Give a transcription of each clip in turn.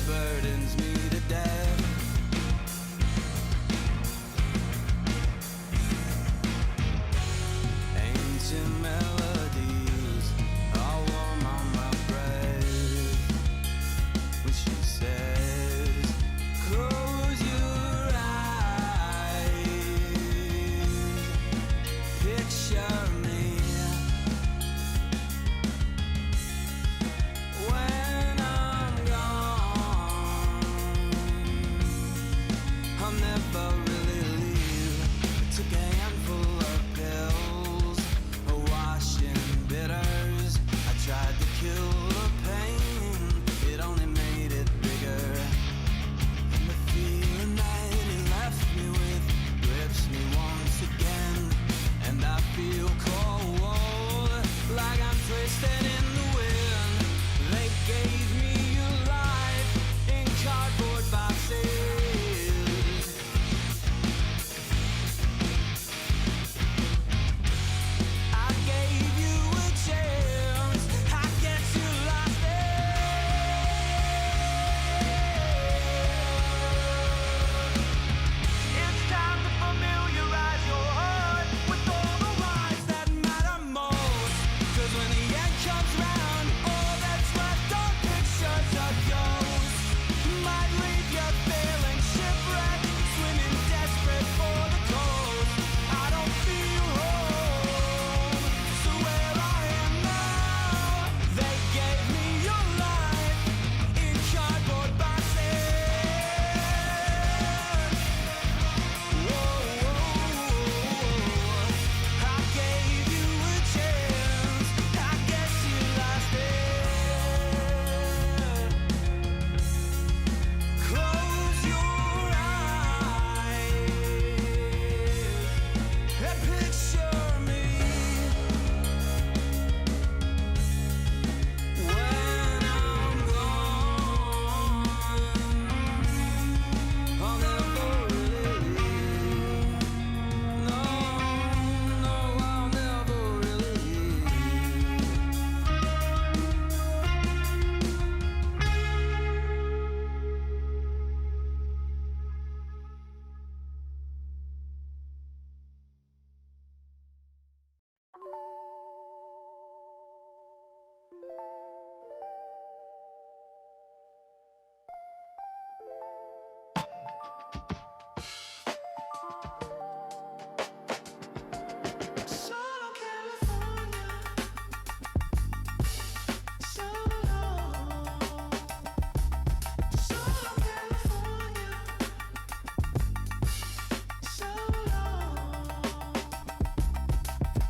burdens me to death. Ancient melodies all warm on my breath when she says, close your eyes, picture me when I'm gone. I'll never really leave. I took a handful of pills, awash in bitters. I tried to kill the pain, it only made it bigger. And the feeling that it left me with grips me once again. And I feel cold, like I'm twisted in the wind. They gave me a life in cardboard boxes. I gave you a chance, I guess you lost it. It's time to familiarize your heart with all the lies that matter most. 'Cause when the end comes round, all that's left are pictures of ghosts. Might leave you feeling shipwrecked, swimming desperate for the coast. I don't feel home, so where I am now, they gave me your life in cardboard boxes. Whoa, I gave you a chance, I guess you lost it. Close your eyes and picture me when I'm gone. I'll never really leave. No, no, I'll never really leave. Southern California, so long. Southern California, so long.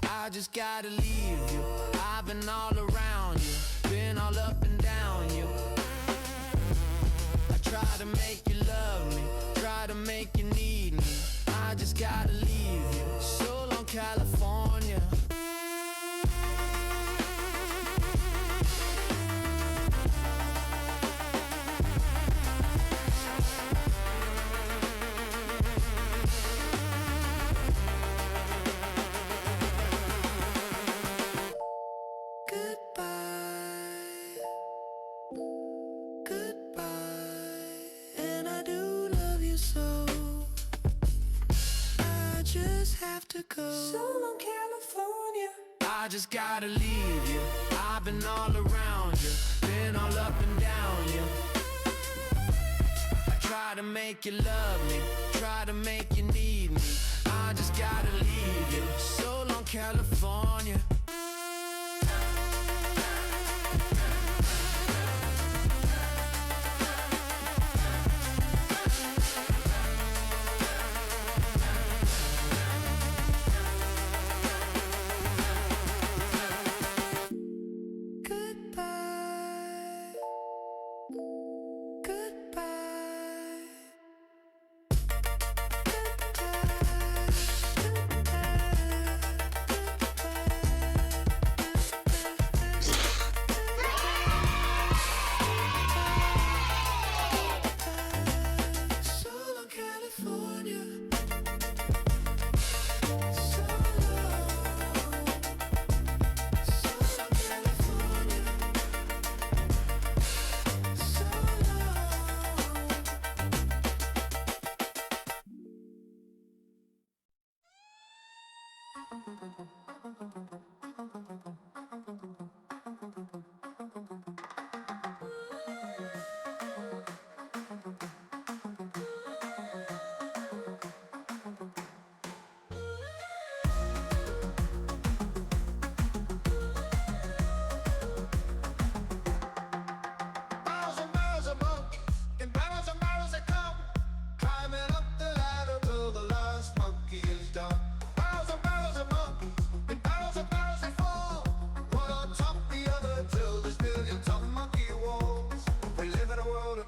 I just gotta leave you. I've been all around you, been all up and down you. I try to make you love me, try to make you need me. I just gotta leave you. So long, California. Goodbye, goodbye, and I do love you so. I just have to go. So long, California. I just gotta leave you. I've been all around you, been all up and down you. I try to make you love me, try to make you need me. I just gotta leave you. So long, California. Goodbye, goodbye, goodbye.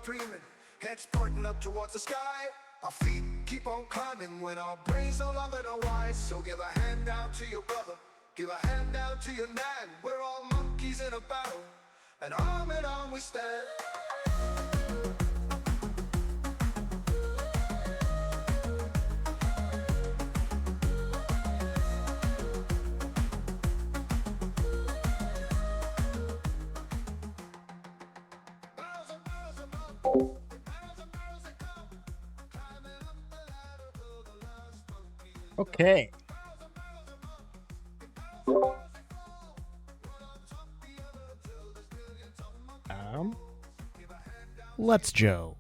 dreaming, heads pointing up towards the sky. Our feet keep on climbing when our brains no longer know why. So give a hand down to your brother, give a hand down to your nan. We're all monkeys in a battle, and arm in arm we stand. Okay. Let's Joe.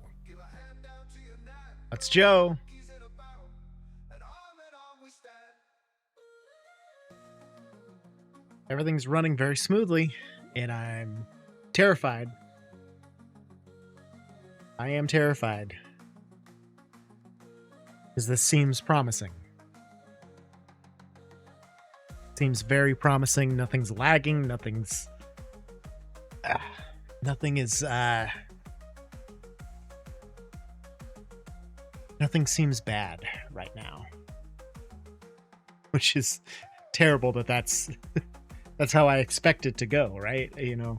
Let's Joe. Everything's running very smoothly, and I'm terrified. I am terrified. Because this seems promising. Seems very promising. Nothing's lagging. Nothing seems bad right now. Which is terrible that's how I expect it to go, right? You know.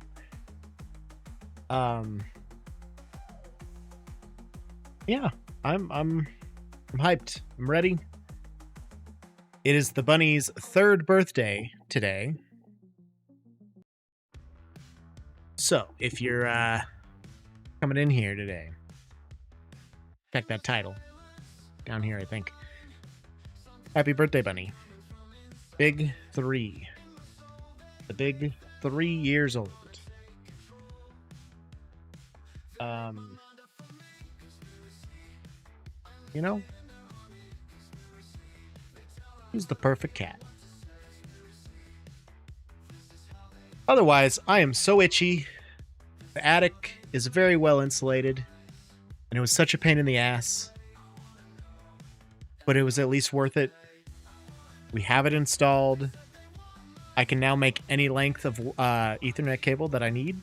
Yeah, I'm hyped. I'm ready. It is the bunny's 3rd birthday today. So, if you're coming in here today, check that title. Down here, I think. Happy birthday, bunny. Big 3. The big 3 years old. You know, he's the perfect cat. Otherwise, I am so itchy. The attic is very well insulated, and it was such a pain in the ass, but it was at least worth it. We have it installed. I can now make any length of Ethernet cable that I need.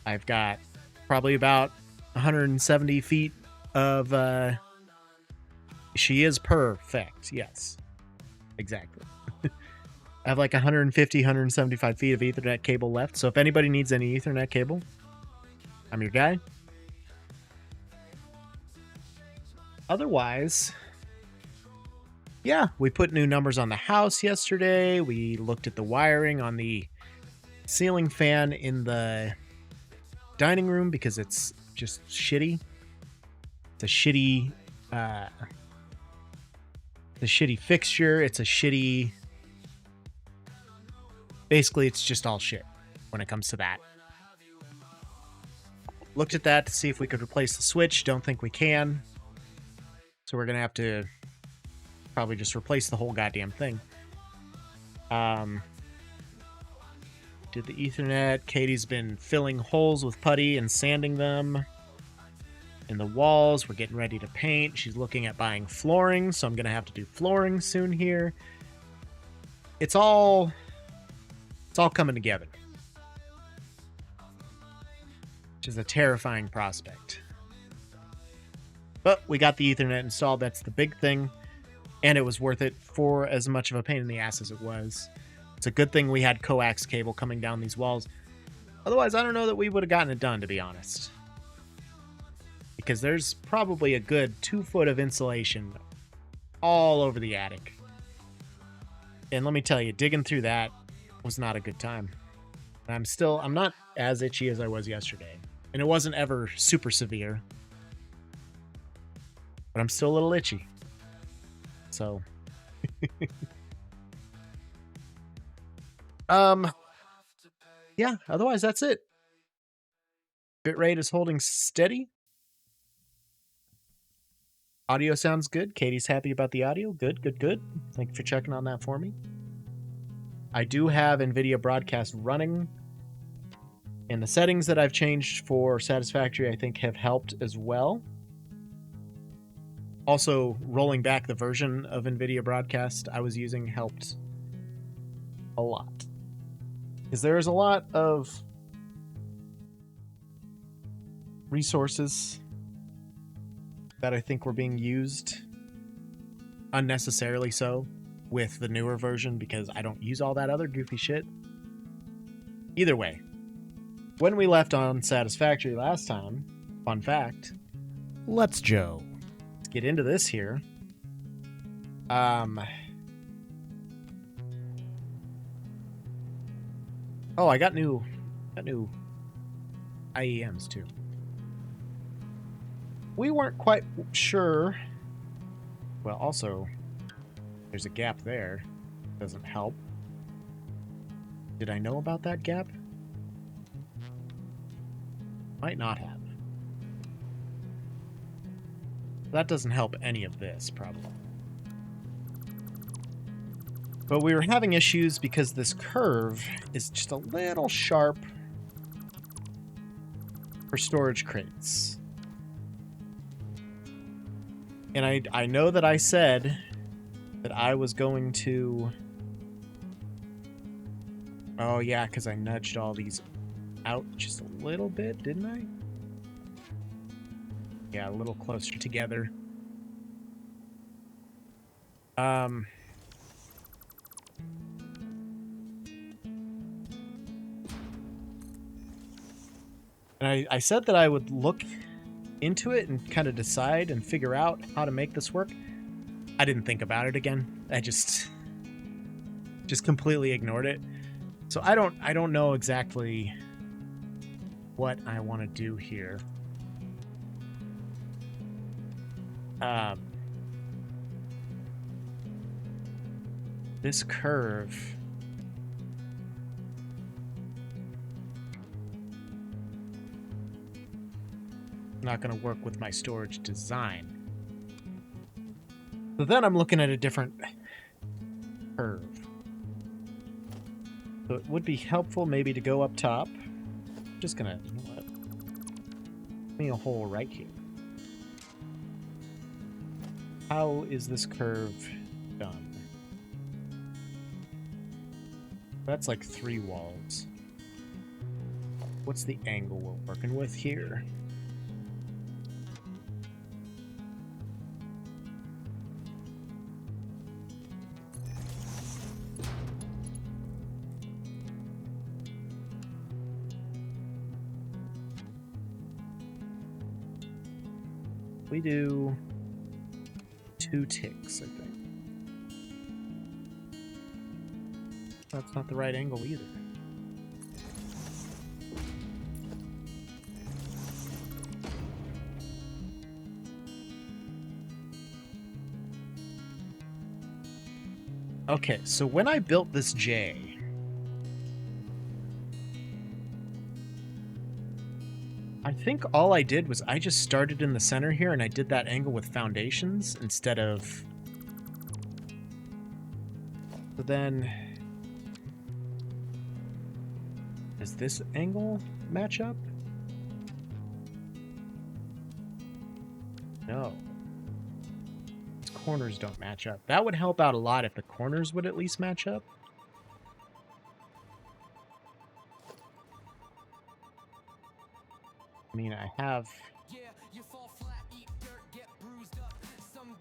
I've got probably about 170 feet of she is perfect. Yes, exactly. I have like 150, 175 feet of Ethernet cable left. So if anybody needs any Ethernet cable, I'm your guy. Otherwise, yeah, we put new numbers on the house yesterday. We looked at the wiring on the ceiling fan in the dining room because it's just shitty. It's a shitty fixture. It's a shitty... Basically, it's just all shit when it comes to that. Looked at that to see if we could replace the switch. Don't think we can. So we're going to have to probably just replace the whole goddamn thing. Did the Ethernet. Katie's been filling holes with putty and sanding them. In the walls, we're getting ready to paint. She's looking at buying flooring, so I'm going to have to do flooring soon here. It's all coming together. Which is a terrifying prospect. But we got the Ethernet installed. That's the big thing. And it was worth it for as much of a pain in the ass as it was. It's a good thing we had coax cable coming down these walls. Otherwise, I don't know that we would have gotten it done, to be honest. Because there's probably a good 2 foot of insulation all over the attic. And let me tell you, digging through that was not a good time. And I'm not as itchy as I was yesterday. And it wasn't ever super severe. But I'm still a little itchy. So. Yeah, otherwise that's it. Bitrate is holding steady. Audio sounds good. Katie's happy about the audio. Good, good, good. Thank you for checking on that for me. I do have Nvidia Broadcast running. And the settings that I've changed for Satisfactory, I think, have helped as well. Also, rolling back the version of Nvidia Broadcast I was using helped a lot. Because there is a lot of resources that I think were being used unnecessarily so with the newer version because I don't use all that other goofy shit. Either way, when we left on Satisfactory last time, fun fact, let's Joe. Let's get into this here. Oh, I got new IEMs too. We weren't quite sure. Well, also, there's a gap there. Doesn't help. Did I know about that gap? Might not have. That doesn't help any of this, probably. But we were having issues because this curve is just a little sharp for storage crates. And I know that I said that I was going to... Oh yeah, because I nudged all these out just a little bit, didn't I? Yeah, a little closer together. And I said that I would look into it and kind of decide and figure out how to make this work. I didn't think about it again. I just completely ignored it. So I don't know exactly what I want to do here. This curve not going to work with my storage design. So then I'm looking at a different curve. So it would be helpful maybe to go up top. I'm just going to, you know what? Give me a hole right here. How is this curve done? That's like 3 walls. What's the angle we're working with here? We do 2 ticks, I think. That's not the right angle either. Okay, so when I built this J, I think all I did was I just started in the center here and I did that angle with foundations instead of... So then... Does this angle match up? No. Its corners don't match up. That would help out a lot if the corners would at least match up. I mean, I have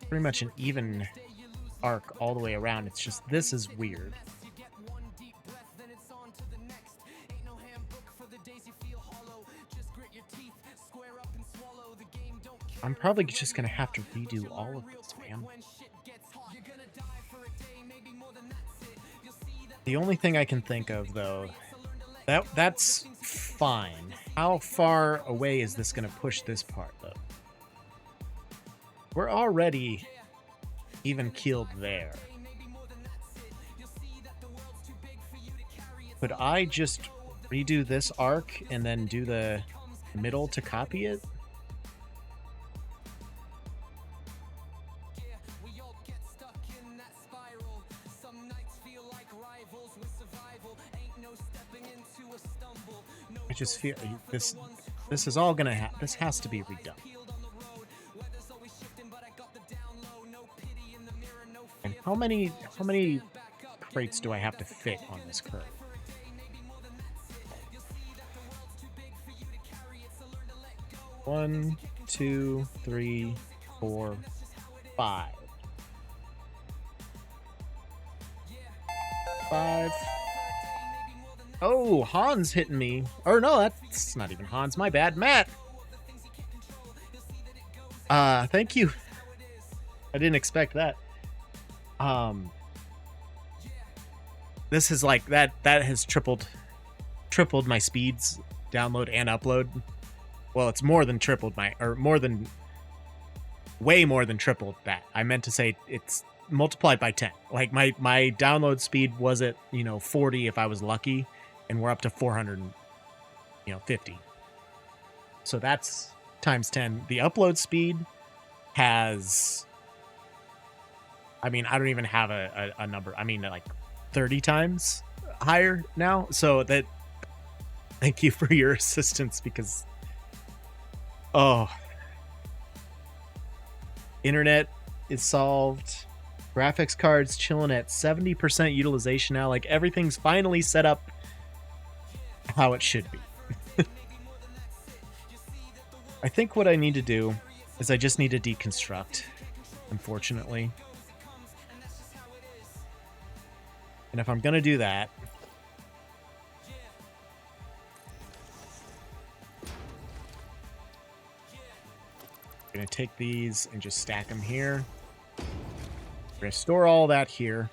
pretty much an even arc all the way around. It's just this is weird. I'm probably just gonna have to redo all of this, man. The only thing I can think of, though, that's fine. How far away is this gonna push this part, though? We're already even keeled there. Could I just redo this arc and then do the middle to copy it? I just feel this is all gonna this has to be redone. And how many crates do I have to fit on this curve? 1, 2, 3, 4, 5. 5. Oh, Hans hitting me. Or no, that's not even Hans. My bad. Matt. Thank you. I didn't expect that. This is like that has tripled my speeds, download and upload. Well, it's more than tripled way more than tripled that. I meant to say it's multiplied by 10. Like my download speed was at, 40 if I was lucky, and we're up to 450. So that's times 10. The upload speed has, I mean, I don't even have a number. I mean, like 30 times higher now. So that, thank you for your assistance, because internet is solved. Graphics cards chilling at 70% utilization now. Like everything's finally set up how it should be. I think what I need to do is I just need to deconstruct, unfortunately. And if I'm going to do that, I'm going to take these and just stack them here. We're going to store all that here.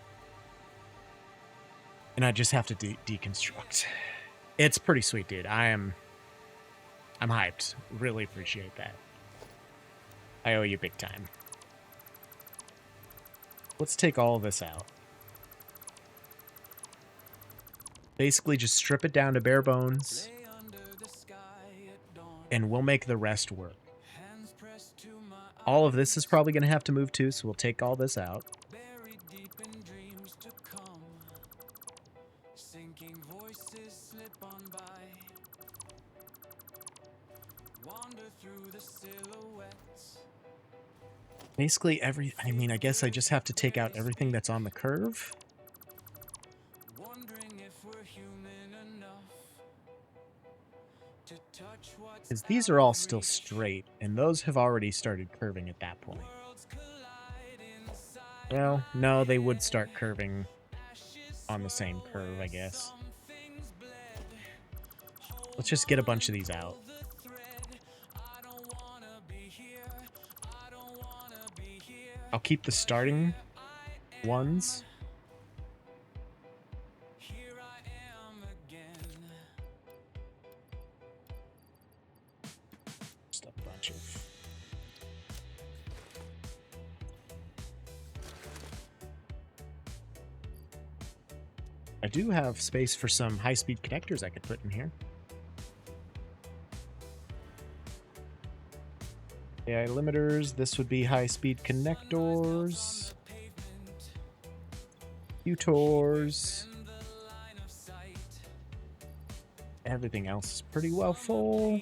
And I just have to deconstruct. It's pretty sweet, dude. I'm hyped. Really appreciate that. I owe you big time. Let's take all of this out. Basically just strip it down to bare bones, and we'll make the rest work. All of this is probably going to have to move too, so we'll take all this out. Basically I mean, I guess I just have to take out everything that's on the curve. Because these are all still straight, and those have already started curving at that point. Well, no, they would start curving on the same curve, I guess. Let's just get a bunch of these out. I'll keep the starting ones. Just a bunch of... I do have space for some high-speed connectors I could put in here. AI limiters, this would be high-speed connectors. Utors. Everything else is pretty well full.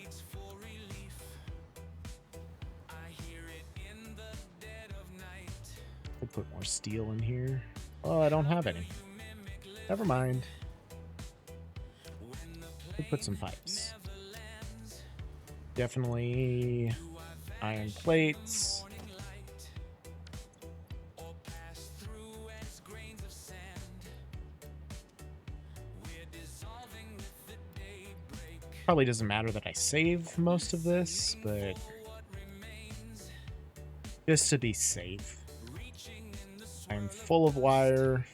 We'll put more steel in here. Oh, I don't have any. Never mind. We'll put some pipes. Definitely iron plates. Probably doesn't matter that I save most of this, but just to be safe. I'm full of wire.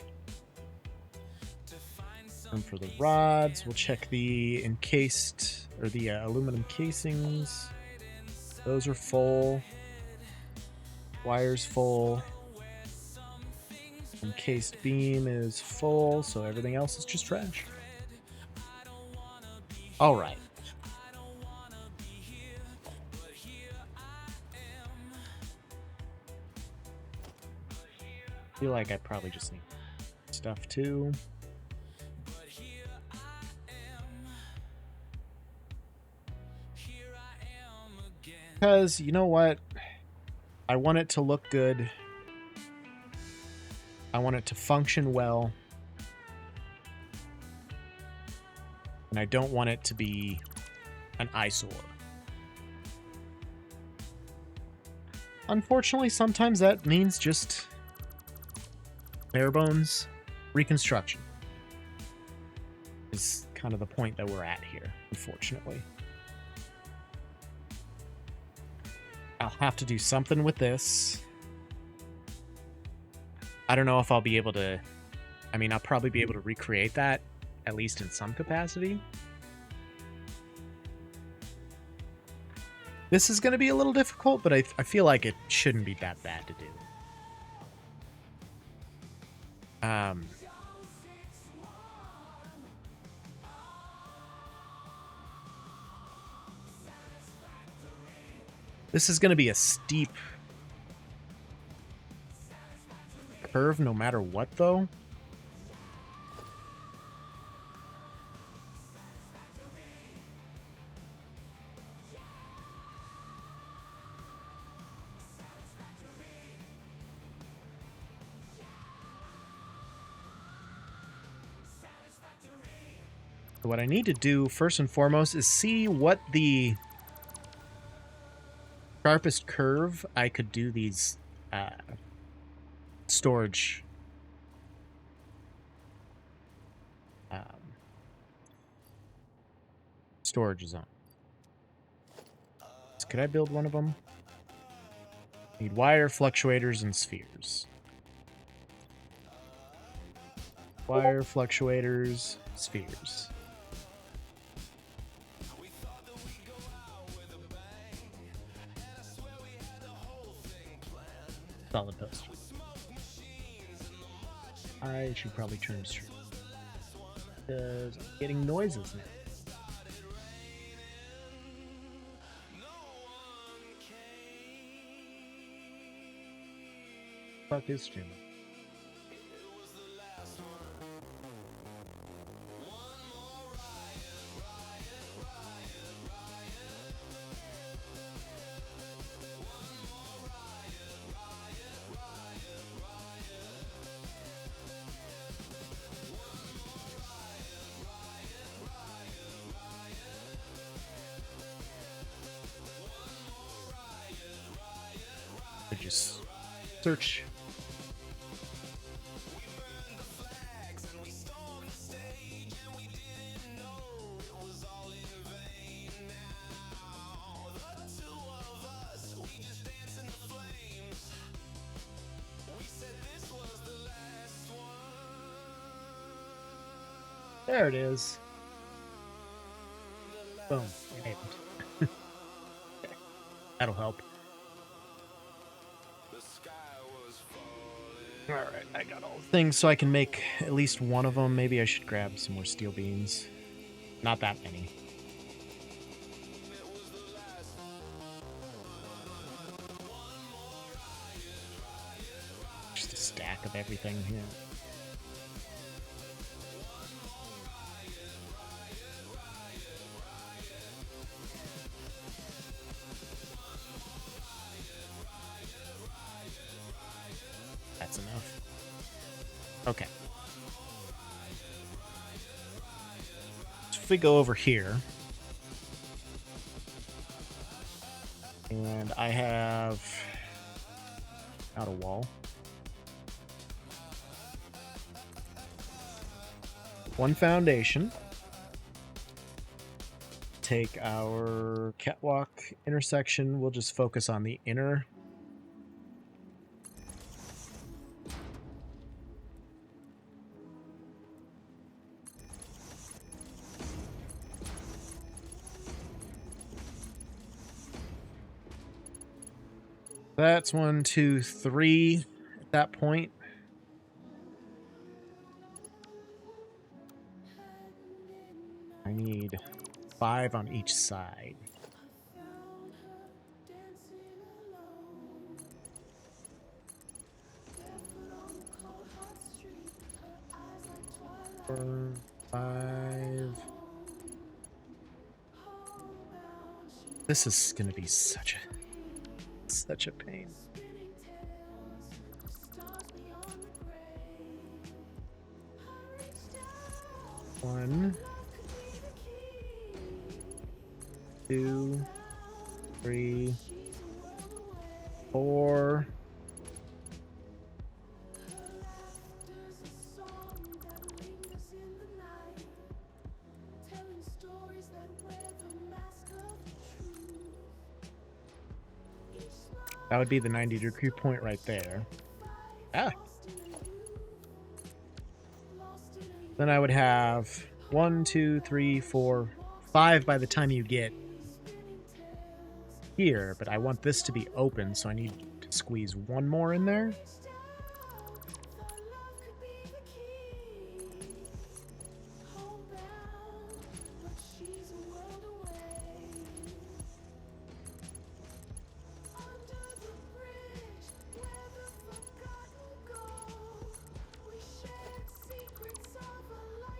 And for the rods, we'll check the encased, or the aluminum casings. Those are full. Wire's full. Encased beam is full, so everything else is just trash. All right. I feel like I probably just need stuff too. Because, you know what? I want it to look good. I want it to function well. And I don't want it to be an eyesore. unfortunately, sometimes that means just bare bones reconstruction. Is kind of the point that we're at here, unfortunately. I'll have to do something with this. I don't know if I'll be able to... I mean, I'll probably be able to recreate that, at least in some capacity. This is going to be a little difficult, but I feel like it shouldn't be that bad to do. This is going to be a steep curve no matter what, though. What I need to do first and foremost is see what the sharpest curve I could do these storage storages on. So could I build one of them? Need wire, fluctuators, and spheres. Wire, fluctuators, spheres. Solid poster. I should probably turn straight. Because I'm getting noises now. Fuck is streaming? Just search. There it is. Boom. That'll help. Alright, I got all the things so I can make at least one of them. Maybe I should grab some more steel beams. Not that many. Just a stack of everything here. That's enough. Okay. So if we go over here, and I have out a wall. One foundation. Take our catwalk intersection. We'll just focus on the inner. That's 1, 2, 3 at that point. I need 5 on each side. Four, 5. This is gonna be such a pain. One, 2, 3, 4. That would be the 90-degree point right there. Ah. Then I would have 1, 2, 3, 4, 5 by the time you get here, but I want this to be open, so I need to squeeze one more in there.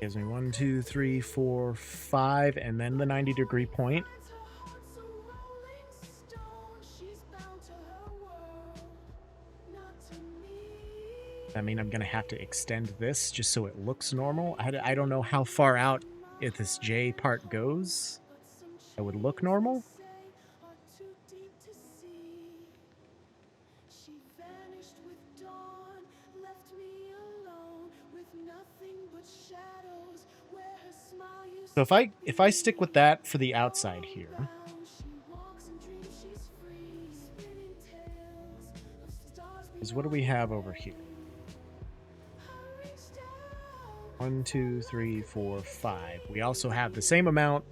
Gives me 1, 2, 3, 4, 5, and then the 90-degree point. I mean, I'm going to have to extend this just so it looks normal. I don't know how far out if this J part goes. It would look normal. So if I stick with that for the outside here, is what do we have over here? 1, 2, 3, 4, 5. We also have the same amount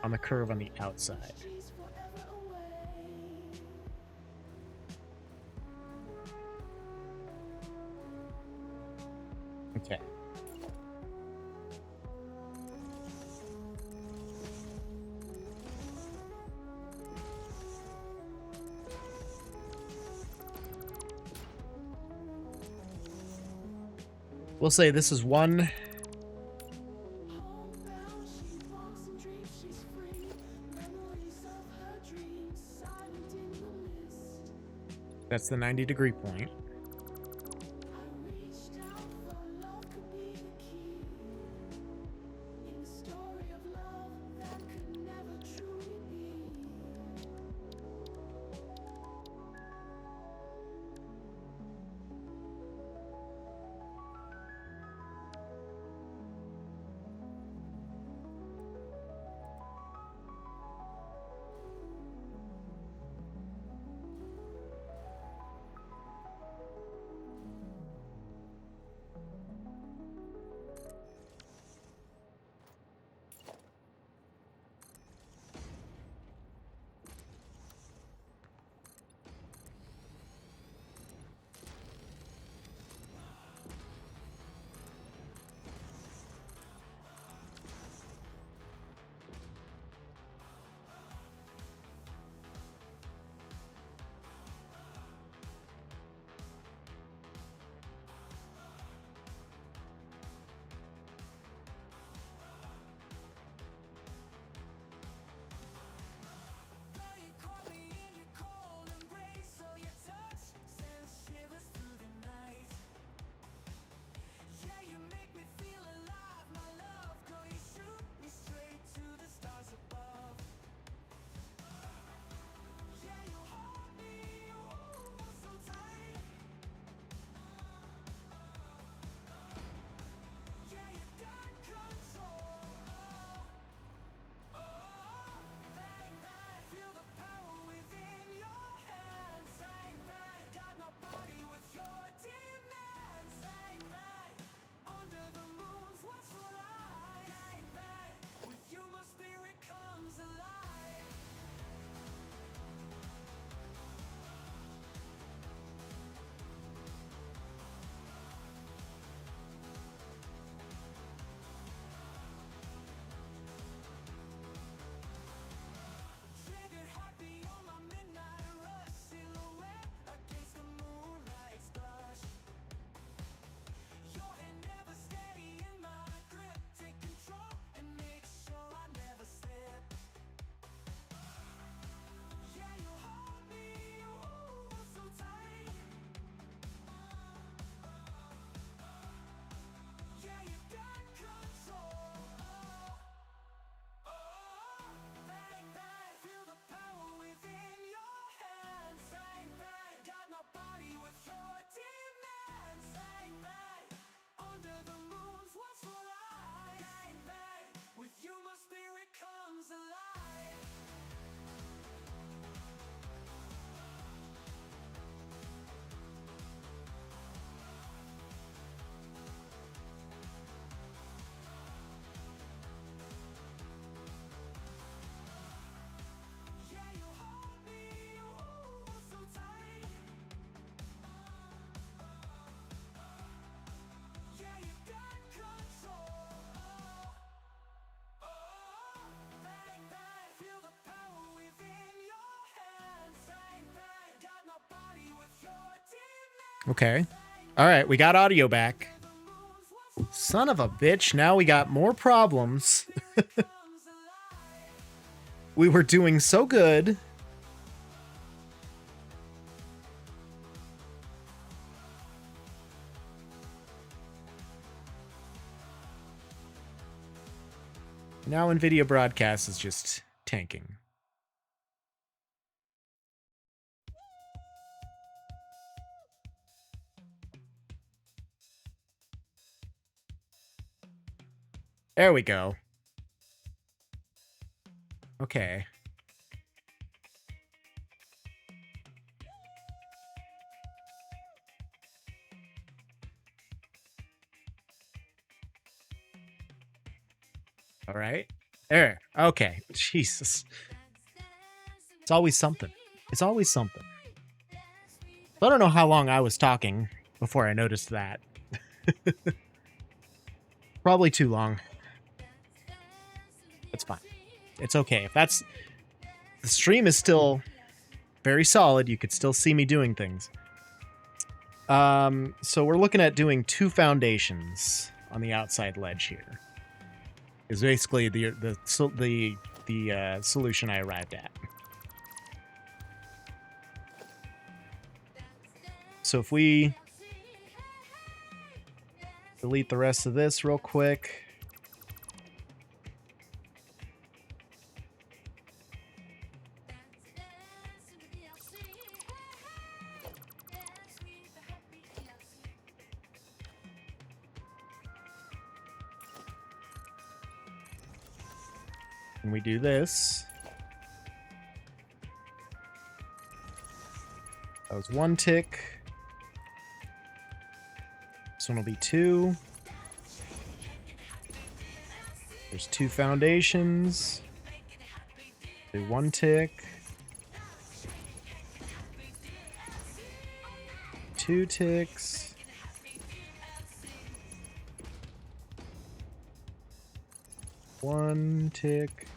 on the curve on the outside. Okay. We'll say this is 1. That's the 90-degree point. Okay. All right, we got audio back. Son of a bitch, now we got more problems. We were doing so good. Now Nvidia Broadcast is just tanking. There we go. Okay. All right. There. Okay. Jesus. It's always something. It's always something. I don't know how long I was talking before I noticed that. Probably too long. It's fine. It's okay. If that's... The stream is still very solid. You could still see me doing things. So we're looking at doing 2 foundations on the outside ledge here. Is basically the solution I arrived at. So if we delete the rest of this real quick. And we do this. That was 1 tick. This one will be 2. There's 2 foundations. Do 1 tick. 2 ticks. One tick.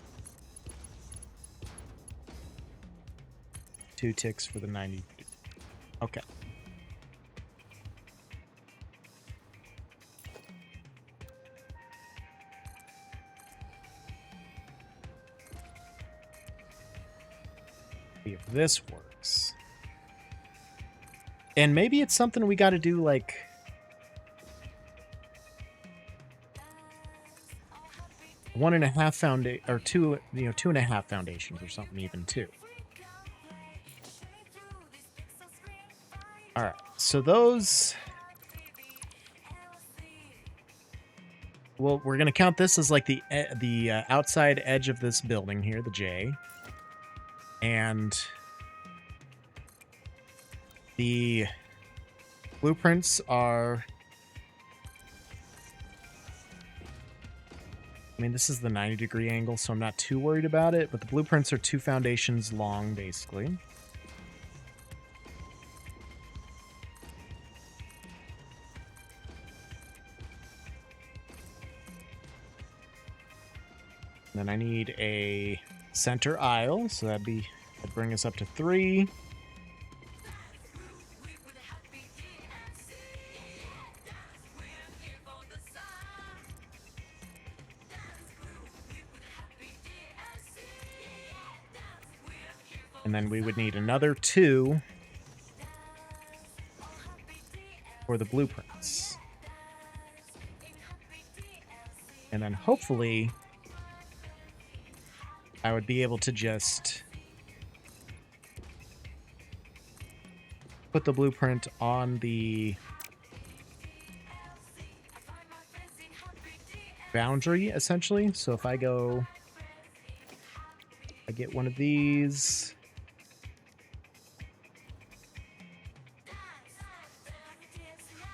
2 ticks for the 90. Okay. See if this works. And maybe it's something we got to do like... One and a half foundation, or 2, 2.5 foundations or something even too. All right, so those. Well, we're gonna count this as like the outside edge of this building here, the J, and the blueprints are. I mean, this is the 90-degree angle, so I'm not too worried about it, but the blueprints are 2 foundations long, basically. Then I need a center aisle, so that'd bring us up to 3. And then we would need another 2 for the blueprints. And then hopefully I would be able to just put the blueprint on the boundary, essentially. So if I get one of these.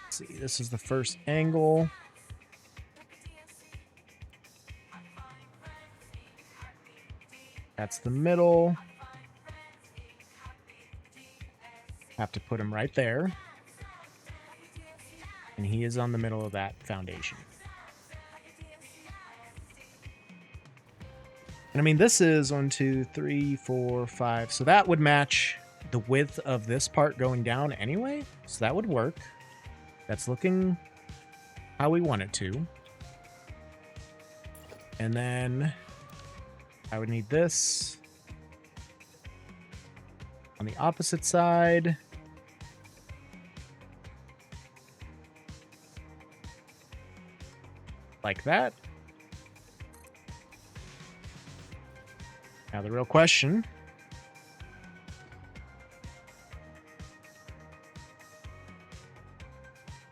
Let's see, this is the first angle. That's the middle. Have to put him right there. And he is on the middle of that foundation. And I mean, this is 1, 2, 3, 4, 5. So that would match the width of this part going down anyway, so that would work. That's looking how we want it to. And then I would need this on the opposite side. Like that. Now the real question.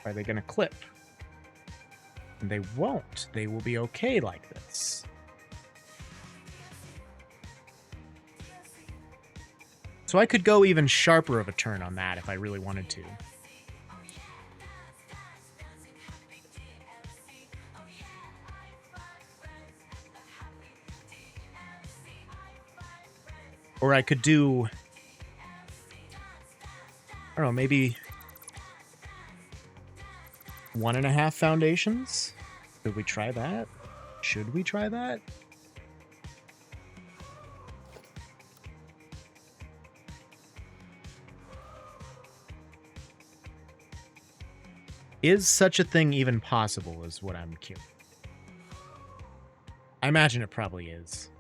Are they going to clip? And they won't. They will be okay like this. So I could go even sharper of a turn on that if I really wanted to. Or I could do, I don't know, maybe 1.5 foundations? Could we try that? Should we try that? Is such a thing even possible is what I'm curious. I imagine it probably is.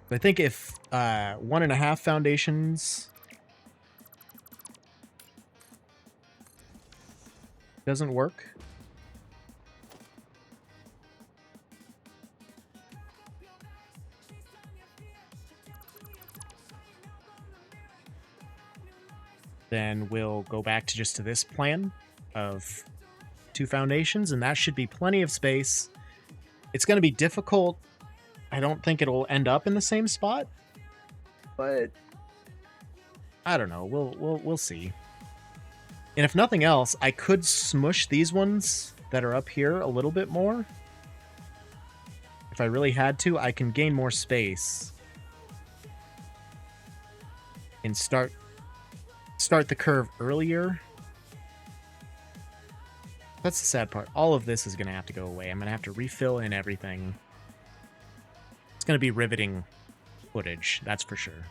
I think if 1.5 foundations doesn't work, then we'll go back to just to this plan of 2 foundations, and that should be plenty of space. It's going to be difficult. I don't think it'll end up in the same spot, but I don't know. We'll see. And if nothing else, I could smush these ones that are up here a little bit more. If I really had to, I can gain more space and start the curve earlier. That's the sad part. All of this is going to have to go away. I'm going to have to refill in everything. It's going to be riveting footage, that's for sure.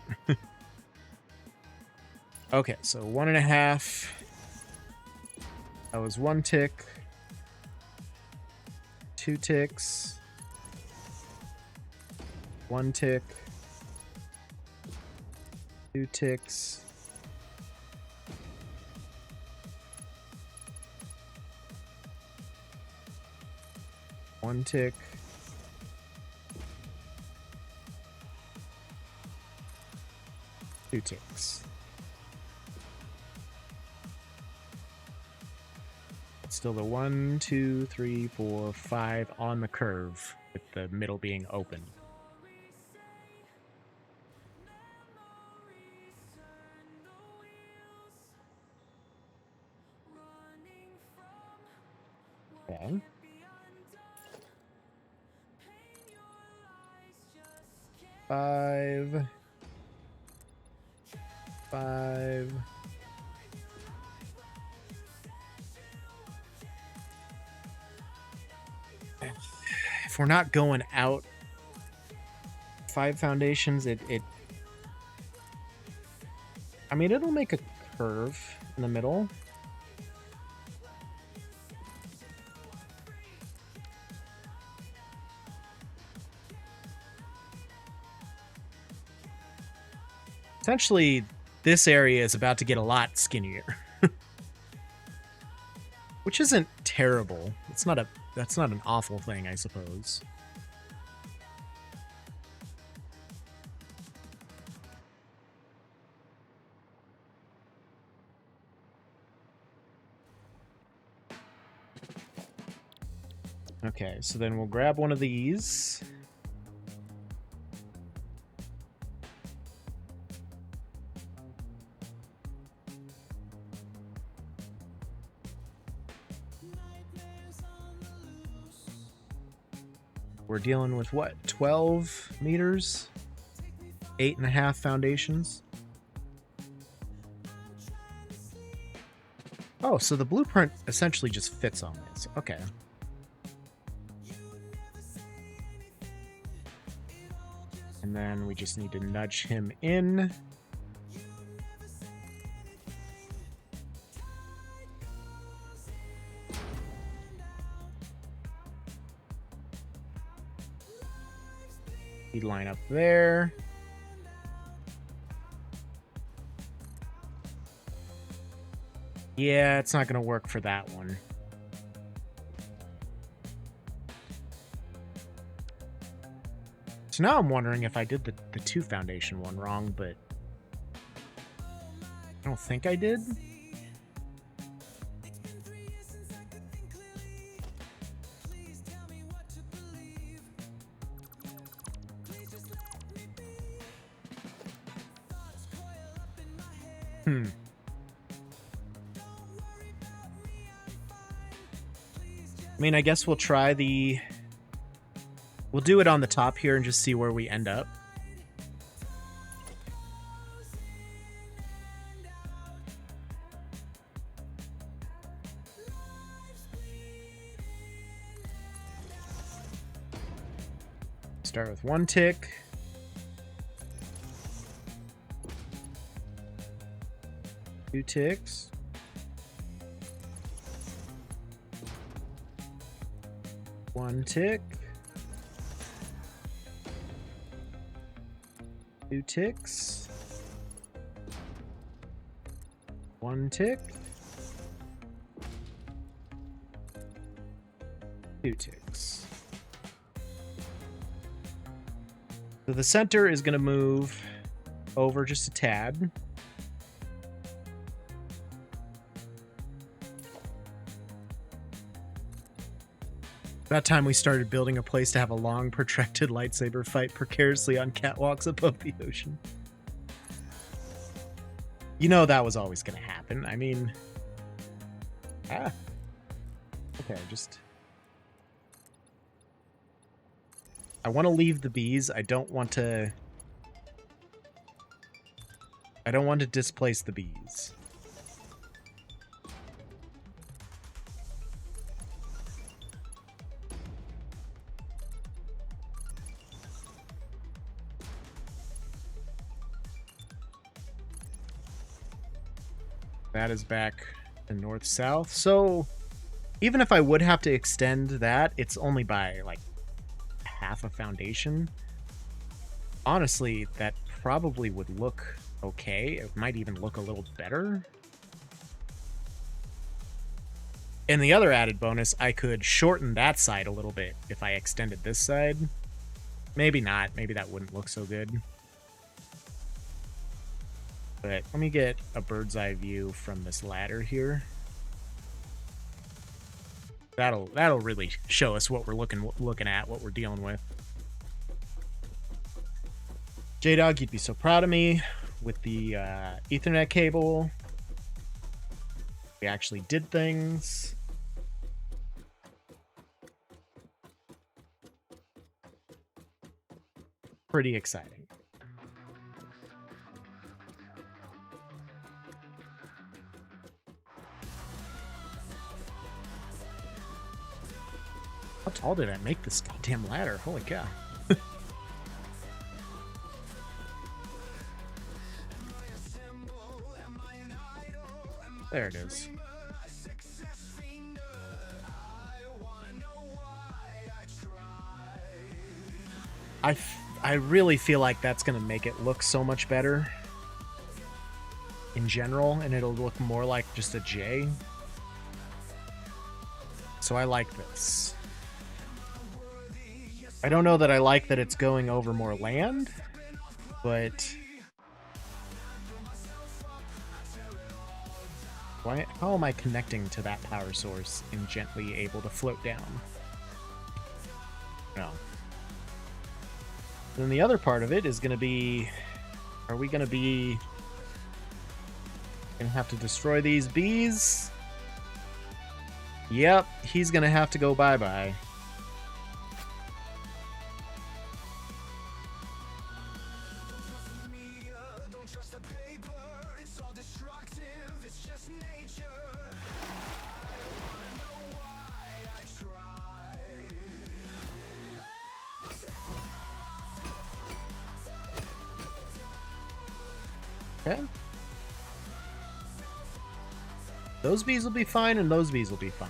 Okay, so 1.5. That was 1 tick. 2 ticks. 1 tick. 2 ticks. One tick. 2 ticks. It's still the 1, 2, 3, 4, 5 on the curve, with the middle being open. Okay. Five. If we're not going out 5 foundations, it I mean, it'll make a curve in the middle. Essentially, this area is about to get a lot skinnier. Which isn't terrible. That's not an awful thing, I suppose. Okay, so then we'll grab one of these. We're dealing with what? 12 meters? 8.5 foundations? Oh, so the blueprint essentially just fits on this. Okay. And then we just need to nudge him in. He'd line up there. Yeah, it's not going to work for that one. So now I'm wondering if I did the 2 foundation one wrong, but I don't think I did. I mean, I guess we'll try the... We'll do it on the top here and just see where we end up. Start with 1 tick. Two ticks. One tick. 2 ticks. 1 tick. 2 ticks. So the center is going to move over just a tad. About time we started building a place to have a long, protracted lightsaber fight precariously on catwalks above the ocean. You know that was always going to happen. I mean... Okay, just... I want to leave the bees. I don't want to displace the bees. That is back to north-south. So even if I would have to extend that, it's only by like half a foundation. Honestly, that probably would look okay. It might even look a little better. And the other added bonus, I could shorten that side a little bit if I extended this side. Maybe not. Maybe that wouldn't look so good. But let me get a bird's eye view from this ladder here. That'll really show us what we're looking at, what we're dealing with. J-Dog, you'd be so proud of me with the Ethernet cable. We actually did things. Pretty exciting. How tall did I make this goddamn ladder? Holy cow. There it is. I really feel like that's going to make it look so much better in general, and it'll look more like just a J. So I like this. I don't know that I like that it's going over more land, but... How am I connecting to that power source and gently able to float down? No. Then the other part of it is going to be... Are we going to be... Gonna have to destroy these bees? Yep, he's going to have to go bye-bye. Okay. Those bees will be fine, and those bees will be fine.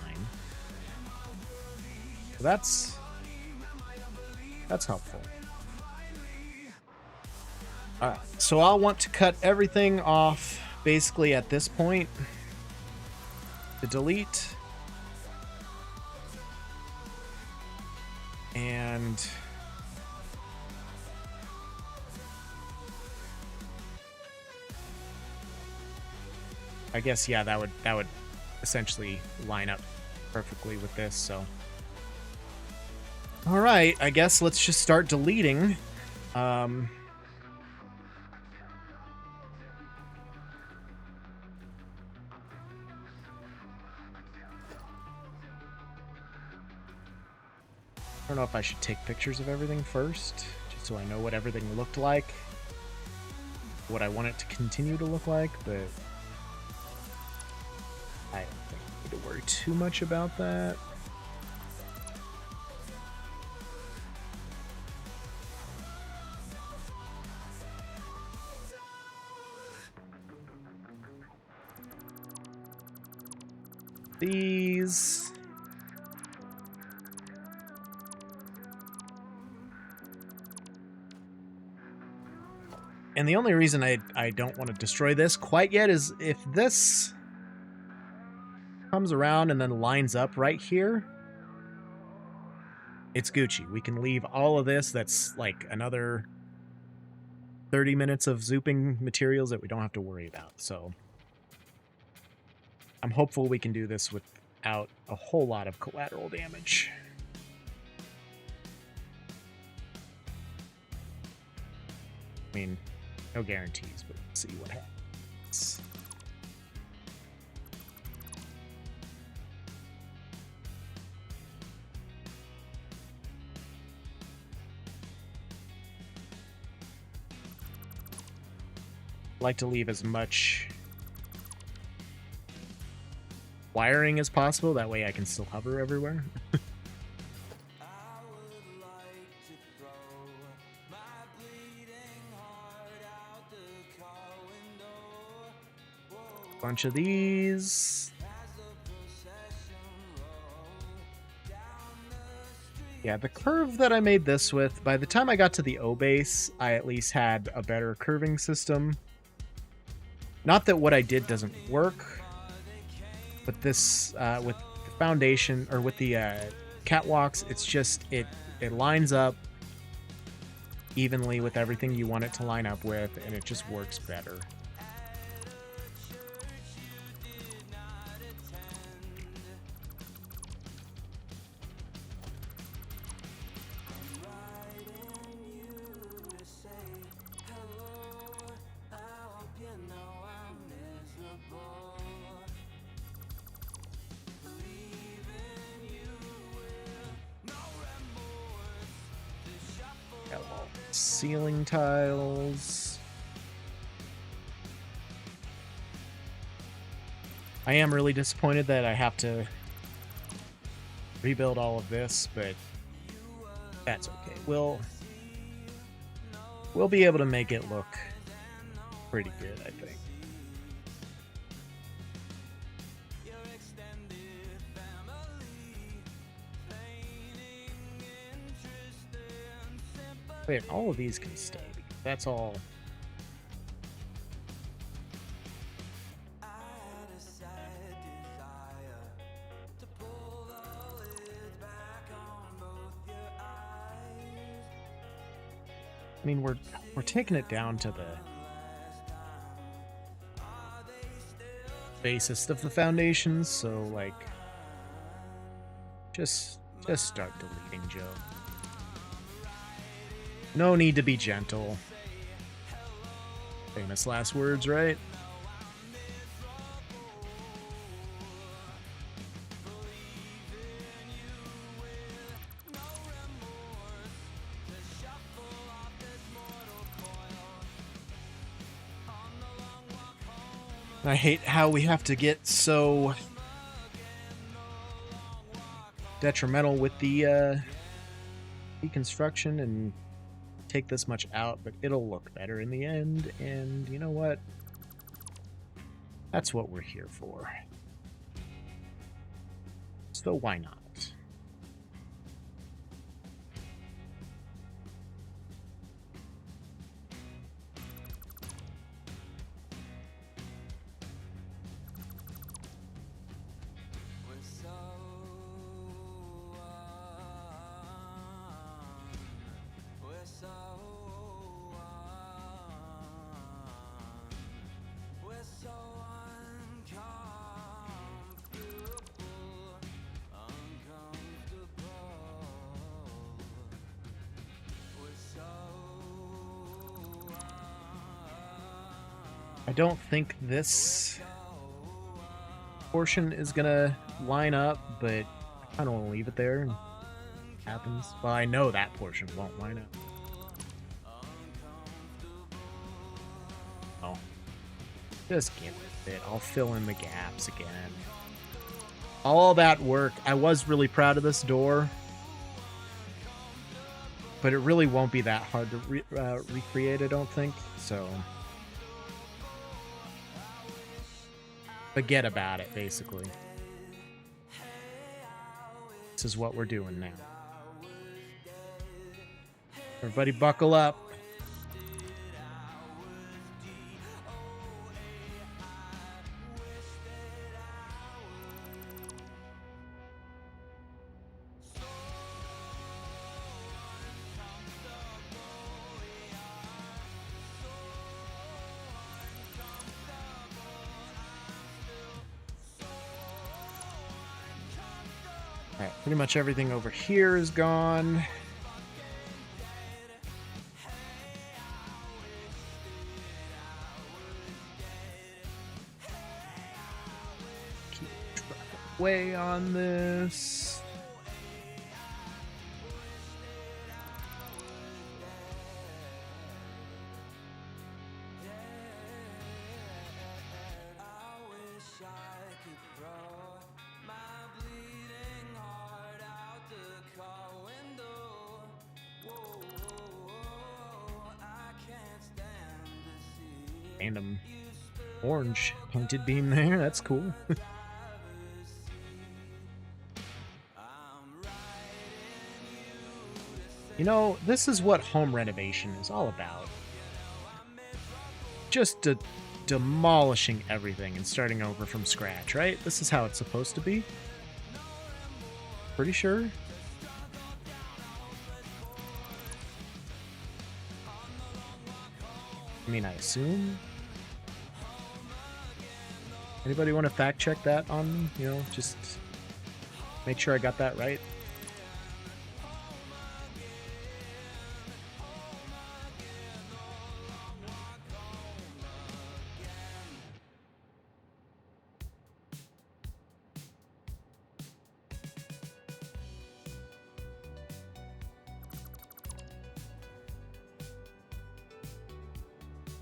So that's helpful. All right, so I'll want to cut everything off basically at this point to delete. And I guess, yeah, that would essentially line up perfectly with this, so. All right, I guess let's just start deleting. I don't know if I should take pictures of everything first, just so I know what everything looked like, what I want it to continue to look like, but I don't think I need to worry too much about that. These. And the only reason I don't want to destroy this quite yet is if this comes around and then lines up right here, it's Gucci. We can leave all of this. That's like another 30 minutes of zooping materials that we don't have to worry about. So I'm hopeful we can do this without a whole lot of collateral damage. I mean, no guarantees, but let's see what happens. Like to leave as much wiring as possible, that way I can still hover everywhere. Bunch of these. Yeah, the curve that I made this with, by the time I got to the O base, I at least had a better curving system. Not that what I did doesn't work, but this, with the foundation, or with the catwalks, it's just, it lines up evenly with everything you want it to line up with, and it just works better. Ceiling tiles. I am really disappointed that I have to rebuild all of this, but that's okay. We'll be able to make it look pretty good, I think. Wait, all of these can stay. That's all. I mean, we're taking it down to the basest of the foundations, so like, just start deleting, Joe. No need to be gentle. Famous last words, right? I hate how we have to get so detrimental with the deconstruction and take this much out, but it'll look better in the end, and you know what? That's what we're here for. So why not? I don't think this portion is gonna line up, but I kind of want to leave it there and it happens. Well, I know that portion won't line up. Oh, just give it a bit. I'll fill in the gaps again. All that work. I was really proud of this door, but it really won't be that hard to recreate, I don't think. So forget about it, basically. This is what we're doing now. Everybody buckle up. Alright, pretty much everything over here is gone. Keep track of way on this. Random orange painted beam there. That's cool. You know, this is what home renovation is all about. Just demolishing everything and starting over from scratch, right? This is how it's supposed to be. Pretty sure. I mean, I assume. Anybody want to fact check that on me? You know, just make sure I got that right.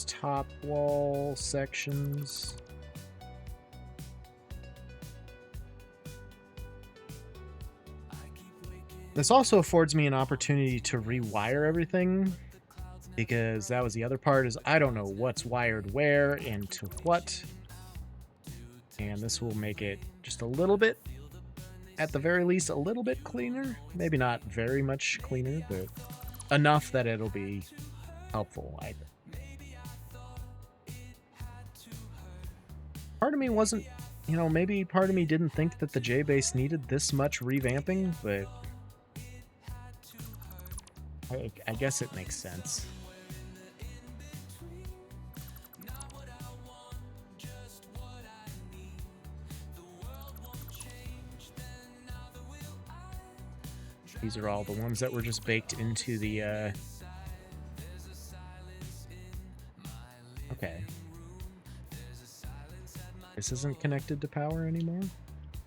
Top wall sections. This also affords me an opportunity to rewire everything, because that was the other part, is I don't know what's wired where and to what. And this will make it just a little bit, at the very least, a little bit cleaner. Maybe not very much cleaner, but enough that it'll be helpful, I think. Part of me wasn't, you know, maybe part of me didn't think that the J-Base needed this much revamping, but I guess it makes sense. These are all the ones that were just baked into the, okay. This isn't connected to power anymore?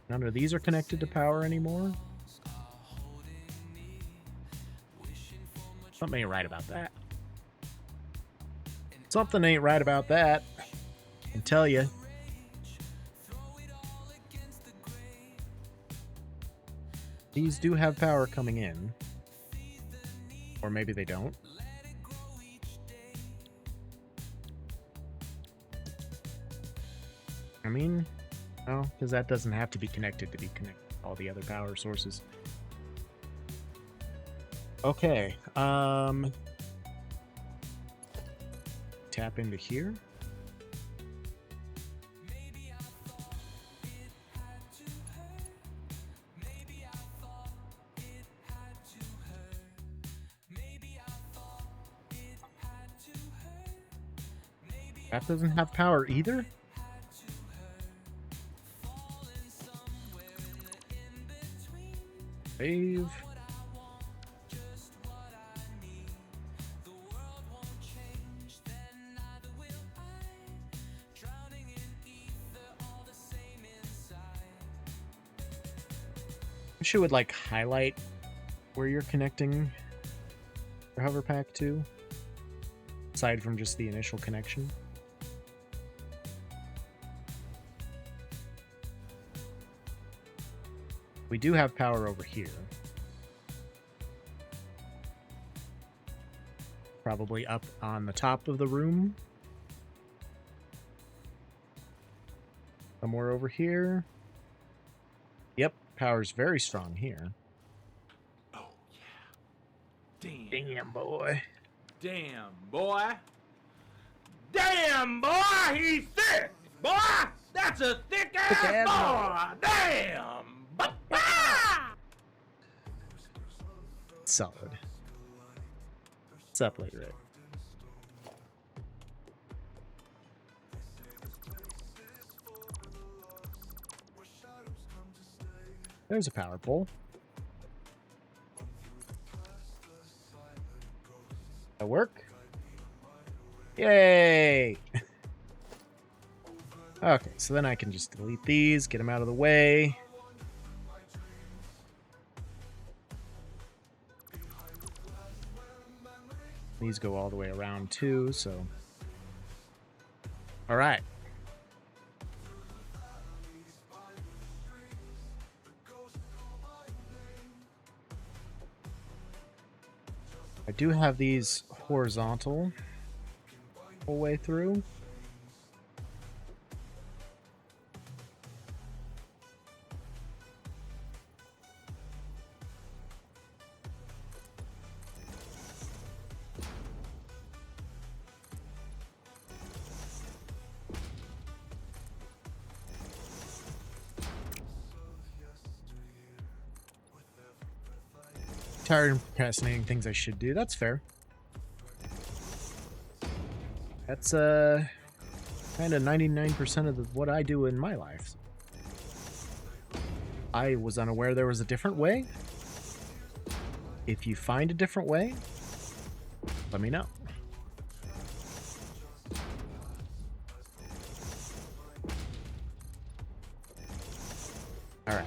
None of these are connected to power anymore? Something ain't right about that. Something ain't right about that. I can tell you. These do have power coming in. Or maybe they don't. I mean, no, because that doesn't have to be connected to connected to all the other power sources. Okay, tap into here. That doesn't have power either? Save. wish it would like highlight where you're connecting your hover pack to, aside from just the initial connection. We do have power over here. Probably up on the top of the room. Somewhere over here. Yep, power's very strong here. Oh, yeah. Damn, boy. Damn, boy. Damn, boy, he's thick. Boy, that's a thick-ass boy. Damn. Solid. What's up, Lady Rick? There's a power pole. That work? Yay! Okay, so then I can just delete these, get them out of the way. These go all the way around too, so... Alright. I do have these horizontal whole way through. Tired of procrastinating things I should do. That's fair. That's kind of 99% of what I do in my life. I was unaware there was a different way. If you find a different way, let me know. All right.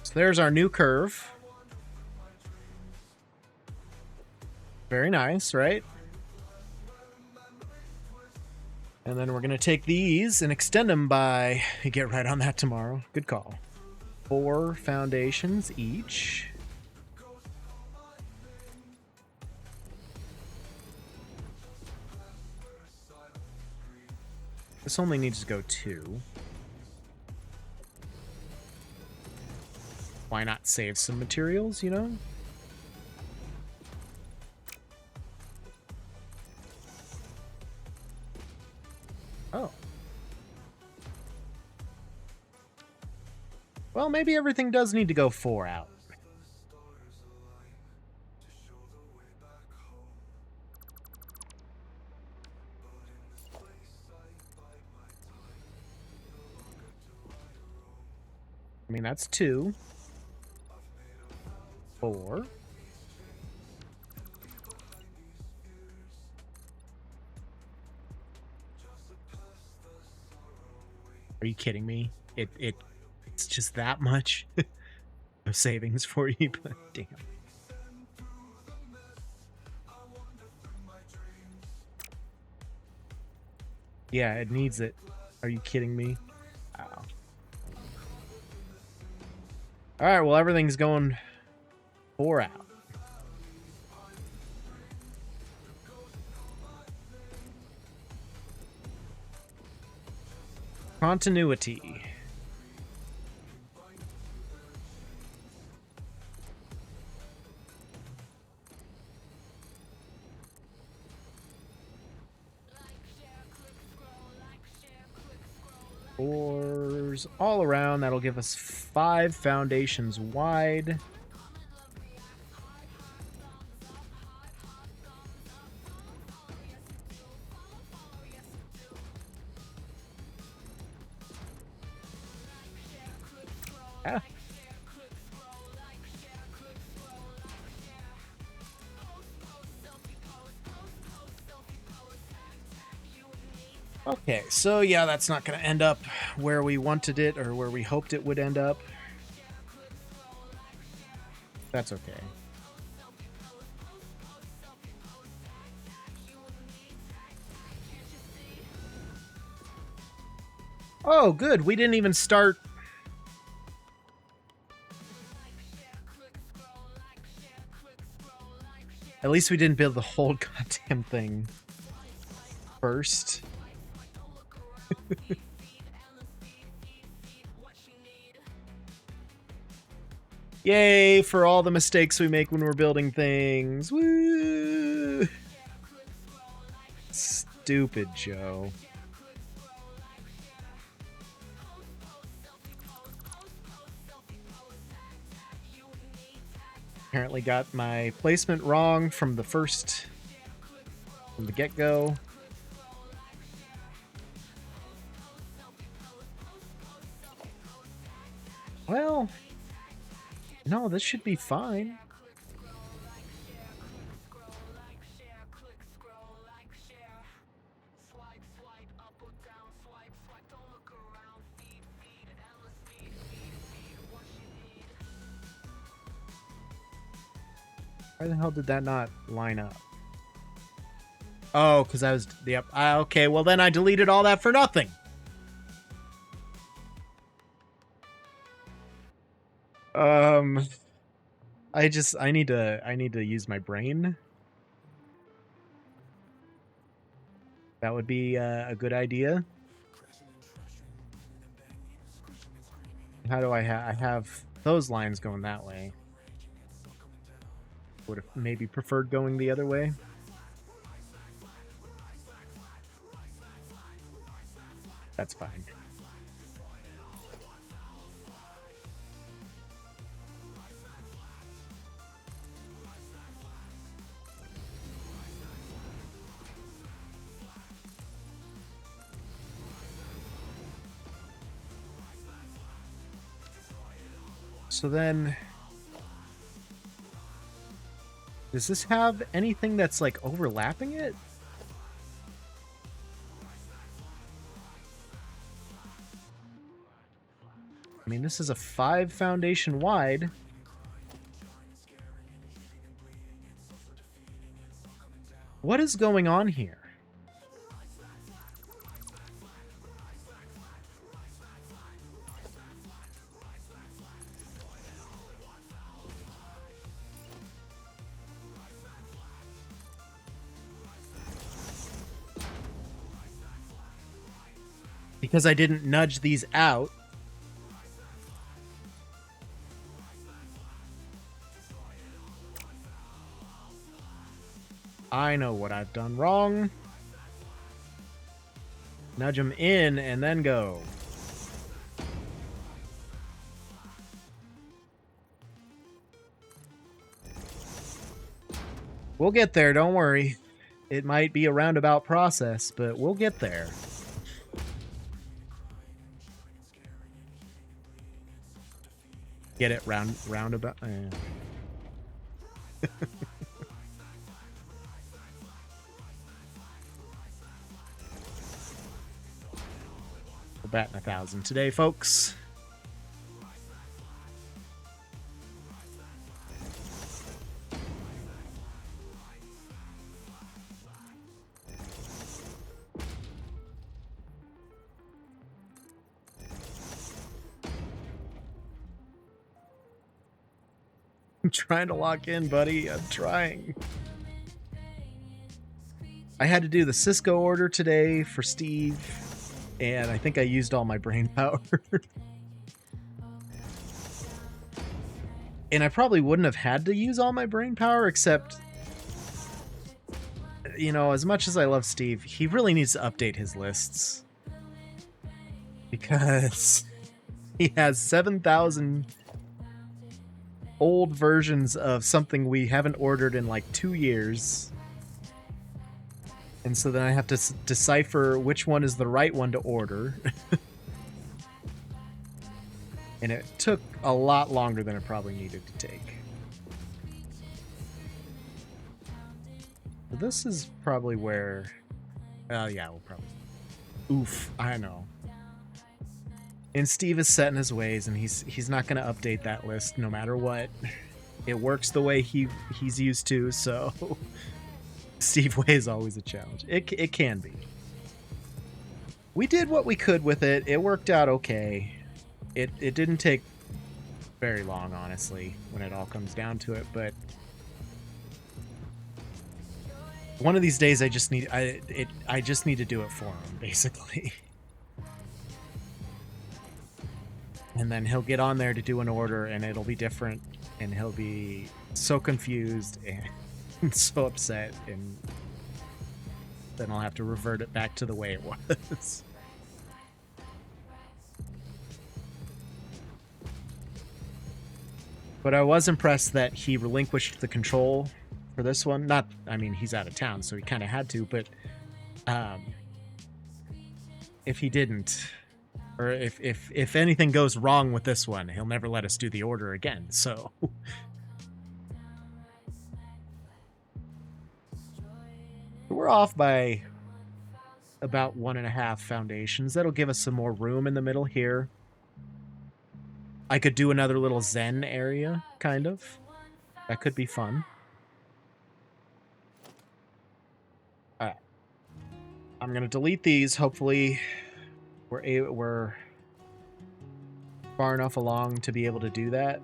So there's our new curve. Very nice, right? And then we're going to take these and extend them by... Get right on that tomorrow. Good call. 4 foundations each. This only needs to go 2. Why not save some materials, you know? Oh. Well, maybe everything does need to go 4 out. I mean, that's 2. 4. Are you kidding me? It's just that much of savings for you, but damn. Yeah, it needs it. Are you kidding me? Oh. Alright, well, everything's going 4 out. Continuity. Fours all around. That'll give us 5 foundations wide. Ah. Okay, so yeah, that's not going to end up where we wanted it or where we hoped it would end up. That's okay. Oh, good. We didn't even start. At least we didn't build the whole goddamn thing first. Yay for all the mistakes we make when we're building things. Woo! Stupid Joe. Apparently got my placement wrong from the get-go. Well, no, this should be fine. Why the hell did that not line up? Oh, because I was... Yep. Okay, well then I deleted all that for nothing. I need to use my brain. That would be a good idea. How do I have those lines going that way? Would have maybe preferred going the other way. That's fine. So then, does this have anything that's like overlapping it? I mean, this is a 5 foundation wide. What is going on here? Because I didn't nudge these out. I know what I've done wrong. Nudge them in and then go. We'll get there, don't worry. It might be a roundabout process, but we'll get there. Get it roundabout. We're batting 1,000 today, folks. I'm trying to lock in, buddy. I'm trying. I had to do the Cisco order today for Steve, and I think I used all my brain power. And I probably wouldn't have had to use all my brain power, except, you know, as much as I love Steve, he really needs to update his lists. Because he has 7,000 old versions of something we haven't ordered in like 2 years. And so then I have to decipher which one is the right one to order. And it took a lot longer than it probably needed to take. This is probably where... yeah, we'll probably... Oof, I know. And Steve is set in his ways, and he's not going to update that list no matter what. it works the way he's used to, so Steve Way is always a challenge. It can be. We did what we could with it. It worked out okay. It didn't take very long, honestly, when it all comes down to it, but one of these days I just need to do it for him, basically. And then he'll get on there to do an order and it'll be different and he'll be so confused and so upset, and then I'll have to revert it back to the way it was. But I was impressed that he relinquished the control for this one. Not, I mean, he's out of town, so he kind of had to, but if he didn't, or if anything goes wrong with this one, he'll never let us do the order again, so... We're off by about 1.5 foundations. That'll give us some more room in the middle here. I could do another little zen area, kind of. That could be fun. Alright. I'm going to delete these. Hopefully we're far enough along to be able to do that.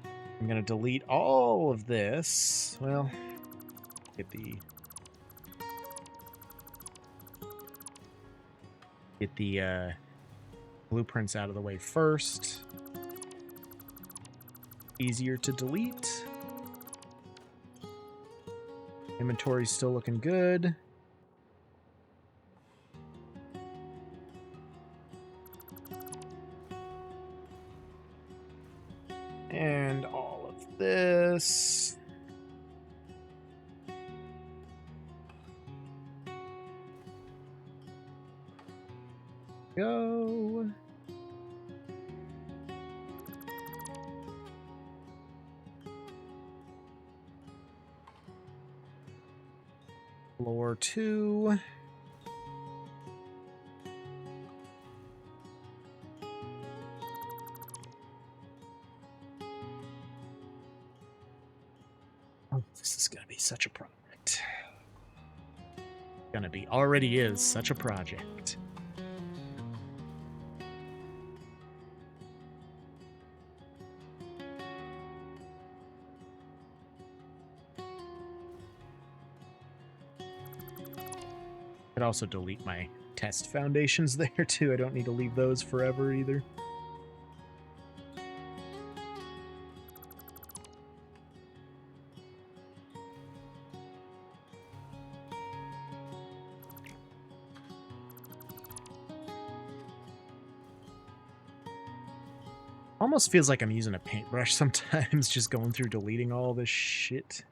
I'm going to delete all of this. Well, get the blueprints out of the way first. Easier to delete. Inventory's still looking good. And all of this. Go. Floor 2. Oh, this is gonna be such a project. Already is such a project. Could also delete my test foundations there too. I don't need to leave those forever either. Almost feels like I'm using a paintbrush sometimes, just going through deleting all this shit.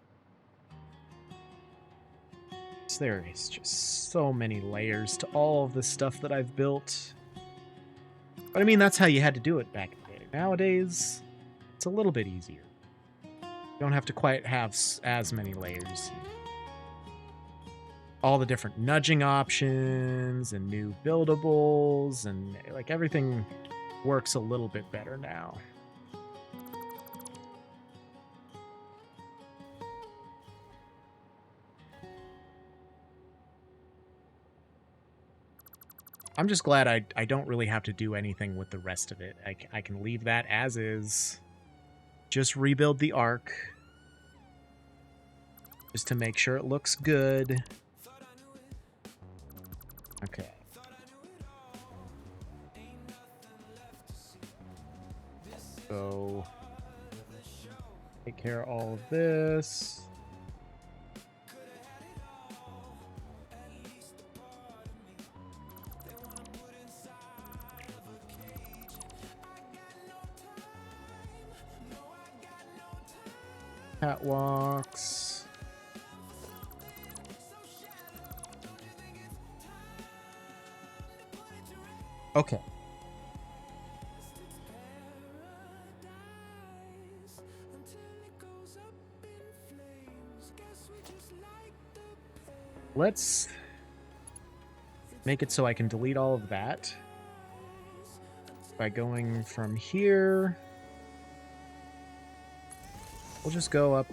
There is just so many layers to all of the stuff that I've built. But I mean, that's how you had to do it back in the day. Nowadays, it's a little bit easier. You don't have to quite have as many layers. All the different nudging options and new buildables, and like everything works a little bit better now. I'm just glad I don't really have to do anything with the rest of it. I can leave that as is. Just rebuild the arc. Just to make sure it looks good. Okay. So, take care of all of this. Catwalks. Okay. Let's make it so I can delete all of that by going from here We'll just go up.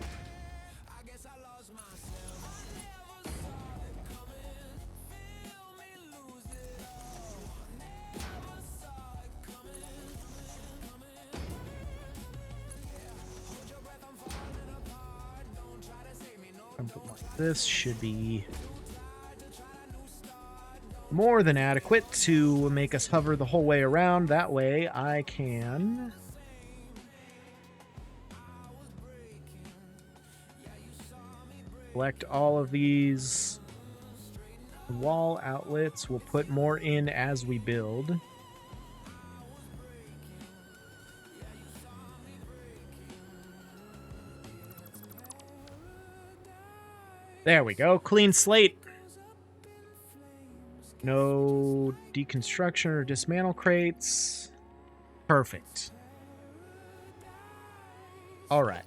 This should be more than adequate to make us hover the whole way around. That way I can collect all of these wall outlets. We'll put more in as we build. There we go. Clean slate. No deconstruction or dismantle crates. Perfect. All right.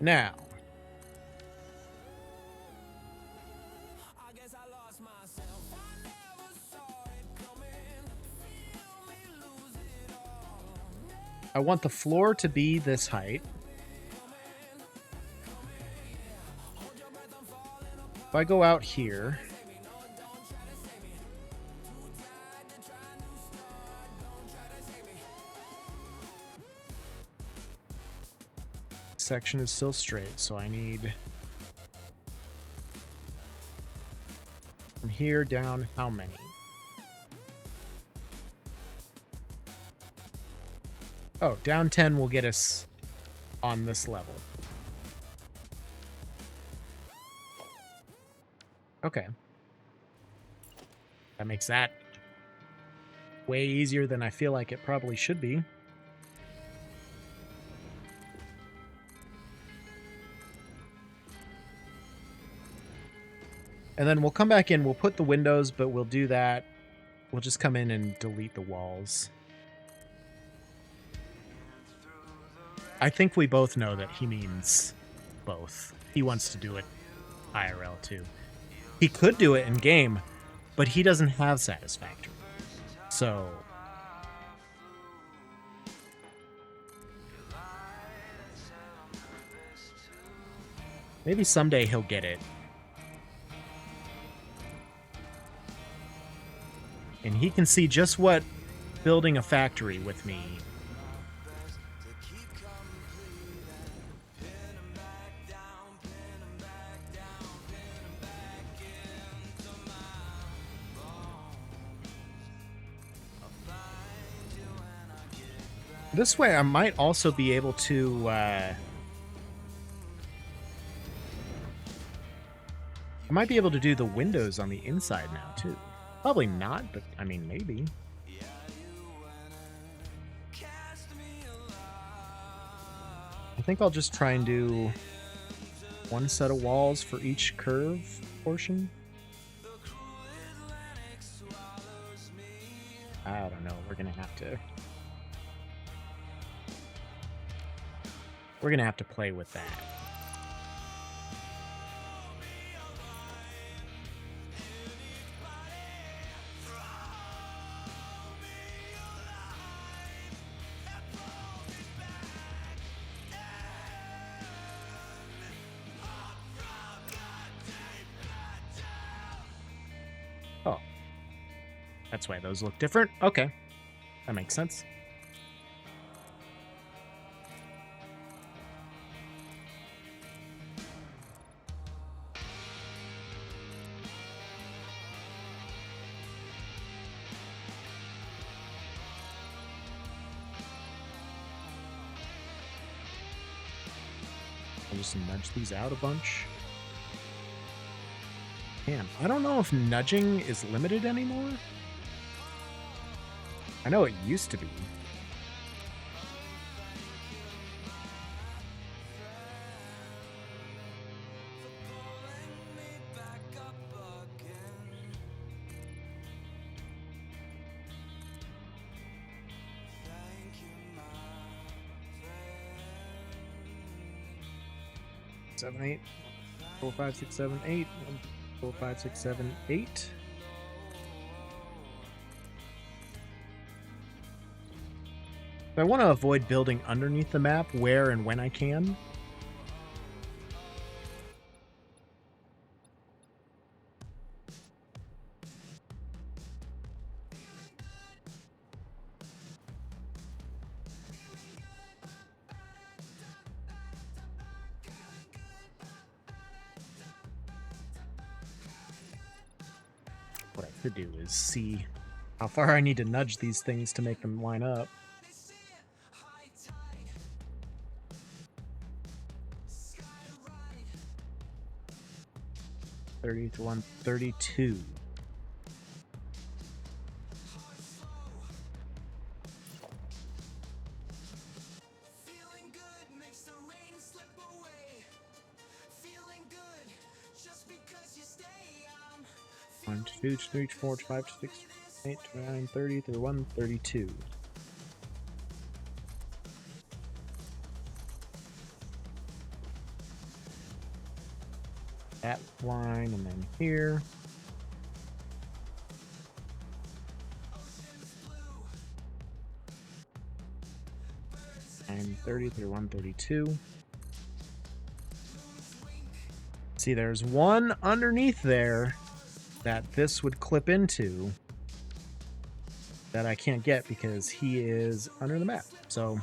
Now. I want the floor to be this height. If I go out here, section is still straight, so I need from here down how many? Oh, down 10 will get us on this level. Okay. That makes that way easier than I feel like it probably should be. And then we'll come back in, we'll put the windows, but we'll do that. We'll just come in and delete the walls. I think we both know that he means both. He wants to do it IRL too. He could do it in game, but he doesn't have satisfactory. So maybe someday he'll get it. And he can see just what building a factory with me . This way, I might also be able to, I might be able to do the windows on the inside now, too. Probably not, but, I mean, maybe. I think I'll just try and do one set of walls for each curve portion. I don't know. We're gonna have to... We're gonna have to play with that. Oh. That's why those look different. Okay. That makes sense. I'll just nudge these out a bunch. Damn, I don't know if nudging is limited anymore. I know it used to be. Seven, 8, 4, 5, 6, 7, 8, 4, 5, 6, 7, 8. I want to avoid building underneath the map where and when I can. What I could do is see how far I need to nudge these things to make them line up. $30 to $132. Feeling good makes the rain slip away. Feeling good just because you stay. 1, 2, 3, 4, 5, 6, 8, 9, 30 through 132. That line and then here. And 30 through 132. See, there's one underneath there that this would clip into that I can't get because he is under the map. So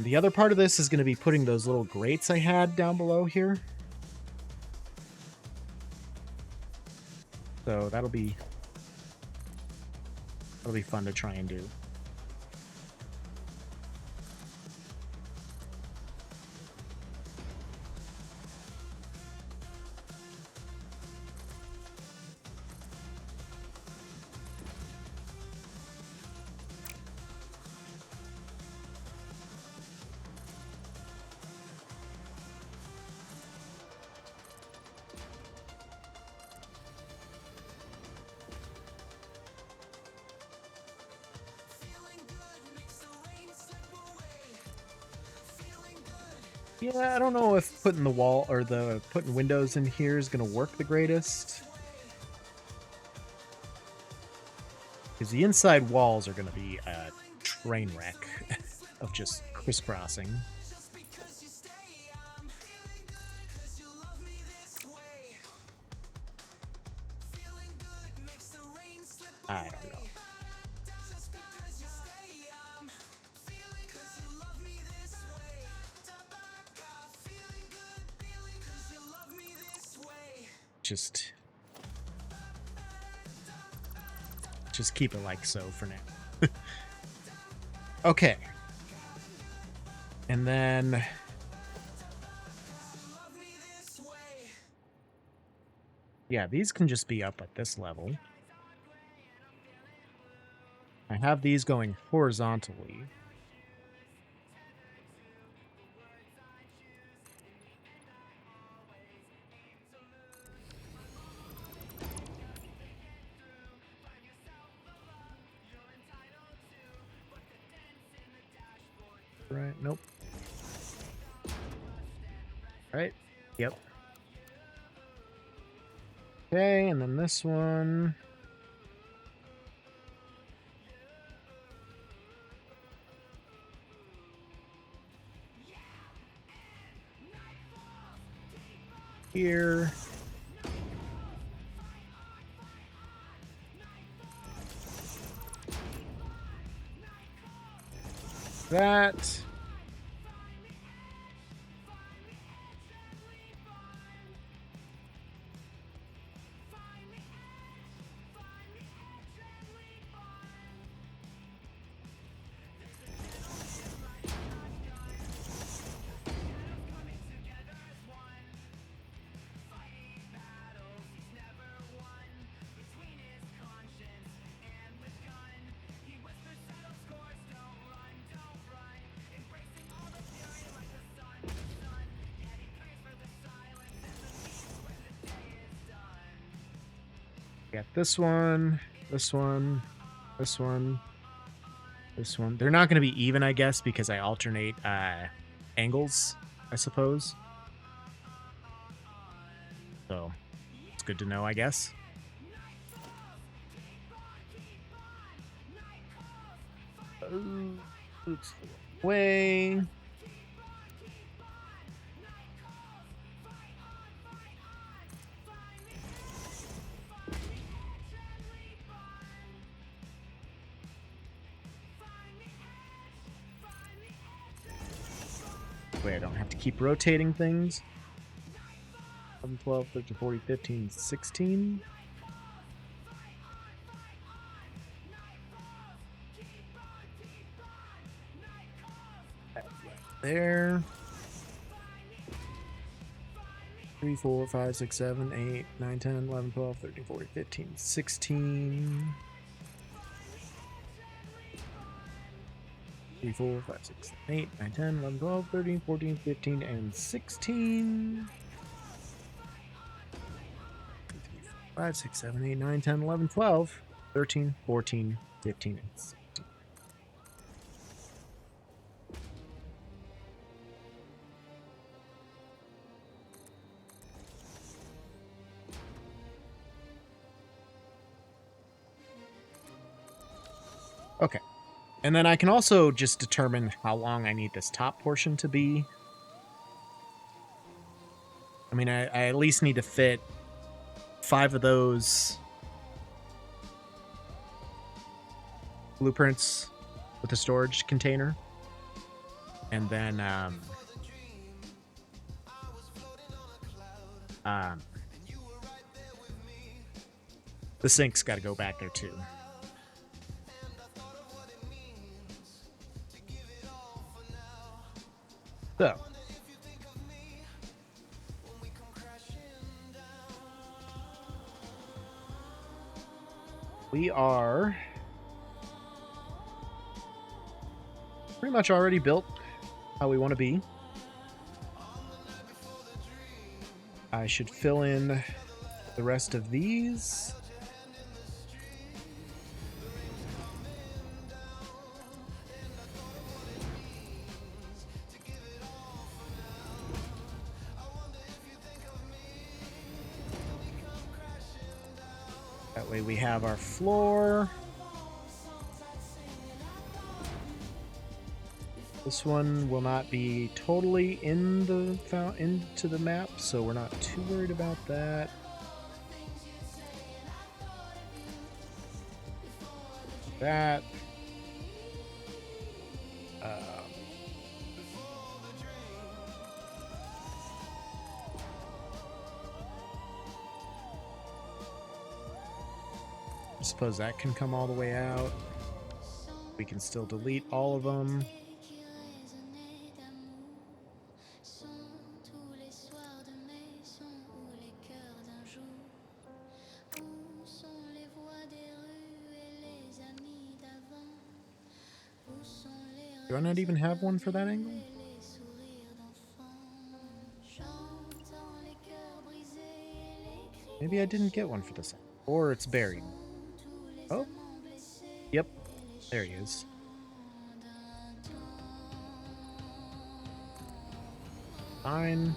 the other part of this is going to be putting those little grates I had down below here. So that'll be fun to try and do. Yeah, I don't know if putting the wall or putting windows in here is going to work the greatest. Because the inside walls are going to be a train wreck of just crisscrossing. I don't know. Just keep it like so for now. Okay. And then yeah, these can just be up at this level. I have these going horizontally. Right, nope. Right, yep. Okay, and then this one. Here. That. Got this one, this one, this one, this one. They're not going to be even, I guess, because I alternate angles, I suppose. So, it's good to know, I guess. Oops. Way. Wait, I don't have to keep rotating things. 11, 12, 13, 14, 15, 16. There. 3, 4, 5, 6, 7, 8, 9, 10, 11, 12, 13, 14, 15, 16. 3, 4, 5, 6, 7, 8, 9, 10, 11, 12, 13, 14, 15, and 16. 5, 6, 7, 8, 9, 10, 11, 12, 13, 14, 15, and 16. Okay. And then I can also just determine how long I need this top portion to be. I mean, I at least need to fit 5 of those blueprints with a storage container. And then the sink's got to go back there too. So we are pretty much already built how we want to be. I should fill in the rest of these. That way we have our floor. This one will not be totally into the map, so we're not too worried about that. That. I suppose that can come all the way out. We can still delete all of them. Do I not even have one for that angle? Maybe I didn't get one for this angle. Or it's buried. Oh. Yep. There he is. Fine.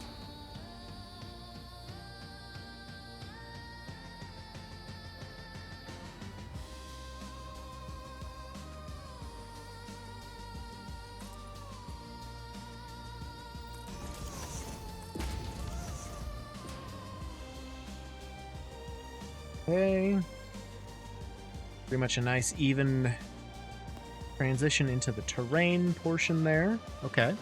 Okay. Pretty much a nice even transition into the terrain portion there. Okay.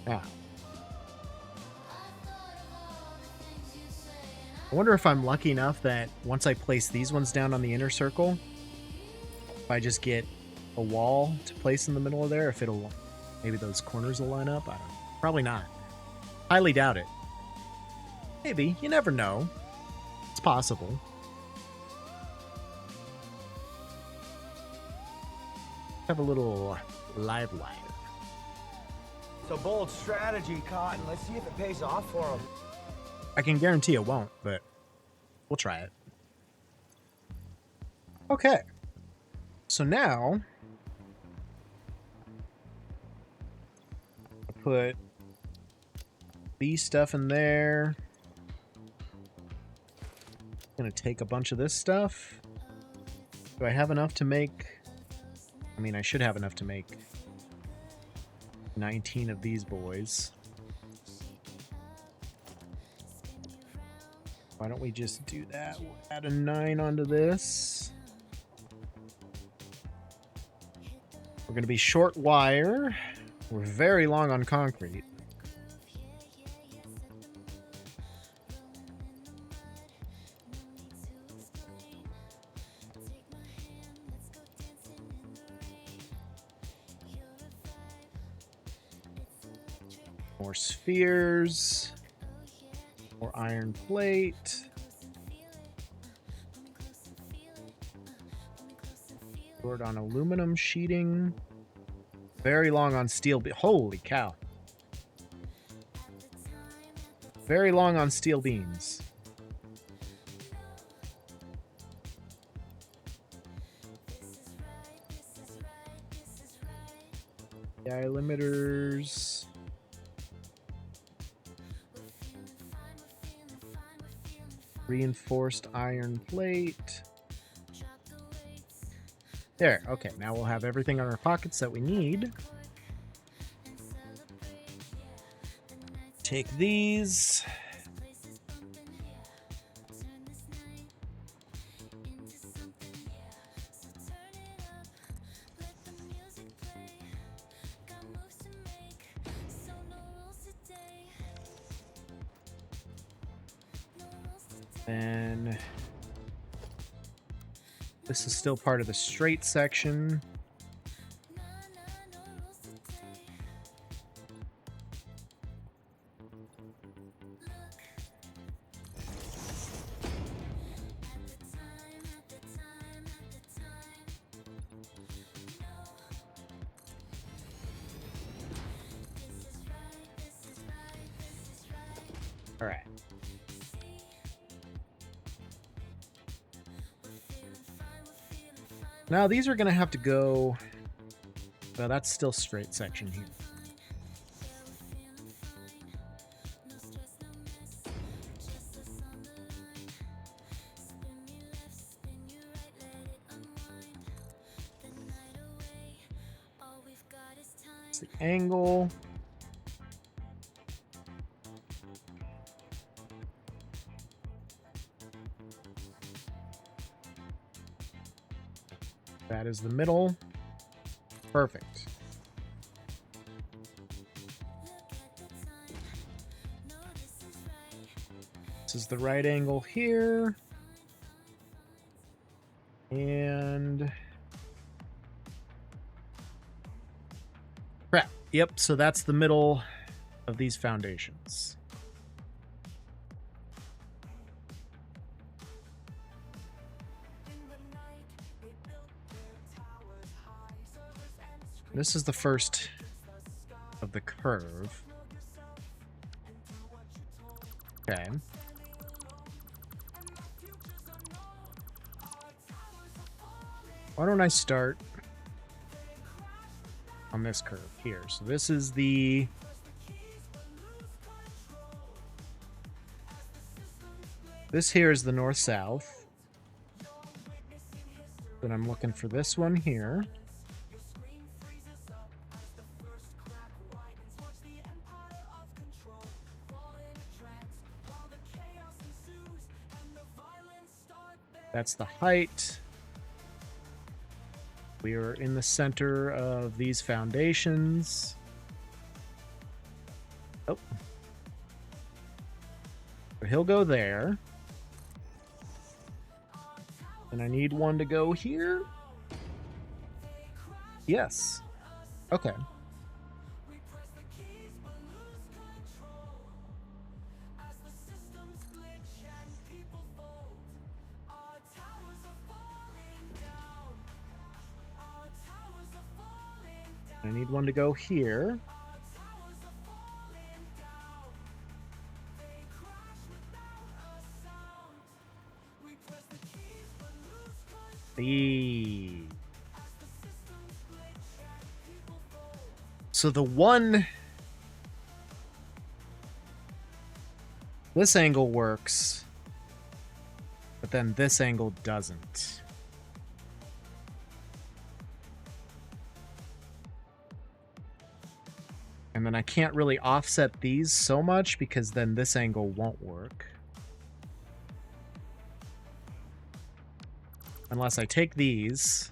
Now, I wonder if I'm lucky enough that once I place these ones down on the inner circle, if I just get a wall to place in the middle of there, if it'll, maybe those corners will line up. I don't know. Probably not. Highly doubt it. Maybe. You never know. It's possible. Have a little live wire. It's a bold strategy, Cotton. Let's see if it pays off for him. I can guarantee it won't, but we'll try it. Okay. So now I put these stuff in there. gonna take a bunch of this stuff. Do I have enough to make... I mean, I should have enough to make 19 of these boys. Why don't we just do that? We'll add a 9 onto this. We're gonna be short wire. We're very long on concrete. More spheres. More iron plate. Short on aluminum sheeting. Very long on steel. Holy cow. Very long on steel beams. DI limiters. Reinforced iron plate. There, okay, now we'll have everything on our pockets that we need. Take these. Then this is still part of the straight section. All right. Now these are going to have to go... Well, that's still straight section here. It's the angle. That is the middle. Perfect. This is the right angle here. And... crap. Yep, so that's the middle of these foundations. This is the first of the curve. Okay. Why don't I start on this curve here? So this is the... This here is the north-south. Then I'm looking for this one here. That's the height. We are in the center of these foundations. Oh. So he'll go there. And I need one to go here. Yes. Okay. I need one to go here. So the one... This angle works. But then this angle doesn't. And then I can't really offset these so much because then this angle won't work. Unless I take these.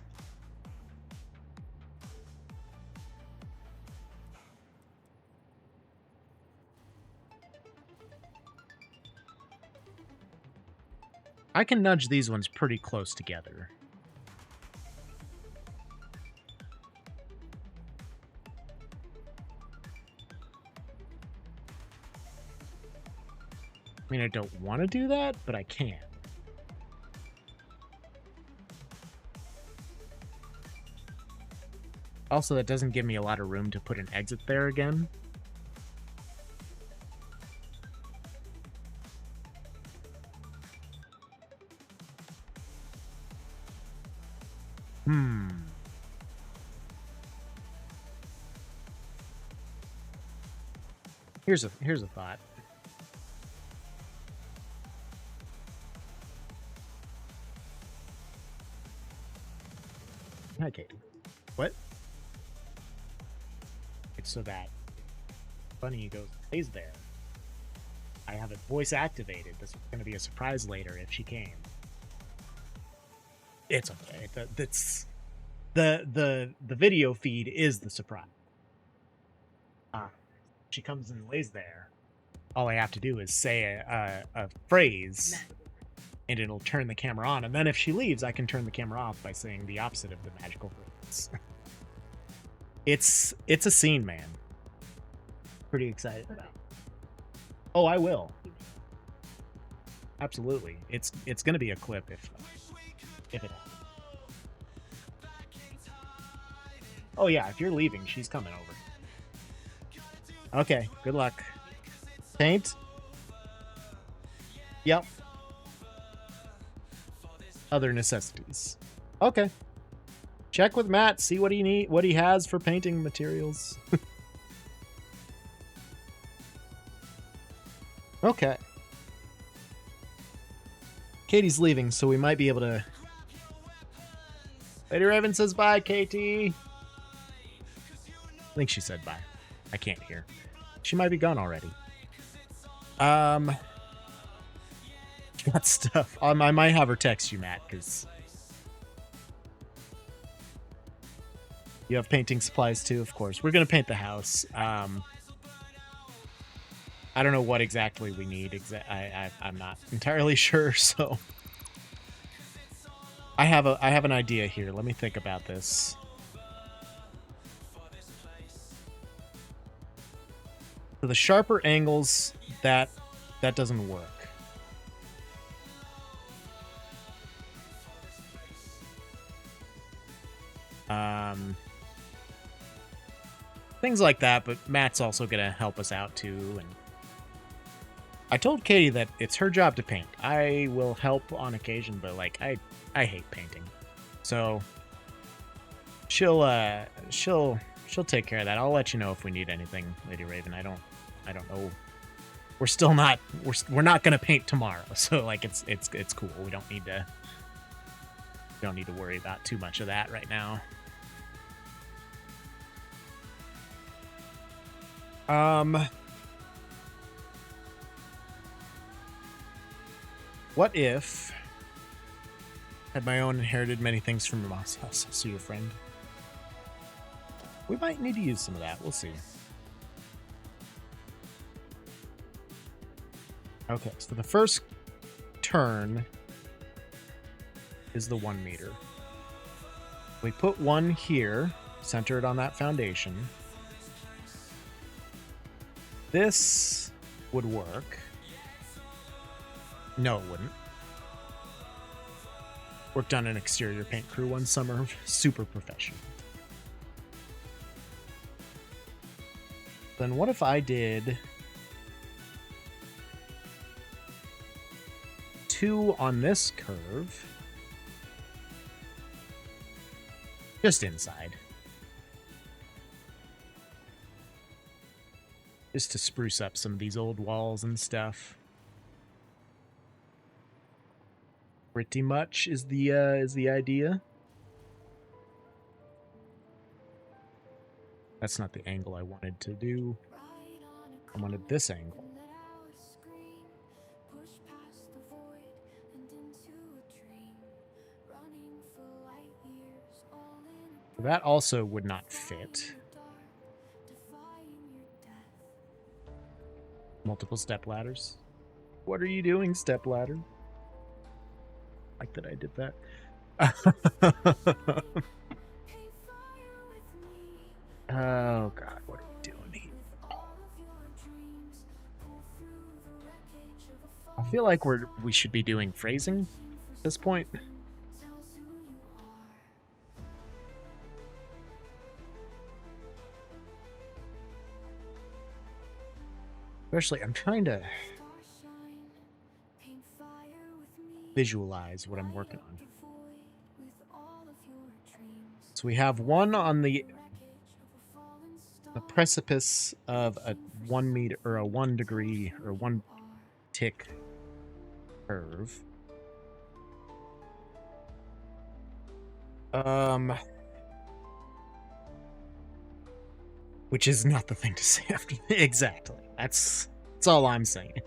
I can nudge these ones pretty close together. I mean, I don't want to do that, but I can. Also, that doesn't give me a lot of room to put an exit there again. Here's a thought. Hi, Katie. What? It's so that Bunny goes, stays there. I have it voice activated. This is going to be a surprise later if she came. It's okay. That's the video feed is the surprise. She comes and lays there. All I have to do is say a phrase, and it'll turn the camera on. And then if she leaves, I can turn the camera off by saying the opposite of the magical phrase. It's a scene, man. Pretty excited about it. Oh, I will. Absolutely. It's going to be a clip if it happens. Oh yeah, if you're leaving, she's coming over. Okay, good luck. Paint? Yep. Other necessities. Okay. Check with Matt, see what he has for painting materials. Okay. Katie's leaving, so we might be able to... Lady Raven says bye, Katie. I think she said bye. I can't hear. She might be gone already. Got stuff. I might have her text you, Matt, because you have painting supplies too, of course. We're going to paint the house. I don't know what exactly we need. I'm not entirely sure, so I have an idea here. Let me think about this. So the sharper angles, that doesn't work. Things like that, but Matt's also gonna help us out too. And I told Katie that it's her job to paint. I will help on occasion, but like I hate painting, so she'll take care of that. I'll let you know if we need anything, Lady Raven. I don't know. We're not gonna paint tomorrow, so like it's cool. We don't need to worry about too much of that right now. What if had my own inherited many things from your mom's house? I'll see your friend. We might need to use some of that. We'll see. Okay, so the first turn is the 1 meter. We put one here, center it on that foundation. This would work. No, it wouldn't. Worked on an exterior paint crew one summer. Super professional. Then what if I did 2 on this curve? Just inside. Just to spruce up some of these old walls and stuff. Pretty much is the idea. That's not the angle I wanted to do. I wanted this angle. That also would not fit. Multiple step ladders. What are you doing, step ladder? Like that I did that. Oh god, what are we doing here? I feel like we should be doing phrasing at this point. Especially, I'm trying to visualize what I'm working on. So we have one on the precipice of a 1 meter or a 1 degree or 1 tick curve. Which is not the thing to say after. Exactly. That's all I'm saying.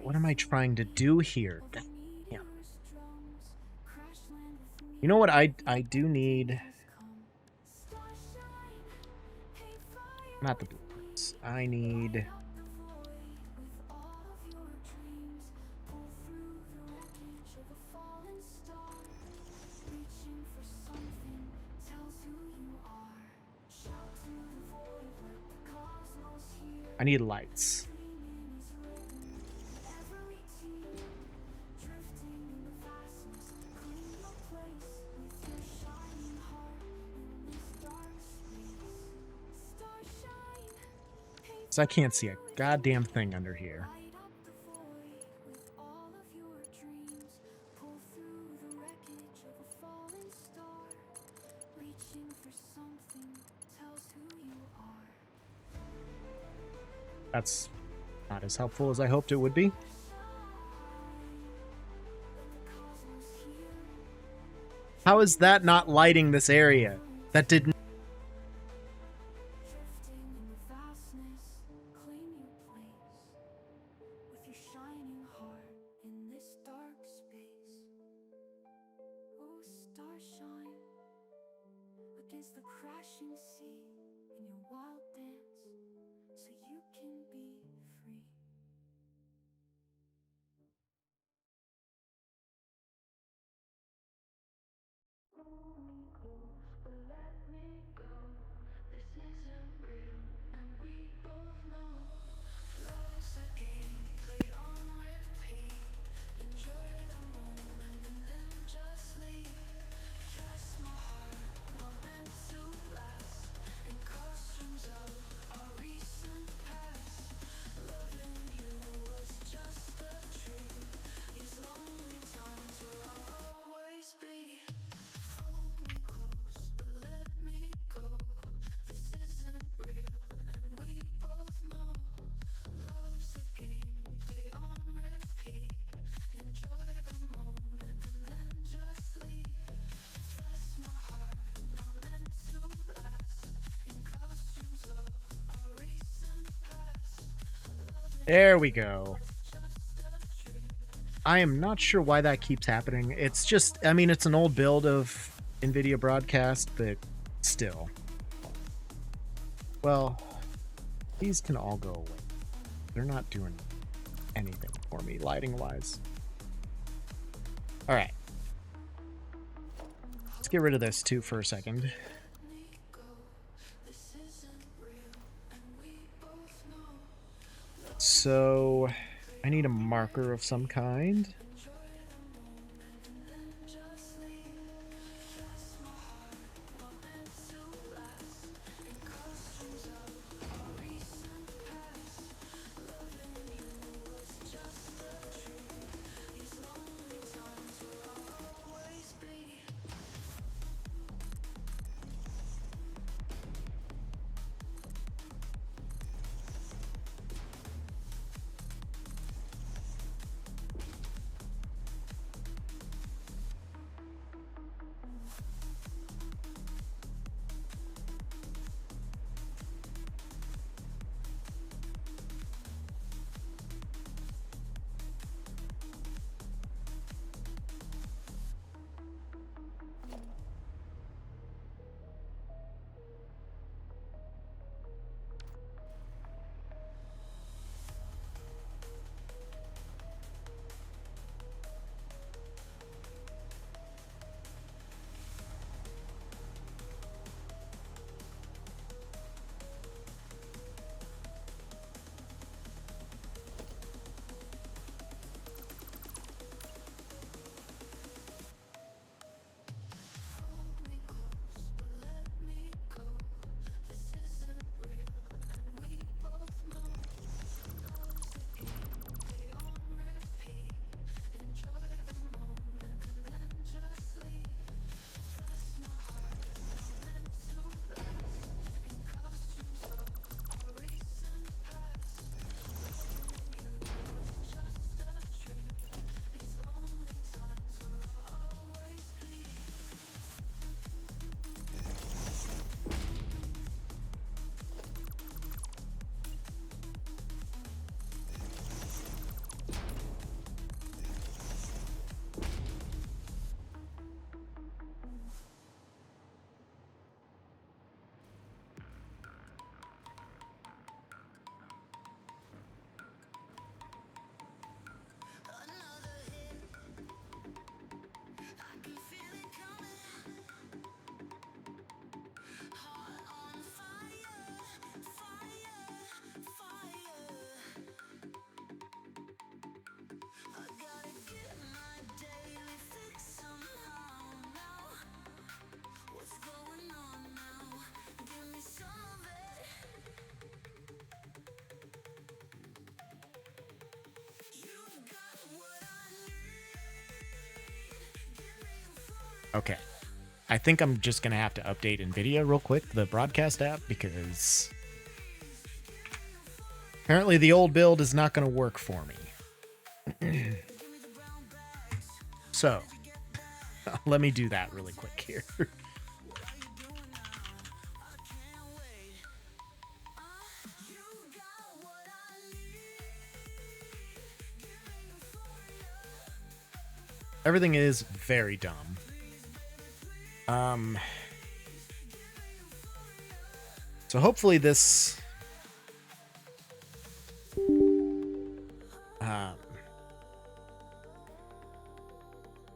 What am I trying to do here? Damn. You know what I do need? Not the blueprints. I need... I need lights. So I can't see a goddamn thing under here. That's not as helpful as I hoped it would be. How is that not lighting this area? That didn't... There we go. I am not sure why that keeps happening. It's just, I mean, it's an old build of Nvidia Broadcast, but still. Well, these can all go away. They're not doing anything for me, lighting-wise. Alright. Let's get rid of this, too, for a second. So, I need a marker of some kind. Okay. I think I'm just going to have to update Nvidia real quick, the broadcast app, because apparently the old build is not going to work for me. So, let me do that really quick here. Everything is very dumb. So hopefully this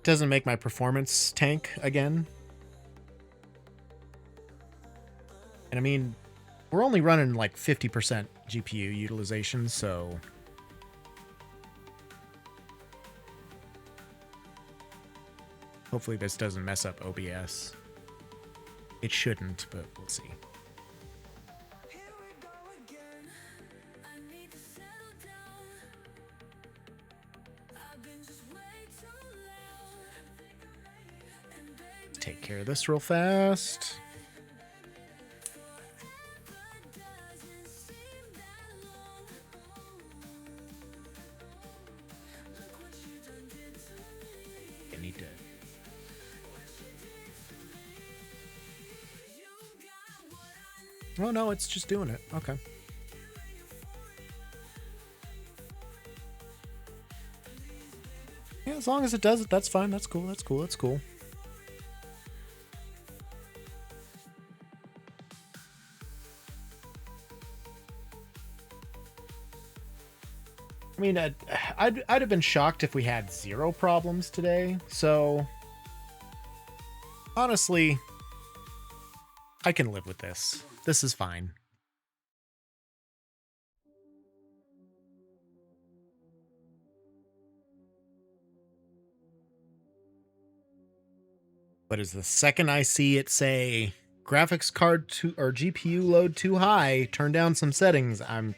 doesn't make my performance tank again. And I mean, we're only running like 50% GPU utilization, so hopefully this doesn't mess up OBS. It shouldn't, but we'll see. Let's take care of this real fast. I need to. Oh no, it's just doing it. Okay. Yeah, as long as it does it, that's fine. That's cool. That's cool. That's cool. I mean, I'd have been shocked if we had 0 problems today. So, honestly, I can live with this. This is fine. But as the second I see it say graphics card or GPU load too high, turn down some settings, I'm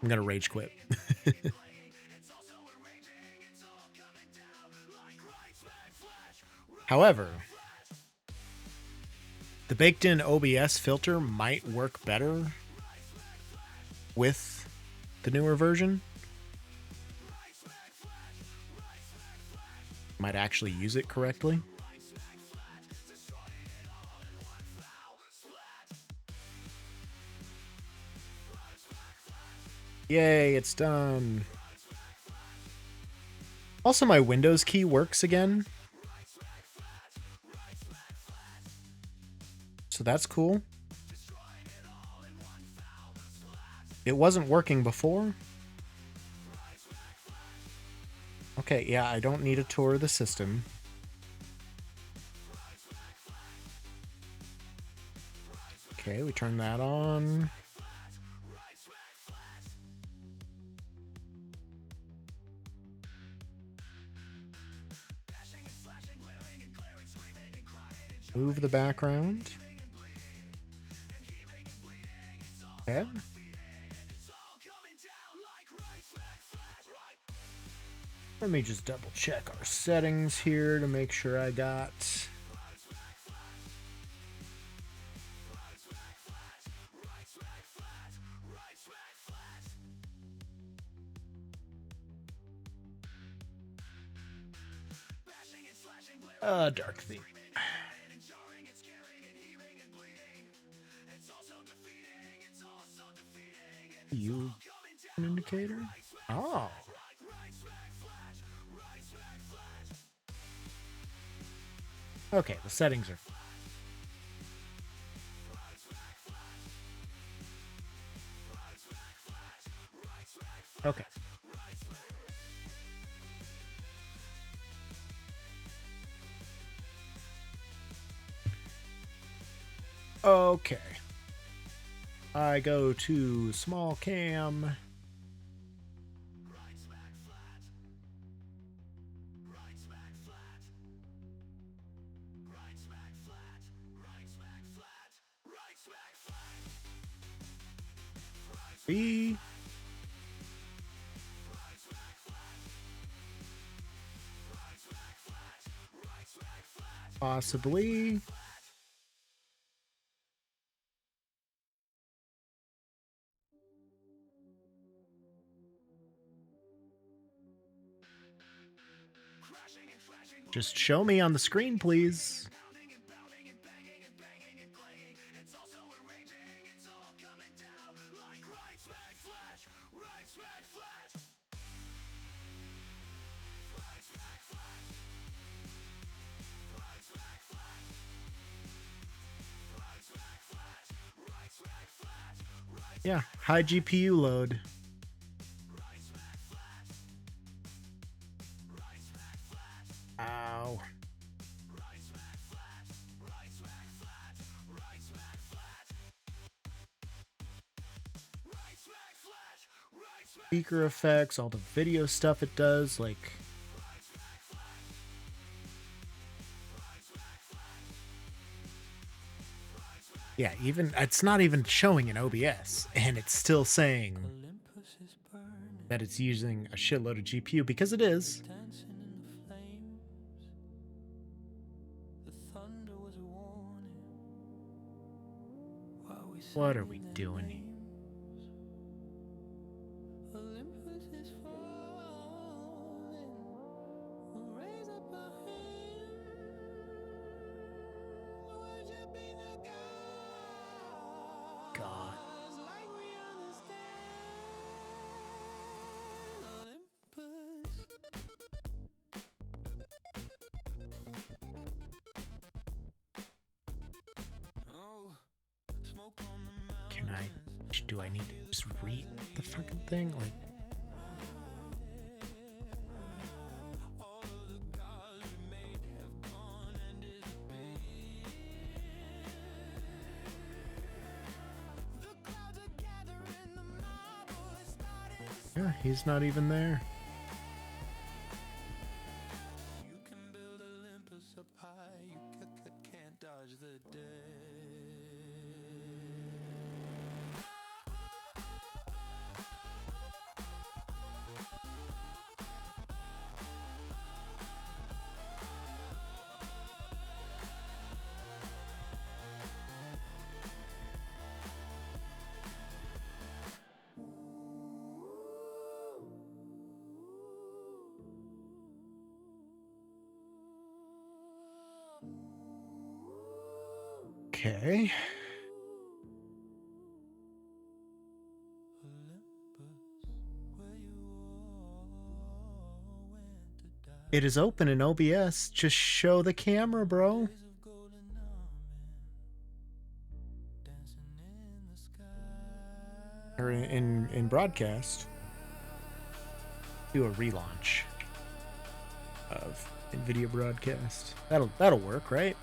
gonna rage quit. However, the baked-in OBS filter might work better with the newer version. Might actually use it correctly. Yay, it's done. Also, my Windows key works again. So that's cool. It wasn't working before. Okay, yeah, I don't need a tour of the system. Okay, we turn that on. Move the background. Okay. Let me just double check our settings here to make sure I got... dark theme. You an indicator? Oh. Okay, the settings are... Okay. Okay. I go to small cam. B. Possibly. Just show me on the screen, please. Yeah, high GPU load. Ow. Speaker effects, all the video stuff it does, like... Yeah, even it's not even showing in OBS, and it's still saying Olympus is burning, that it's using a shitload of GPU, because it is. dancing in the flames. The thunder was a warning. While we What are sang we their doing here? names. Olympus is falling. We'll raise up our hand. Worshiping the God. gods like we understand. Olympus. Oh, smoke on the mountain. Can I... Do I need to just read the fucking thing? Like... All of the gods we made have gone and disappeared. The clouds are gathering, the marble is starting to Yeah, he's not even there. You can build Olympus up high, you can't dodge the day. Okay. It is open in OBS. Just show the camera, bro. Or in broadcast. Do a relaunch of Nvidia broadcast. That'll work, right?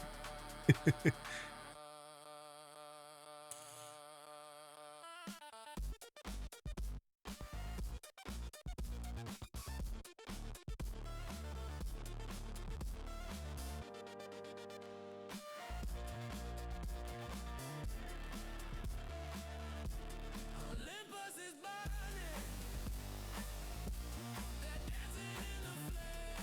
Olympus is burning. They're dancing in the flames.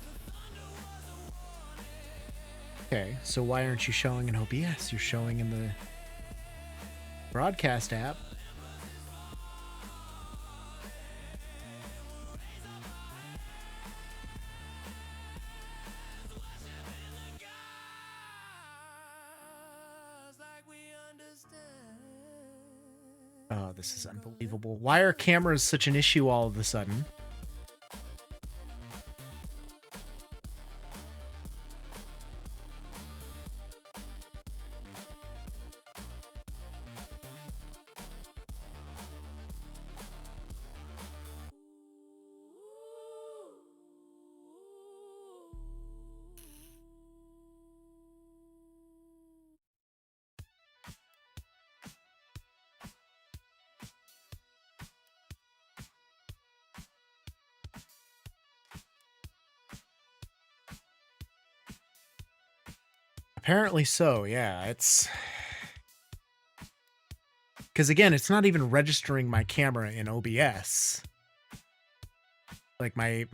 The thunder was a warning. Okay, so why aren't you showing in OBS? You're showing in the broadcast app. Gods like we understand. Oh, this is unbelievable. Why are cameras such an issue all of a sudden? Apparently so, yeah. It's... Because again, it's not even registering my camera in OBS. Like my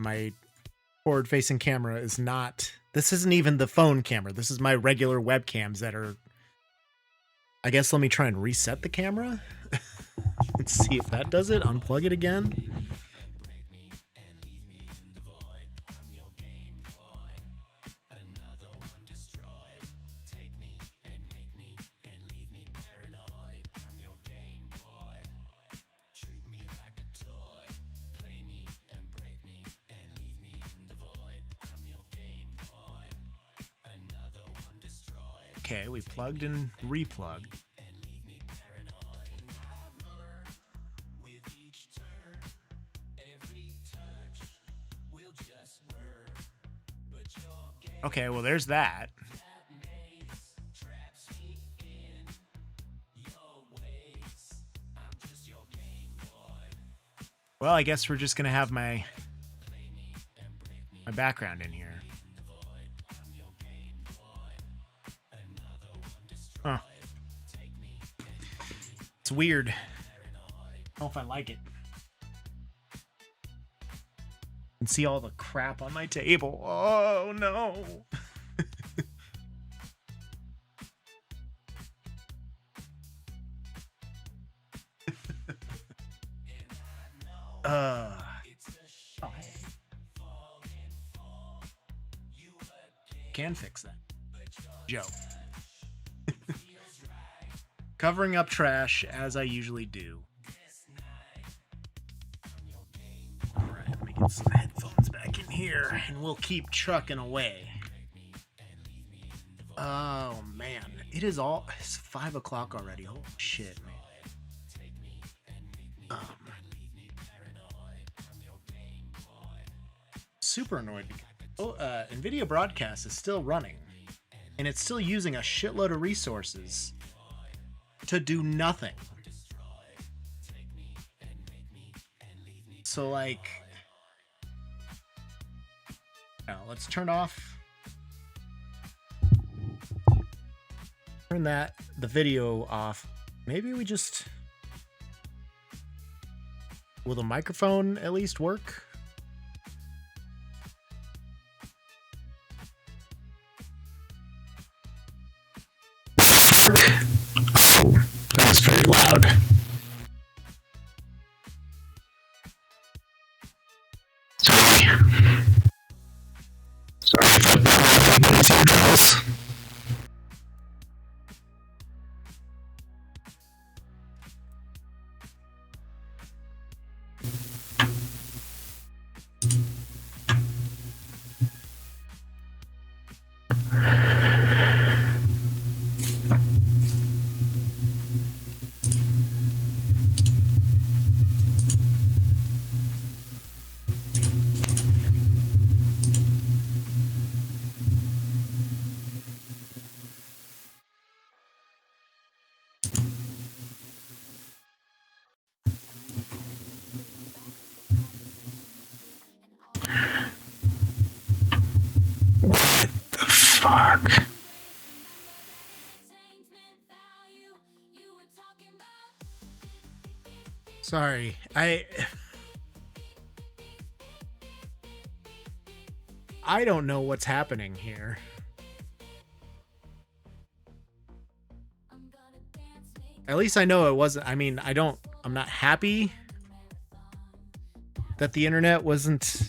forward-facing camera is not... This isn't even the phone camera. This is my regular webcams that are... I guess let me try and reset the camera. Let's see if that does it. Unplug it again. Okay, we plugged and replugged. Okay, well, there's that. Well, I guess we're just gonna have my background in here. Huh. It's weird. I don't know if I like it. And see all the crap on my table. Oh no. Can fix that. Joe. Covering up trash as I usually do. Alright, let me get some headphones back in here and we'll keep trucking away. Oh man, it's 5 o'clock already. Holy shit, man. Super annoyed because Nvidia broadcast is still running and it's still using a shitload of resources to do nothing. So like, now let's turn the video off. Maybe we just, will the microphone at least work? Oh, that was very loud. Sorry if that eardrums. Fuck. Sorry, I don't know what's happening here. At least I know it wasn't. I mean, I'm not happy that the internet wasn't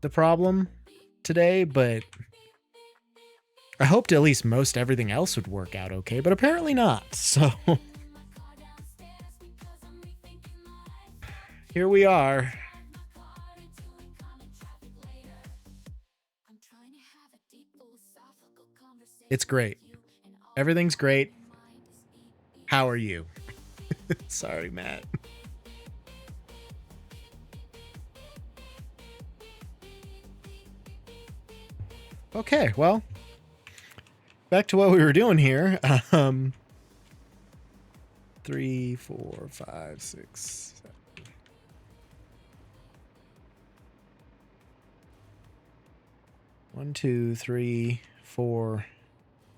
the problem today, but I hoped at least most everything else would work out okay, but apparently not. So here we are. It's great. Everything's great. How are you? Sorry, Matt. Okay, well, back to what we were doing here. 3, 4, 5, 6, 7. 1, 2, 3, 4,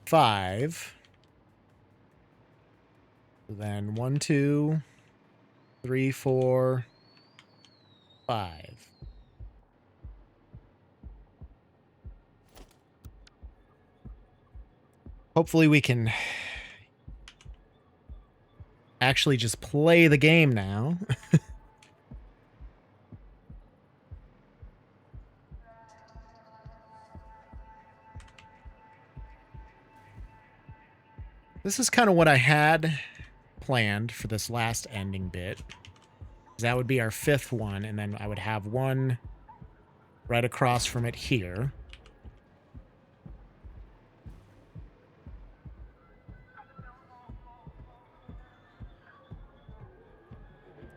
5. Then 1, 2, 3, 4, 5. Hopefully we can actually just play the game now. This is kind of what I had planned for this last ending bit. That would be our 5th one, and then I would have one right across from it here.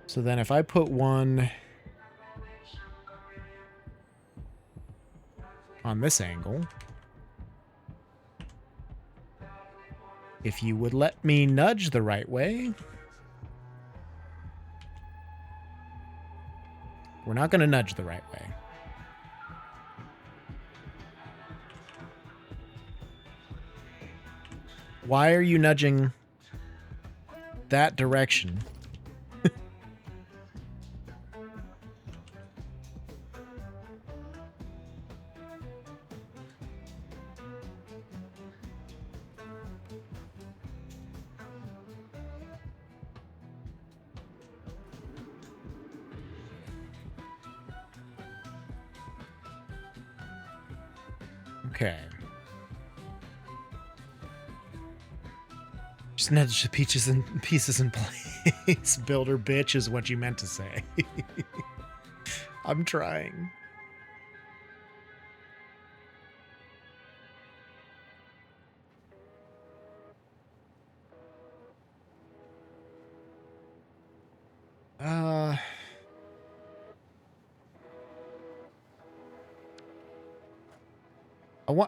So then if I put one on this angle, if you would let me nudge the right way. We're not going to nudge the right way. Why are you nudging that direction? Okay. Just nudge the pieces in place. Builder bitch is what you meant to say. I'm trying.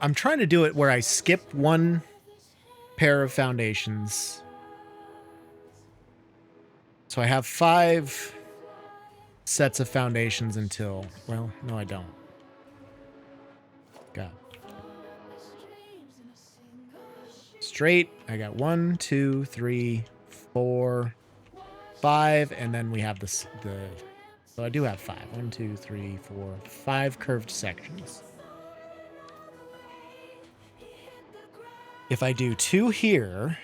I'm trying to do it where I skip one pair of foundations. So I have 5 sets of foundations until... Well, no, I don't. God. Straight, I got 1, 2, 3, 4, 5, and then we have this... So I do have 5. 1, 2, 3, 4, 5 curved sections. If I do 2 here...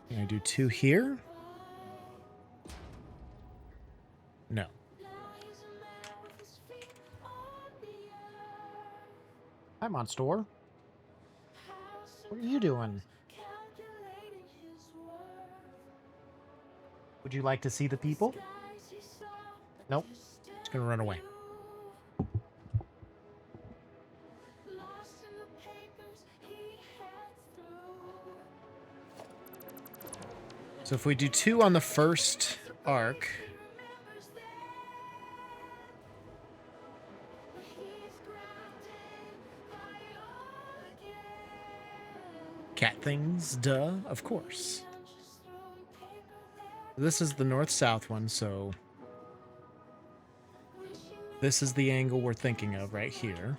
Can I do 2 here? No. Hi, Monster. What are you doing? Would you like to see the people? Nope. It's gonna run away. So if we do 2 on the first arc... Cat things, duh, of course. This is the north-south one, so... This is the angle we're thinking of right here.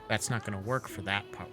That's not going to work for that part.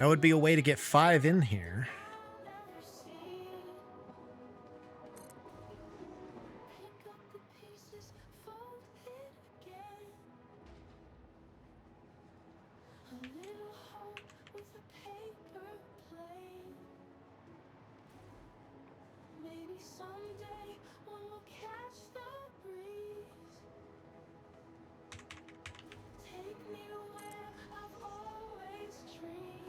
That would be a way to get 5 in here. a paper plane. Maybe someday one will catch the breeze. Take me where I've always dreamed.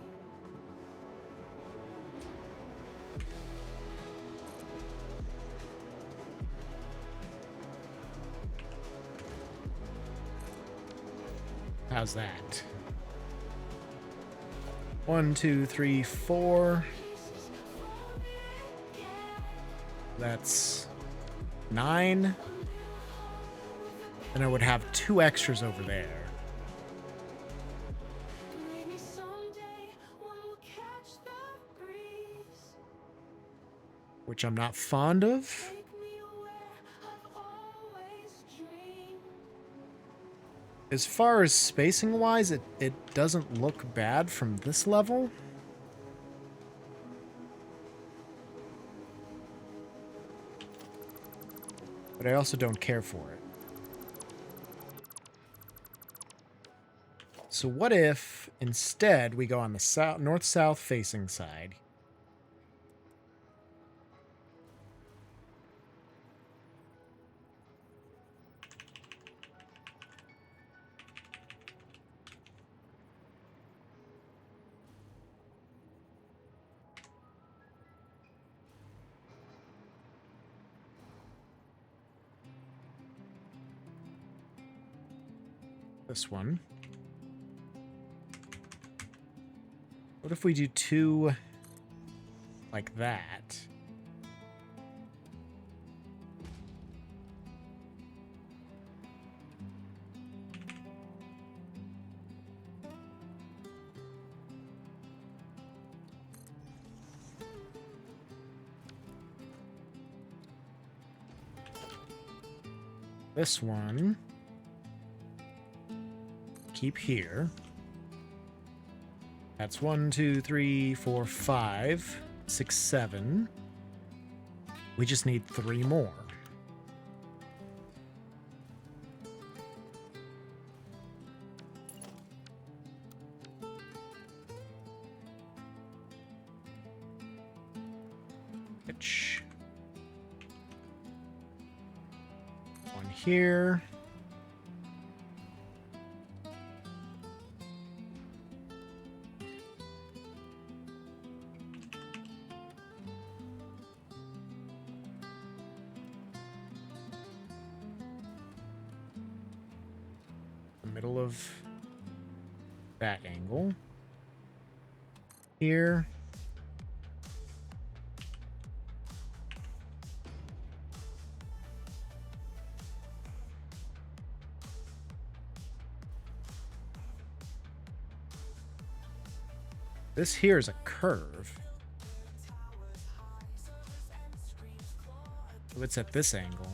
How's that? 1, 2, 3, 4. That's 9. And I would have 2 extras over there, Maybe someday one will catch the breeze. which I'm not fond of. Take me where I've always dreamed. As far as spacing wise, it doesn't look bad from this level. But I also don't care for it. So what if instead we go on the north-south facing side? This one. What if we do 2 like that? This one. Keep here. That's 1, 2, 3, 4, 5, 6, 7. We just need 3 more. Pitch. 1 here. Middle of that angle. Here. This here is a curve. So it's at this angle.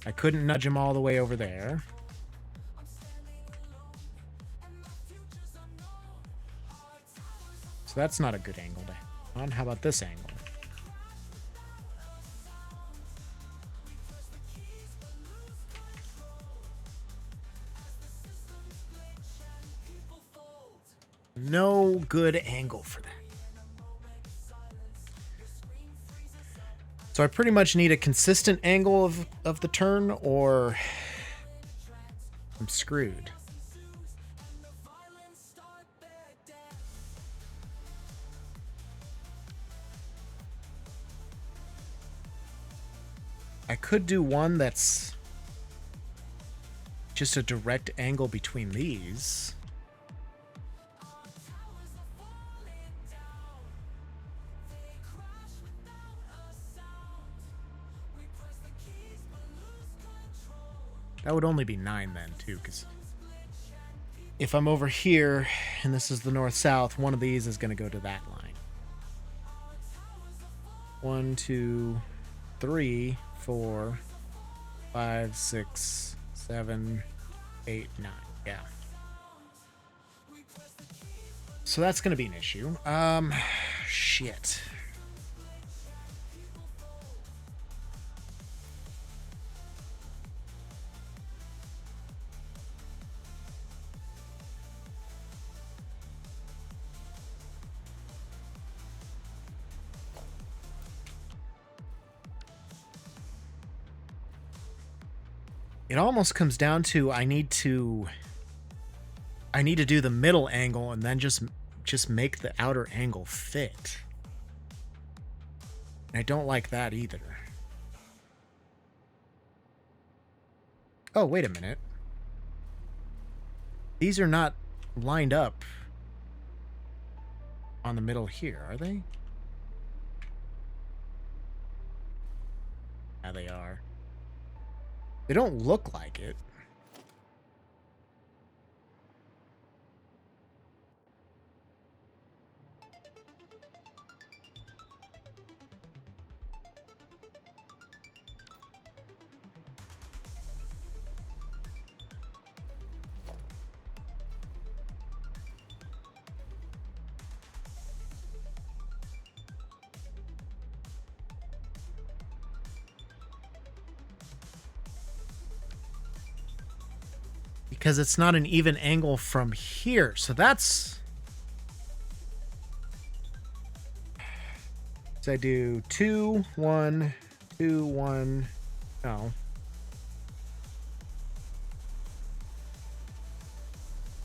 I couldn't nudge him all the way over there. So that's not a good angle to on. How about this angle? No good angle for that. So I pretty much need a consistent angle of the turn, or I'm screwed. I could do one that's just a direct angle between these. That would only be 9 then, too, because if I'm over here and this is the north-south, one of these is going to go to that line. 1, 2, 3, 4, 5, 6, 7, 8, 9. Yeah. So that's going to be an issue. Shit. It almost comes down to I need to do the middle angle and then just make the outer angle fit. And I don't like that either. Oh, wait a minute. These are not lined up on the middle here, are they? Yeah, they are. They don't look like it. Because it's not an even angle from here. So that's... So I do 2, 1, 2, 1. No.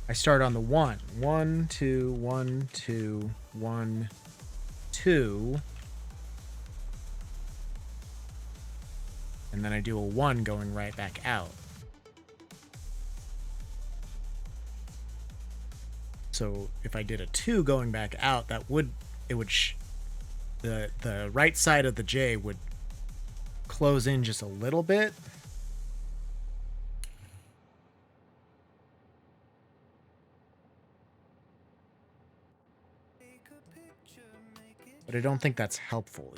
I start on the 1. 1, 2, 1, 2, 1, 2. And then I do a 1 going right back out. So if I did a 2 going back out, the right side of the J would close in just a little bit. But I don't think that's helpful.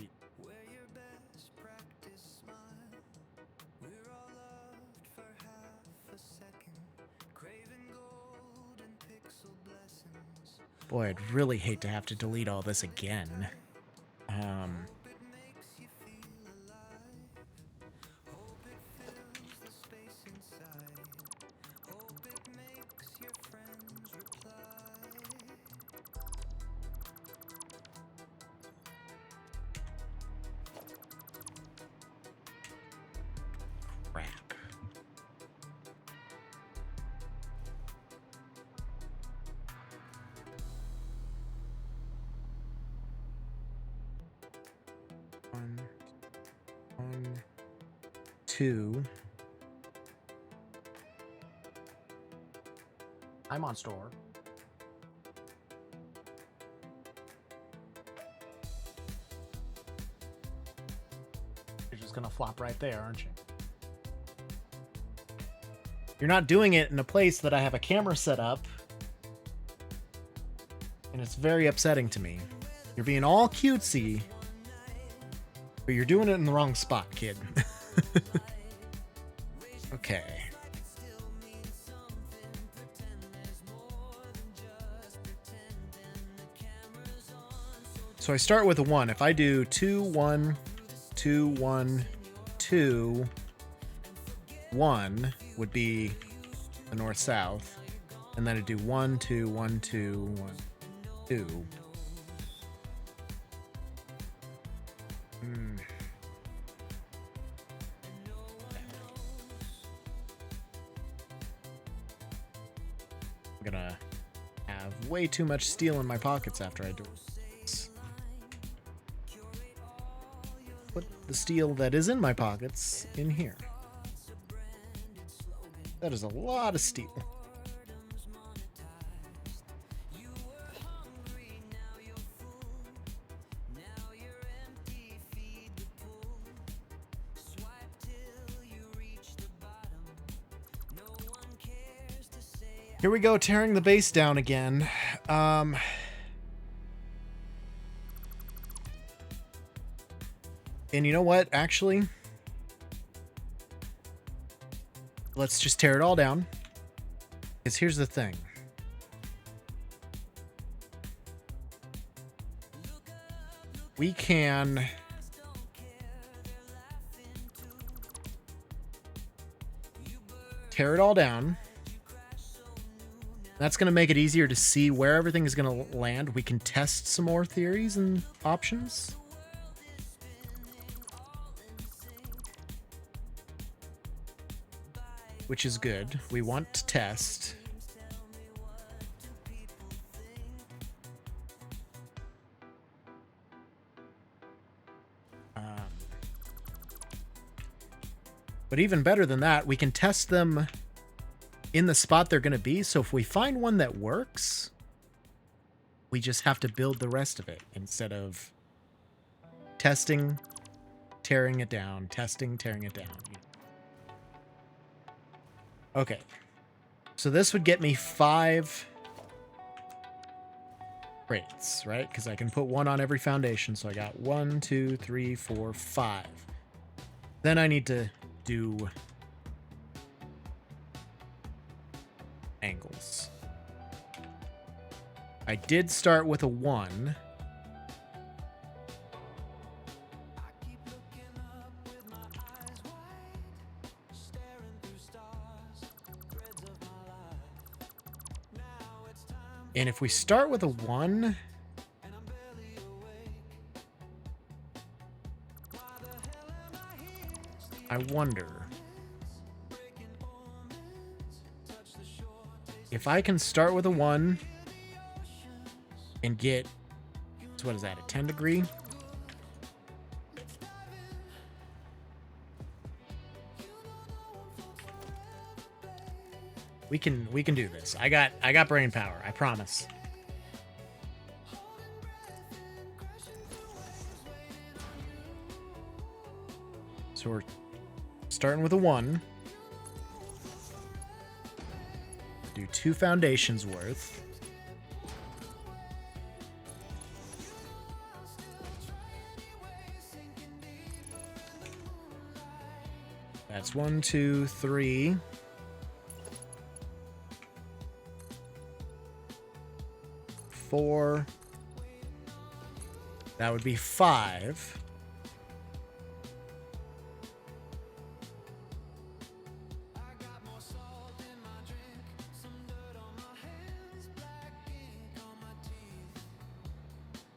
Boy, I'd really hate to have to delete all this again. Crap. One, 2. I'm on store. You're just gonna flop right there, aren't you? You're not doing it in a place that I have a camera set up, and it's very upsetting to me. You're being all cutesy, but you're doing it in the wrong spot, kid. Okay. So I start with a 1. If I do 2, 1, 2, 1, 2, 1 would be the north-south. And then I do 1, 2, 1, 2, 1, 2. I'm gonna have way too much steel in my pockets after I do this. Put the steel that is in my pockets in here. That is a lot of steel. Here we go, tearing the base down again. And you know what, actually? Let's just tear it all down. Because here's the thing. We can... tear it all down. That's going to make it easier to see where everything is going to land. We can test some more theories and options. which is good. We want to test. But even better than that, we can test them in the spot they're going to be. So if we find one that works, we just have to build the rest of it instead of testing, tearing it down, testing, tearing it down. Okay. So this would get me 5 crates, right? Because I can put one on every foundation. So I got 1, 2, 3, 4, 5. Then I need to do angles. I did start with a 1. And if we start with a 1, I wonder if I can start with a 1 and get, so what is that, a 10 degree? We can do this. I got brain power, I promise. So we're starting with a 1. Do 2 foundations worth. That's 1, 2, 3. 4. That would be 5.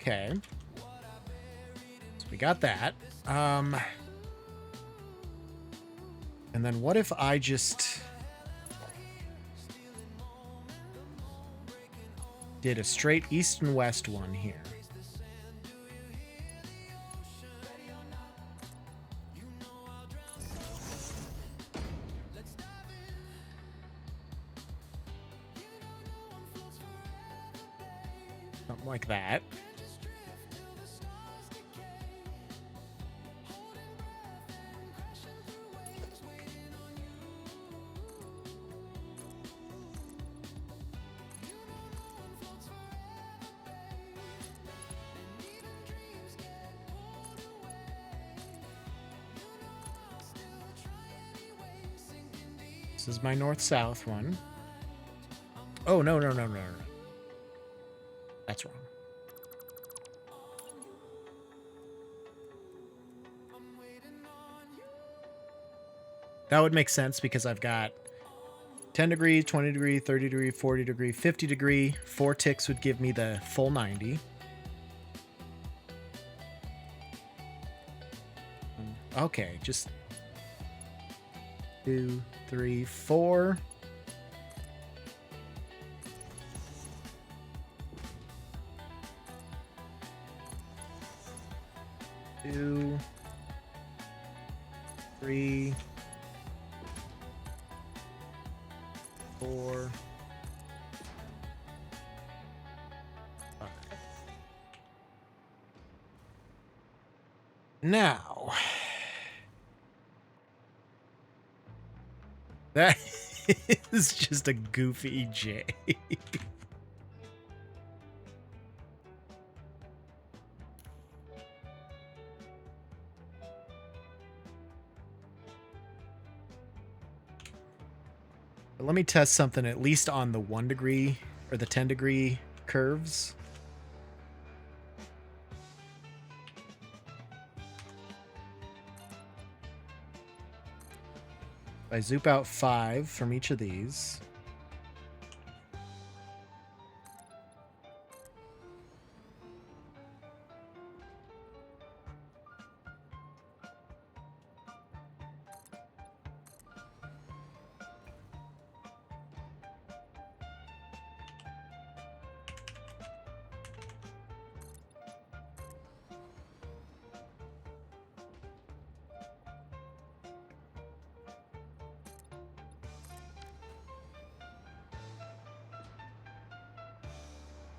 Okay. So we got that. And then what if I just did a straight east and west one here? Something like that. This is my north-south one. Oh, no. That's wrong. That would make sense because I've got 10 degree, 20 degree, 30 degree, 40 degree, 50 degree. 4 ticks would give me the full 90. Okay, just 2, 3, 4. Two, 3, 4, 5. Now, that is just a goofy J. But let me test something at least on the 1 degree or the 10 degree curves. I zoop out 5 from each of these.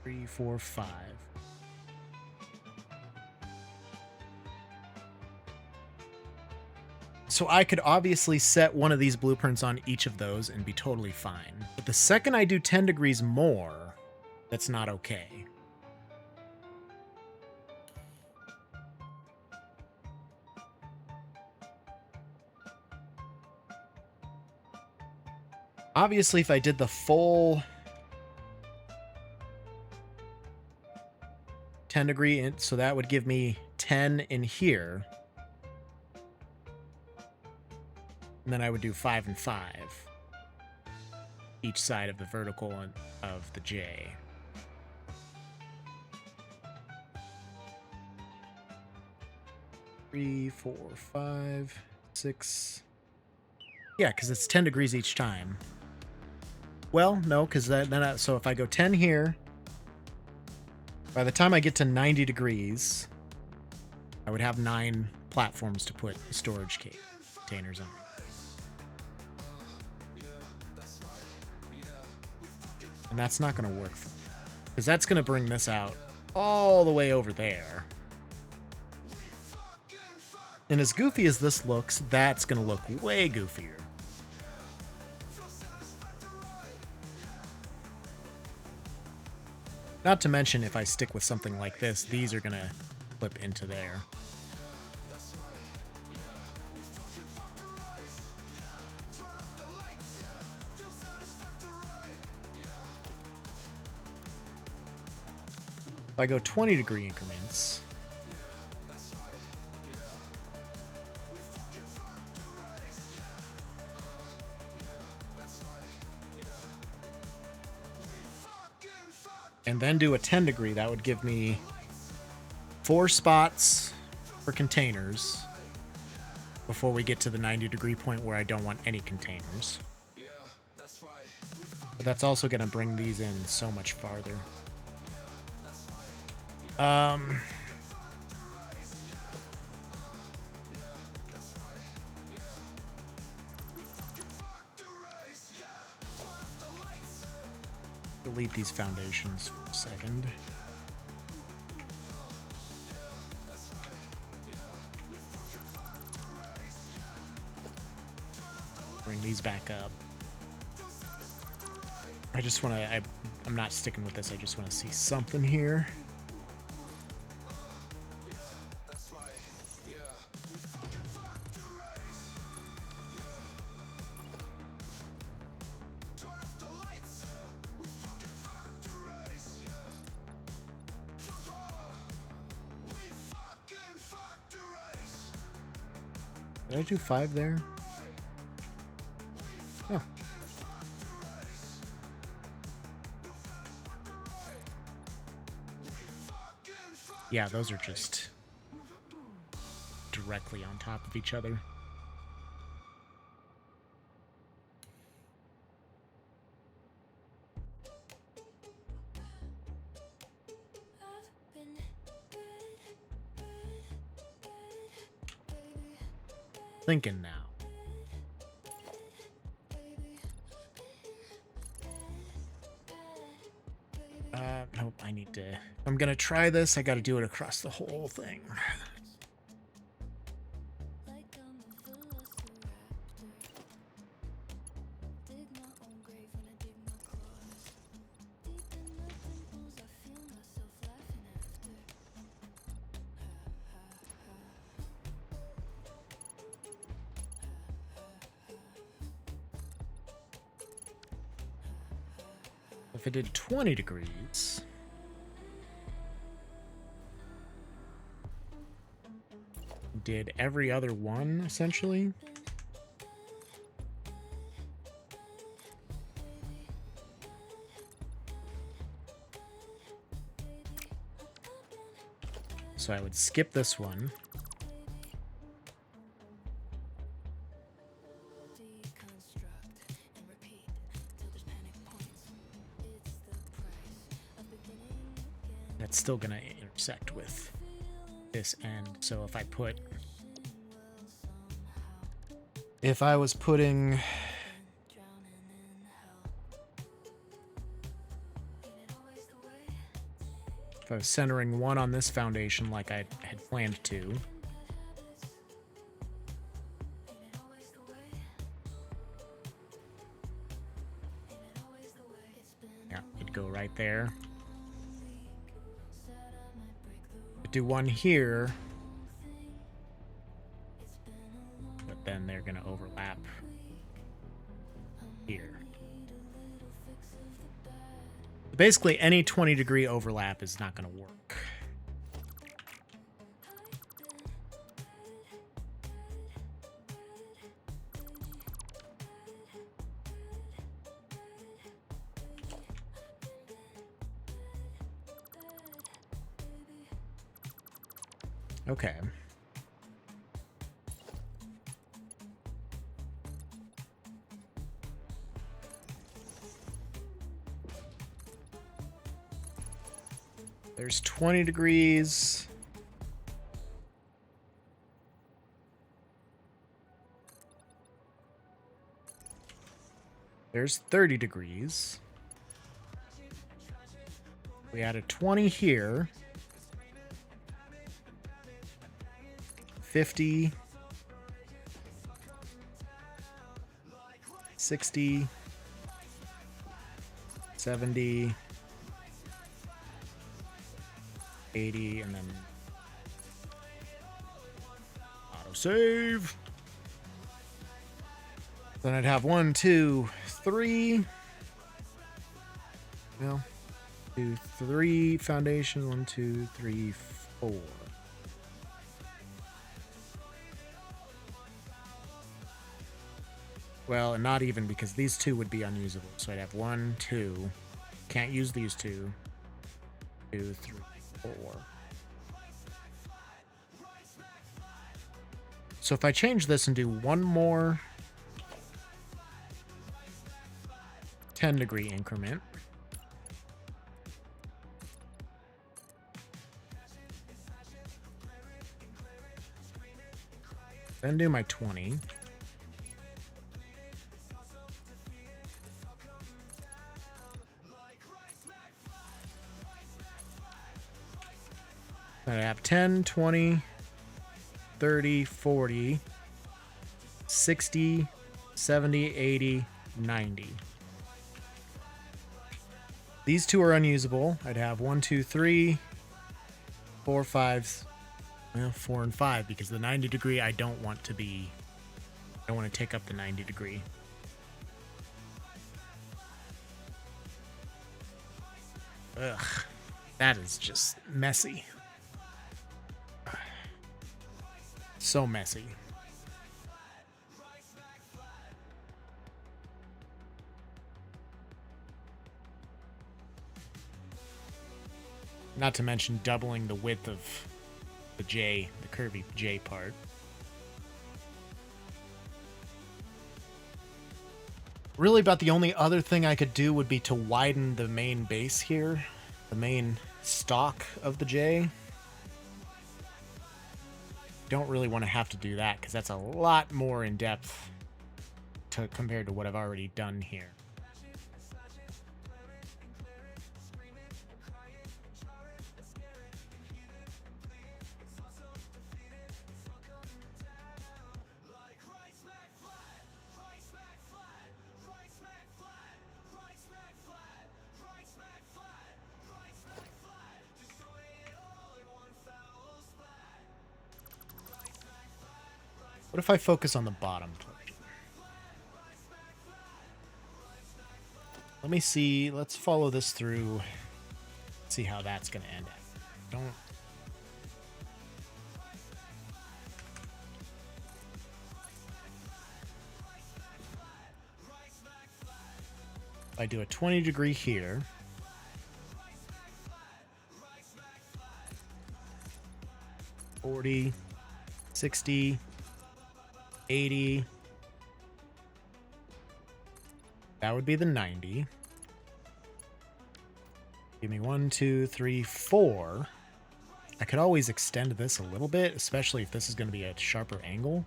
3, 4, 5. So I could obviously set one of these blueprints on each of those and be totally fine. But the second I do 10 degrees more, that's not okay. Obviously, if I did the full 10 degree, so that would give me 10 in here. And then I would do 5 and 5. Each side of the vertical of the J. Three, 4, 5, 6. Yeah, because it's 10 degrees each time. Well, no, because so if I go 10 here, by the time I get to 90 degrees, I would have 9 platforms to put storage containers on. And that's not going to work for me, because that's going to bring this out all the way over there. And as goofy as this looks, that's going to look way goofier. Not to mention, if I stick with something like this, these are going to flip into there. If I go 20 degree increments, and then do a 10 degree, that would give me 4 spots for containers before we get to the 90 degree point where I don't want any containers. But that's also going to bring these in so much farther. Delete these foundations for a second. Bring these back up. I just want to, I'm not sticking with this, I just want to see something here. Did I do 5 there? Oh. Yeah, those are just directly on top of each other. Thinking now. Nope, I need to... If I'm gonna try this, I gotta do it across the whole thing. If I did 20 degrees... Did every other one, essentially? So I would skip this one. That's still gonna intersect with this end. So if I put... If I was putting... If I was centering one on this foundation like I had planned to. Yeah, it'd go right there. Do one here. But then they're going to overlap here. Basically, any 20-degree overlap is not going to work. Okay. There's 20 degrees. There's 30 degrees. We add a 20 here. 50. 60. 70. 80, and then autosave. Then I'd have 1, 2, 3. Well, 2, 3 foundation. 1, 2, 3, 4. Well, and not even, because these two would be unusable. So I'd have 1, 2. Can't use these two. 2, 3, 4. So if I change this and do one more 10-degree increment, then do my 20. I have 10, 20, 30, 40, 60, 70, 80, 90. These two are unusable. I'd have 1, 2, 3, 4, 5, well, 4 and 5, because the 90 degree I don't want to be, I don't want to take up the 90 degree. Ugh, that is just messy. So messy. Not to mention doubling the width of the J, the curvy J part. Really, about the only other thing I could do would be to widen the main base here, the main stock of the J. Don't really want to have to do that because that's a lot more in depth compared to what I've already done here. What if I focus on the bottom portion? Let me see. Let's follow this through. See how that's going to end up. Don't. I do a 20 degree here. $40, $60, $80. That would be the 90. Give me 1, 2, 3, 4. I could always extend this a little bit, especially if this is going to be a sharper angle.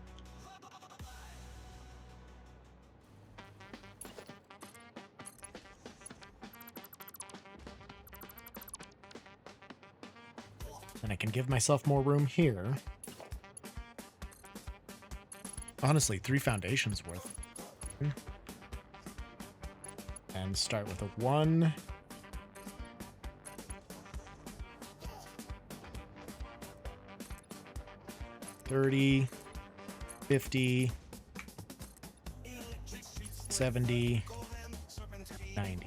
And I can give myself more room here. Honestly, 3 foundations worth. And start with a 1. $30, $50, $70, $90.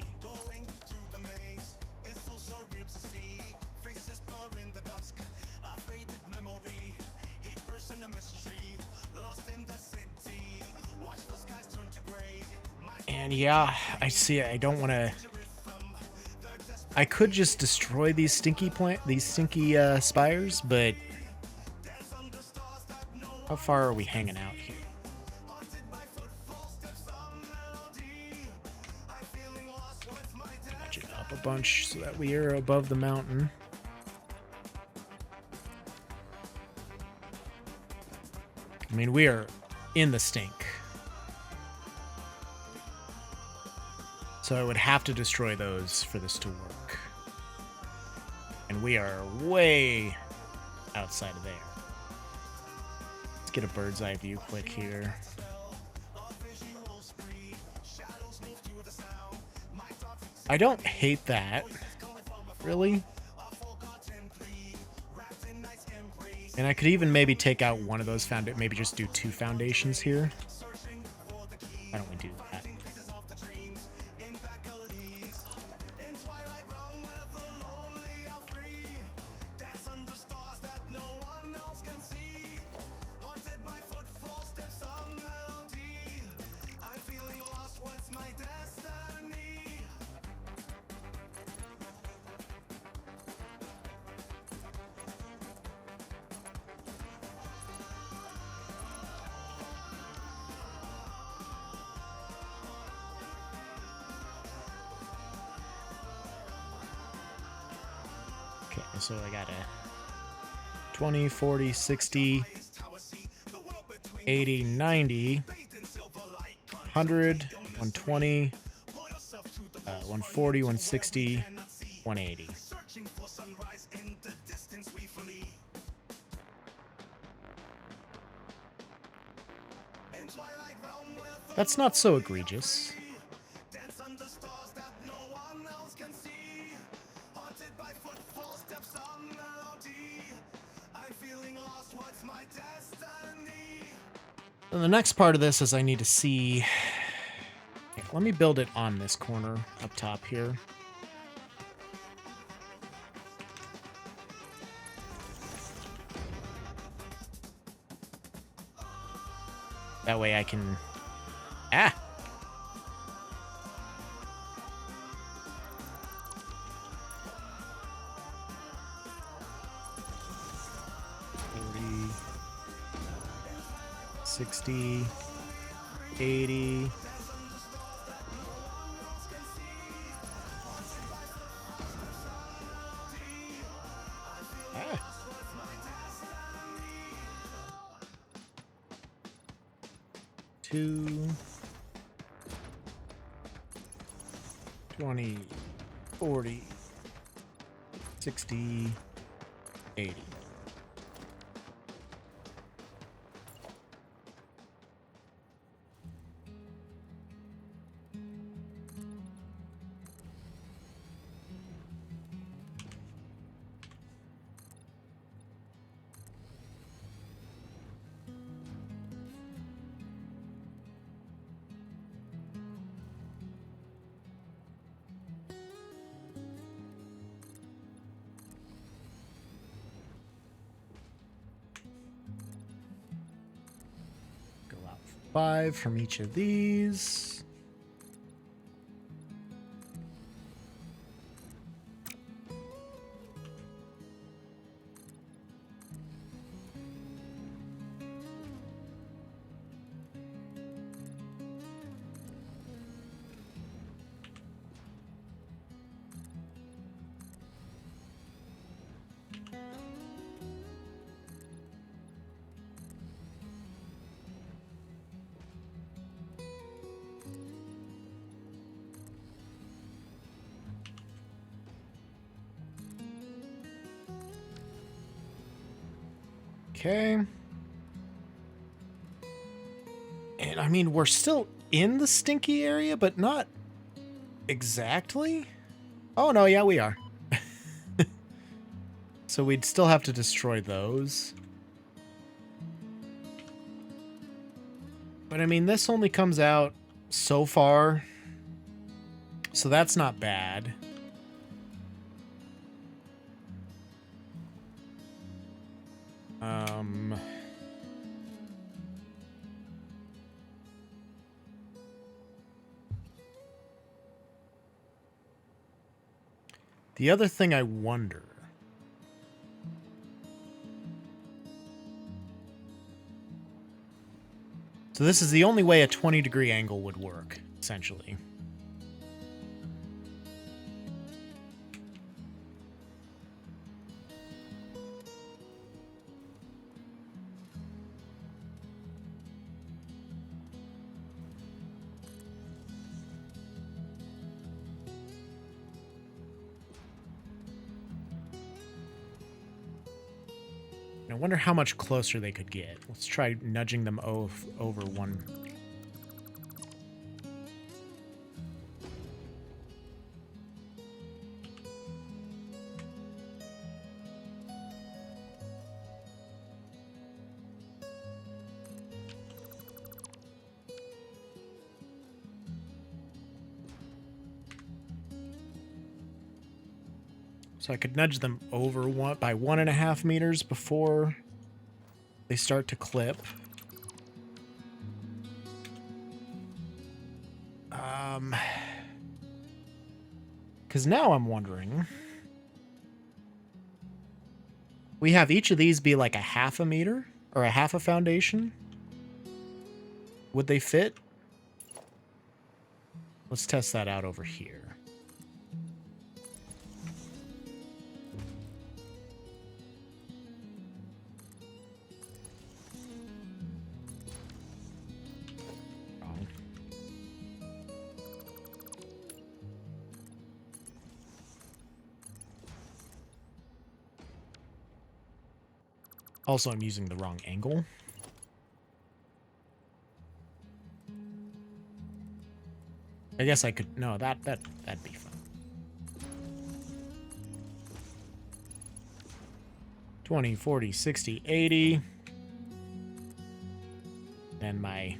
And yeah, I see. I don't want to. I could just destroy these stinky spires, but how far are we hanging out here? Nudge it up a bunch so that we are above the mountain. I mean, we are in the stink. So I would have to destroy those for this to work. And we are way outside of there. Let's get a bird's eye view quick here. I don't hate that, really. And I could even maybe take out one of those maybe just do 2 foundations here. Why don't we do that? Okay, so I got a 20, 40, 60, 80, 90, 100, 120, 140, 160, 180. That's not so egregious. And the next part of this is I need to see... Okay, let me build it on this corner up top here. That way I can... Ah! $40, 60, 80... Two, 20, 40, 60, 80. Go out 5 from each of these. Okay. And I mean, we're still in the stinky area, but not exactly. Oh, no, yeah, we are. So we'd still have to destroy those. But I mean, this only comes out so far. So that's not bad. The other thing I wonder... So this is the only way a 20-degree angle would work, essentially. I wonder how much closer they could get. Let's try nudging them over one. So I could nudge them over by 1.5 meters before they start to clip. Because now I'm wondering... We have each of these be like a 1/2 meter? Or a 1/2 foundation? Would they fit? Let's test that out over here. Also, I'm using the wrong angle. I guess I could... No, that'd be fun. 20, 40, 60, 80. And my...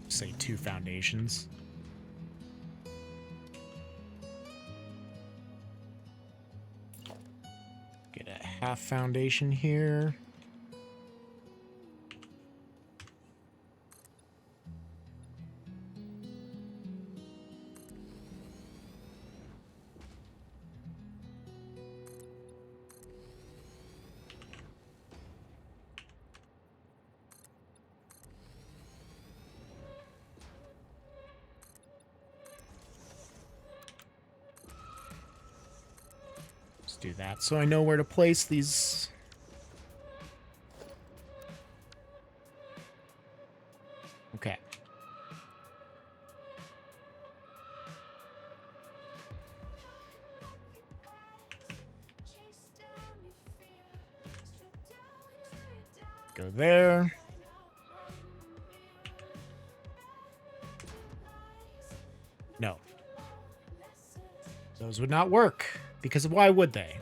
say 2 foundations. Get a 1/2 foundation here. Do that so I know where to place these. Okay. Go there. No. Those would not work. Because why would they?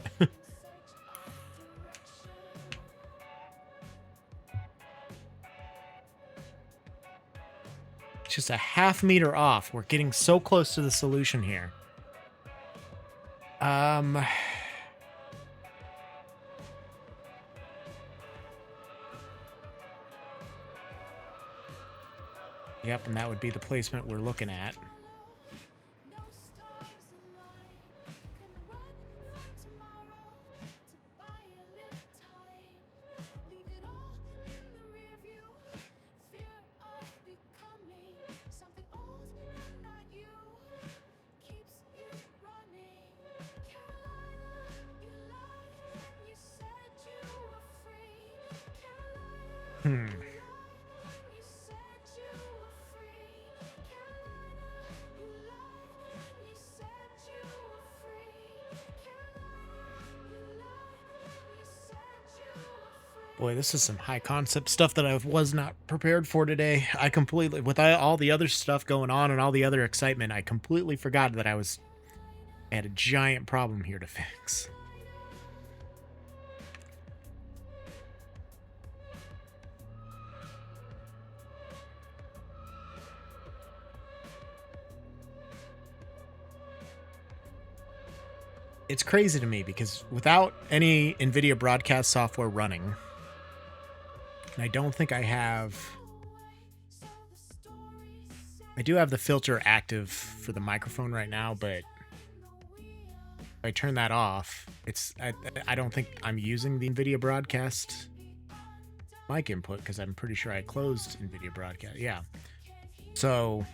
It's just a 1/2 meter off. We're getting so close to the solution here. Yep, and that would be the placement we're looking at. Boy, this is some high concept stuff that I was not prepared for today. I completely, with all the other stuff going on and all the other excitement, I completely forgot that I had a giant problem here to fix. It's crazy to me because without any Nvidia broadcast software running, and I don't think I do have the filter active for the microphone right now, but if I turn that off, I don't think I'm using the Nvidia broadcast mic input because I'm pretty sure I closed Nvidia broadcast. Yeah. So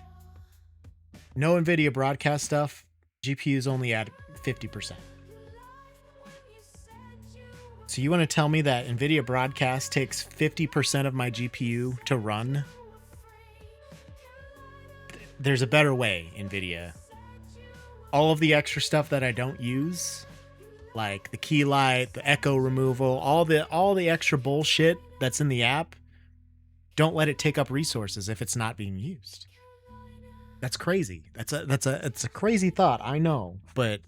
no Nvidia broadcast stuff. GPU is only at 50%. So you want to tell me that Nvidia broadcast takes 50% of my GPU to run? There's a better way, Nvidia. All of the extra stuff that I don't use, like the key light, the echo removal, all the extra bullshit that's in the app, don't let it take up resources if it's not being used. That's crazy. It's a crazy thought, I know, but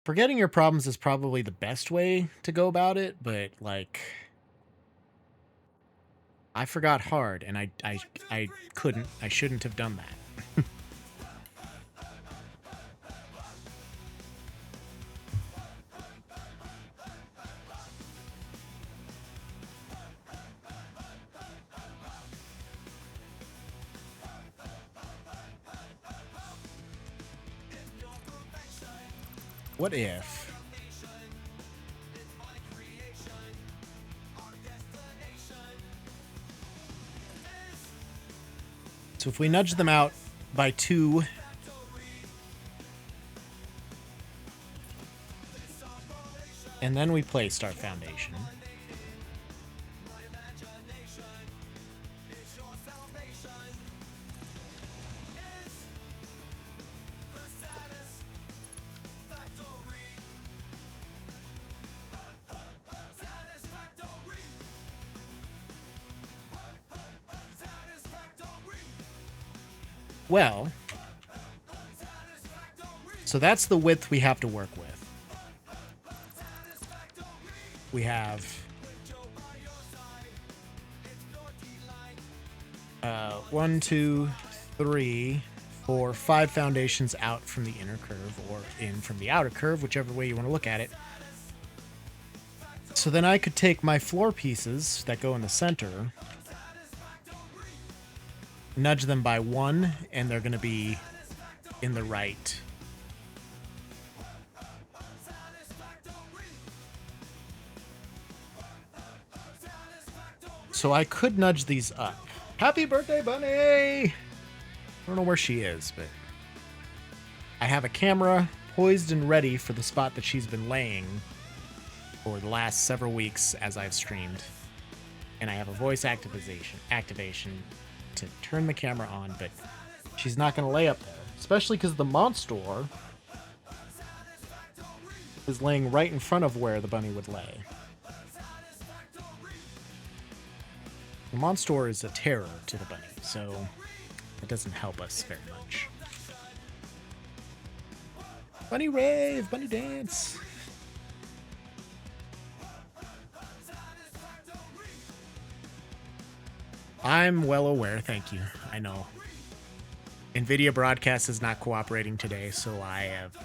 forgetting your problems is probably the best way to go about it, but like I forgot hard and I shouldn't have done that. What if so if we nudge them out by 2, and then we play Start Foundation, well, so that's the width we have to work with. We have 1, 2, 3, 4, 5 foundations out from the inner curve or in from the outer curve, whichever way you want to look at it. So then I could take my floor pieces that go in the center, nudge them by 1, and they're going to be in the right. So I could nudge these up. Happy birthday, Bunny! I don't know where she is, but I have a camera poised and ready for the spot that she's been laying for the last several weeks as I've streamed. And I have a voice activation to turn the camera on, but she's not going to lay up there. Especially because the monster is laying right in front of where the bunny would lay. The monster is a terror to the bunny, so it doesn't help us very much. Bunny rave, bunny dance. I'm well aware, thank you. I know. Nvidia broadcast is not cooperating today, so I have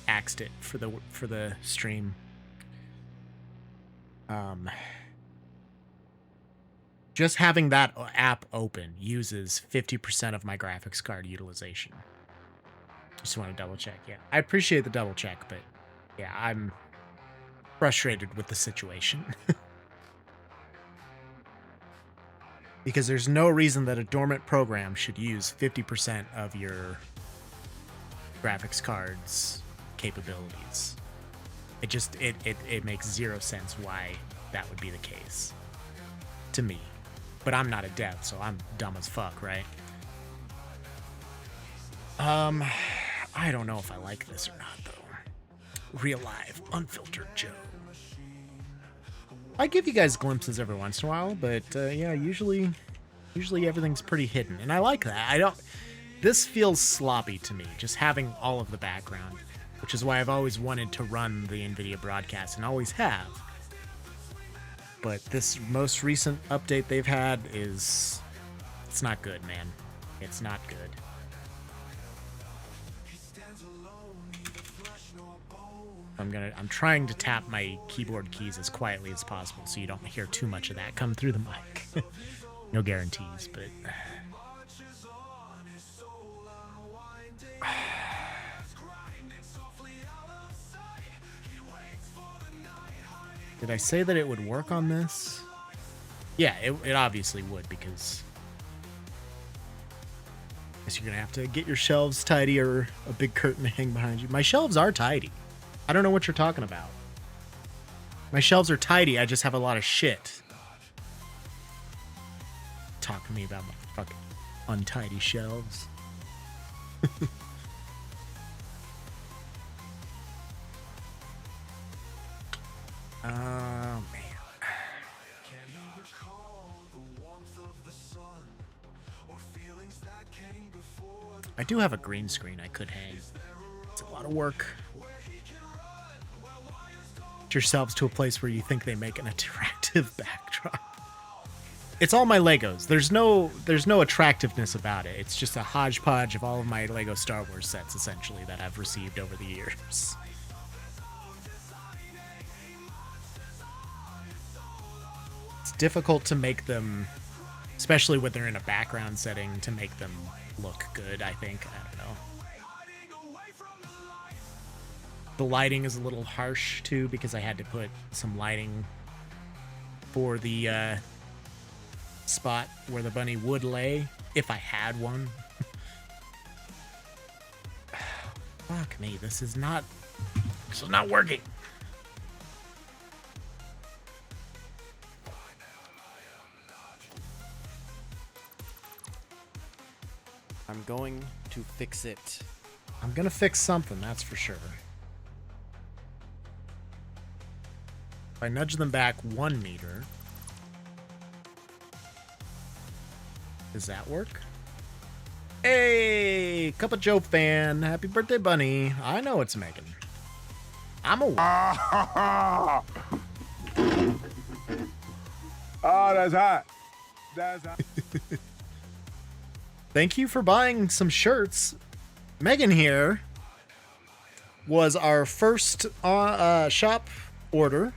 axed it for the stream. Just having that app open uses 50% of my graphics card utilization. Just want to double check. Yeah, I appreciate the double check, but yeah, I'm frustrated with the situation. Because there's no reason that a dormant program should use 50% of your graphics card's capabilities. It makes zero sense why that would be the case to me. But I'm not a dev, so I'm dumb as fuck, right? I don't know if I like this or not, though. Real life, unfiltered Joe. I give you guys glimpses every once in a while, but yeah, usually everything's pretty hidden, and I like that. This feels sloppy to me, just having all of the background, which is why I've always wanted to run the Nvidia broadcast, and always have. But this most recent update they've had it's not good, man. It's not good. I'm trying to tap my keyboard keys as quietly as possible so you don't hear too much of that come through the mic. No guarantees, but did I say that it would work on this? Yeah, it obviously would, because I guess you're gonna have to get your shelves tidy or a big curtain to hang behind you. My shelves are tidy. I don't know what you're talking about. My shelves are tidy, I just have a lot of shit. Talk to me about my fucking untidy shelves. Oh, man. I do have a green screen I could hang. It's a lot of work. Get yourselves to a place where you think they make an attractive backdrop. It's all my Legos. There's no attractiveness about it. It's just a hodgepodge of all of my Lego Star Wars sets, essentially, that I've received over the years. It's difficult to make them, especially when they're in a background setting, to make them look good, I think. I don't know. The lighting is a little harsh, too, because I had to put some lighting for the spot where the bunny would lay, if I had one. Fuck me, this is not working. I'm going to fix it. I'm gonna fix something, that's for sure. If I nudge them back 1 meter, does that work? Hey, Cup of Joe fan, happy birthday, bunny. I know it's Megan. I'm a. Oh, that's hot. That's hot. Thank you for buying some shirts. Megan here was our first shop order,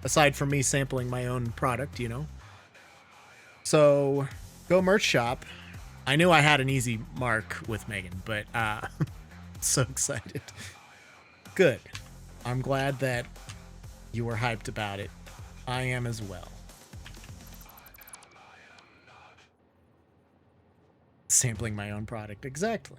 aside from me sampling my own product, you know. So, go merch shop. I knew I had an easy mark with Megan, but so excited. Good. I'm glad that you were hyped about it. I am as well. Sampling my own product, exactly.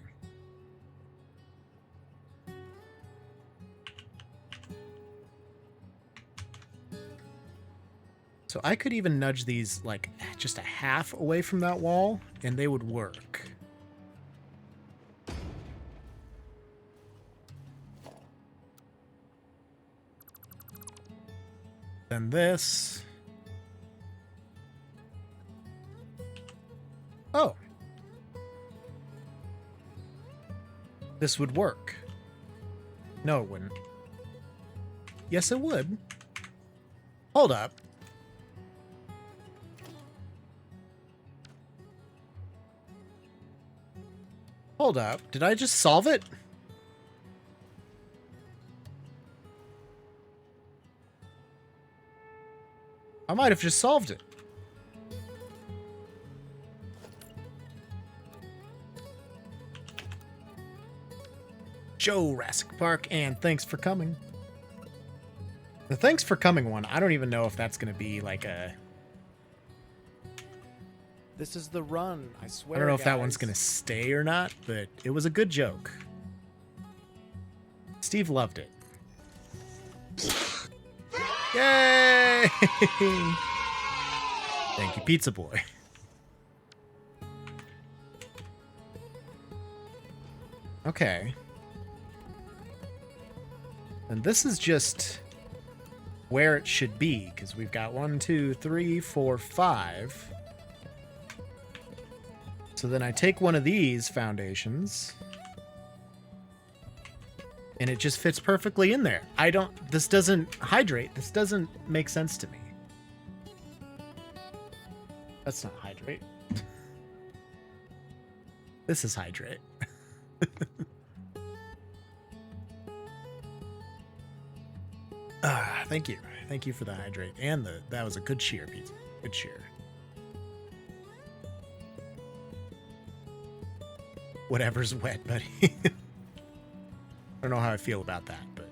So I could even nudge these like just a half away from that wall and they would work. Then this. Oh. This would work. No, it wouldn't. Yes, it would. Hold up. Hold up. Did I just solve it? I might have just solved it. Jurassic Park, and thanks for coming. The thanks for coming one, I don't even know if that's going to be like a... This is the run, I swear. I don't know if that guys. one's going to stay or not, but it was a good joke. Steve loved it. Yay! Thank you, Pizza Boy. Okay. And this is just where it should be, because we've got 1, 2, 3, 4, 5. So then I take one of these foundations, and it just fits perfectly in there. This doesn't hydrate. This doesn't make sense to me. That's not hydrate. This is hydrate. Thank you. Thank you for the hydrate. And that was a good cheer, pizza. Good cheer. Whatever's wet, buddy. I don't know how I feel about that, but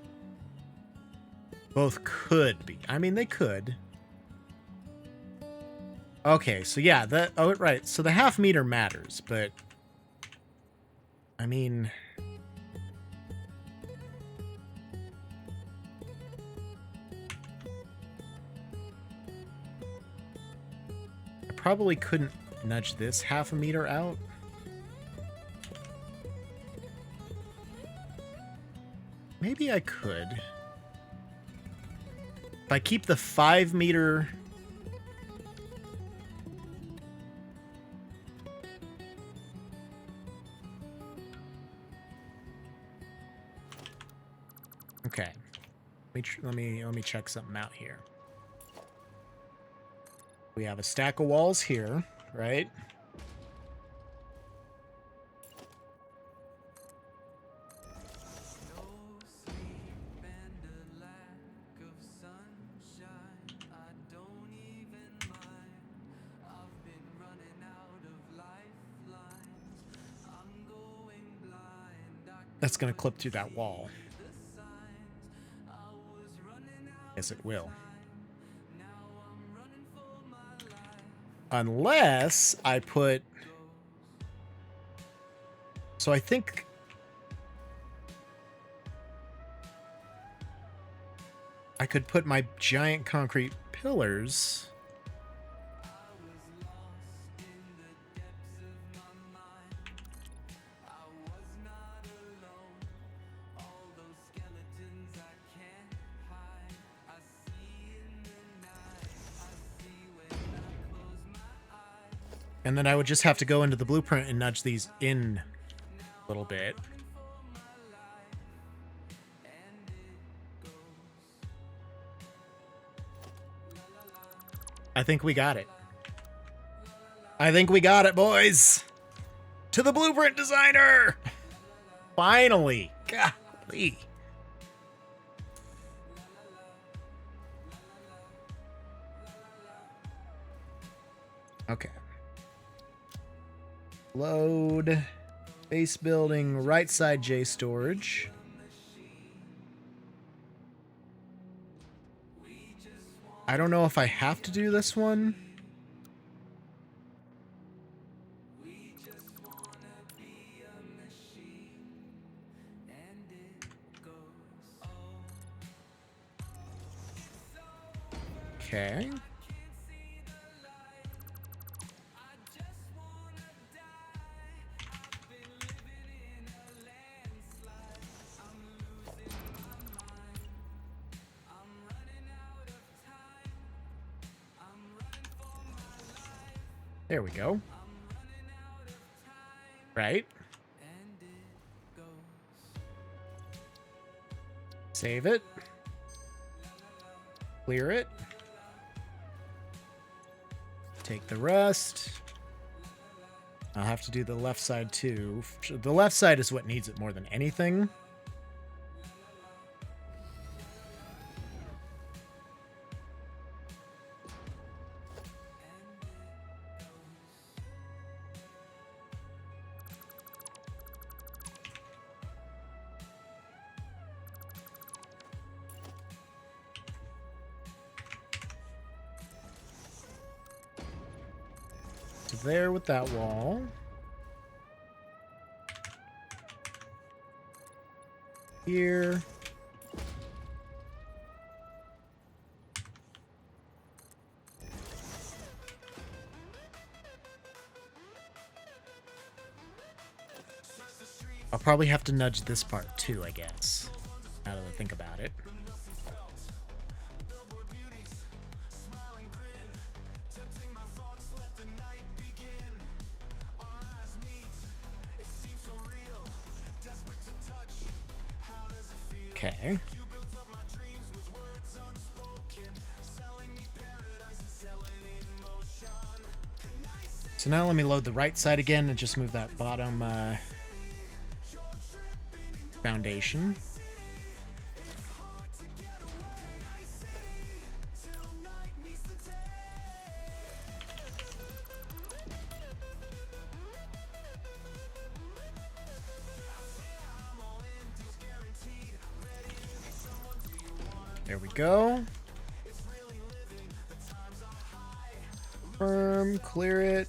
both could be. I mean, they could. Okay, so yeah, right. So the half meter matters, but I mean, I probably couldn't nudge this half a meter out. Maybe I could. If I keep the 5 meter... Okay. Let me check something out here. We have a stack of walls here, right? That's going to clip through that wall. Yes, it will. Unless I put... So I think... I could put my giant concrete pillars... And then I would just have to go into the blueprint and nudge these in a little bit. I think we got it. I think we got it, boys. To the blueprint designer. Finally. Golly. Okay. Load. Base building, right side J storage. I don't know if I have to do this one. Okay. There we go. Right. Save it. Clear it. Take the rest. I'll have to do the left side too. The left side is what needs it more than anything. There with that wall. Here. probably have to nudge this part too, I guess. Now that I think about it. Okay. So now let me load the right side again and just move that bottom foundation. There we go. Firm, clear it.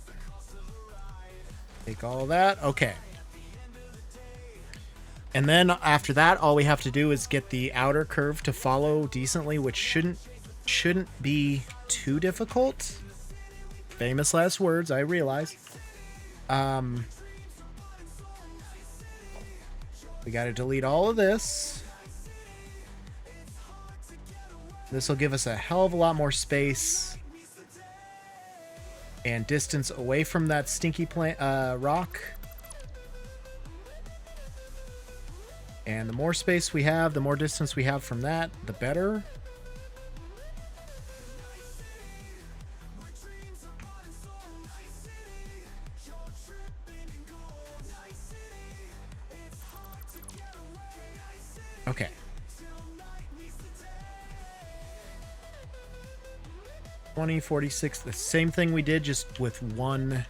Take all that. Okay. And then after that, all we have to do is get the outer curve to follow decently, which shouldn't be too difficult. Famous last words, I realize. We got to delete all of this. This will give us a hell of a lot more space and distance away from that stinky rock. And the more space we have, the more distance we have from that, the better. Okay. $20, $46, the same thing we did, just with one.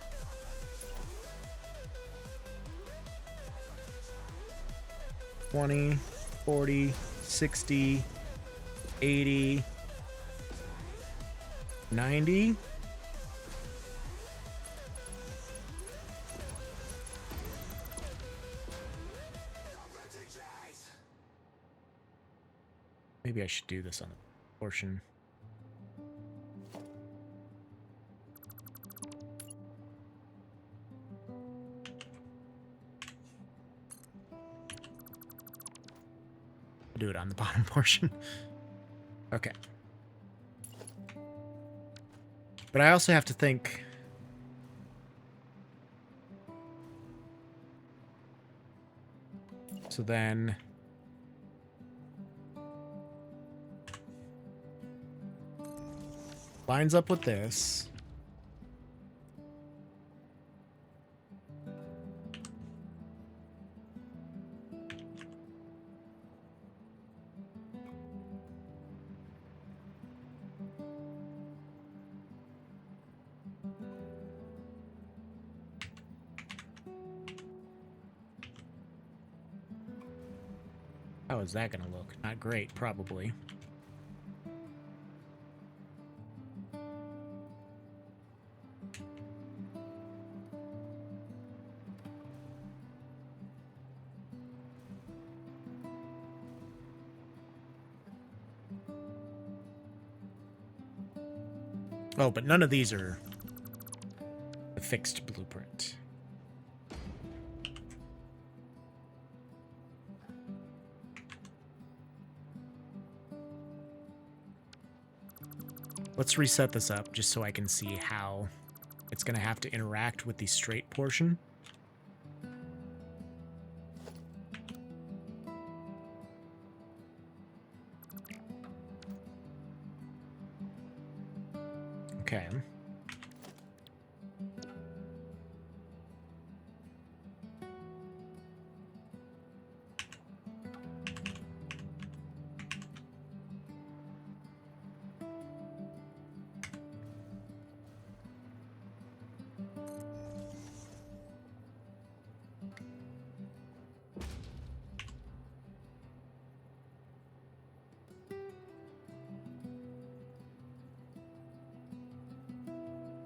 $20, $40, $60, $80, $90. Maybe I should do this on the portion. Do it on the bottom portion. Okay. But I also have to think. So then lines up with this. How is that going to look? Not great, probably. Oh, but none of these are a fixed blueprint. Let's reset this up just so I can see how it's going to have to interact with the straight portion. Okay.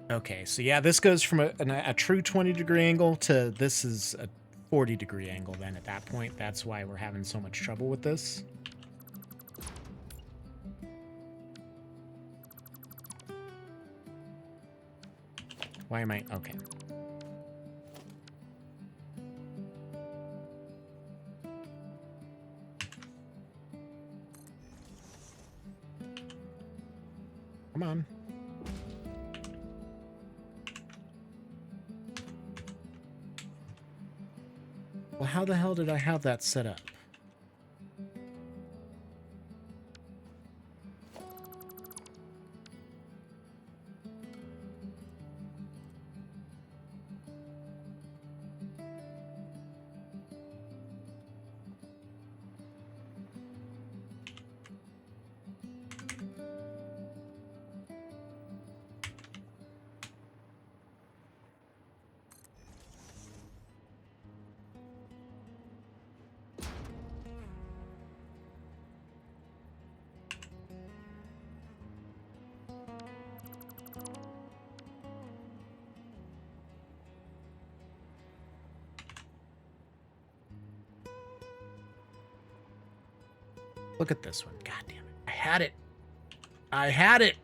Okay, so yeah, this goes from a true 20-degree angle to this is a 40-degree angle then at that point. That's why we're having so much trouble with this. Why am I... Okay. Come on. Well, how the hell did I have that set up? Look at this one. God damn it. I had it. I had it.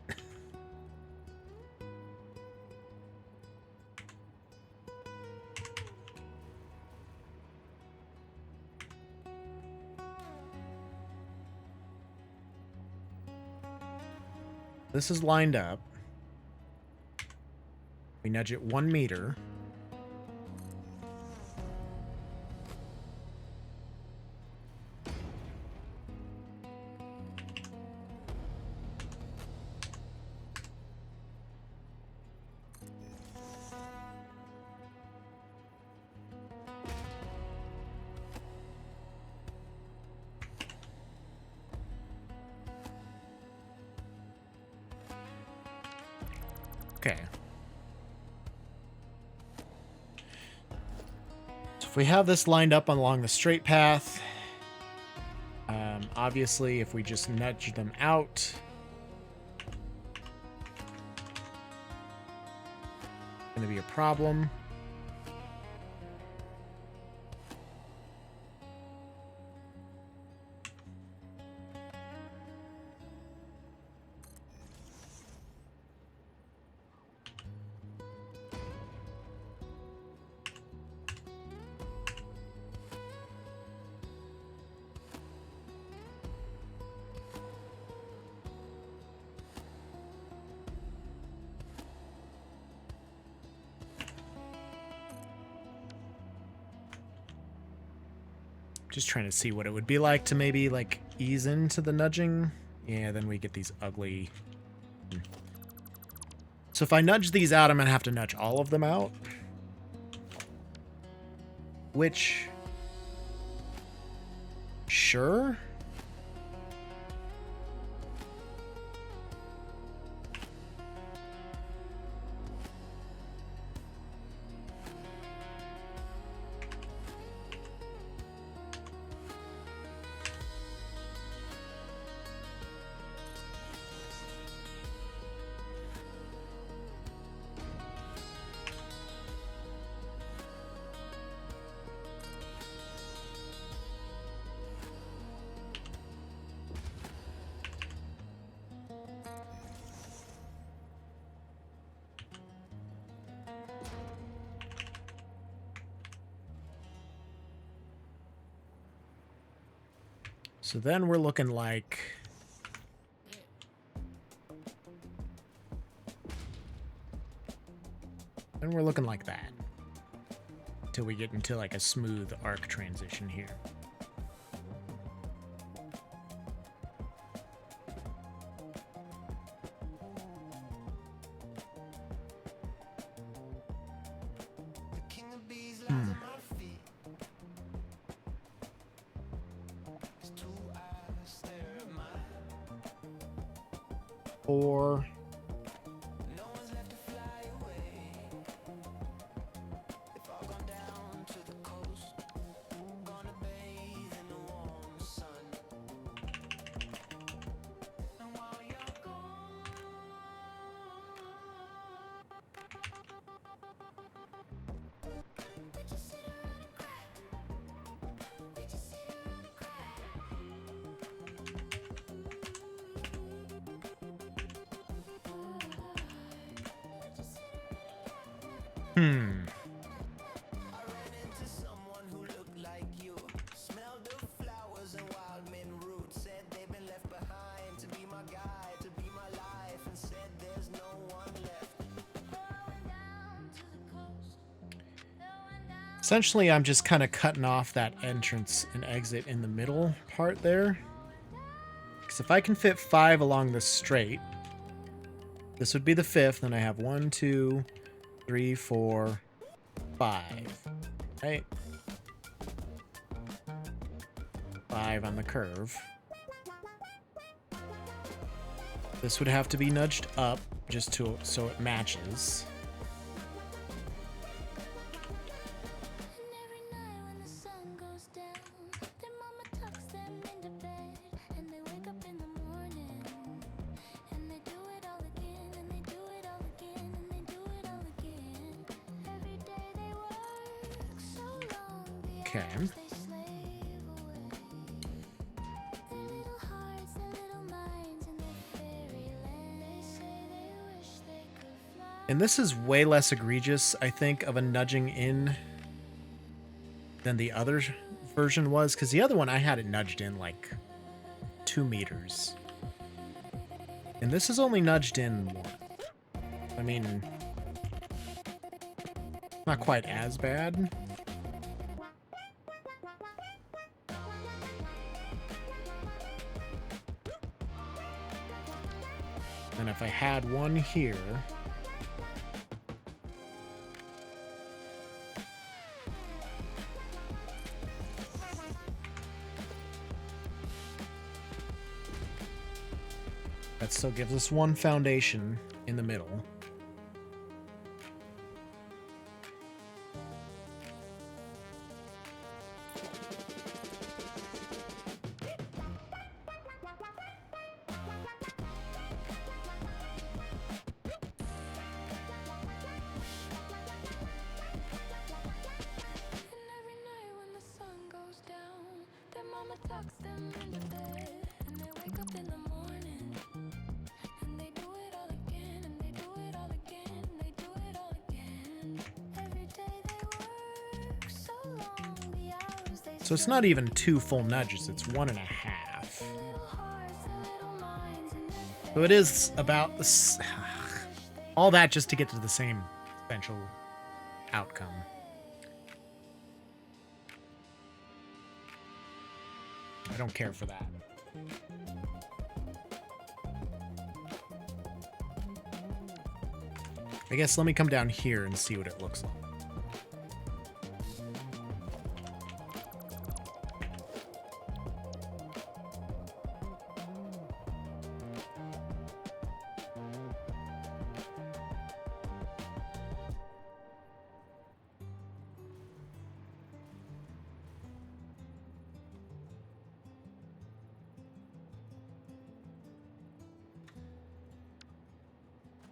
This is lined up. We nudge it 1 meter. Okay. So if we have this lined up along the straight path, obviously if we just nudge them out, it's going to be a problem. Just trying to see what it would be like to maybe like ease into the nudging. Yeah, then we get these ugly. So if I nudge these out, I'm gonna have to nudge all of them out. Which, sure. So then we're looking like... Then we're looking like that. Until we get into like a smooth arc transition here. Or Essentially, I'm just kind of cutting off that entrance and exit in the middle part there. Because if I can fit 5 along this straight, this would be the 5th, then I have 1, 2, 3, 4, 5. Right? 5 on the curve. This would have to be nudged up just so it matches. Okay. And this is way less egregious, I think, of a nudging in than the other version was, because the other one I had it nudged in like 2 meters. And this is only nudged in 1. I mean, not quite as bad. And if I had one here, that still gives us one foundation in the middle. So it's not even 2 full nudges, it's 1.5. So it is about this, all that just to get to the same eventual outcome. I don't care for that. I guess let me come down here and see what it looks like.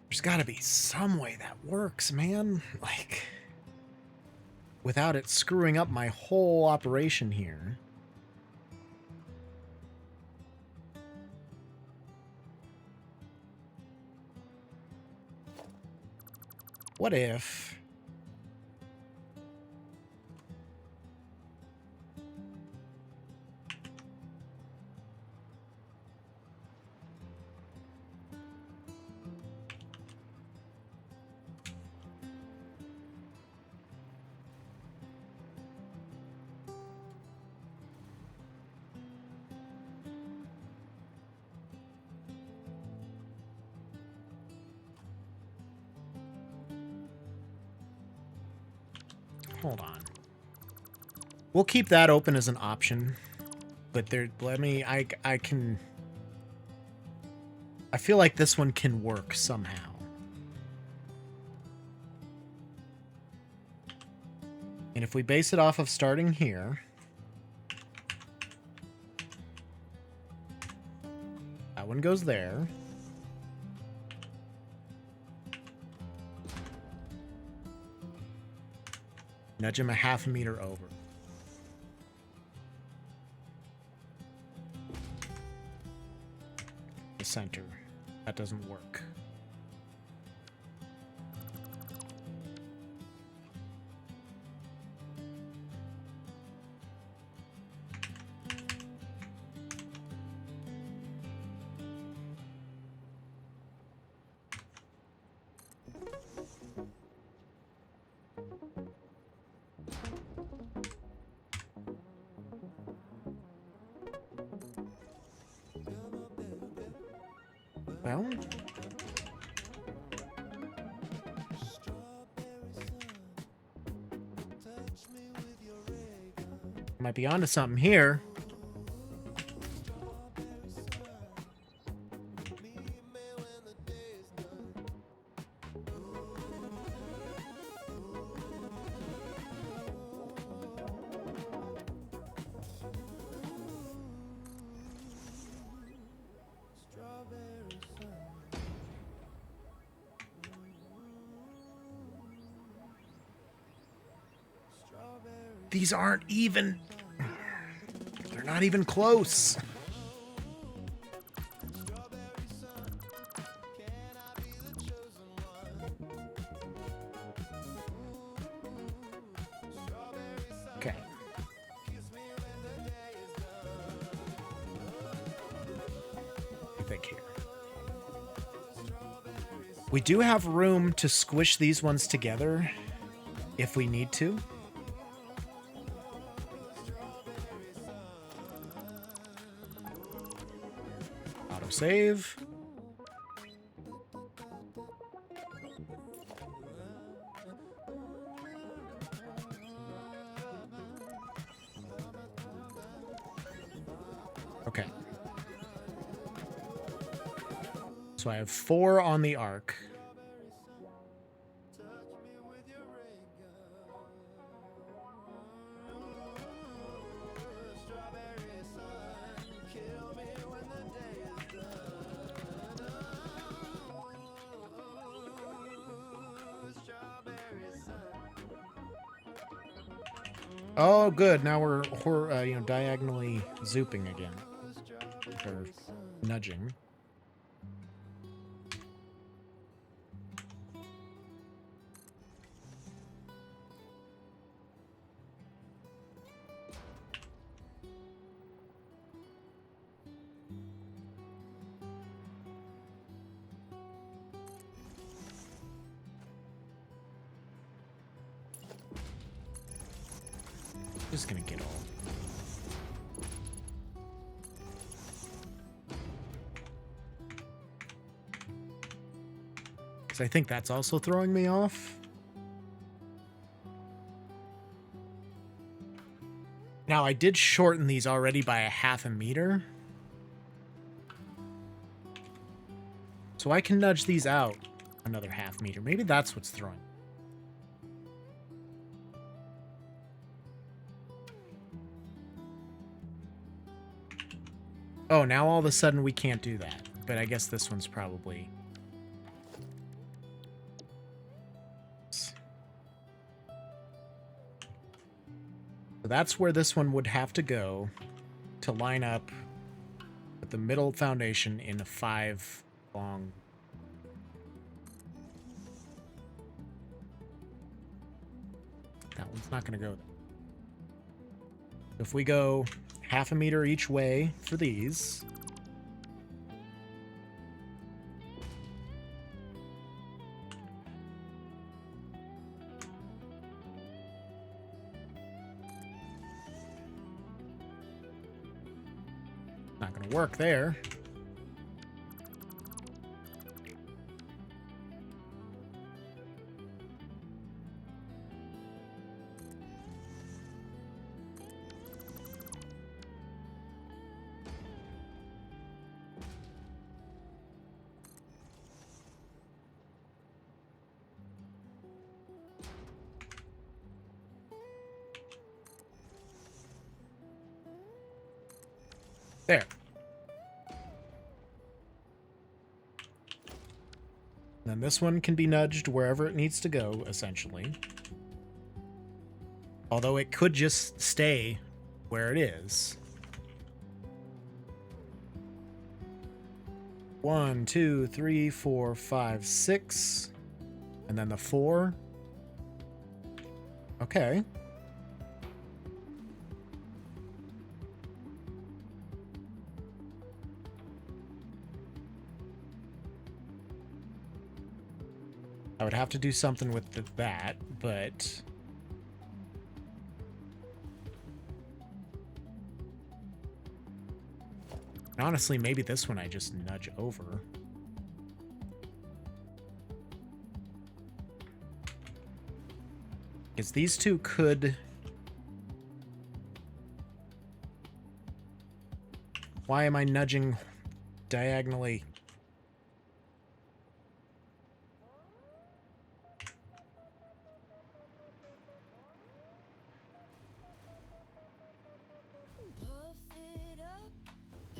There's gotta be some way that works, man. Like, without it screwing up my whole operation here. What if... Hold on. We'll keep that open as an option, but I can... I feel like this one can work somehow. And if we base it off of starting here, that one goes there. Nudge him a half a meter over. The center. That doesn't work. Well, might be onto something here. These aren't even... They're not even close. Okay. I think here. We do have room to squish these ones together if we need to. Save. Okay. So I have 4 on the arc. Oh, good. Now we're diagonally zooping again. Or nudging. Just gonna get all. Because I think that's also throwing me off. Now, I did shorten these already by 1/2 meter. So I can nudge these out another 1/2 meter. Maybe that's what's throwing. Oh, now all of a sudden we can't do that. But I guess this one's probably... So that's where this one would have to go to line up with the middle foundation in a 5 long... That one's not going to go there. If we go 1/2 meter each way for these. Not going to work there. There. Then this one can be nudged wherever it needs to go, essentially. Although it could just stay where it is. 1, 2, 3, 4, 5, 6. And then the 4. Okay. I would have to do something with that, but... Honestly, maybe this one I just nudge over. Because these two could... Why am I nudging diagonally?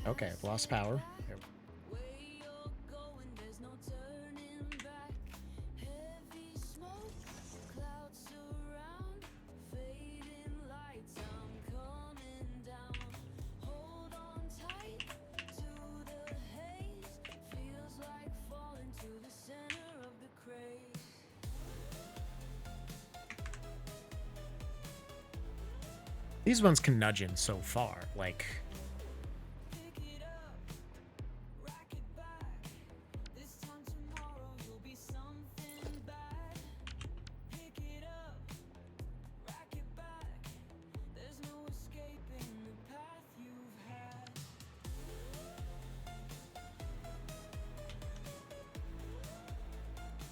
Okay, I've lost power. There. These ones can nudge in so far, like...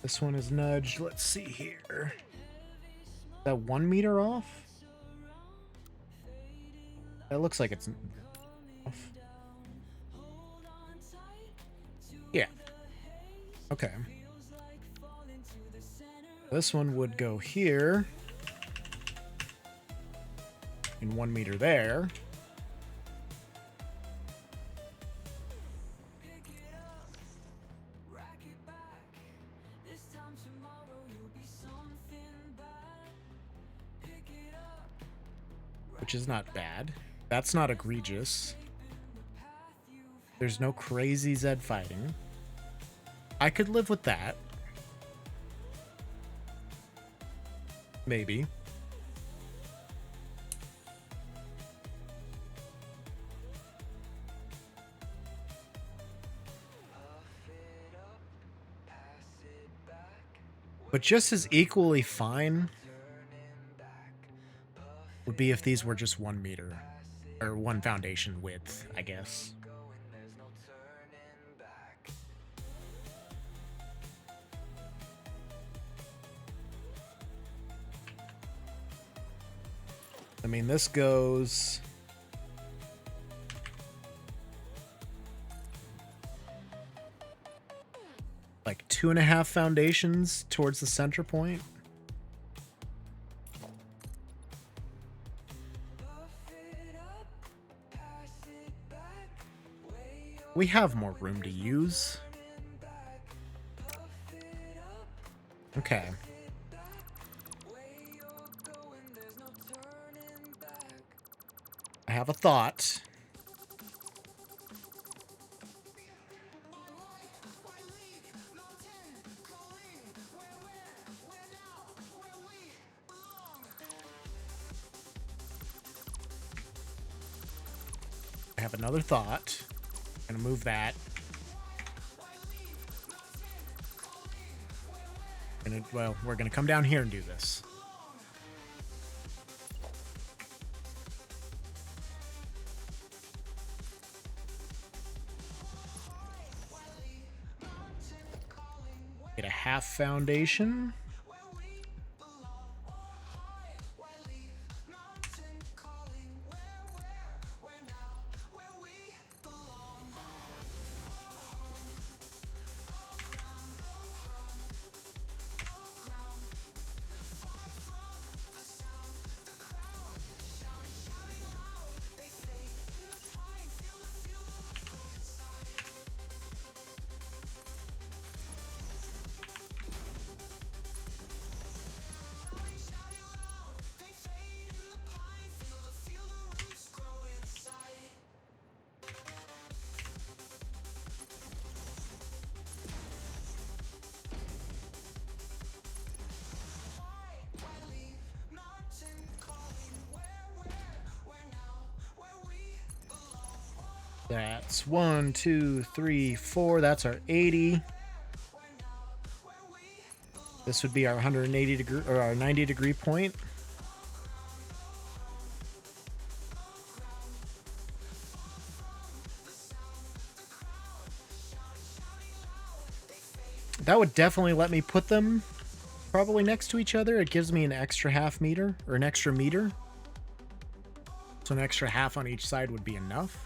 This one is nudged. Let's see here. Is that 1 meter off? That looks like it's off. Yeah. Okay. This one would go here. And 1 meter there. Which is not bad. That's not egregious. There's no crazy Zed fighting. I could live with that. Maybe. But just as equally fine would be if these were just 1 meter. Or 1 foundation width, I guess. I mean, this goes... like 2.5 foundations towards the center point. We have more room to use. Okay. I have a thought. I have another thought. I'm gonna move that. And well, we're gonna come down here and do this. Get a half foundation. That's 1, 2, 3, 4. That's our 80. This would be our 180 degree or our 90 degree point. That would definitely let me put them probably next to each other, it gives me an extra half meter, or an extra meter. So an extra half on each side would be enough.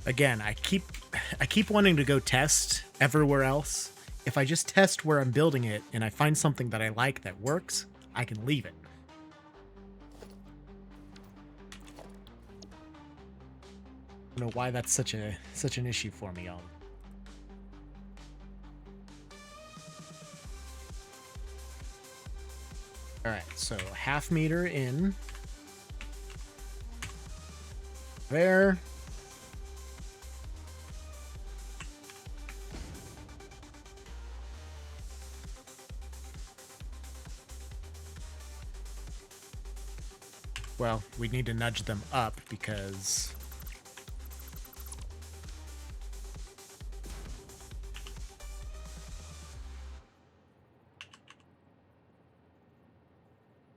Again, I keep wanting to go test everywhere else. If I just test where I'm building it and I find something that I like that works, I can leave it. I don't know why that's such an issue for me, y'all. All right, so half meter in there. Well, we need to nudge them up because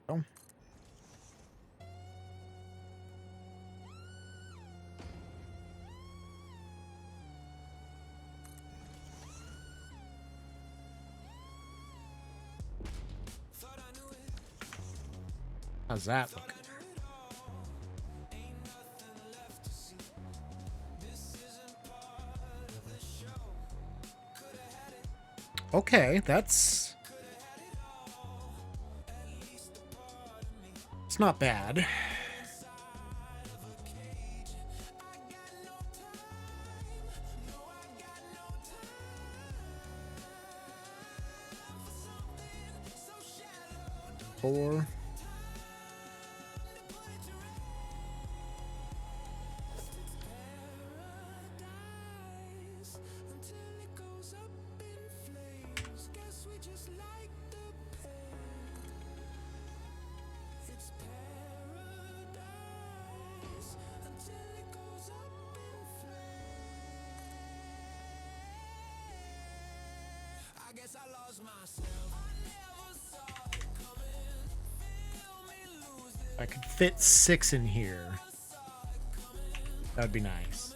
oh. How's that look? Okay, it's not bad. Four. I could fit 6 in here. That would be nice.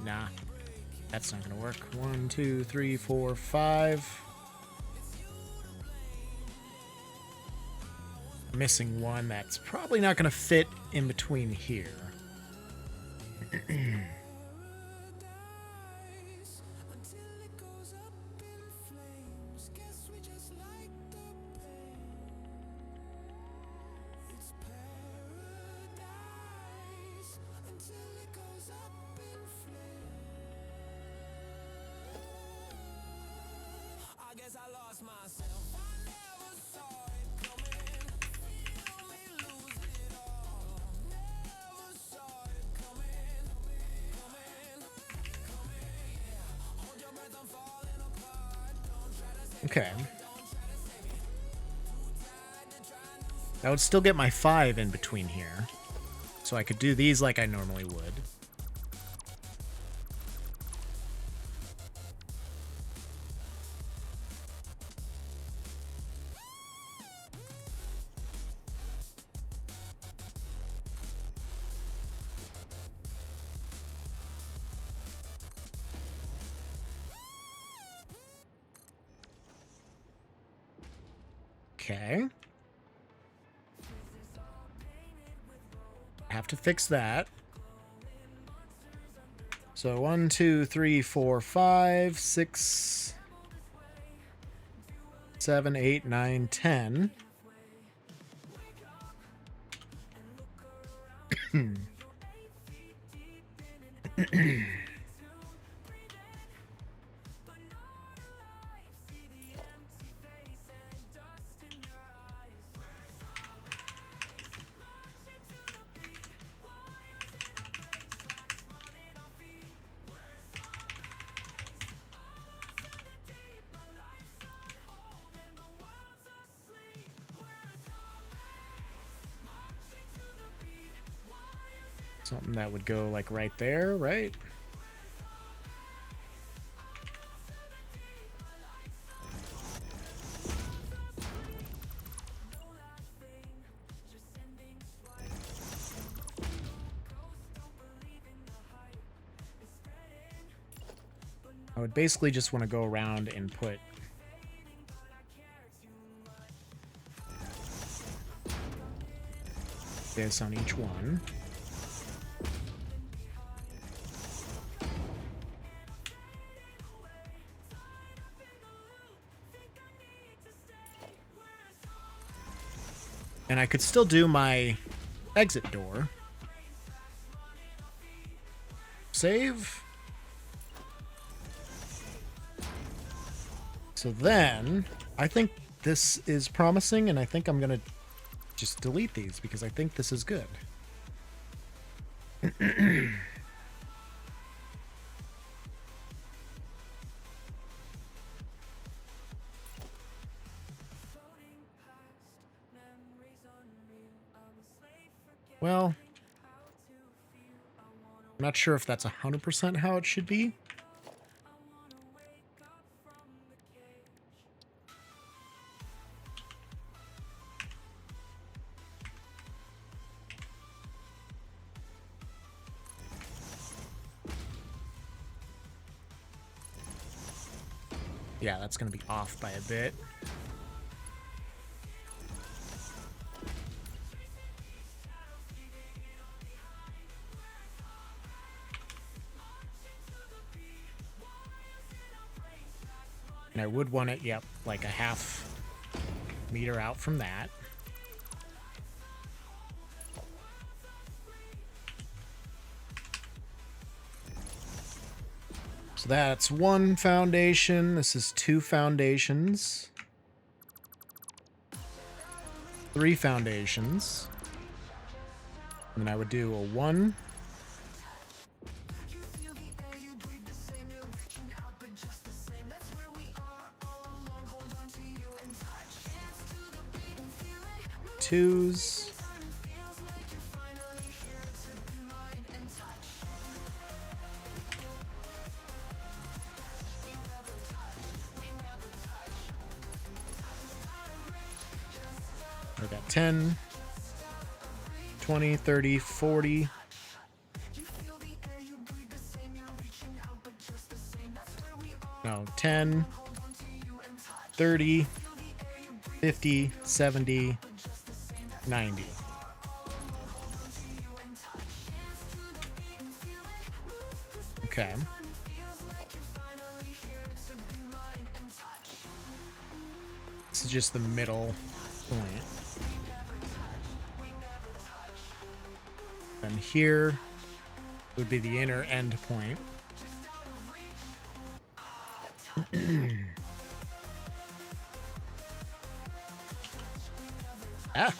Nah, that's not gonna work. 1, 2, 3, 4, 5. Missing one that's probably not gonna fit in between here. Okay. I would still get my 5 in between here. So I could do these like I normally would. Okay. Have to fix that. So 1, 2, 3, 4, 5, 6, 7, 8, 9, 10. Something that would go like right there, right? I would basically just want to go around and put this on each one. And I could still do my exit door. Save. So then, I think this is promising, and I think I'm going to just delete these because I think this is good. Well, I'm not sure if that's 100% how it should be. Yeah, that's going to be off by a bit. And I would want it, yep, like a half meter out from that. So that's one foundation. This is two foundations. Three foundations. And then I would do a 1. Twos. I got 10, 20, 30, 40. No, 10, 30, 50, 70, 90. Okay. This is just the middle point. And here would be the inner end point. Ah.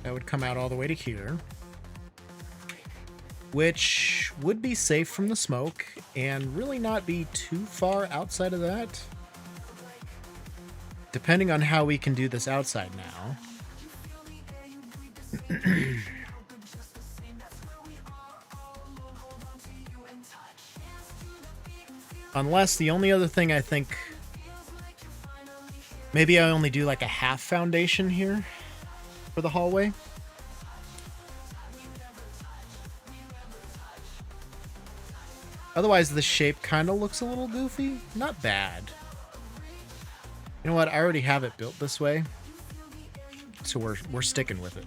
That would come out all the way to here, which would be safe from the smoke and really not be too far outside of that, depending on how we can do this outside now. Unless the only other thing I think, maybe I only do like a half foundation here for the hallway. Otherwise, the shape kind of looks a little goofy. Not bad. You know what? I already have it built this way, so we're sticking with it.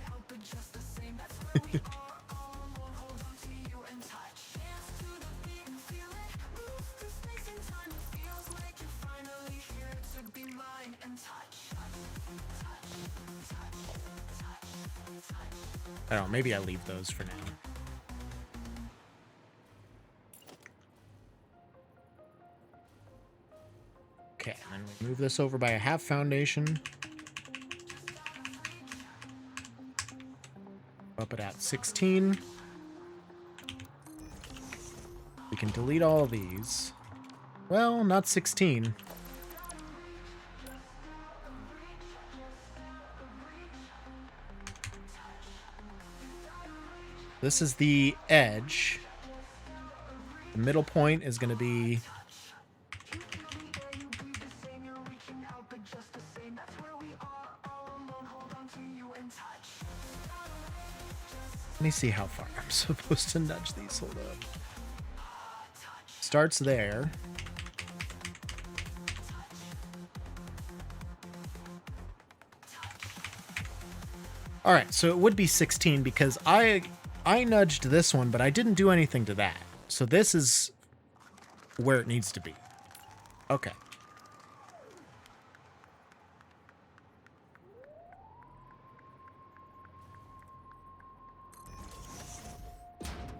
I don't know, maybe I leave those for now. Okay, and then we move this over by a half foundation. Up it at 16. We can delete all of these. Well, not 16. This is the edge. The middle point is going to be... Let me see how far I'm supposed to nudge these. Hold up. Starts there. All right, so it would be 16 because I nudged this one, but I didn't do anything to that. So this is where it needs to be. Okay.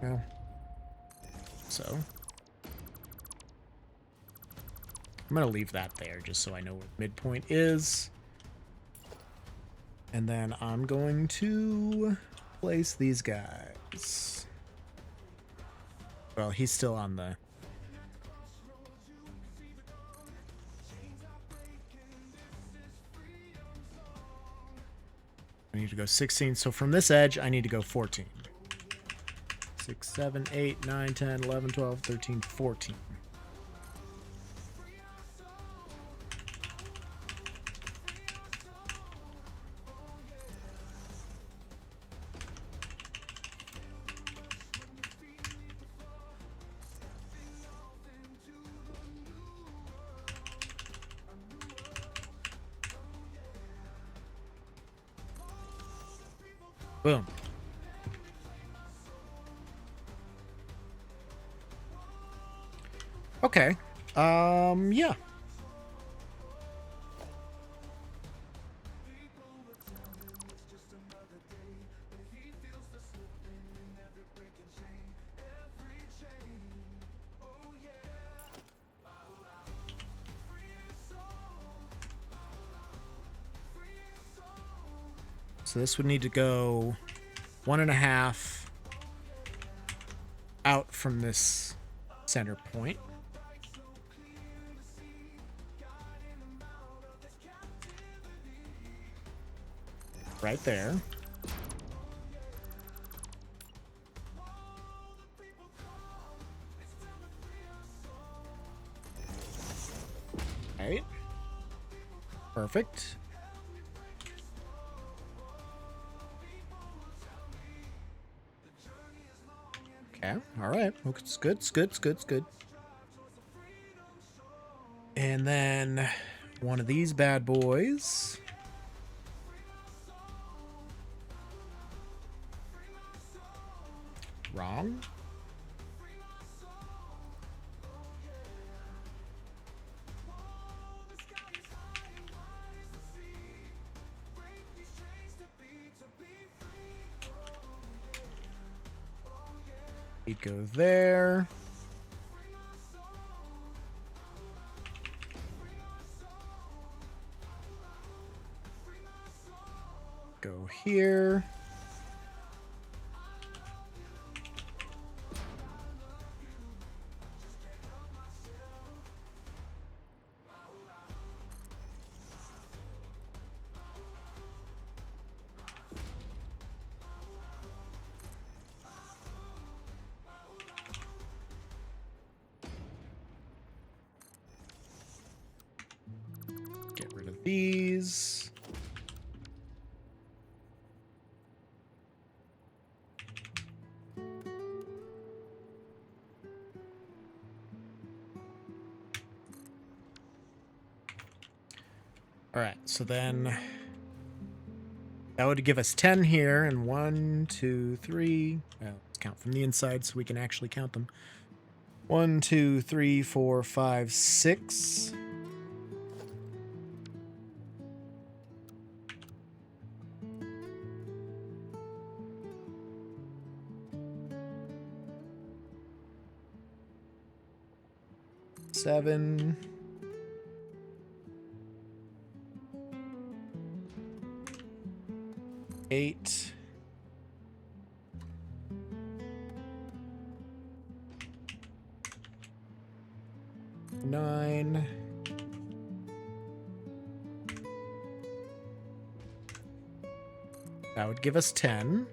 Well, so I'm going to leave that there just so I know where the midpoint is. And then I'm going to place these guys. Well, he's still on the... I need to go 16. So from this edge, I need to go 14. 6, 7, 8, 9, 10, 11, 12, 13, 14. Boom. Okay. Yeah. So this would need to go 1.5 out from this center point. Right there. Right. Perfect. Okay, all right. Okay, it's good, it's good, it's good, it's good. And then one of these bad boys. Wrong. He'd go there. Go here. Get rid of these. All right, so then that would give us 10 here, and 1, 2, 3. Let's count from the inside so we can actually count them. 1, 2, 3, 4, 5, 6. Seven. 8. 9. 9. That would give us 10,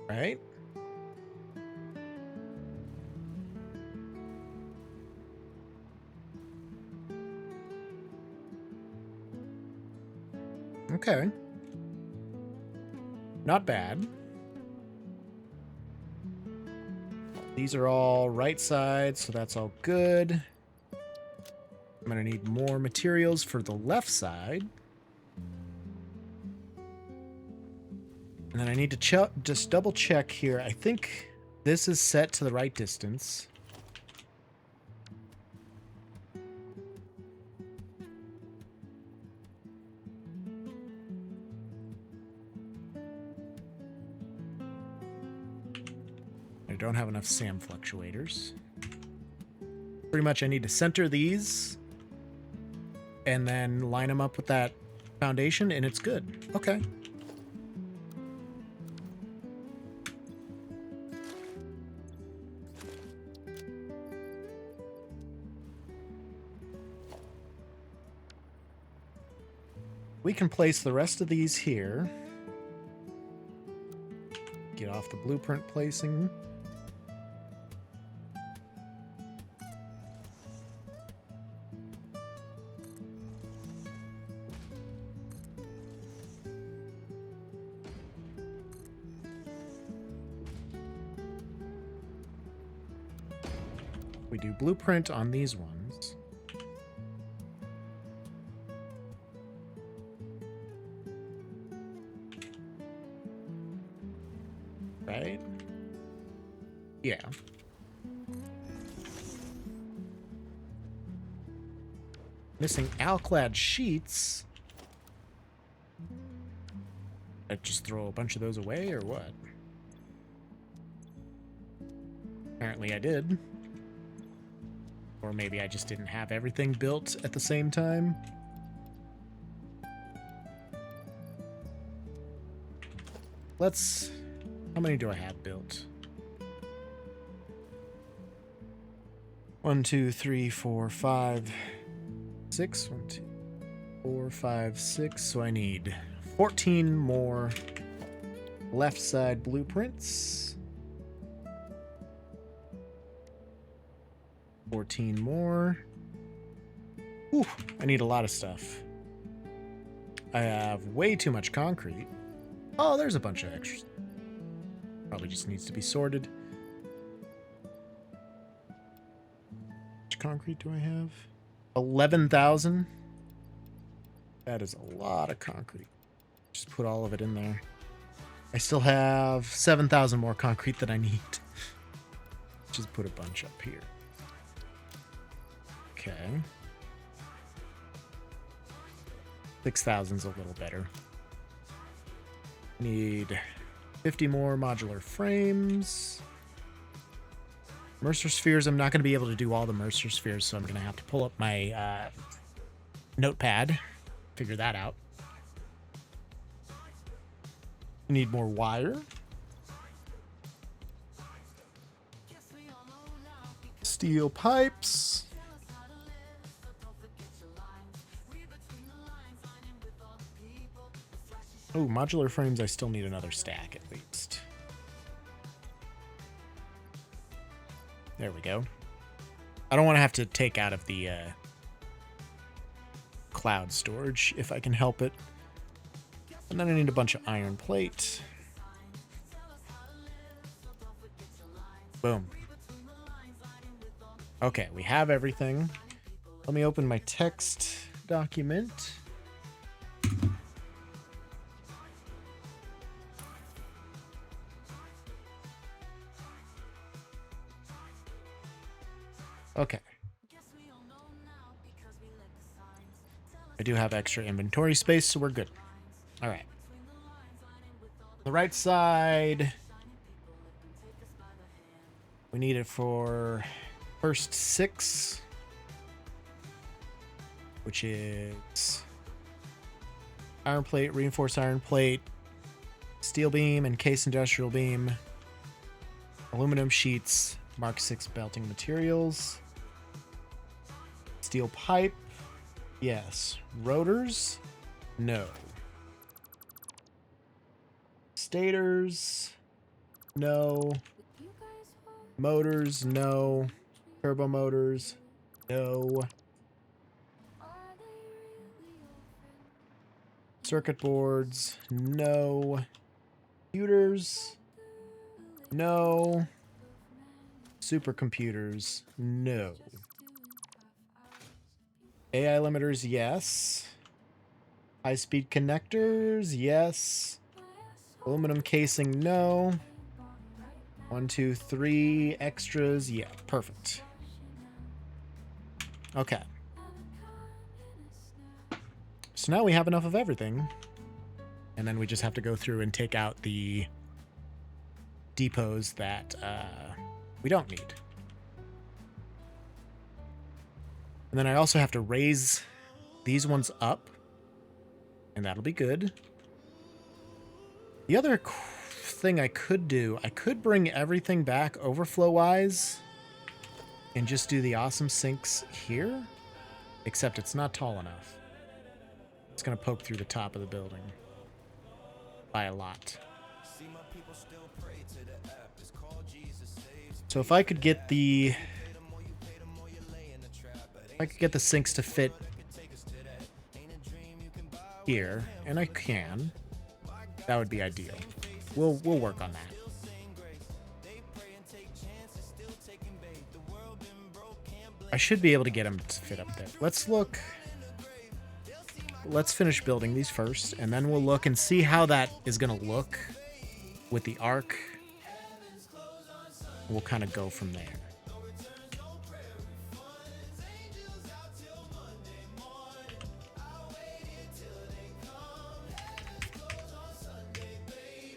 right? Okay. Not bad. These are all right side, so that's all good. I'm going to need more materials for the left side. And then I need to just double check here. I think this is set to the right distance. I don't have enough SAM fluctuators. Pretty much I need to center these and then line them up with that foundation and it's good. Okay. We can place the rest of these here. Get off the blueprint placing. We do blueprint on these ones. Right? Yeah. Missing alclad sheets. I just throw a bunch of those away or what? Apparently I did. Or maybe I just didn't have everything built at the same time. Let's... How many do I have built? 1, 2, 3, 4, 5, 6. 1, 2, 4, 5, 6. So I need 14 more left side blueprints. 14 more. Ooh, I need a lot of stuff. I have way too much concrete. Oh, there's a bunch of extras. Probably just needs to be sorted. How much concrete do I have? 11,000. That is a lot of concrete. Just put all of it in there. I still have 7,000 more concrete than I need. Just put a bunch up here. Okay. 6,000's a little better. Need 50 more modular frames. Mercer spheres, I'm not going to be able to do all the Mercer spheres, so I'm going to have to pull up my notepad, figure that out. Need more wire. Steel pipes. Oh, modular frames, I still need another stack at least. There we go. I don't want to have to take out of the cloud storage if I can help it. And then I need a bunch of iron plate. Boom. Okay, we have everything. Let me open my text document. Okay. I do have extra inventory space, so we're good. All right. The right side, we need it for first 6, which is iron plate, reinforced iron plate, steel beam, and case industrial beam, aluminum sheets, Mark 6 belting materials, Steel pipe. Yes. Rotors? No. Stators? No. Motors? No. Turbo motors? No. Circuit boards? No. Computers? No. Supercomputers? No. AI limiters? Yes. High-speed connectors? Yes. Aluminum casing? No. 1, 2, 3 extras? Yeah, perfect. Okay. So now we have enough of everything. And then we just have to go through and take out the depots that we don't need. And then I also have to raise these ones up. And that'll be good. The other thing I could do, I could bring everything back overflow-wise and just do the awesome sinks here. Except it's not tall enough. It's going to poke through the top of the building. By a lot. So if I could get the... If I could get the sinks to fit here, and I can, that would be ideal. We'll work on that. I should be able to get them to fit up there. Let's look. Let's finish building these first, and then we'll look and see how that is going to look with the arc. We'll kind of go from there.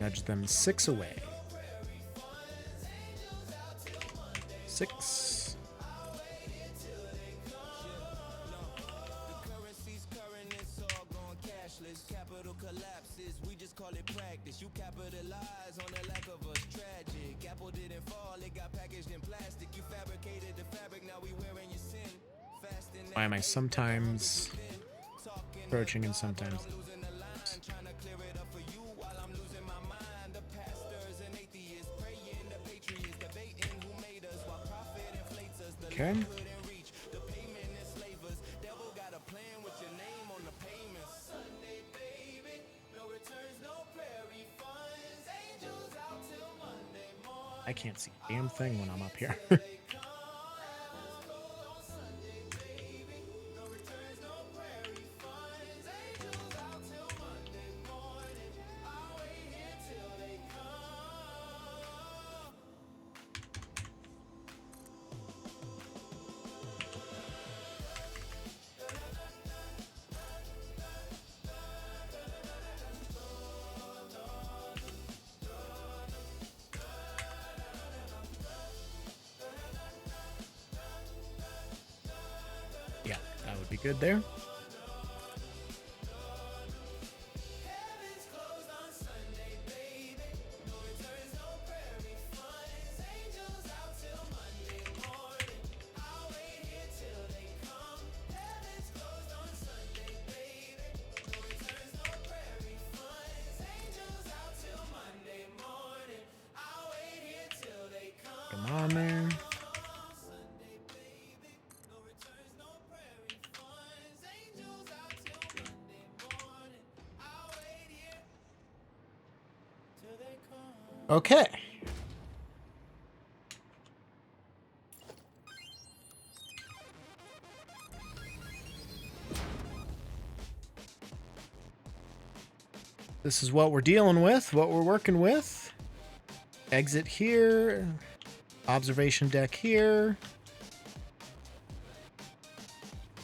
Nudge them 6 away. 6. Capital collapses, we just call it practice. You capitalize on the lack of us, tragic. Apple didn't fall, it got packaged in plastic. You fabricated the fabric, now we wearing your sin. Why am I sometimes approaching and sometimes... Okay. I can't see a damn thing when I'm up here. Yeah, that would be good there. Come on there. Okay. This is what we're dealing with, what we're working with. Exit here. Observation deck here.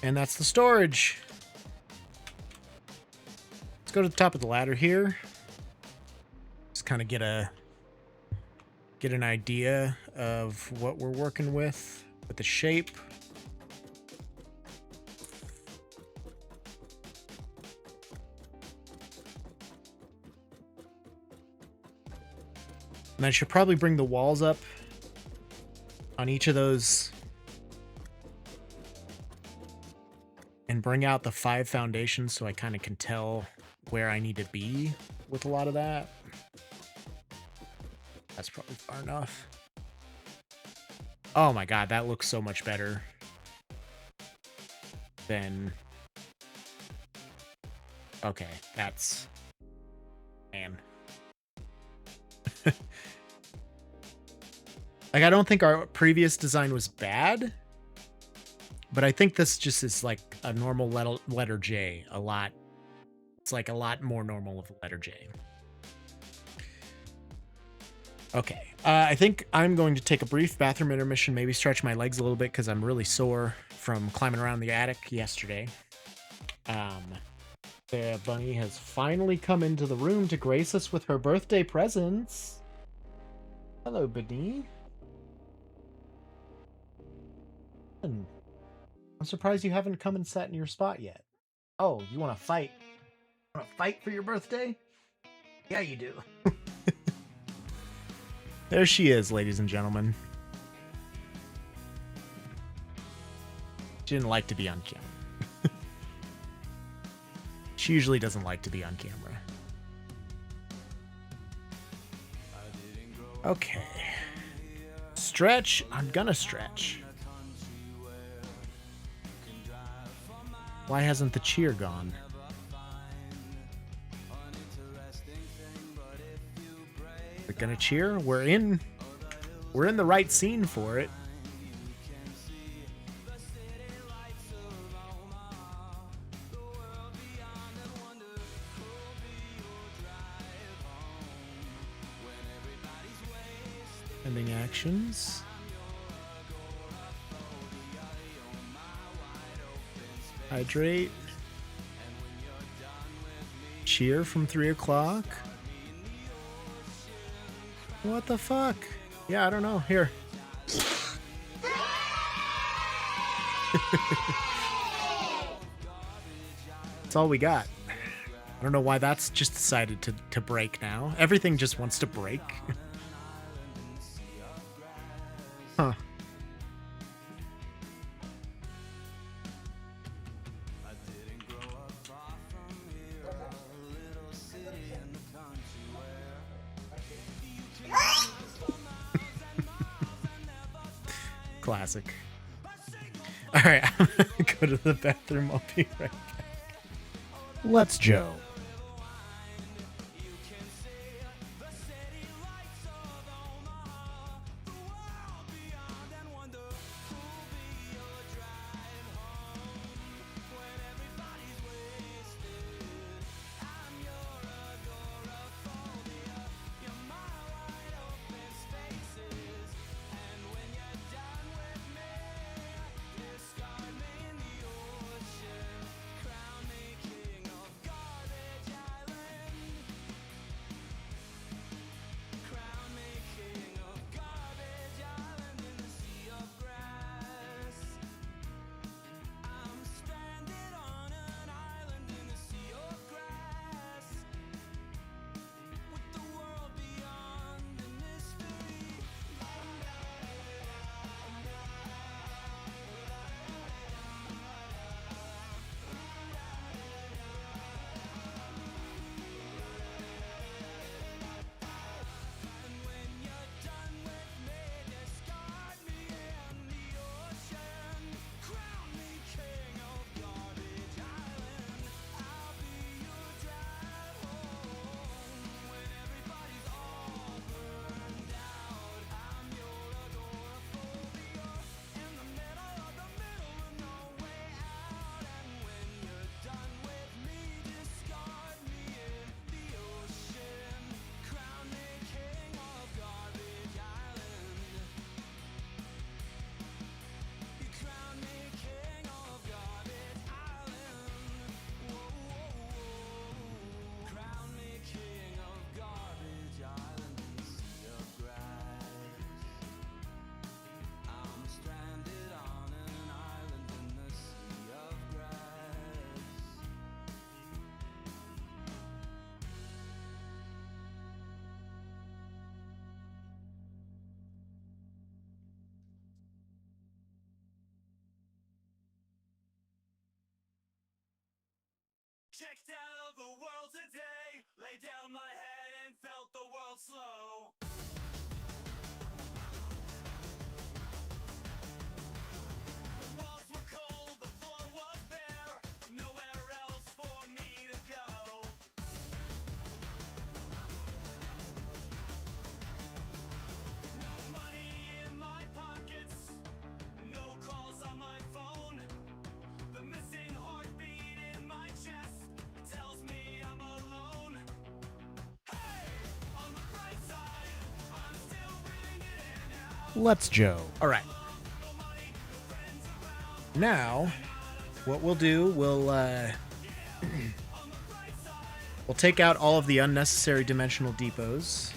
And that's the storage. Let's go to the top of the ladder here. Just kind of get an idea of what we're working with the shape. And I should probably bring the walls up on each of those bring out the 5 foundations so I kind of can tell where I need to be with a lot of that. That's probably far enough. Oh my god, that looks so much better than... Okay, that's... Man. Like, I don't think our previous design was bad, but I think this just is like a normal letter J. A lot. It's like a lot more normal of a letter J. Okay, I think I'm going to take a brief bathroom intermission, maybe stretch my legs a little bit because I'm really sore from climbing around the attic yesterday. The bunny has finally come into the room to grace us with her birthday presents. Hello, Bunny. I'm surprised you haven't come and sat in your spot yet. Oh, you want to fight? Want to fight for your birthday? Yeah, you do. There she is, ladies and gentlemen. She didn't like to be on camera. She usually doesn't like to be on camera. Okay. Stretch. I'm gonna stretch. Why hasn't the cheer gone? We're gonna cheer. We're in the right scene for it. Ending actions. Hydrate. Cheer from 3 o'clock. What the fuck? Yeah, I don't know. Here. That's all we got. I don't know why that's just decided to break now. Everything just wants to break. Huh. Classic. Alright, I'm gonna go to the bathroom. I'll be right back. Let's Joe. Checked out of the world today, laid down my head and felt the world slow. The walls were cold, the floor was bare, nowhere else for me to go. No money in my pockets, no calls on my phone. The missing heartbeat in my chest tells me I'm alone. Hey, on the bright side, I'm still breathing it in and out. Let's Joe. All right. Now, what we'll do, we'll take out all of the unnecessary dimensional depots.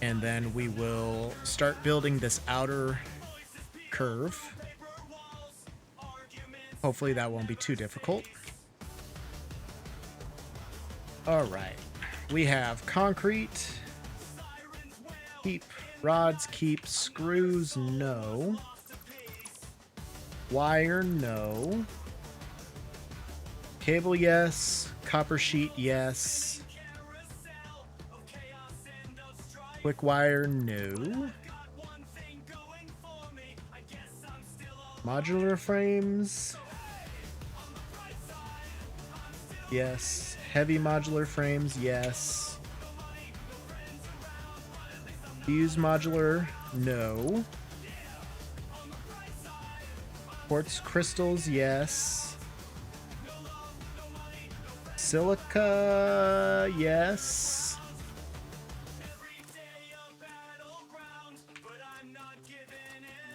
And then we will start building this outer curve. Hopefully that won't be too difficult. All right. We have concrete. Keep rods, keep screws, no. Wire, no. Cable, yes. Copper sheet, yes. Quick wire, no. Modular frames, yes. Heavy modular frames, yes. Fuse modular, no. Quartz crystals, yes. Silica, yes.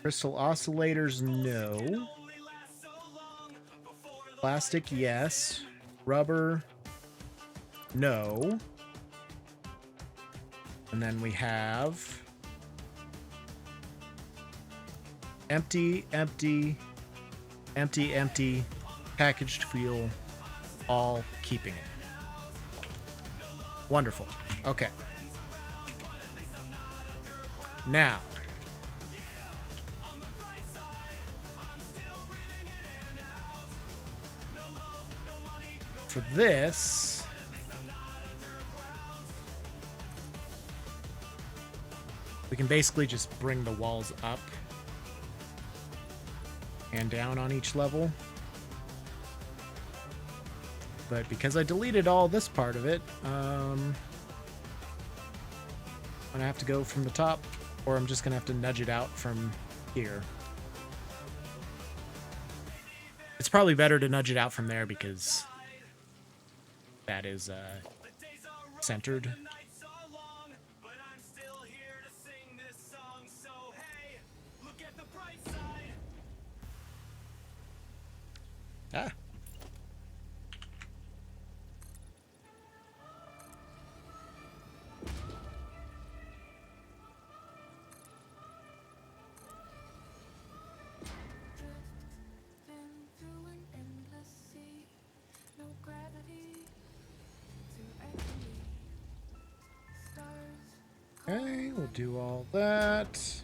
Crystal oscillators, no. Plastic, yes. Rubber, no. And then we have empty, empty, empty, empty, packaged fuel, all keeping it. Wonderful. Okay. Now, for this, we can basically just bring the walls up and down on each level. But because I deleted all this part of it, I'm gonna have to go from the top, or I'm just gonna have to nudge it out from here. It's probably better to nudge it out from there because that is centered. Ah. Okay, we'll do all that.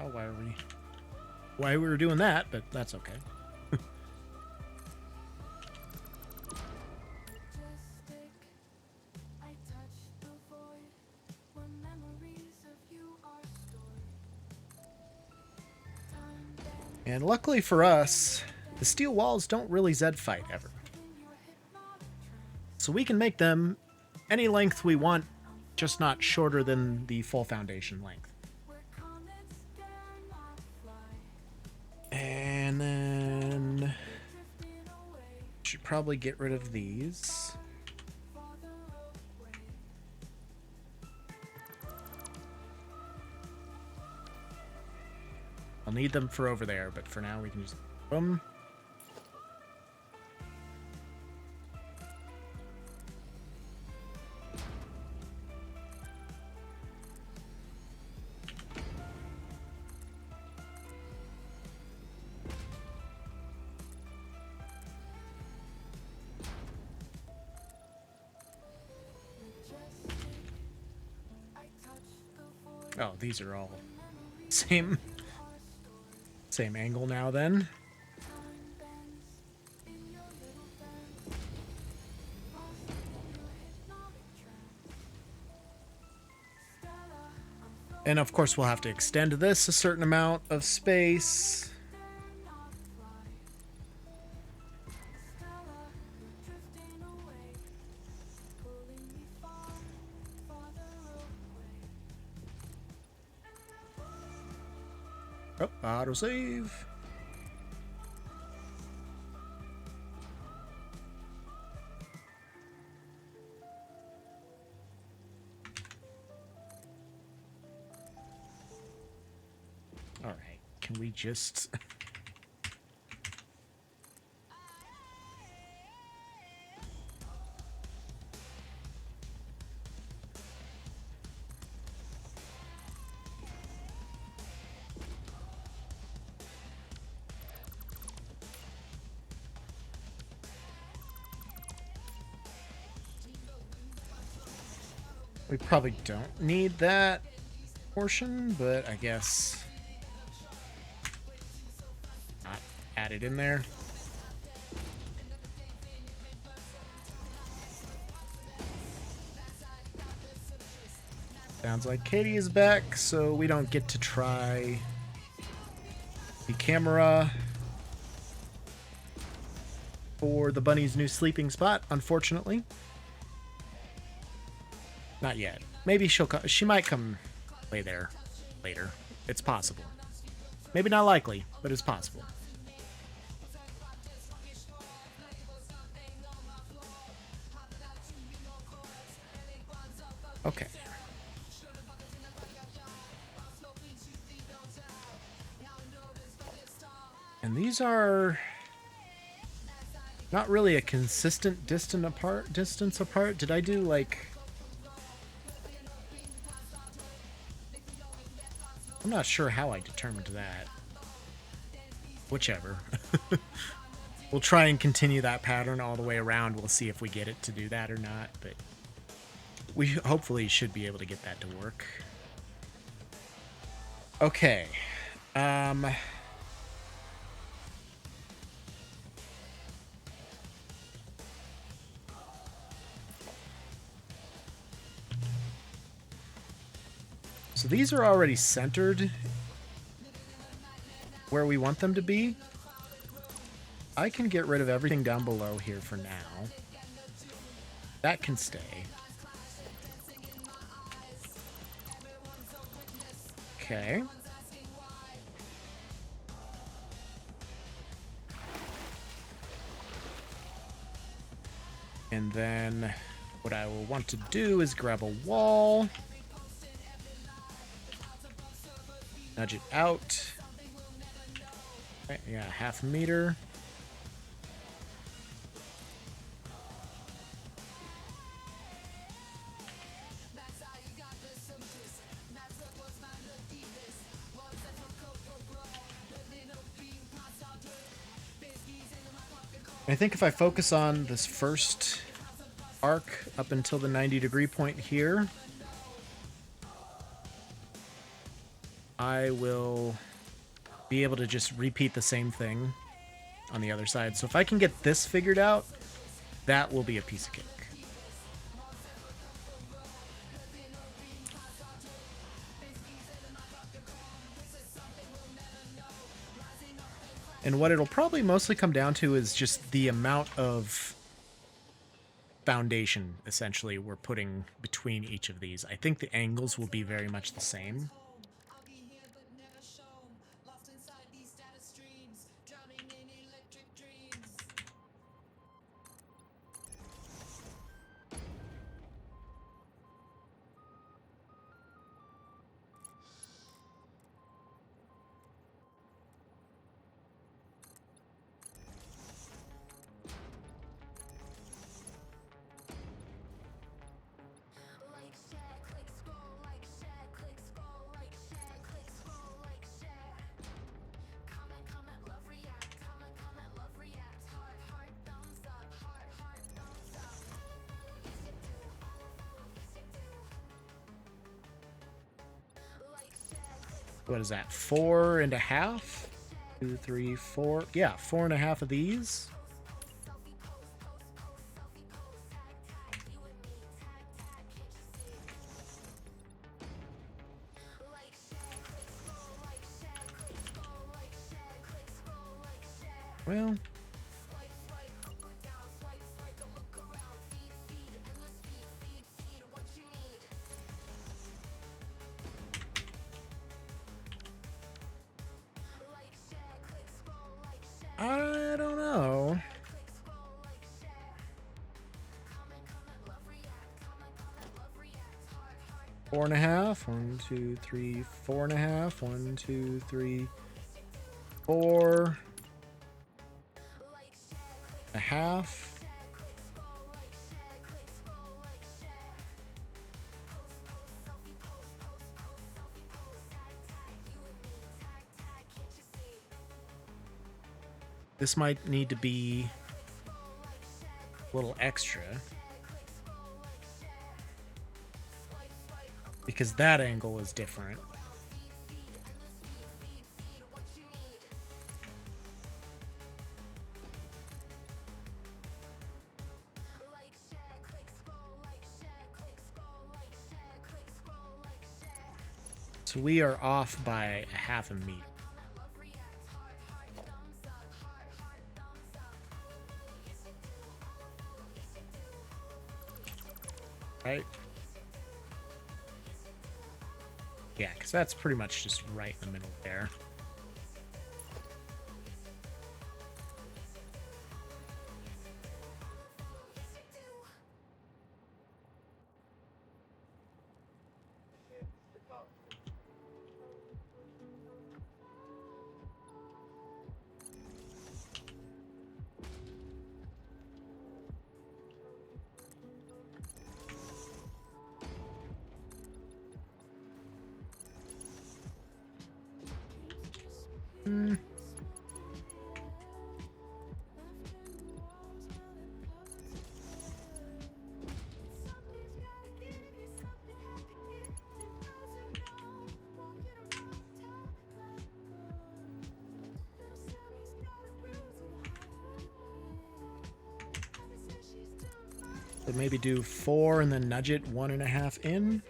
Oh, why we were doing that, but that's okay. And luckily for us, the steel walls don't really Zed fight ever. So we can make them any length we want, just not shorter than the full foundation length. And then should probably get rid of these. I'll need them for over there, but for now we can just boom. Oh, these are all same angle now then. And of course we'll have to extend this a certain amount of space. Oh, autosave. All right, can we just... We probably don't need that portion, but I guess not add it in there. Sounds like Katie is back, so we don't get to try the camera for the bunny's new sleeping spot, unfortunately. Not yet. Maybe she might come lay there later. It's possible. Maybe not likely, but it's possible. Okay. And these are not really a consistent distance apart. Did I do like... I'm not sure how I determined that. Whichever. We'll try and continue that pattern all the way around. We'll see if we get it to do that or not, but we hopefully should be able to get that to work. Okay. So these are already centered where we want them to be. I can get rid of everything down below here for now. That can stay. Okay. And then what I will want to do is grab a wall. Nudge it out. Okay, yeah, 1/2 meter. I think if I focus on this first arc up until the 90-degree point here, I will be able to just repeat the same thing on the other side. So if I can get this figured out, that will be a piece of cake. And what it'll probably mostly come down to is just the amount of foundation, essentially, we're putting between each of these. I think the angles will be very much the same. What is that? 4.5? 2, 3, 4. Yeah, 4.5 of these. Well, I don't know. Four and a half. 1, 2, 3, 4.5. 1, 2, 3, 4. A half. This might need to be a little extra. Because that angle is different. So we are off by a half a meter. Right? Yeah, because that's pretty much just right in the middle there. So maybe do 4 and then nudge it 1.5 in.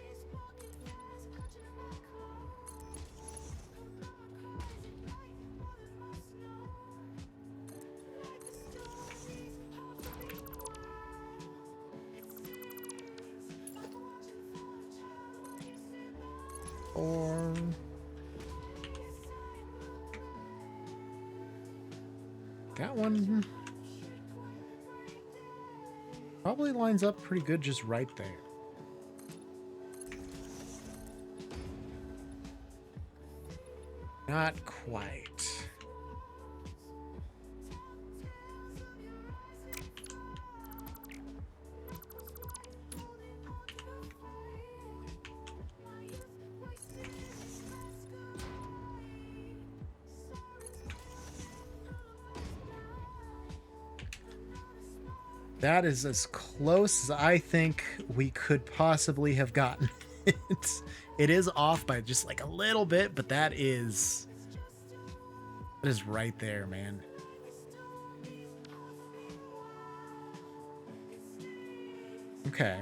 Or that one probably lines up pretty good just right there. Not quite. That is as close as I think we could possibly have gotten. It is off by just like a little bit, but that is right there, man. Okay.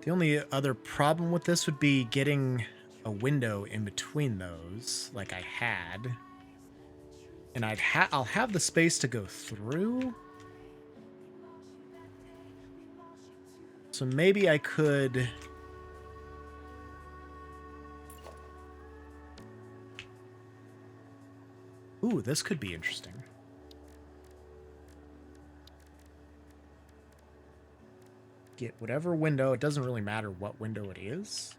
The only other problem with this would be getting a window in between those, like I had. And I'll have the space to go through. So maybe I could... Ooh, this could be interesting. Get whatever window, it doesn't really matter what window it is.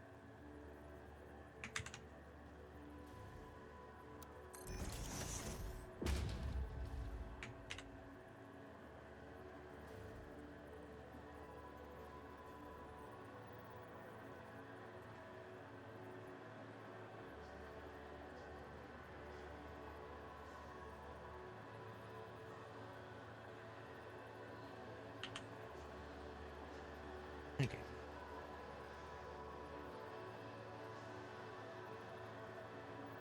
Okay.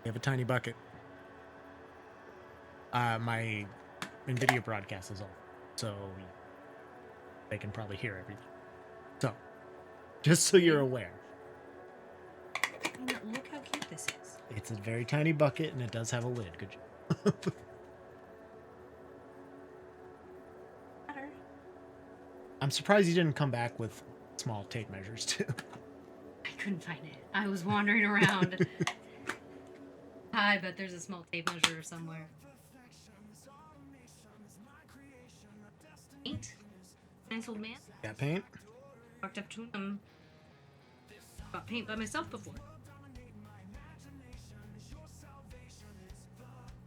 You have a tiny bucket. My Nvidia broadcast is on, so they can probably hear everything. So, just so you're aware. Look how cute this is. It's a very tiny bucket, and it does have a lid. Good job. Better. I'm surprised you didn't come back with small tape measures, too. I couldn't find it. I was wandering around. I bet there's a small tape measure somewhere. Paint? Nice old man. Got paint? Walked up to him. Got paint by myself before.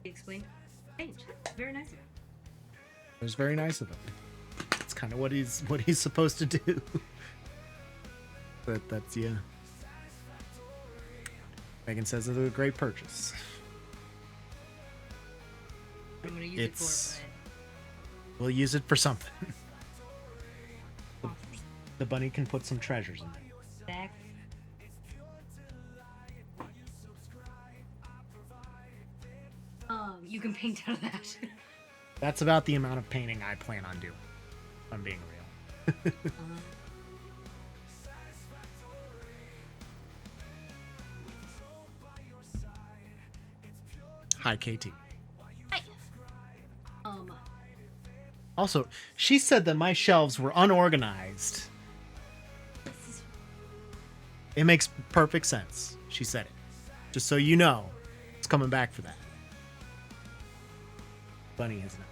He explained. Paint. Very nice of him. It was very nice of him. It's kind of what he's supposed to do. But that's, yeah. Megan says it's a great purchase. I'm gonna use it for it, We'll use it for something. but The bunny can put some treasures in there. back. You can paint out of that. That's about the amount of painting I plan on doing. If I'm being real. Hi, KT. Hi. Also, she said that my shelves were unorganized. It makes perfect sense. She said it. Just so you know, it's coming back for that. Bunny has not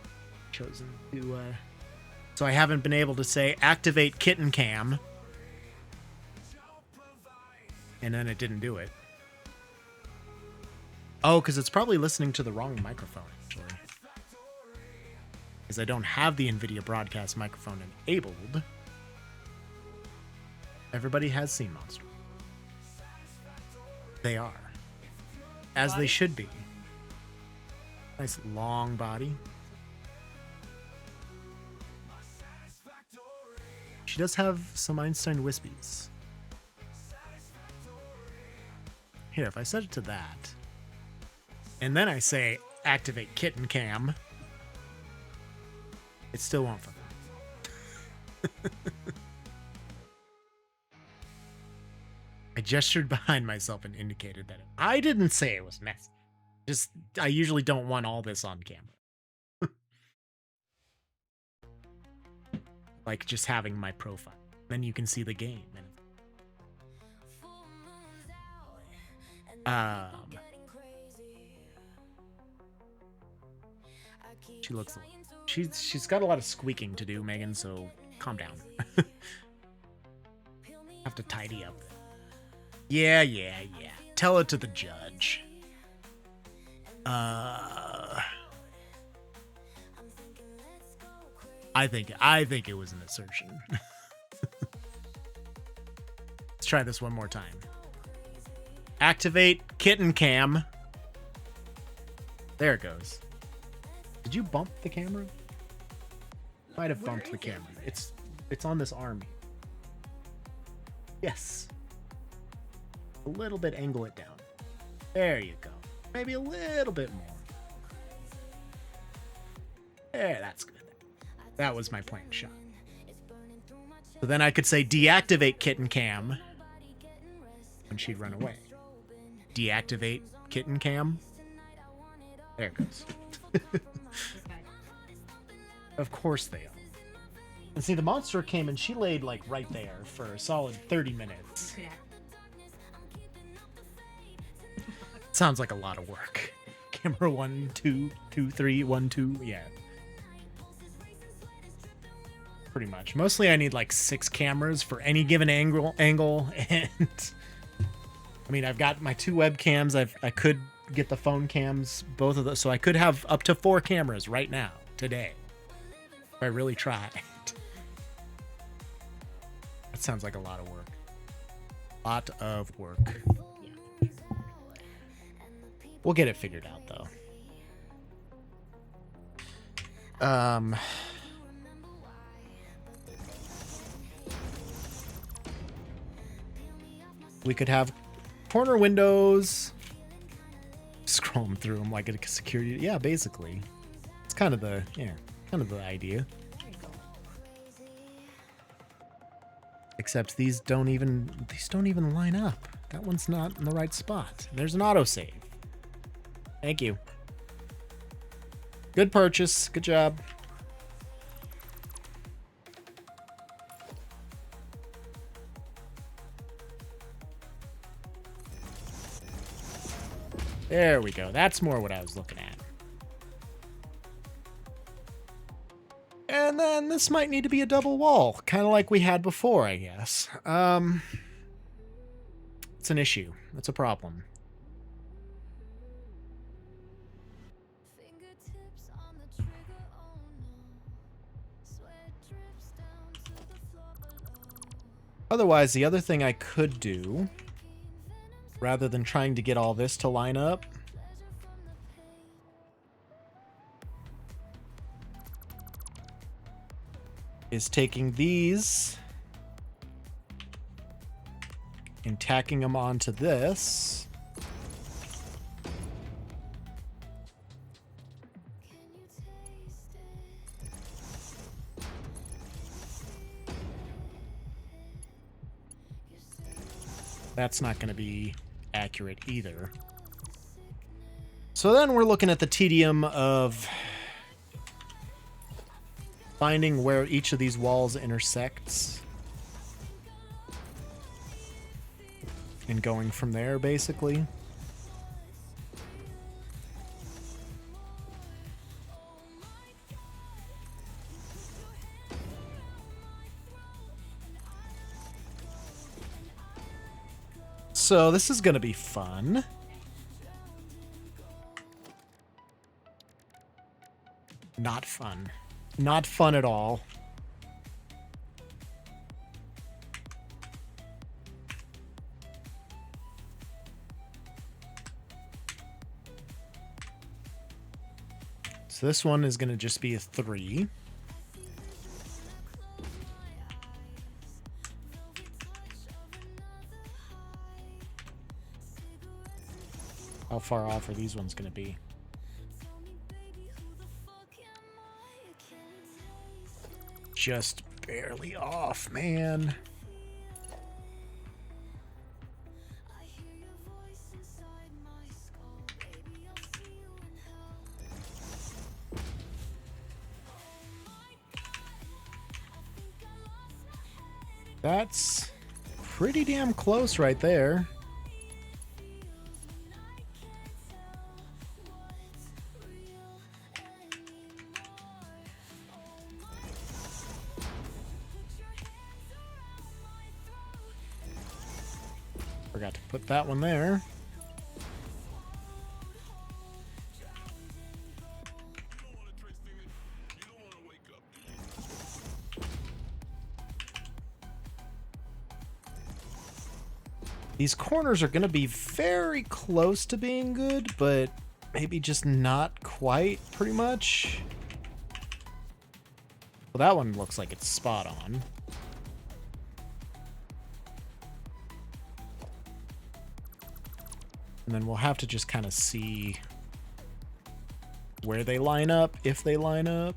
chosen to, so I haven't been able to say activate kitten cam. And then it didn't do it. Oh, because it's probably listening to the wrong microphone, actually. Because I don't have the Nvidia broadcast microphone enabled. Everybody has seen Monster. They are. As they should be. Nice long body. She does have some Einstein wispies. Here, if I set it to that, and then I say activate kitten cam, it still won't fucking. I gestured behind myself and indicated that I didn't say it was messy. Just, I usually don't want all this on camera. Like just having my profile. Then you can see the game. She looks. She's got a lot of squeaking to do, Megan. So calm down. Have to tidy up. Yeah. Tell it to the judge. I think it was an assertion. Let's try this one more time. Activate kitten cam. There it goes. Did you bump the camera? Might have bumped the camera. It's on this arm. Yes. A little bit, angle it down. There you go. Maybe a little bit more. There, that's good. That was my planned shot. So then I could say deactivate kitten cam when she'd run away. Deactivate kitten cam. There it goes. Of course they are. And see, the monster came and she laid like right there for a solid 30 minutes. Sounds like a lot of work. Camera 1, 2, 2, 3, 1, 2. Yeah. Pretty much. Mostly I need like 6 cameras for any given angle, and I mean, I've got my 2 webcams. I could get the phone cams, both of those, so I could have up to 4 cameras right now, today, if I really tried. That sounds like a lot of work. Lot of work. We'll get it figured out, though. We could have corner windows. Scrolling through them like a security. Yeah, basically. It's kind of the idea. Except these don't even line up. That one's not in the right spot. There's an autosave. Thank you. Good purchase. Good job. There we go. That's more what I was looking at. And then this might need to be a double wall, kind of like we had before, I guess. It's an issue. It's a problem. Fingertips on the trigger, oh no. Sweat drips down to the floor below. Otherwise, the other thing I could do, rather than trying to get all this to line up, is taking these and tacking them onto this. That's not going to be accurate either. So then we're looking at the tedium of finding where each of these walls intersects and going from there, basically. So this is going to be fun. Not fun. Not fun at all. So this one is going to just be a 3. How far off are these ones going to be? Just barely off, man. That's pretty damn close right there. Forgot to put that one there. These corners are going to be very close to being good, but maybe just not quite, pretty much. Well, that one looks like it's spot on. And then we'll have to just kind of see where they line up, if they line up.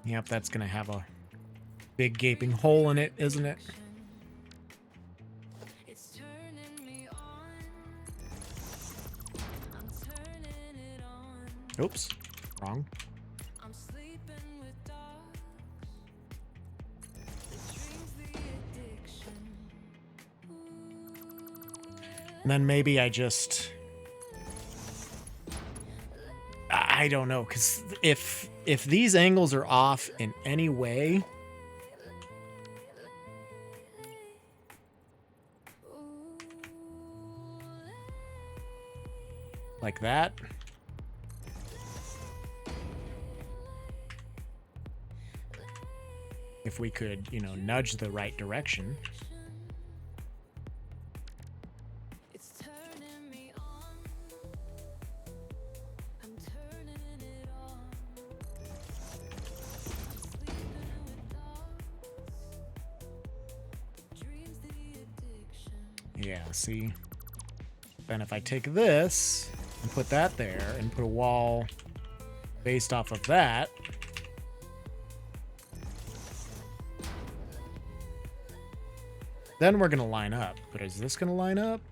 Yep, that's gonna have a big gaping hole in it, isn't it? Oops, wrong. And then maybe I just... I don't know, because if these angles are off in any way, like that. If we could, you know, nudge the right direction. It's turning me on. I'm turning it on. Sleeping with dogs. Dreams the addiction. Yeah, see? Then if I take this and put that there and put a wall based off of that, then we're going to line up. But is this going to line up?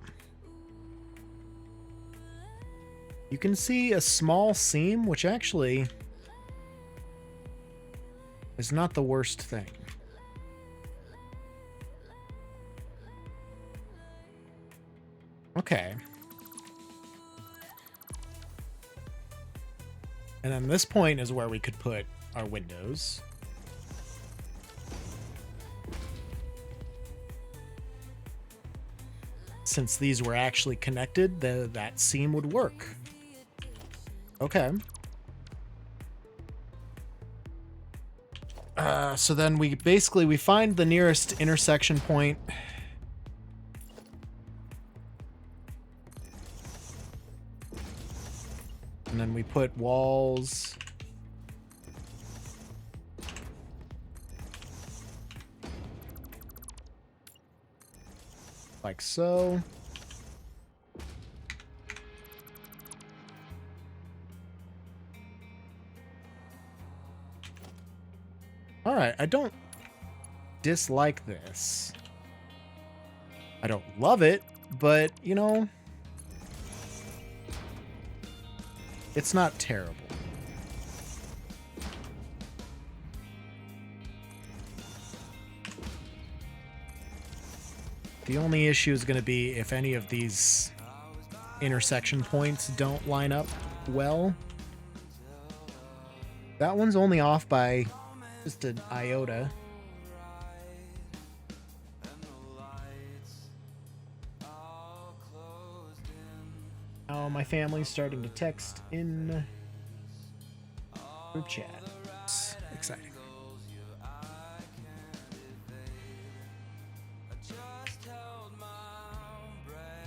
You can see a small seam, which actually is not the worst thing. Okay. And then this point is where we could put our windows. Since these were actually connected, that seam would work. Okay. So then we find the nearest intersection point. And then we put walls. Like so. All right, I don't dislike this. I don't love it, but, you know, it's not terrible. The only issue is going to be if any of these intersection points don't line up well. That one's only off by just an iota. Oh, my family's starting to text in group chat. It's exciting.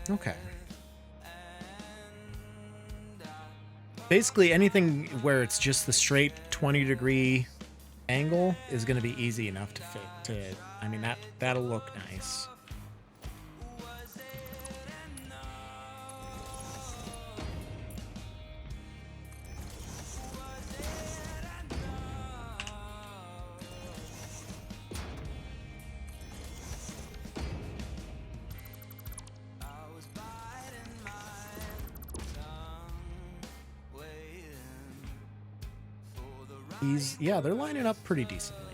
Okay. Basically, anything where it's just the straight 20-degree angle is going to be easy enough to fit. I mean, that'll look nice. Yeah, they're lining up pretty decently.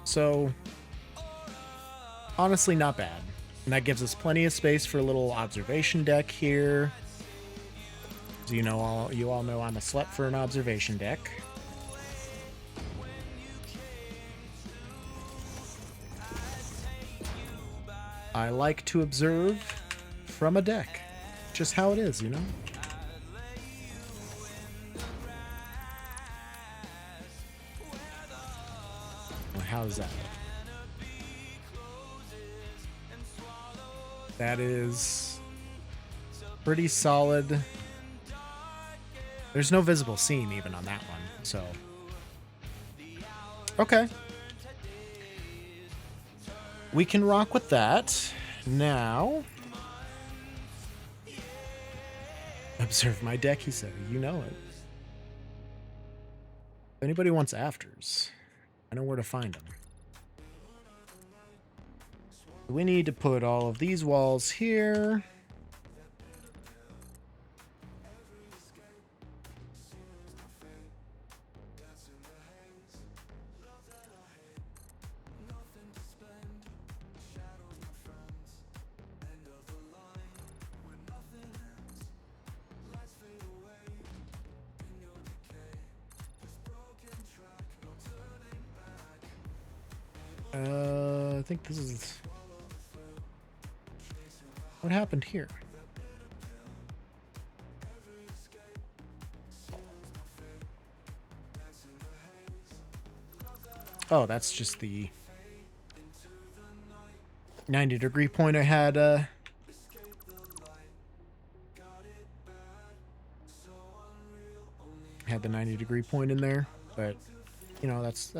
So, honestly, not bad. And that gives us plenty of space for a little observation deck here. As you all know I'm a slut for an observation deck. I like to observe from a deck. Just how it is, you know? How's that? That is pretty solid. There's no visible seam even on that one, so. Okay. We can rock with that. Now. Observe my deck, he said. You know it. If anybody wants afters, I know where to find them. We need to put all of these walls here. I think this is... What happened here? Oh, that's just the 90-degree point I had the 90-degree point in there, but you know, that's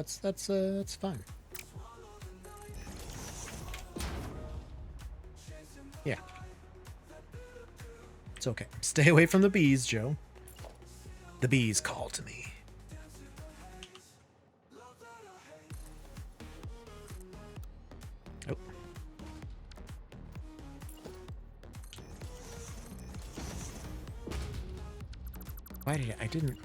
fine. Yeah. It's okay. Stay away from the bees, Joe. The bees call to me. Oh. Why did I didn't...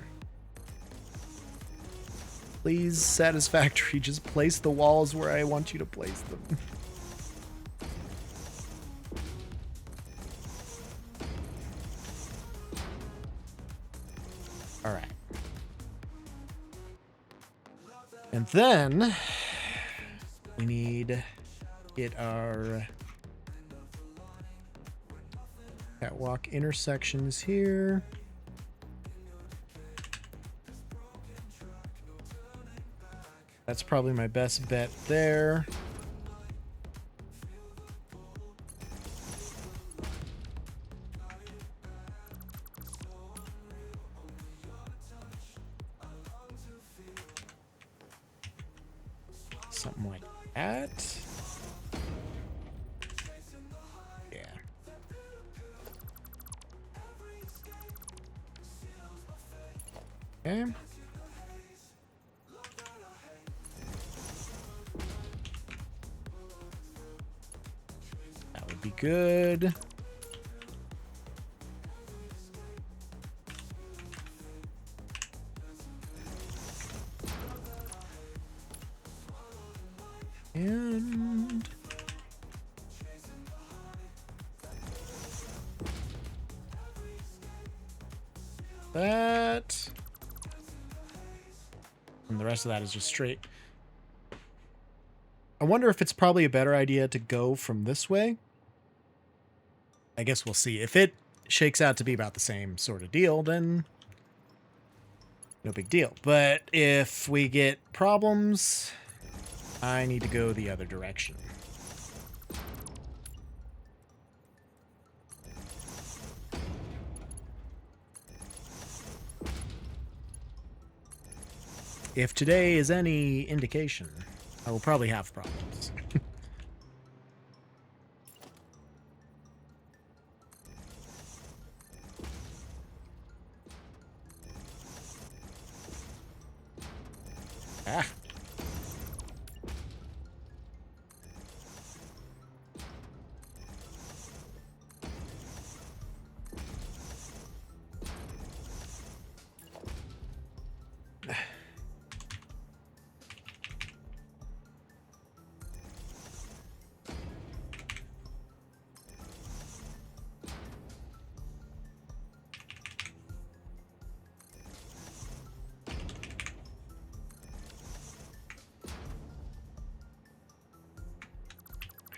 Please, Satisfactory, just place the walls where I want you to place them. All right. And then we need to get our catwalk intersections here. That's probably my best bet there. Something like that. Yeah. Okay. That would be good. And that. And the rest of that is just straight. I wonder if it's probably a better idea to go from this way. I guess we'll see. If it shakes out to be about the same sort of deal, then no big deal. But if we get problems, I need to go the other direction. If today is any indication, I will probably have problems. Ah.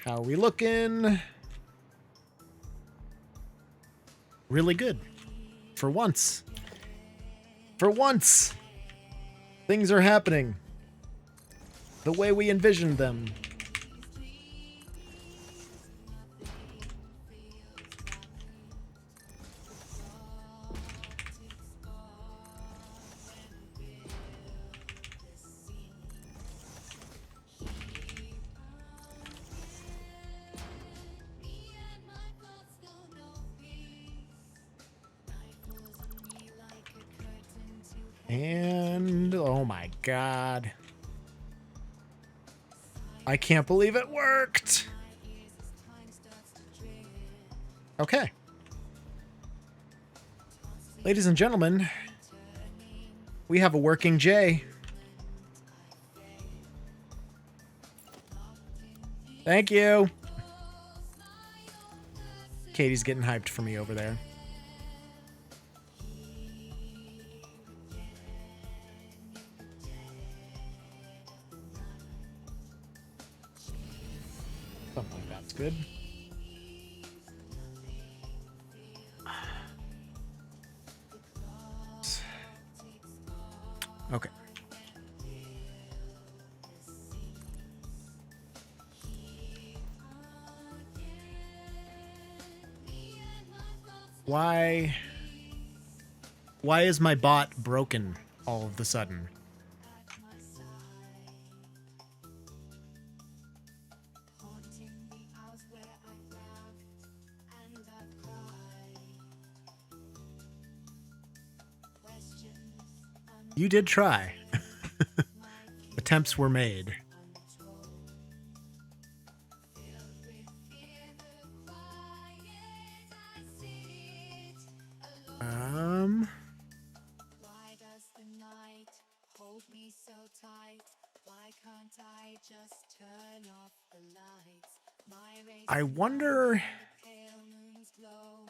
How are we looking? Really good. For once. For once! Things are happening. The way we envisioned them. And oh my god. I can't believe it worked. Okay. Ladies and gentlemen, we have a working J. Thank you. Katie's getting hyped for me over there. Something like that's good. Okay. Why is my bot broken all of a sudden? You did try. Attempts were made. Why does the night hold me so tight? Why can't I just turn off the lights? My race I wonder. pale moon's glow,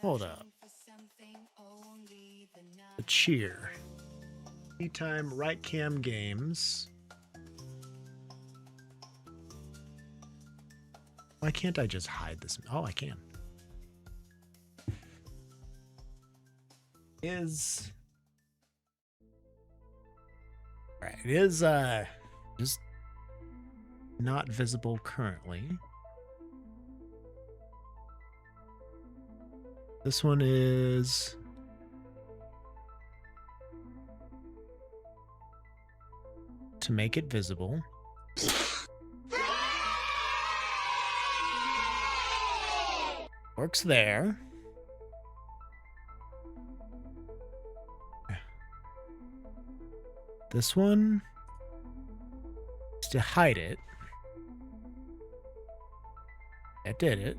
Hold up. searching for something only the night. The cheer. Anytime right cam games. Why can't I just hide this? Oh, I can. Is right. It is just not visible currently. This one is to make it visible. Works there. This one is to hide it. That did it.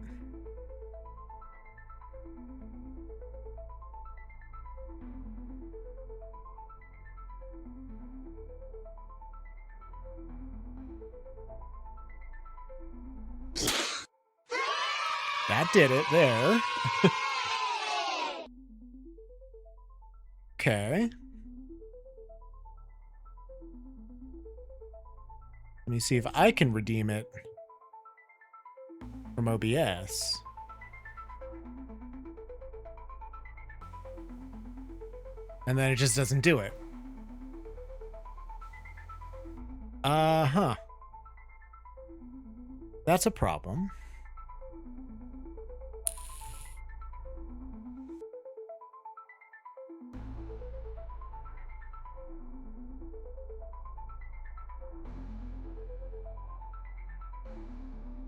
That did it there. Okay. Let me see if I can redeem it from OBS. And then it just doesn't do it. Uh-huh. That's a problem.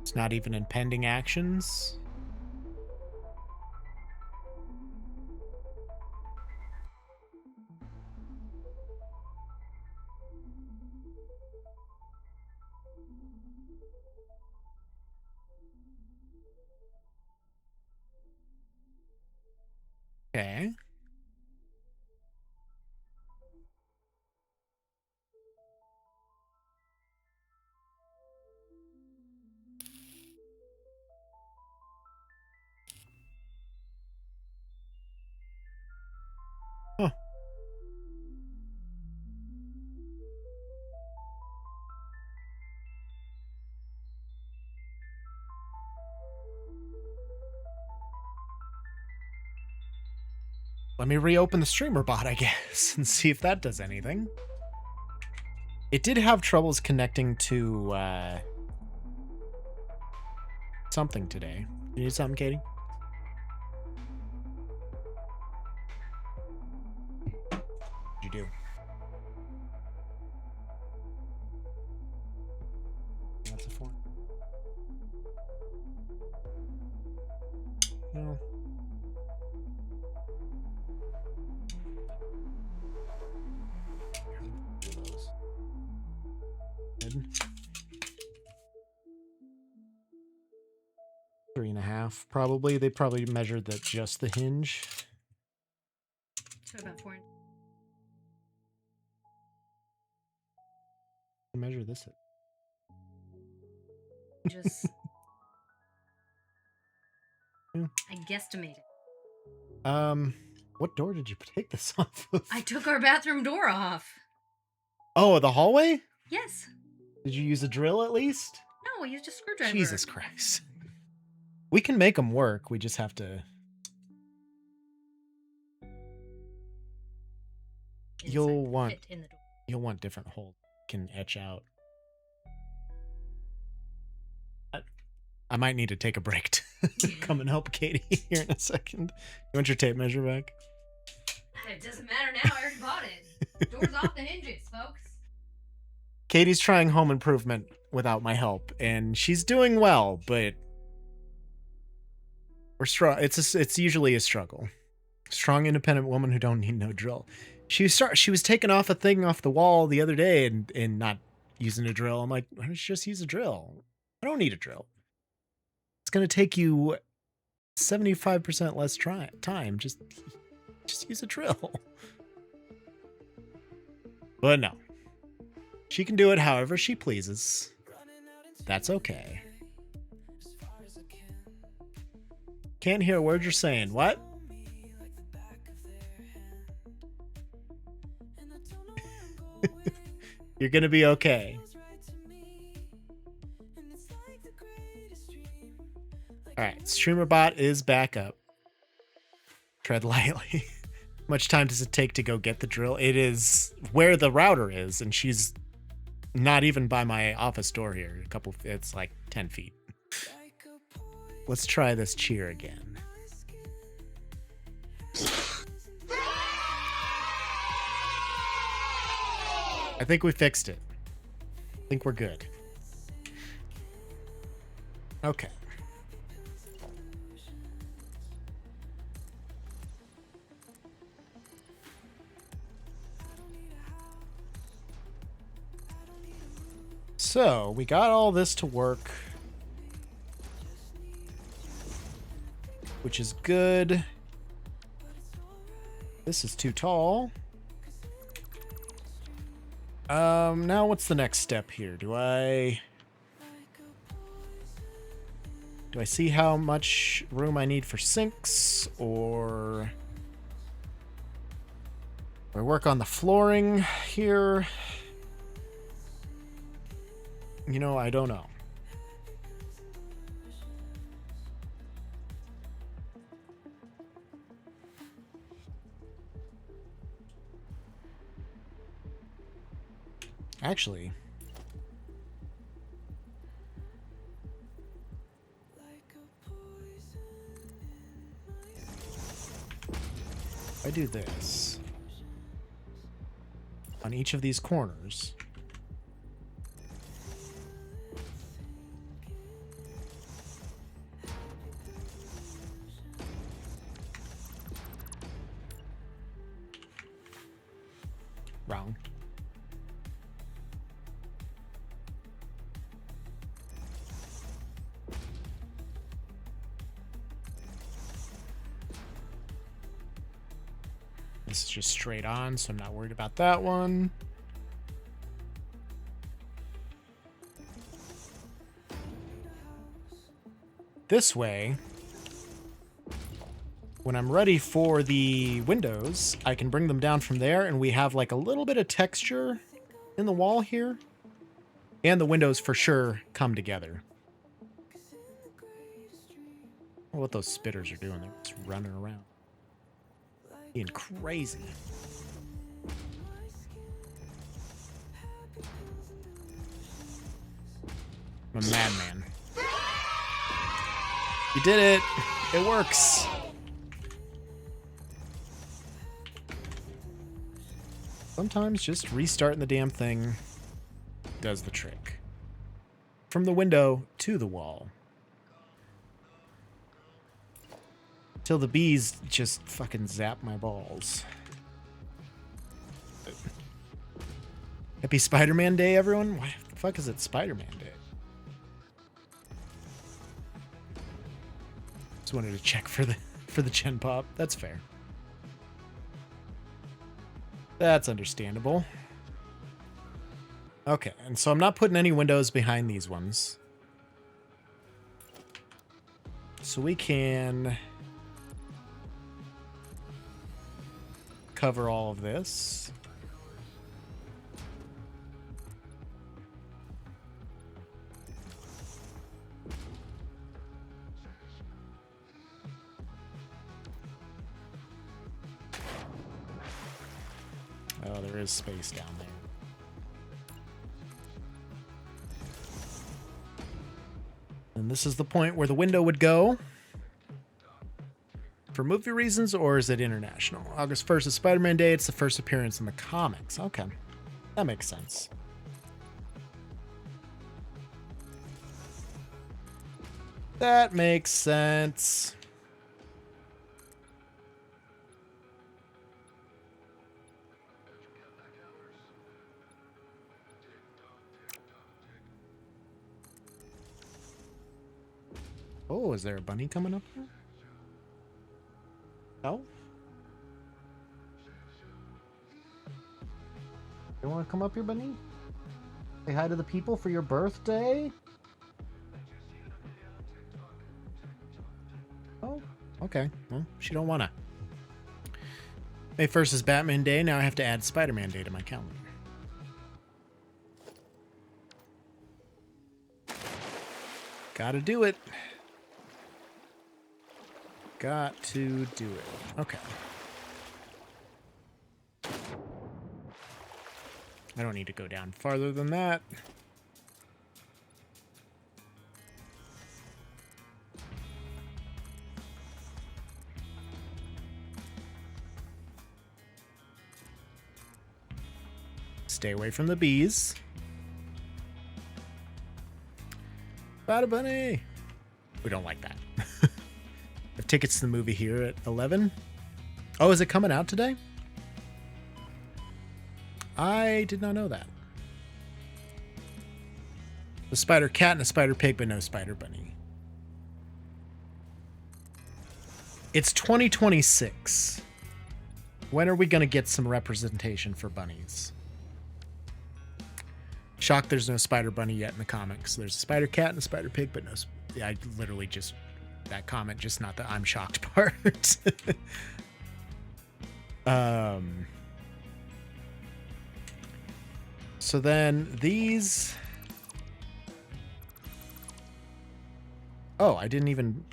It's not even in pending actions. Okay. Huh. Let me reopen the streamer bot, I guess, and see if that does anything. It did have troubles connecting to something today. You need something, Katie? What'd you do? That's a 4. No. Good. 3.5, probably. They probably measured that just the hinge. So about 4 inches. Measure this. Just Yeah. I guesstimated. What door did you take this off of? I took our bathroom door off. Oh, the hallway? Yes. Did you use a drill at least? No, I used a screwdriver. Jesus Christ. We can make them work. We just have to. Inside You'll the want fit in the door. you'll want different holes. You can etch out. I might need to take a break to come and help Katie here in a second. You want your tape measure back? It doesn't matter now. I already bought it. Door's off the hinges, folks. Katie's trying home improvement without my help, and she's doing well, but it's usually a struggle. Strong, independent woman who don't need no drill. She was taking off a thing off the wall the other day and not using a drill. I'm like, why don't you just use a drill? I don't need a drill. It's gonna take you 75% less time. Just use a drill. But no. She can do it however she pleases. That's okay. Can't hear a word you're saying. What? You're gonna be okay. Alright, StreamerBot is back up. Tread lightly. Much time does it take to go get the drill? It is where the router is, and she's not even by my office door here. It's like 10 feet. Let's try this cheer again. I think we fixed it. I think we're good. Okay. So, we got all this to work, which is good. This is too tall. Now what's the next step here? Do I see how much room I need for sinks, or do I work on the flooring here? You know, I don't know. Actually, if I do this on each of these corners, wrong. This is just straight on, so I'm not worried about that one. This way, when I'm ready for the windows, I can bring them down from there, and we have like a little bit of texture in the wall here. And the windows for sure come together. I don't know what those spitters are doing. They're just running around. Being crazy. I'm a madman. You did it! It works! Sometimes just restarting the damn thing does the trick. From the window to the wall. Till the bees just fucking zap my balls. Happy Spider-Man Day, everyone? Why the fuck is it Spider-Man Day? Just wanted to check for the gen pop. That's fair. That's understandable. Okay, and so I'm not putting any windows behind these ones. So we can cover all of this. Oh, there is space down there. And this is the point where the window would go. For movie reasons, or is it international? August 1st is Spider-Man Day. It's the first appearance in the comics. Okay. That makes sense. That makes sense. Oh, is there a bunny coming up here? No? You want to come up here, bunny? Say hi to the people for your birthday? Oh, okay. Well, she don't want to. May 1st is Batman Day. Now I have to add Spider-Man Day to my calendar. Gotta do it. Got to do it. Okay. I don't need to go down farther than that. Stay away from the bees. Bada bunny. We don't like that. I have tickets to the movie here at 11. Oh, is it coming out today? I did not know that. A spider cat and a spider pig, but no spider bunny. It's 2026. When are we going to get some representation for bunnies? Shocked there's no spider bunny yet in the comics. There's a spider cat and a spider pig, but no. Yeah, I literally just that comment, just not the I'm shocked part. So then these. Oh, I didn't even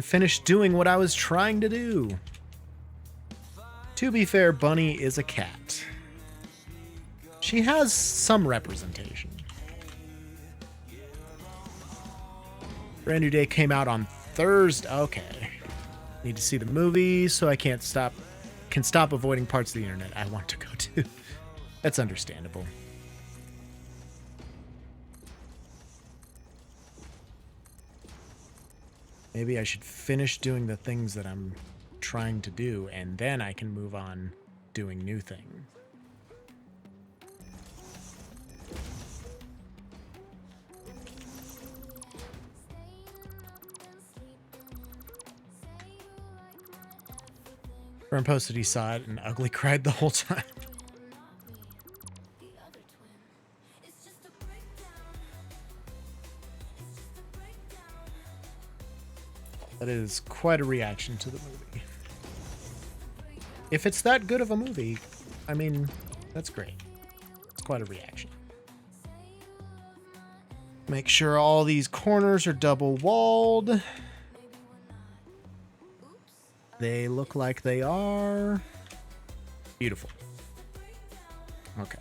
finish doing what I was trying to do. To be fair, Bunny is a cat. She has some representation. Brand New Day came out on Thursday. Okay. Need to see the movie, so I can stop avoiding parts of the internet I want to go to. That's understandable. Maybe I should finish doing the things that I'm trying to do, and then I can move on doing new things. Ren posted he saw it and Ugly cried the whole time. That is quite a reaction to the movie. If it's that good of a movie, I mean, that's great. It's quite a reaction. Make sure all these corners are double walled. They look like they are. Beautiful. Okay.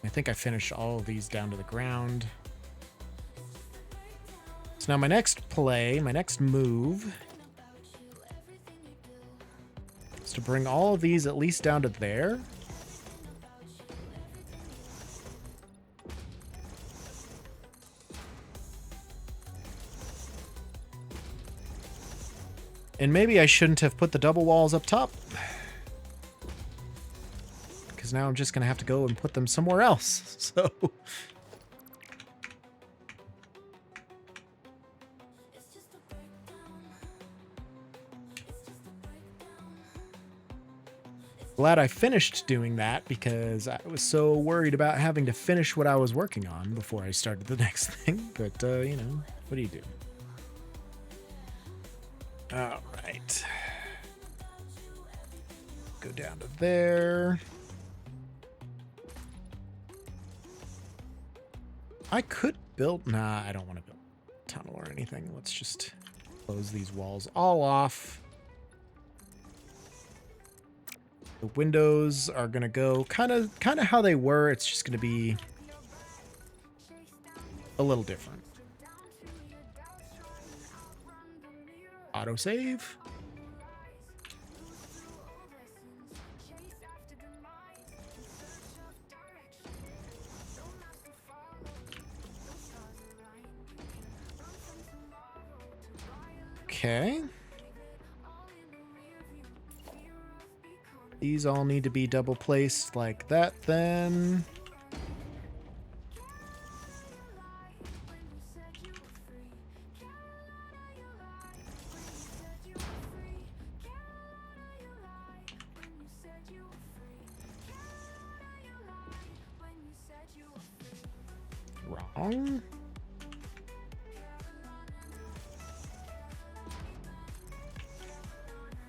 I think I finished all of these down to the ground. So now my next move is to bring all of these at least down to there. And maybe I shouldn't have put the double walls up top. Because now I'm just going to have to go and put them somewhere else. So... Glad I finished doing that because I was so worried about having to finish what I was working on before I started the next thing. But, you know, what do you do? All right. Go down to there. I could build... Nah, I don't want to build a tunnel or anything. Let's just close these walls all off. The windows are going to go kind of how they were. It's just going to be a little different. Autosave. Okay. These all need to be double placed like that then. Wrong.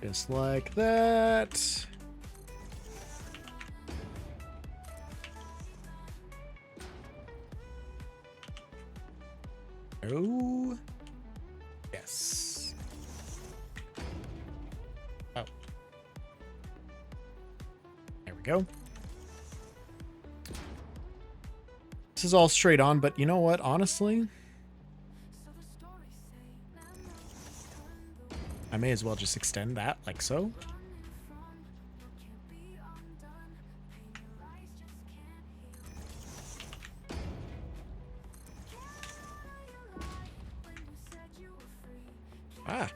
Just like that. Oh. Yes. Oh. There we go. This is all straight on, but you know what? Honestly, I may as well just extend that like so. Ah.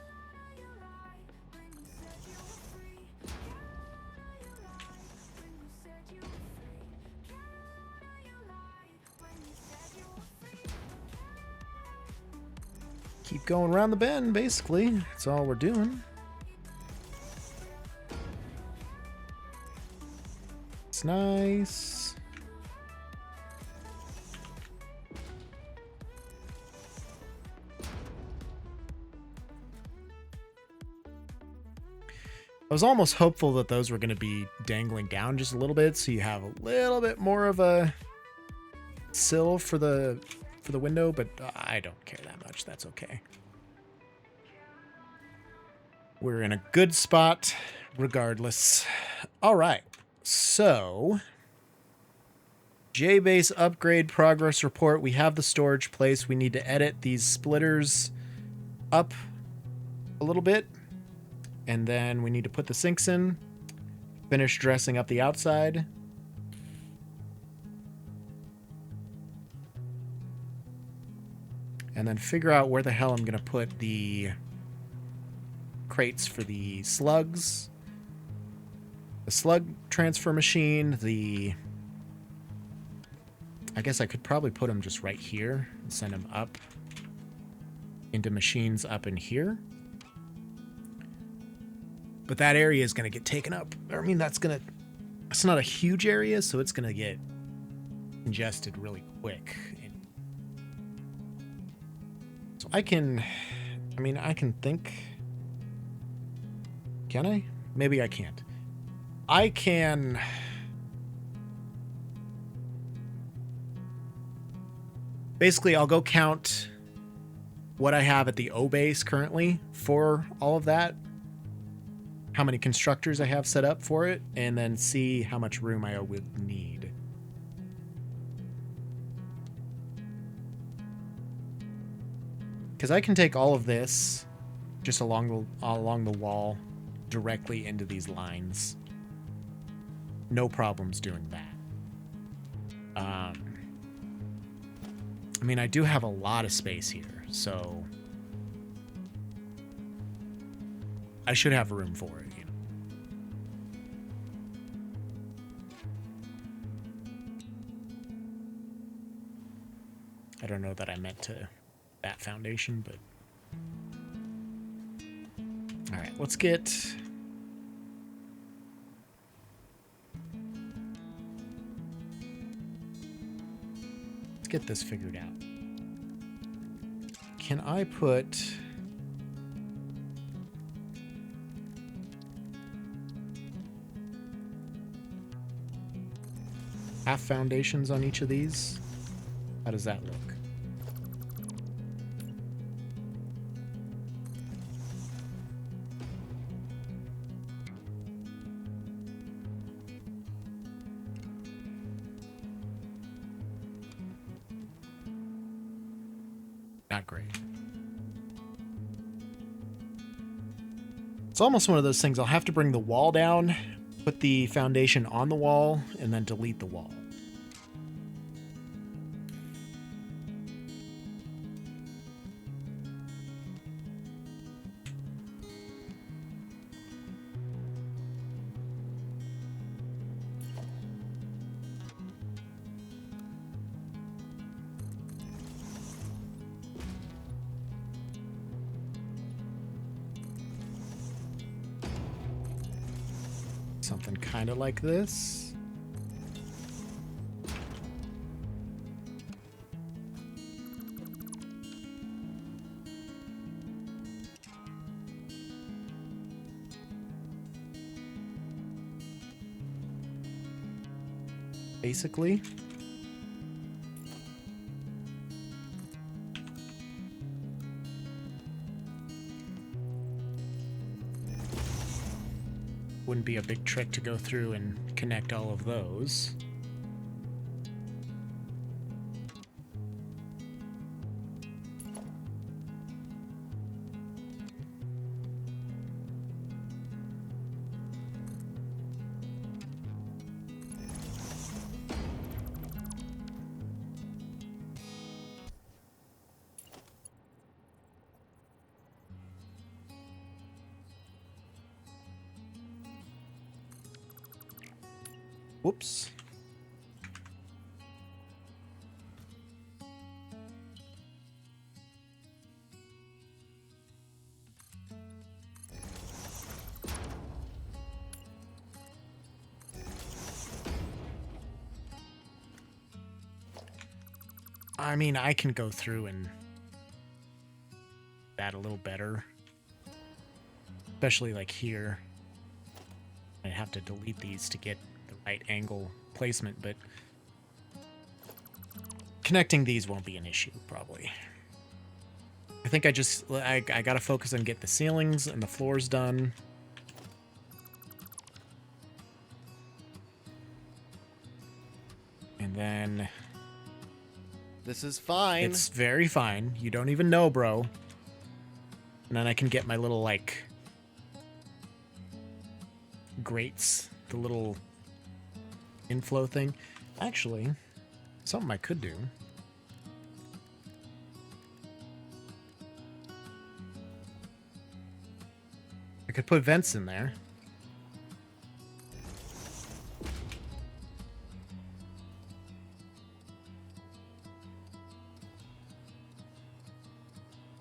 Keep going around the bend, basically. That's all we're doing. It's nice. I was almost hopeful that those were going to be dangling down just a little bit, so you have a little bit more of a sill for the window, but I don't care that much. That's okay. We're in a good spot regardless. All right. So, JBase upgrade progress report. We have the storage place. We need to edit these splitters up a little bit. And then we need to put the sinks in. Finish dressing up the outside. And then figure out where the hell I'm going to put the crates for the slugs. The slug transfer machine, I guess I could probably put them just right here and send them up into machines up in here. But that area is going to get taken up. I mean, it's not a huge area, so it's going to get congested really quick. So I can think. Can I? Maybe I can't. I can. Basically, I'll go count what I have at the O base currently for all of that. How many constructors I have set up for it, and then see how much room I would need. Because I can take all of this just along the wall directly into these lines. No problems doing that. I mean, I do have a lot of space here, so I should have room for it, you know. I don't know that I meant to that foundation, but all right, let's get this figured out. Can I put half foundations on each of these? How does that look? Not great. It's almost one of those things. I'll have to bring the wall down, put the foundation on the wall, and then delete the wall. Something kind of like this. Basically. Wouldn't be a big trick to go through and connect all of those. Whoops. I mean, I can go through and that a little better. Especially like here. I have to delete these to get the right angle placement, but connecting these won't be an issue, probably. I think I gotta focus on get the ceilings and the floors done. And then... This is fine. It's very fine. You don't even know, bro. And then I can get my little, like... grates. The little... inflow thing. Actually, something I could do. I could put vents in there.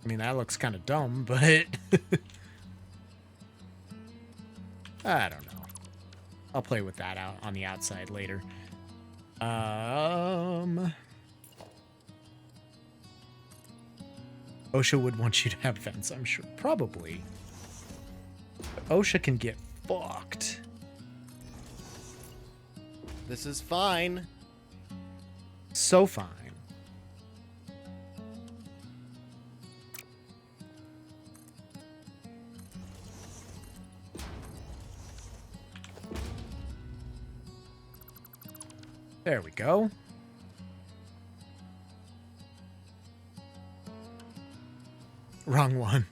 I mean, that looks kind of dumb, but I don't know. I'll play with that out on the outside later. OSHA would want you to have vents, I'm sure. Probably. But OSHA can get fucked. This is fine. So fine. There we go. Wrong one.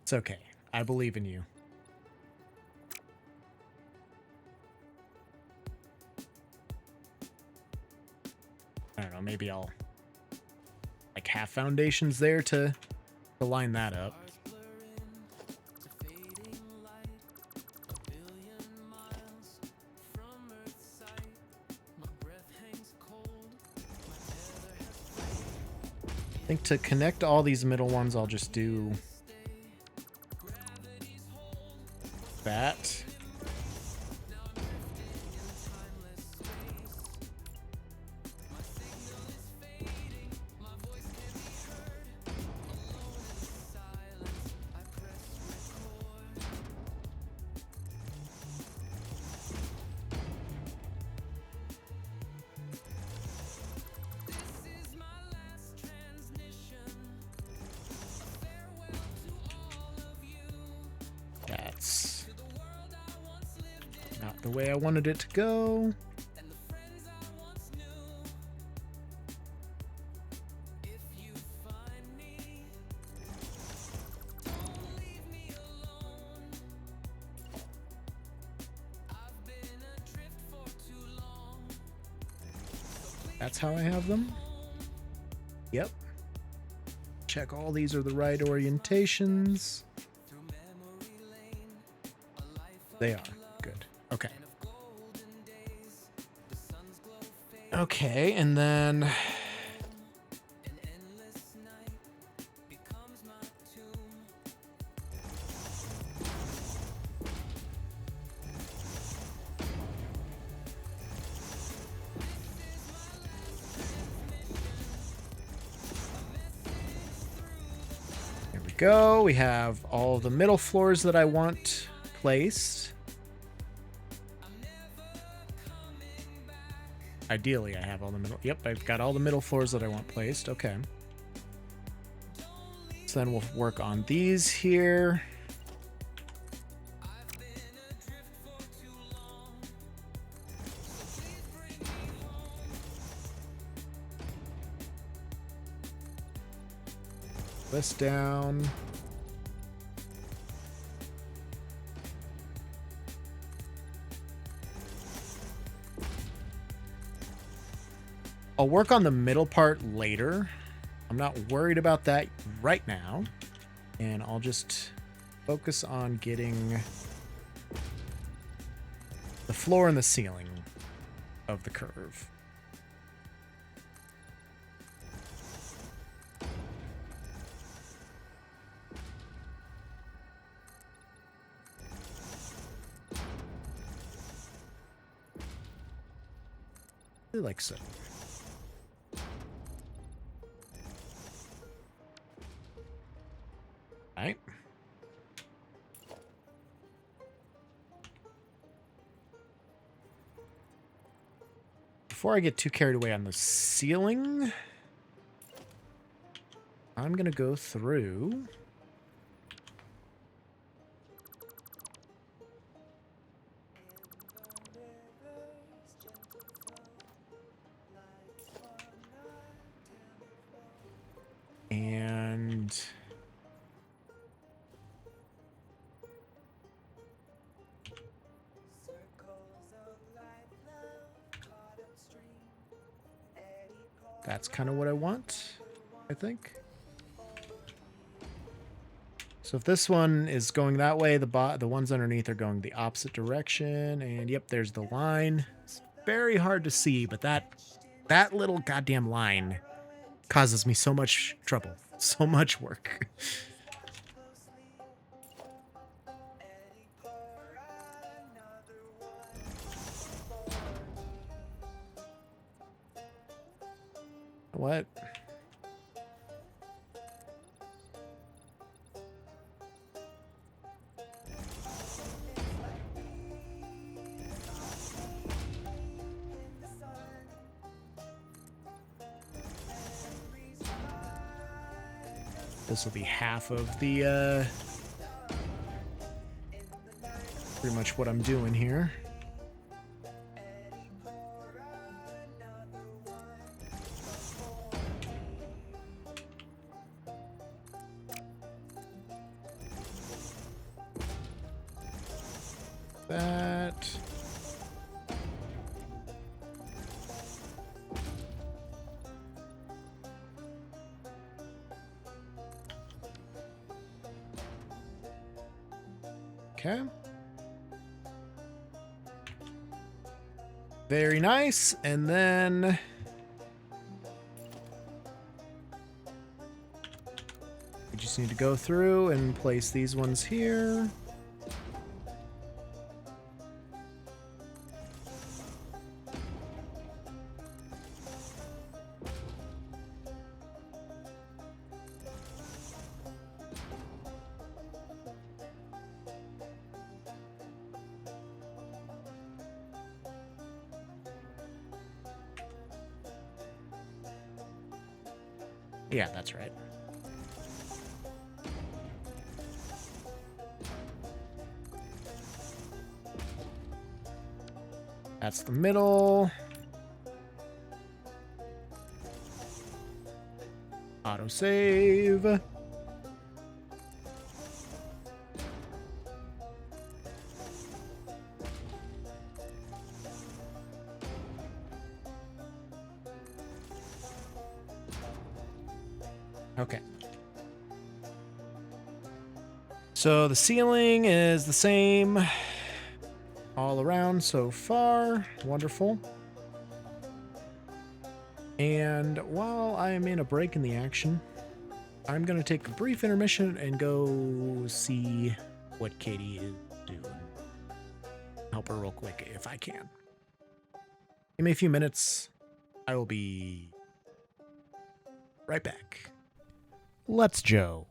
It's okay. I believe in you. I don't know, maybe I'll like half foundations there to line that up. I think to connect all these middle ones, I'll just do that. That's not the way I wanted it to go. That's how I have them. Yep. Check all these are the right orientations. They are. Good. Okay. Okay, and then... Here we go. We have all the middle floors that I want placed. Ideally, I have all the middle... Yep, I've got all the middle floors that I want placed. Okay. So then we'll work on these here. This down. I'll work on the middle part later. I'm not worried about that right now. And I'll just focus on getting the floor and the ceiling of the curve. Like so. Right. Before I get too carried away on the ceiling, I'm gonna go through and that's kind of what I want, I think. So if this one is going that way, the ones underneath are going the opposite direction. And yep, there's the line. It's very hard to see, but that little goddamn line causes me so much trouble, so much work. What? This will be half of the, pretty much what I'm doing here. That. Okay. Very nice. And then we just need to go through and place these ones here. Yeah, that's right. That's the middle. Autosave. Okay. So the ceiling is the same all around so far. Wonderful. And while I am in a break in the action, I'm going to take a brief intermission and go see what Katie is doing. Help her real quick if I can. Give me a few minutes. I will be right back. Let's Joe.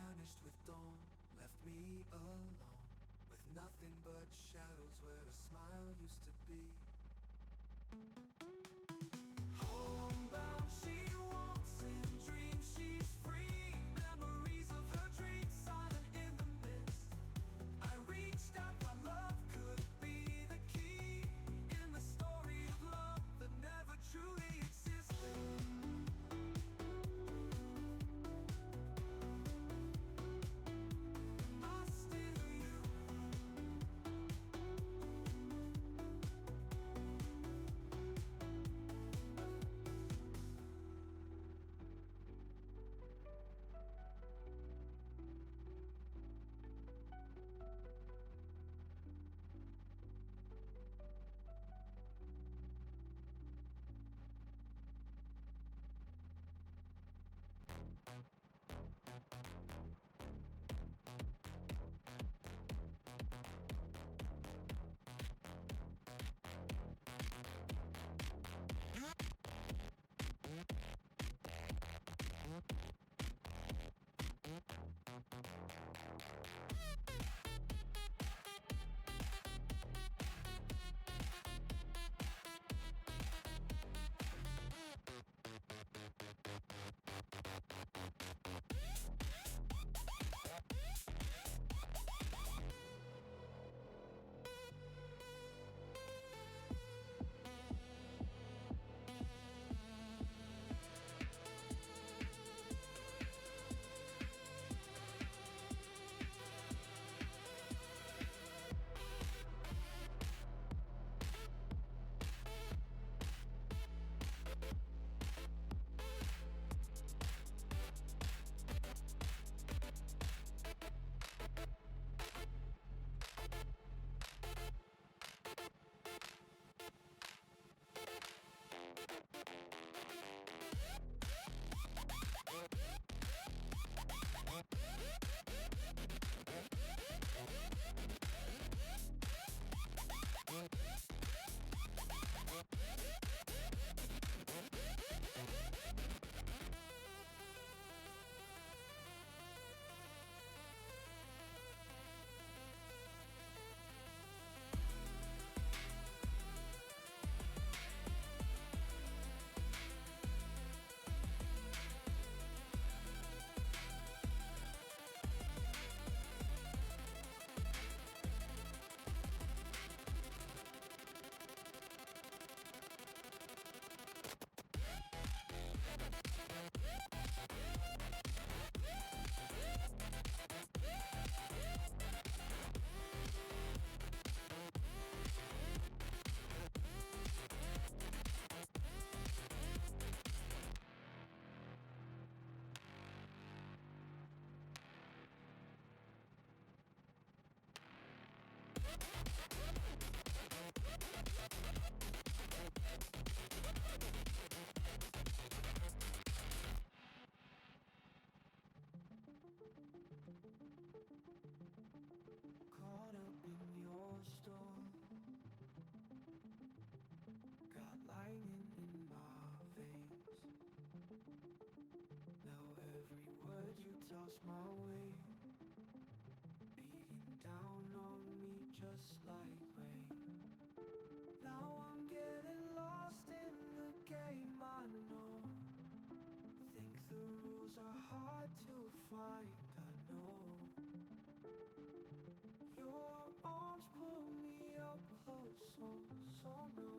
vanished with dawn, left me alone, with nothing but shadows where a smile used to be. Homebound, she walks in dreams, she's free. Memories of her dreams, silent in the mist. I reached out, thought love could be the key in the story of love that never truly existed. I still you. Caught up in your storm, got lightning in my veins. Now every word you toss my way, beating down on me just like rain. Now I'm getting lost in the game, I know. Think the rules are hard to find, I know. Your arms pull me up close, so no,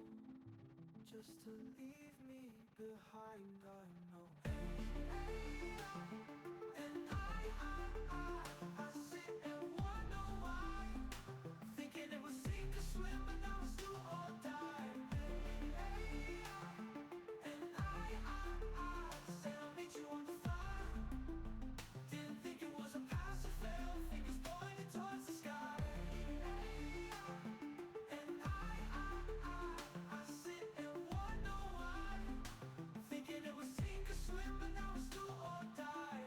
just to leave me behind, I know. And I sit and wonder why, thinking it was sink or swim, but now it's do or die. And I said I'll meet you on the fire. Didn't think it was a pass or fail, fingers pointed towards the sky. And I sit and wonder why, thinking it was sink or swim, but now it's do or die.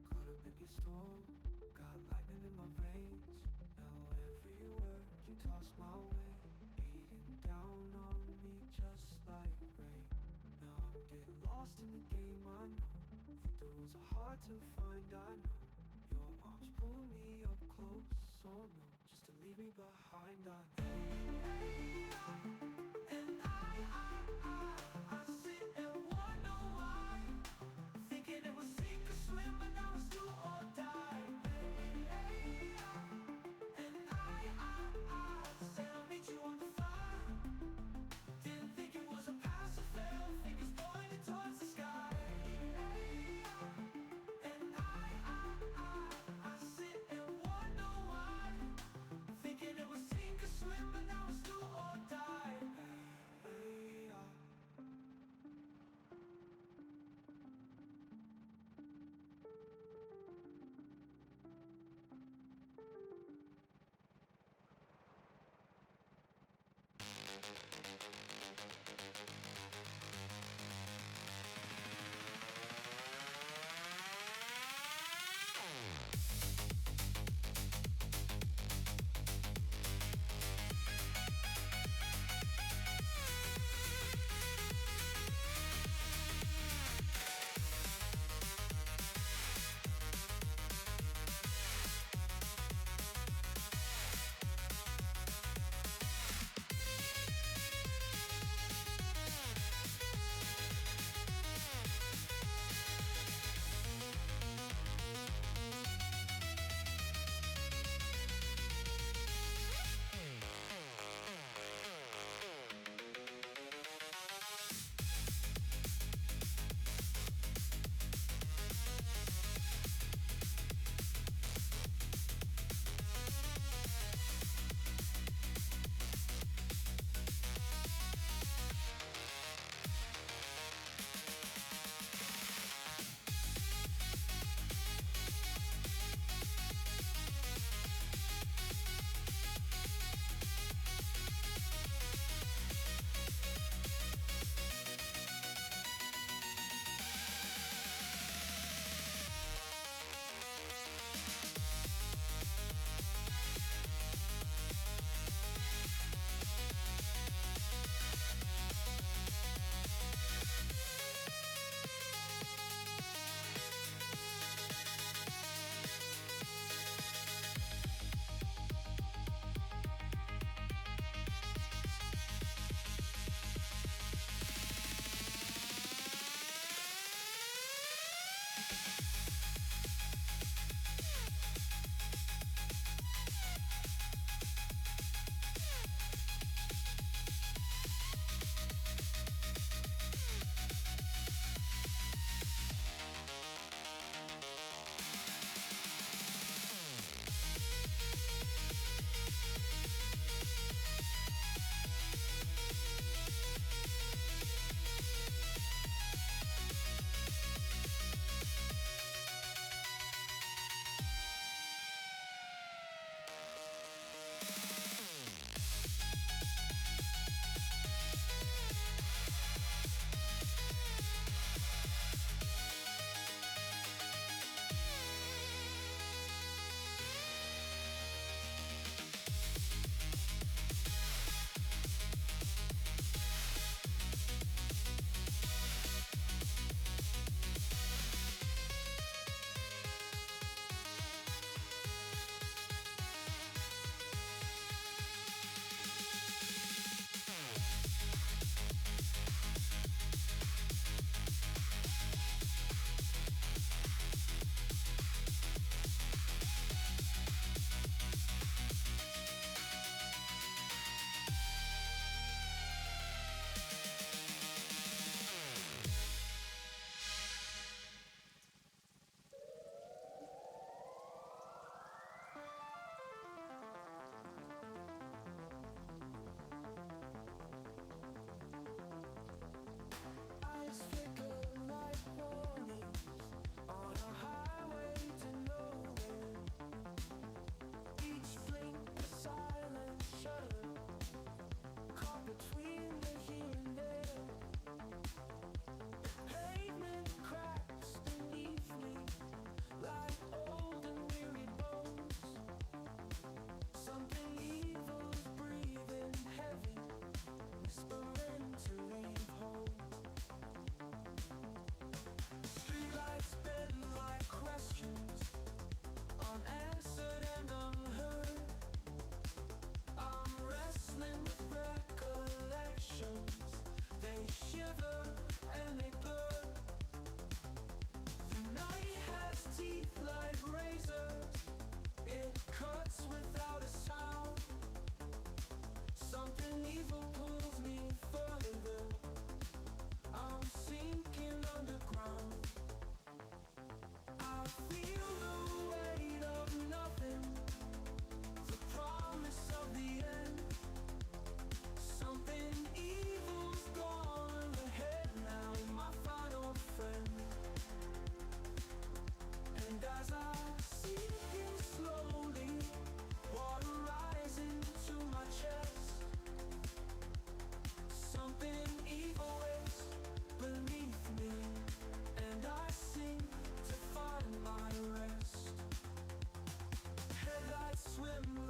Caught up in your storm, got lightning in my veins. Now every word you in the game, I know. The rules are hard to find, I know. Your arms pull me up close, so no, just to leave me behind, I know. And I sit and wonder why, thinking it was sink or swim, but now it's do or die. And I said I'll meet you on the fire. Didn't think it was a pass or fail, fingers pointing towards the sky. And I sit and wonder why, thinking it was sink or swim, but now it's do or die.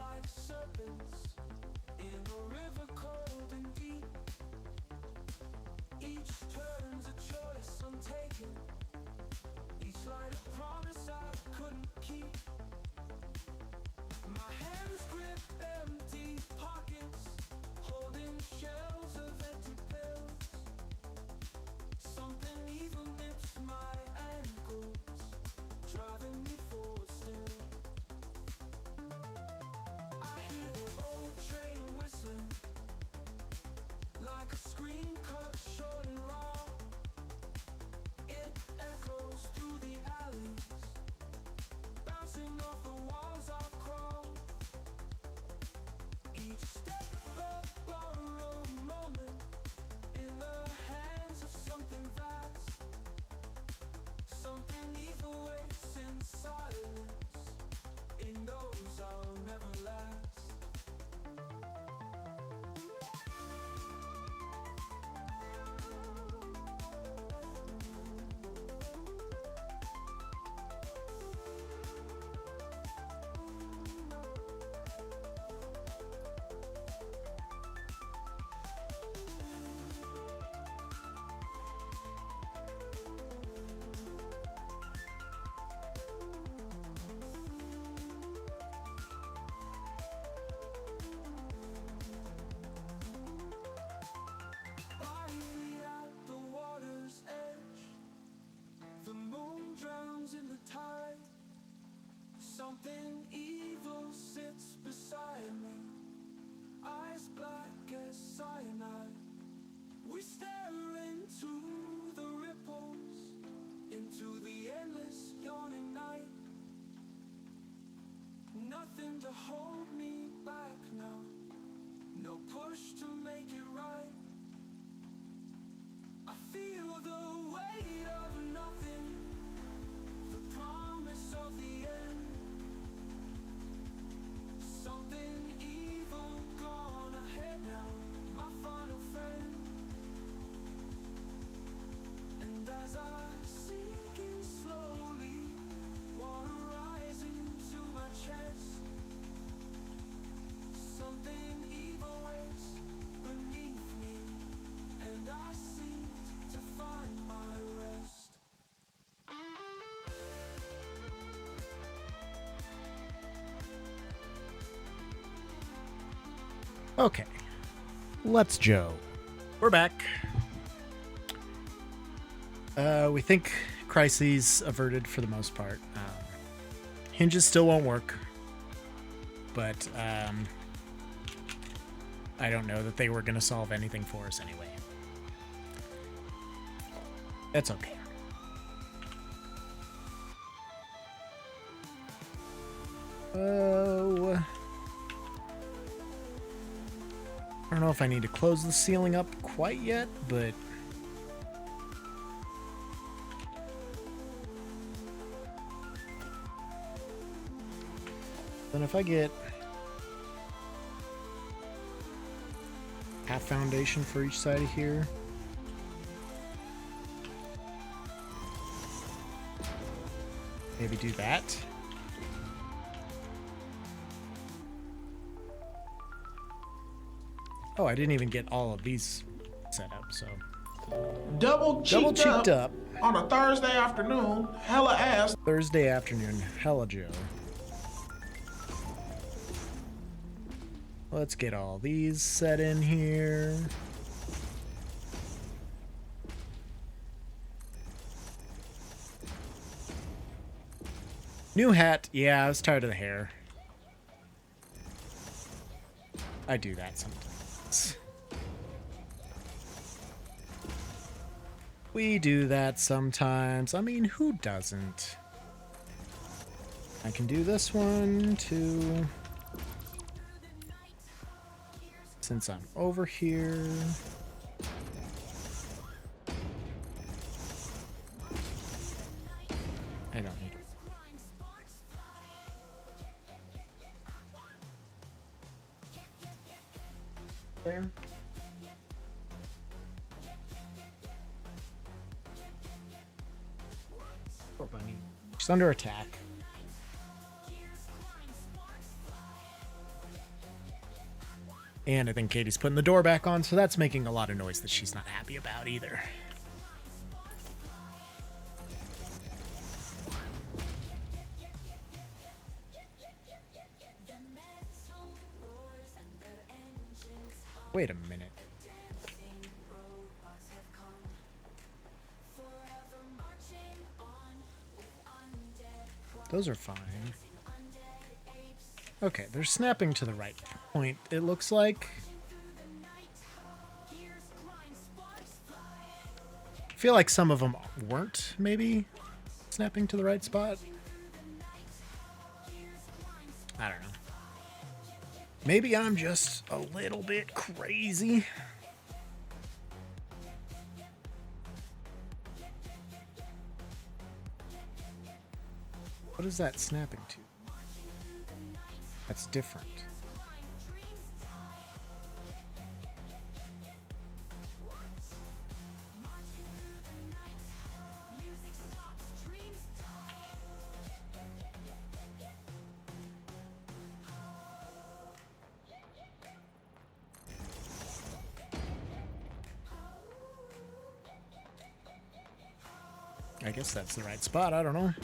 like serpents in a river cold and deep. Each turn's a choice I'm taking, each light a promise I couldn't keep. My hands grip empty pockets, holding shells of empty pills. Something evil nips my ankles, driving me forward still. I hear the old train whistling, like a scream cut short and raw. It echoes through the alleys, bouncing off the walls I crawl. Each step a borrowed moment, in the hands of something vast. Something evil waits in silence, it knows I'll never last. Finally at the water's edge, the moon drowns in the tide. Something evil sits beside me, eyes black as cyanide. We stare into the ripples, into the endless yawning night. Nothing to hold me back now, no push to make it right. I feel the weight of nothing, the promise of the end. Something evil gone ahead now, my final friend. And as I sink in slowly, water rising to my chest, something evil waits beneath me, and I seem to find my rest. Okay, let's Joe. We're back. We think crises averted for the most part. Hinges still won't work, but I don't know that they were going to solve anything for us anyway. That's okay. Oh. I don't know if I need to close the ceiling up quite yet, but then if I get half foundation for each side of here, maybe do that. Oh, I didn't even get all of these set up, so Double cheeked up on a Thursday afternoon, hella ass. Thursday afternoon, hella Joe. Let's get all these set in here. New hat. Yeah, I was tired of the hair. I do that sometimes. We do that sometimes. I mean, who doesn't? I can do this one too. Since I'm over here. I don't need it. There. Poor bunny. She's under attack. And I think Katie's putting the door back on, so that's making a lot of noise that she's not happy about either. Wait a minute. Those are fine. Okay, they're snapping to the right point, it looks like. I feel like some of them weren't, maybe, snapping to the right spot. I don't know. Maybe I'm just a little bit crazy. What is that snapping to? That's different. I guess that's the right spot, I don't know.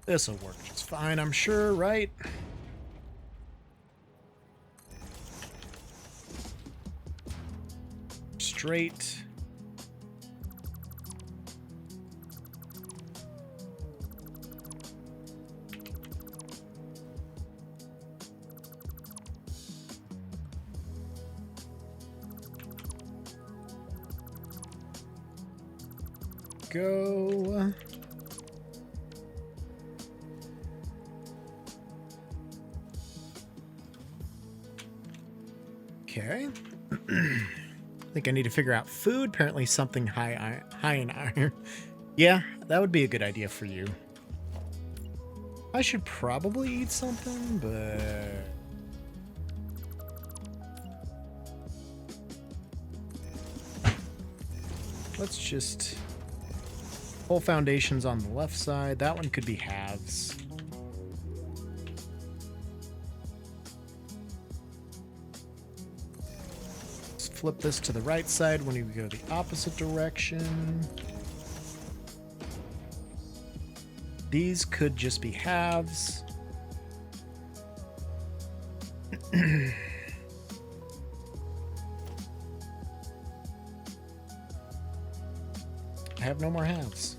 This'll work just fine, I'm sure, right? Straight. Go. Okay. I think I need to figure out food. Apparently something high in iron. Yeah, that would be a good idea for you. I should probably eat something, but... let's just... Whole foundation's on the left side. That one could be halves. Let's flip this to the right side when you go the opposite direction. These could just be halves. I have no more halves.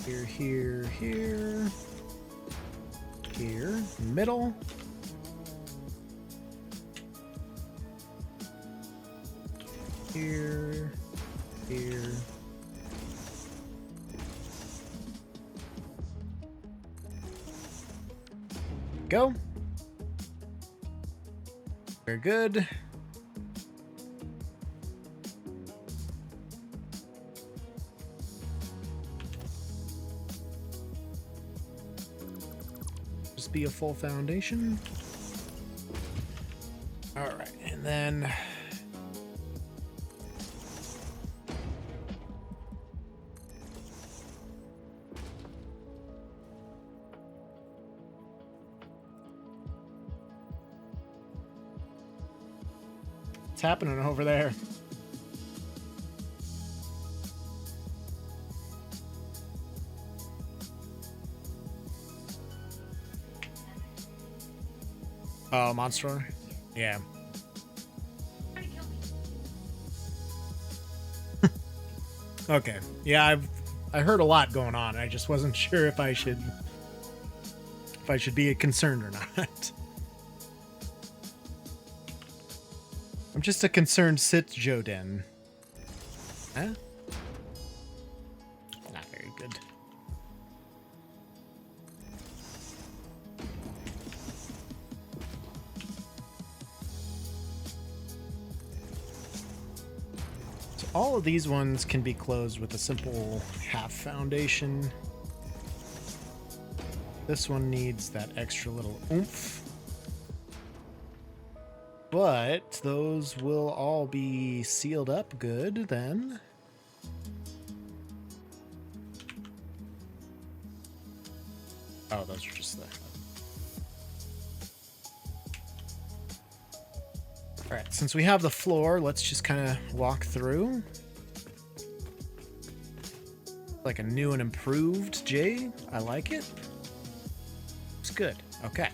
Here, here, here. Here. Middle. Here. Here. Go. Very good. Just be a full foundation. All right, and then what's happening over there? Oh, monster? Yeah. Okay. Yeah, I heard a lot going on. I just wasn't sure if I should be concerned or not. I'm just a concerned Sit Joden. Huh? Not very good. So all of these ones can be closed with a simple half foundation. This one needs that extra little oomph. But those will all be sealed up good then. Oh, those are just the... Alright, since we have the floor, let's just kind of walk through. Like a new and improved Jay. I like it. It's good. Okay.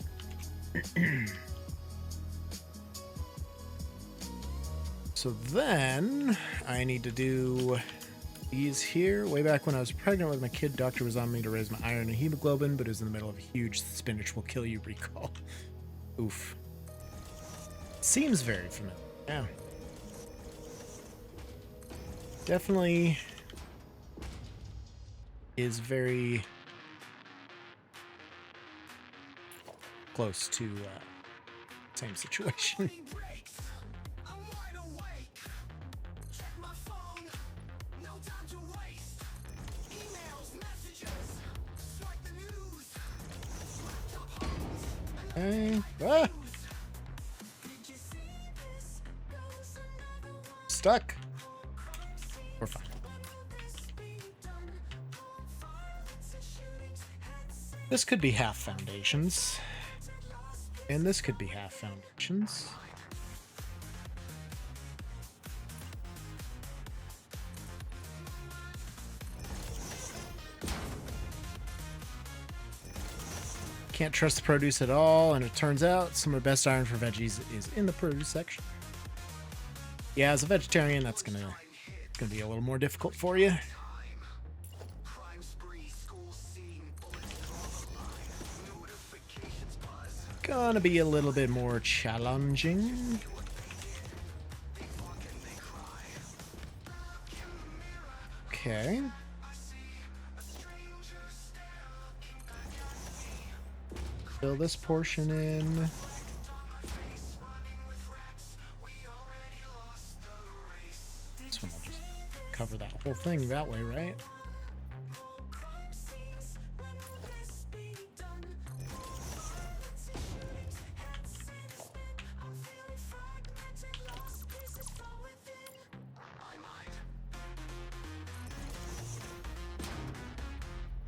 So then I need to do these here. Way back when I was pregnant with my kid, doctor was on me to raise my iron and hemoglobin, but it was in the middle of a huge spinach will kill you recall. Oof. Seems very familiar. Yeah. Definitely is very close to same situation. Okay. Ah! Stuck. We're fine. This could be half foundations. And this could be half foundations. Can't trust the produce at all, and it turns out some of the best iron for veggies is in the produce section. Yeah, as a vegetarian, it's gonna be a little more difficult for you. Gonna be a little bit more challenging. Okay. Fill this portion in. This one will just cover that whole thing that way, right?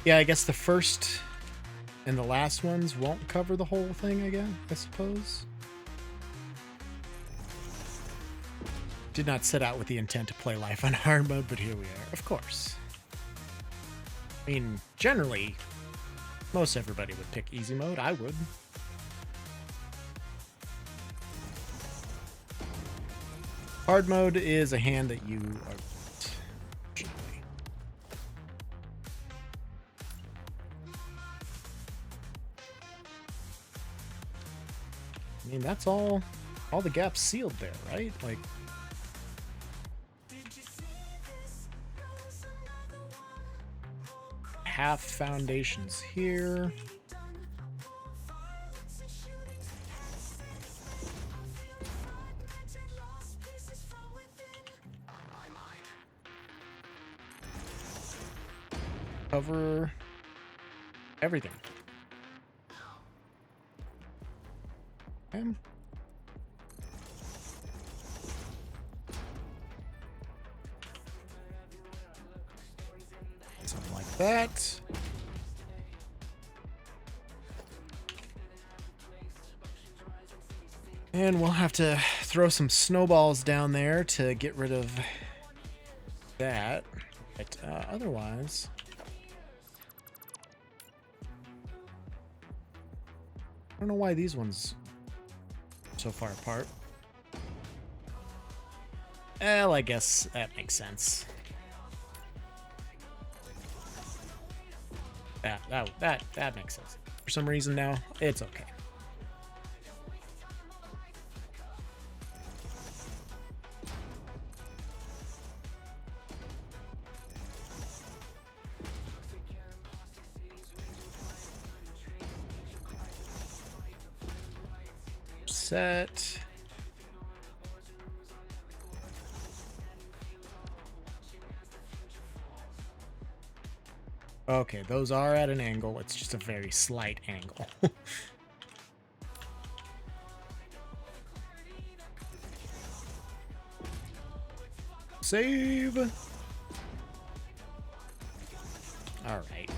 Yeah, I guess the first and the last ones won't cover the whole thing again, I suppose. Did not set out with the intent to play life on hard mode, but here we are, of course. I mean, generally, most everybody would pick easy mode. I would. Hard mode is a hand that you are... I mean, that's all the gaps sealed there, right? Like, half foundations here. Cover everything. Okay. Something like that. And we'll have to throw some snowballs down there to get rid of that. But otherwise... I don't know why these ones are so far apart. Well, I guess that makes sense. That makes sense. For some reason now, it's okay. Set. Okay, those are at an angle. It's just a very slight angle. Save. All right.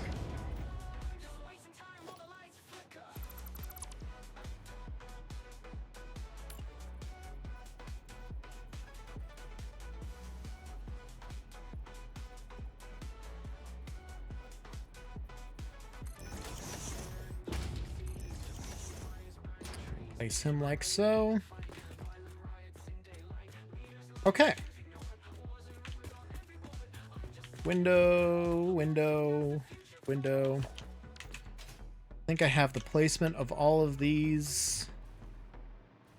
Place him like so. Okay. Window, window, window. I think I have the placement of all of these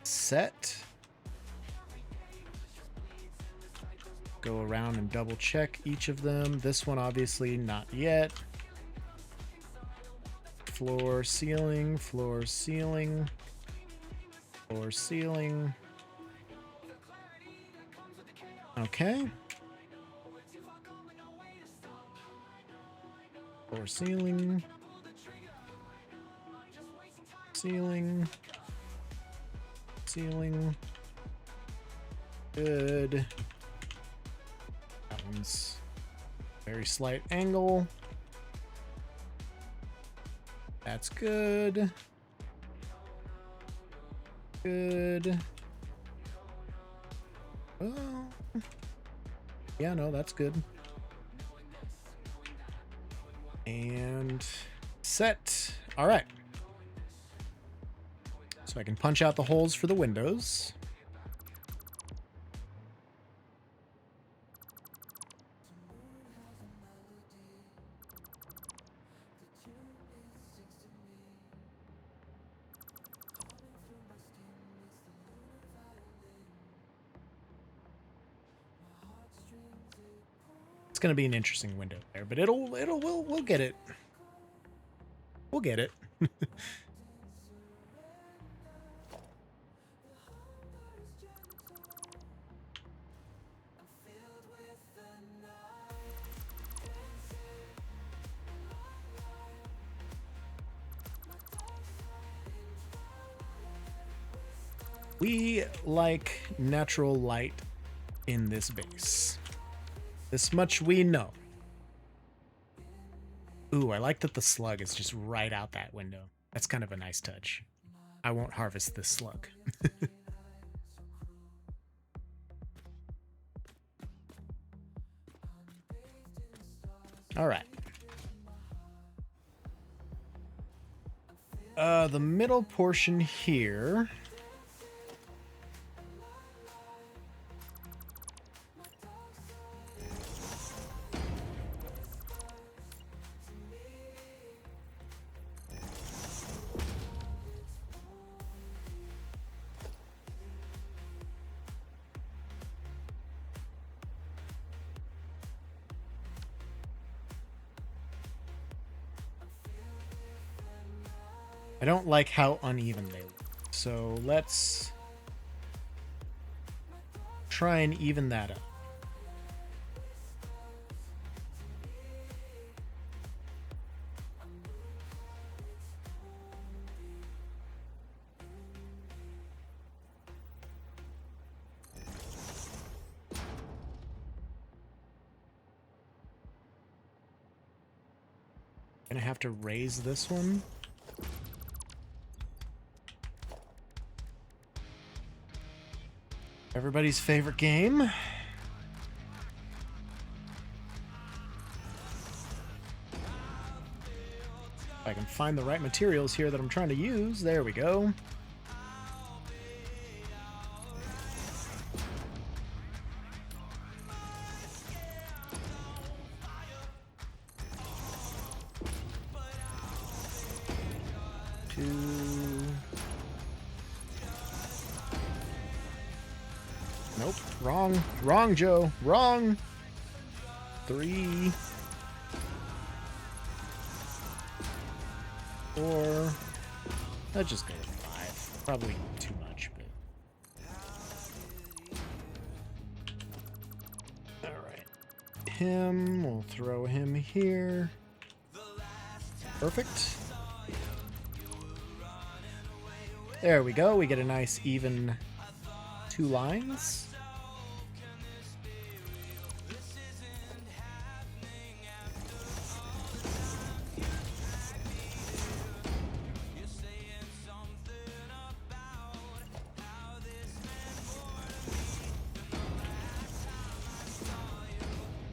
set. Go around and double check each of them. This one obviously not yet. Floor, ceiling, floor, ceiling, floor, ceiling. Okay. Floor, ceiling. Ceiling. Ceiling. Good. That one's very slight angle. That's good. Good. Oh. Yeah, no, that's good. And set. All right. So I can punch out the holes for the windows. It's going to be an interesting window there, but we'll get it. We'll get it. We like natural light in this base. This much we know. Ooh, I like that the slug is just right out that window. That's kind of a nice touch. I won't harvest this slug. All right. The middle portion here. I don't like how uneven they look. So let's try and even that up. Gonna have to raise this one. Everybody's favorite game. If I can find the right materials here that I'm trying to use. There we go. Nope. Wrong. Wrong, Joe. Wrong. 3. 4. Let's just go with 5. Probably too much, but... Alright. We'll throw him here. Perfect. There we go. We get a nice even 2 lines.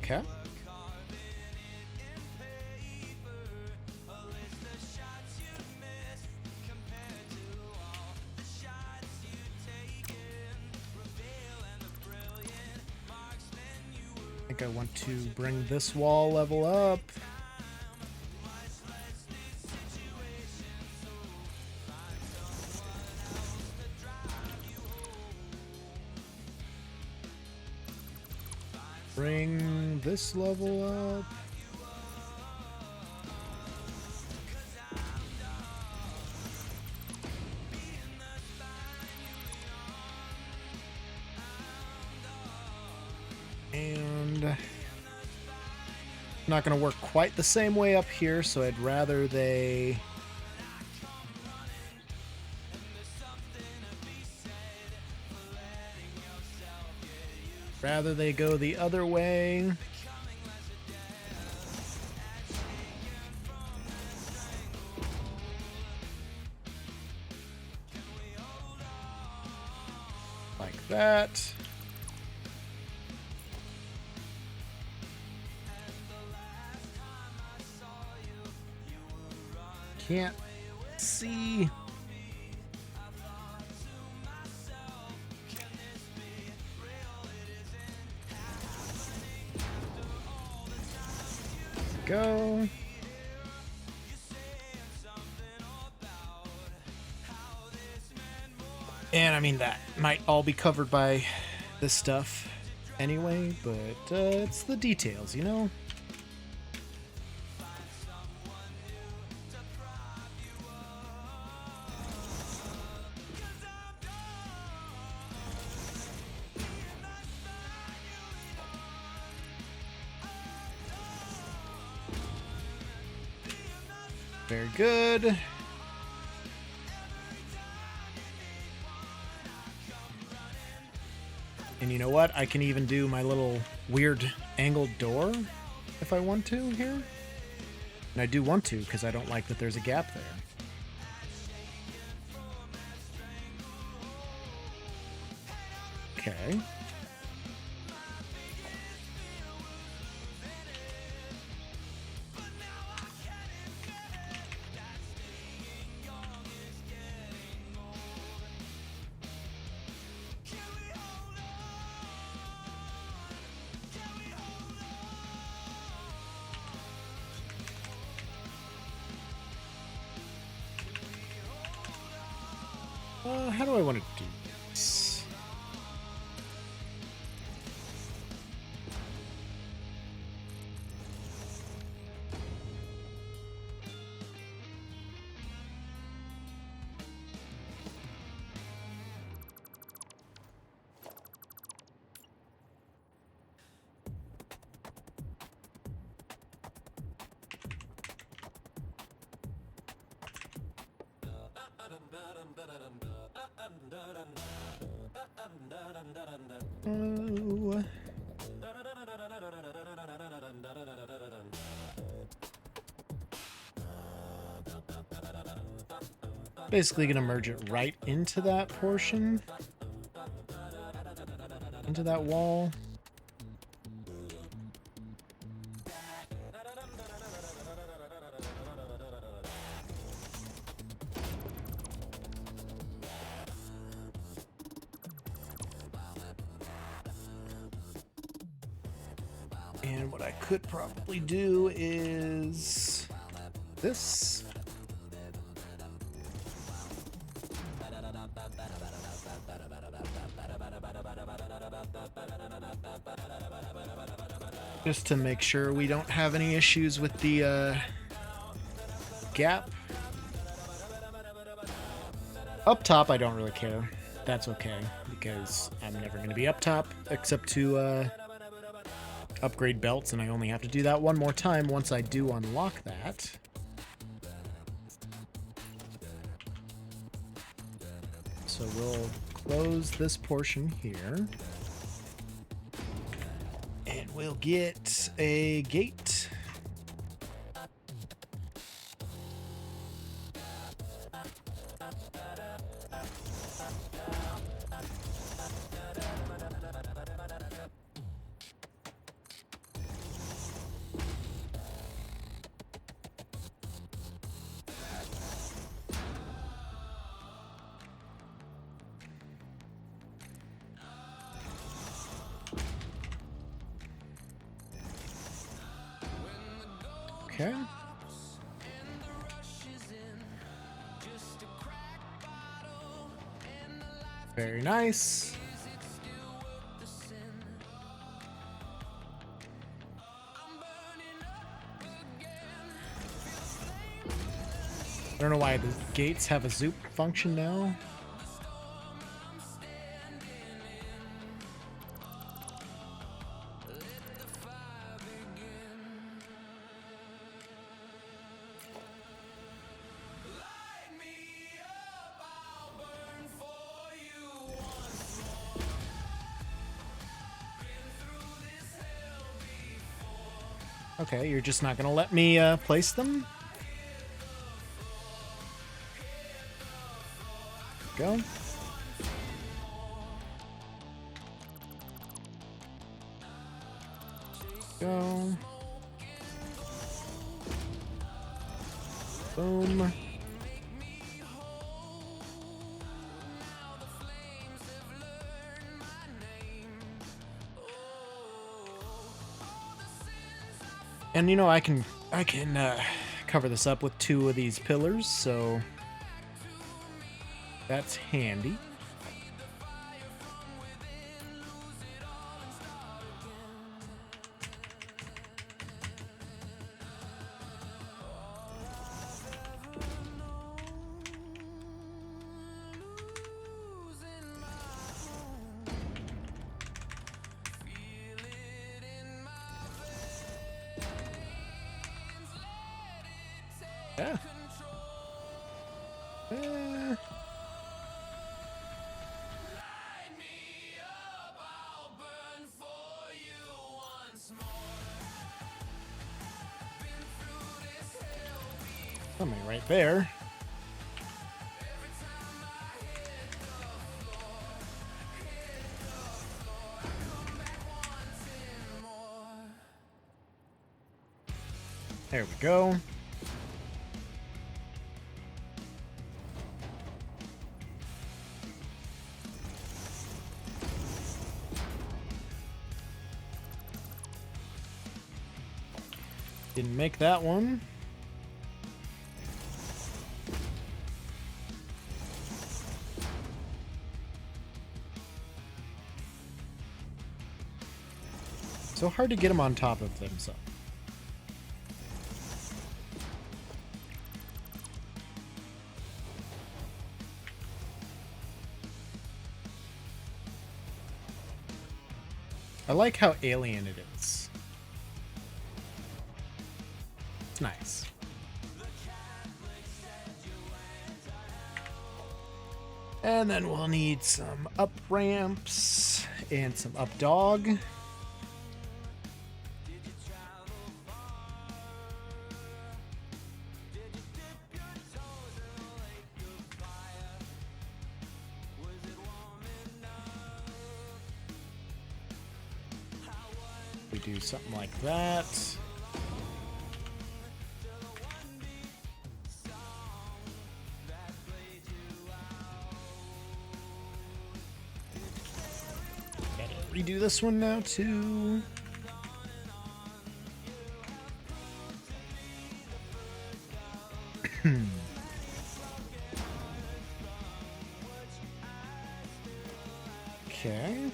Okay. I think I want to bring this wall level up. Bring this level up. And not going to work quite the same way up here, so I'd rather they go the other way. Like that. Can't see. Go. And I mean, that might all be covered by this stuff anyway, but it's the details, you know? Very good. And you know what? I can even do my little weird angled door if I want to here. And I do want to because I don't like that there's a gap there. Okay. How do I want to do this? Oh. Basically gonna merge it right into that portion, into that wall. And what I could probably do is this. Just to make sure we don't have any issues with the gap. Up top, I don't really care. That's okay, because I'm never going to be up top except to upgrade belts, and I only have to do that one more time once I do unlock that. So we'll close this portion here. And we'll get a gate. Okay. Very nice. I don't know why the gates have a zoop function now. Okay, you're just not gonna let me place them? Go. Go. Boom. And you know, I can cover this up with 2 of these pillars, so that's handy. Yeah. Coming right there. There we go. Didn't make that one. So hard to get them on top of themselves. I like how alien it is. It's nice. And then we'll need some up ramps and some up dog. We do something like that. Gotta redo this one now too. Okay.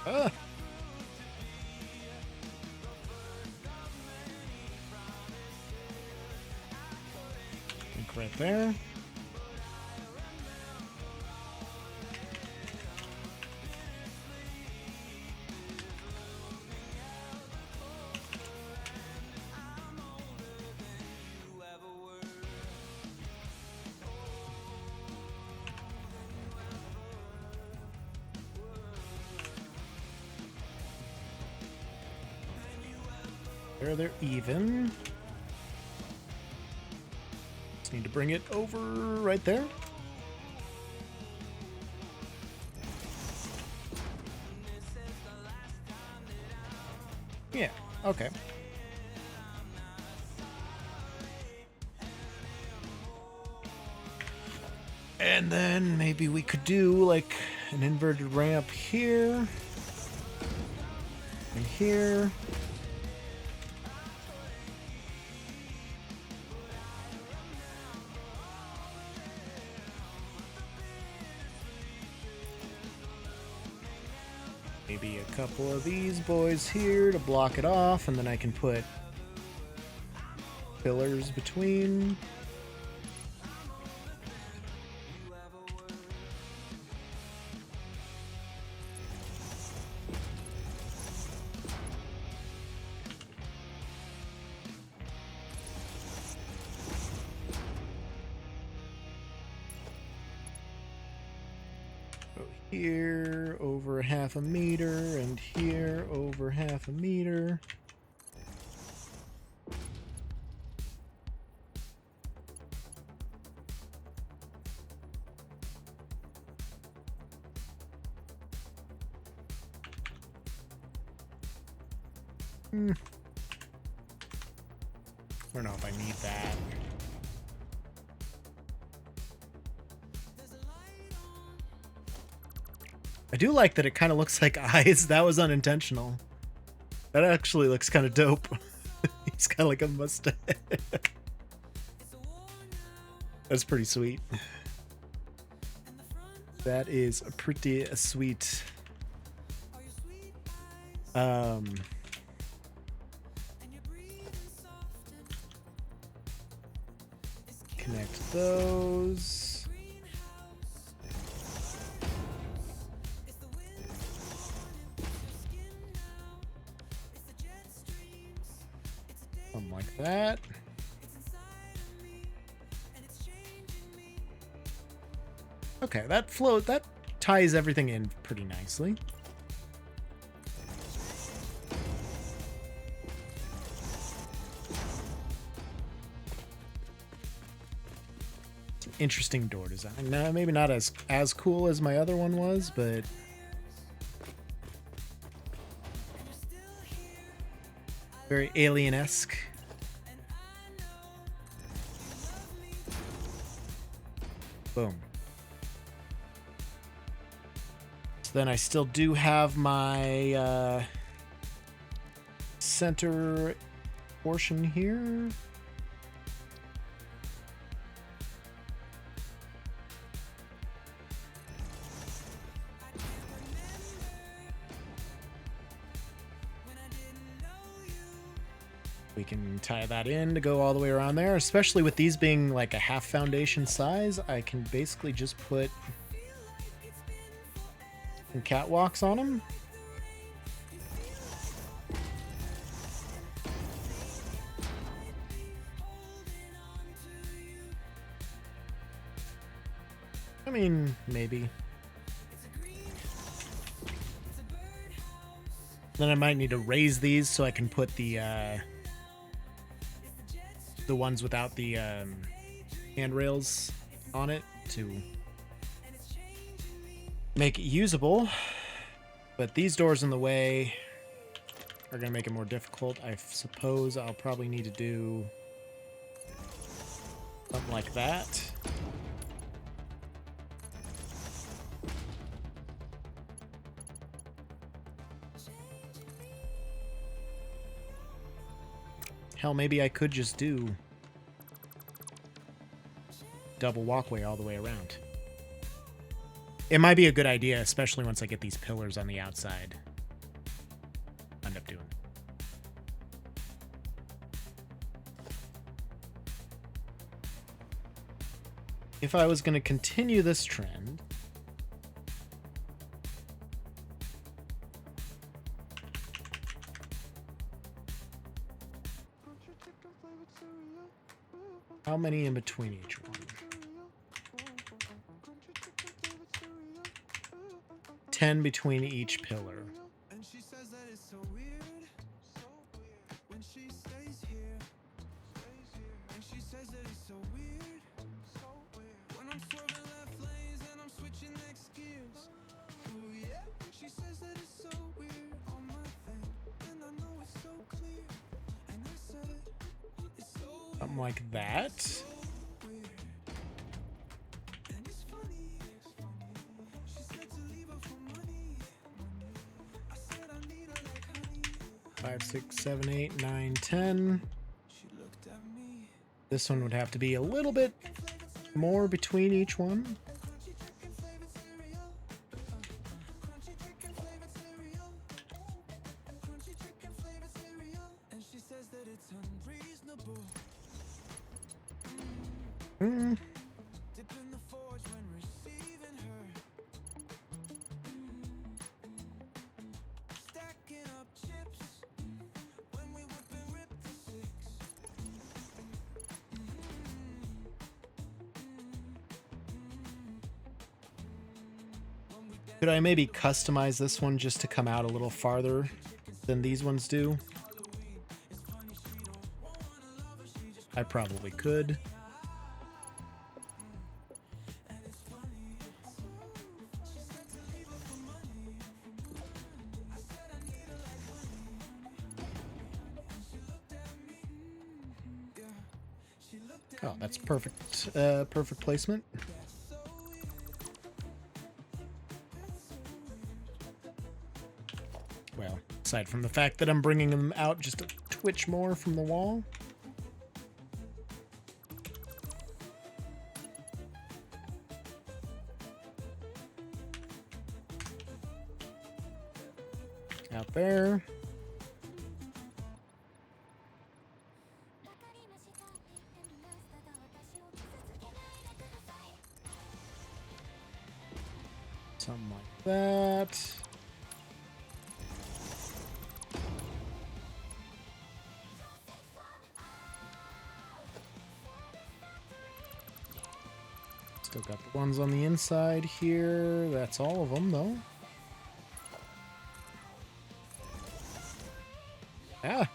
Ah. Think right there. They're even. Just need to bring it over right there. Yeah, okay. And then maybe we could do like an inverted ramp here and here. Maybe a couple of these boys here to block it off, and then I can put pillars between. Here over 1/2 meter, and here over 1/2 meter. I don't know if I need that. I do like that it kind of looks like eyes. That was unintentional. That actually looks kind of dope. He's got like a mustache. That's pretty sweet. That is pretty sweet. Connect those. Something like that. Okay, that ties everything in pretty nicely. Interesting door design. Now, maybe not as cool as my other one was, but very alien-esque. Boom. So then I still do have my center portion here. We can tie that in to go all the way around there, especially with these being like a half foundation size. I can basically just put some catwalks on them. I mean, maybe. Then I might need to raise these so I can put the ones without the handrails on it to make it usable. But these doors in the way are going to make it more difficult. I suppose I'll probably need to do something like that. Hell, maybe I could just do double walkway all the way around. It might be a good idea, especially once I get these pillars on the outside. end up doing. If I was going to continue this trend, how many in between each one? 10 between each pillar. And she says that it's so weird when she stays here. And she says that it's so weird when I'm swerving left lanes and I'm switching next gears. Ooh yeah, she says that it's so weird on my thing, and I know it's so clear. And I said it's so weird. Something like that. And it's funny. She said to leave her for money. I said I need her like honey. 5, 6, 7, 8, 9, 10. She looked at me. This one would have to be a little bit more between each one. Crunchy chicken flavored cereal. Crunchy chicken flavored cereal. Crunchy chicken flavored cereal. And she says that it's unreasonable. Mm. Dip in the forge when receiving her. Stacking up chips when we whip and rip the six. Could I maybe customize this one just to come out a little farther than these ones do? I probably could. Oh, that's perfect. Perfect placement. Well, aside from the fact that I'm bringing them out just a twitch more from the wall. Out there. Something like that. Still got the ones on the inside here. That's all of them, though. Yeah.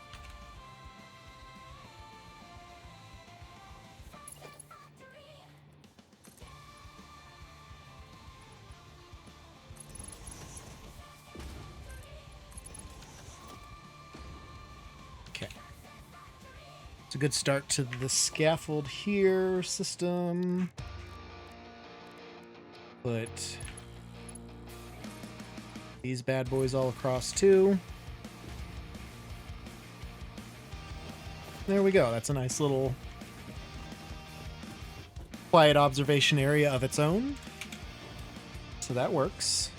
Okay. It's a good start to the scaffold here system. Put these bad boys all across too. There we go. That's a nice little quiet observation area of its own. So that works.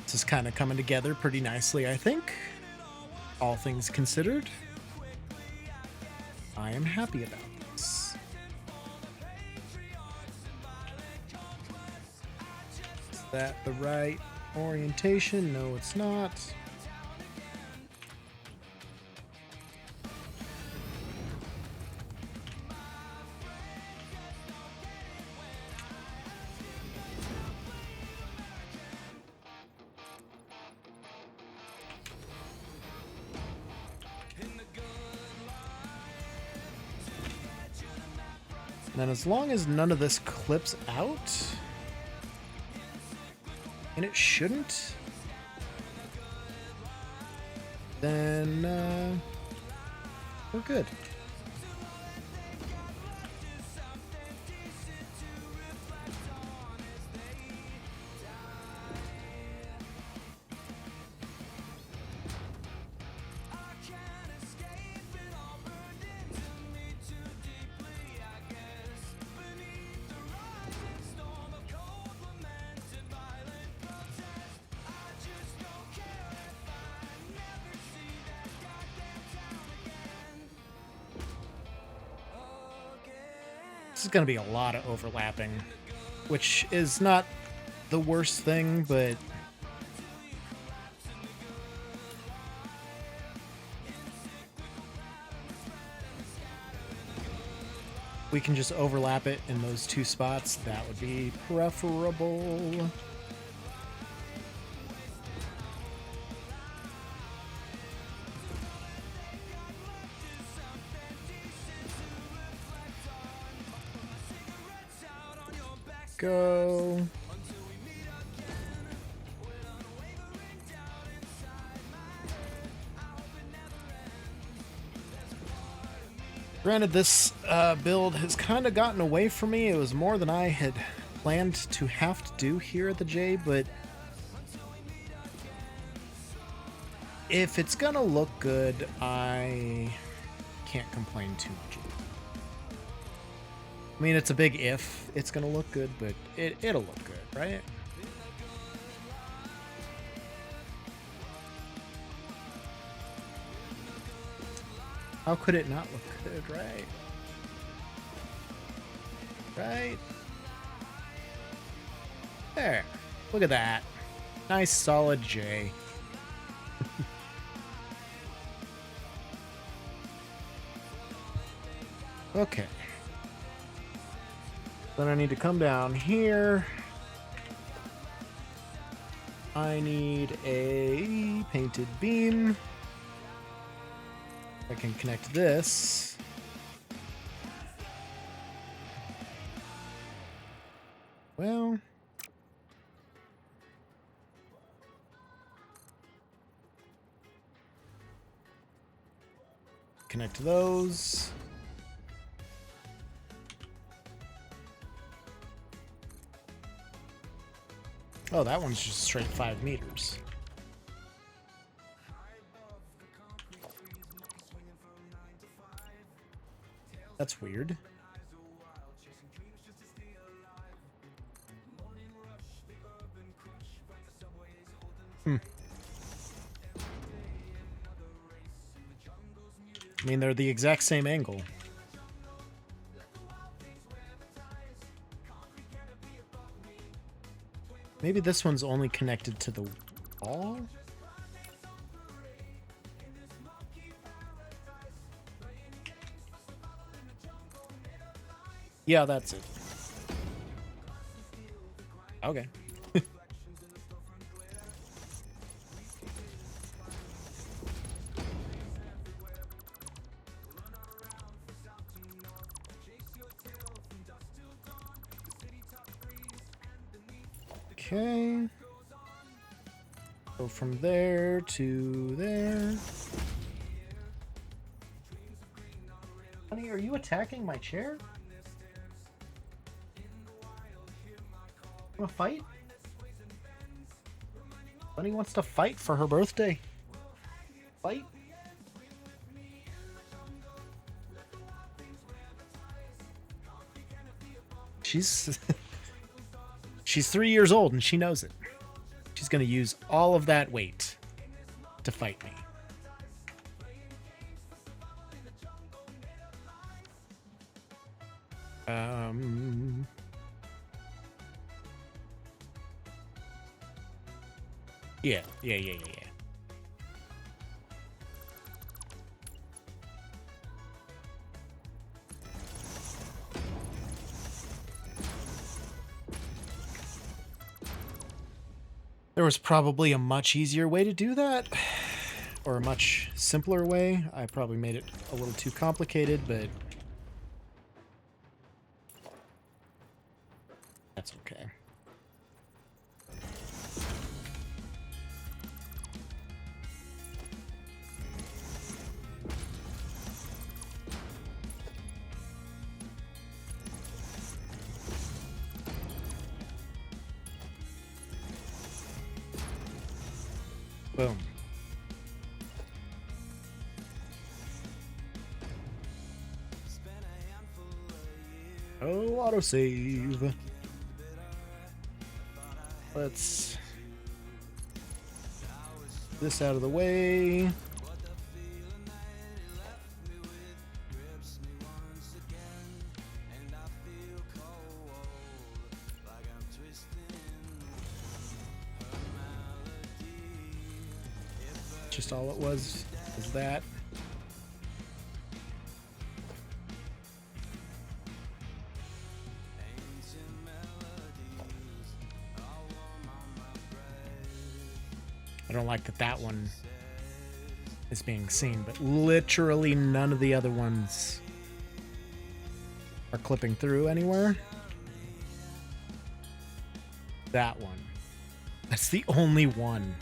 This is kind of coming together pretty nicely, I think. All things considered. I am happy about this. Is that the right orientation? No, it's not. And then as long as none of this clips out, and it shouldn't, then we're good. is going to be a lot of overlapping, which is not the worst thing, but we can just overlap it in those two spots. That would be preferable. Go. Granted, this build has kind of gotten away from me. It was more than I had planned to have to do here at the J, but if it's gonna look good, I can't complain too much. I mean, it's a big if it's gonna look good, but it'll look good, right? How could it not look good, right? Right? There. Look at that. Nice solid J. Okay. Then I need to come down here. I need a painted beam. I can connect this. Well, connect those. Oh, that one's just straight 5 meters. That's weird. I mean, they're the exact same angle. Maybe this one's only connected to the wall? Yeah, that's it. Okay. Okay. Go from there to there. Honey, are you attacking my chair? Want to fight? Bunny wants to fight for her birthday. Fight? She's 3 years old and she knows it. She's gonna use all of that weight to fight me. Yeah. There was probably a much easier way to do that, or a much simpler way. I probably made it a little too complicated, but that's okay. Boom. Oh, autosave. Let's this out of the way. just all it was that. I don't like that one is being seen, but literally none of the other ones are clipping through anywhere. That one. That's the only one.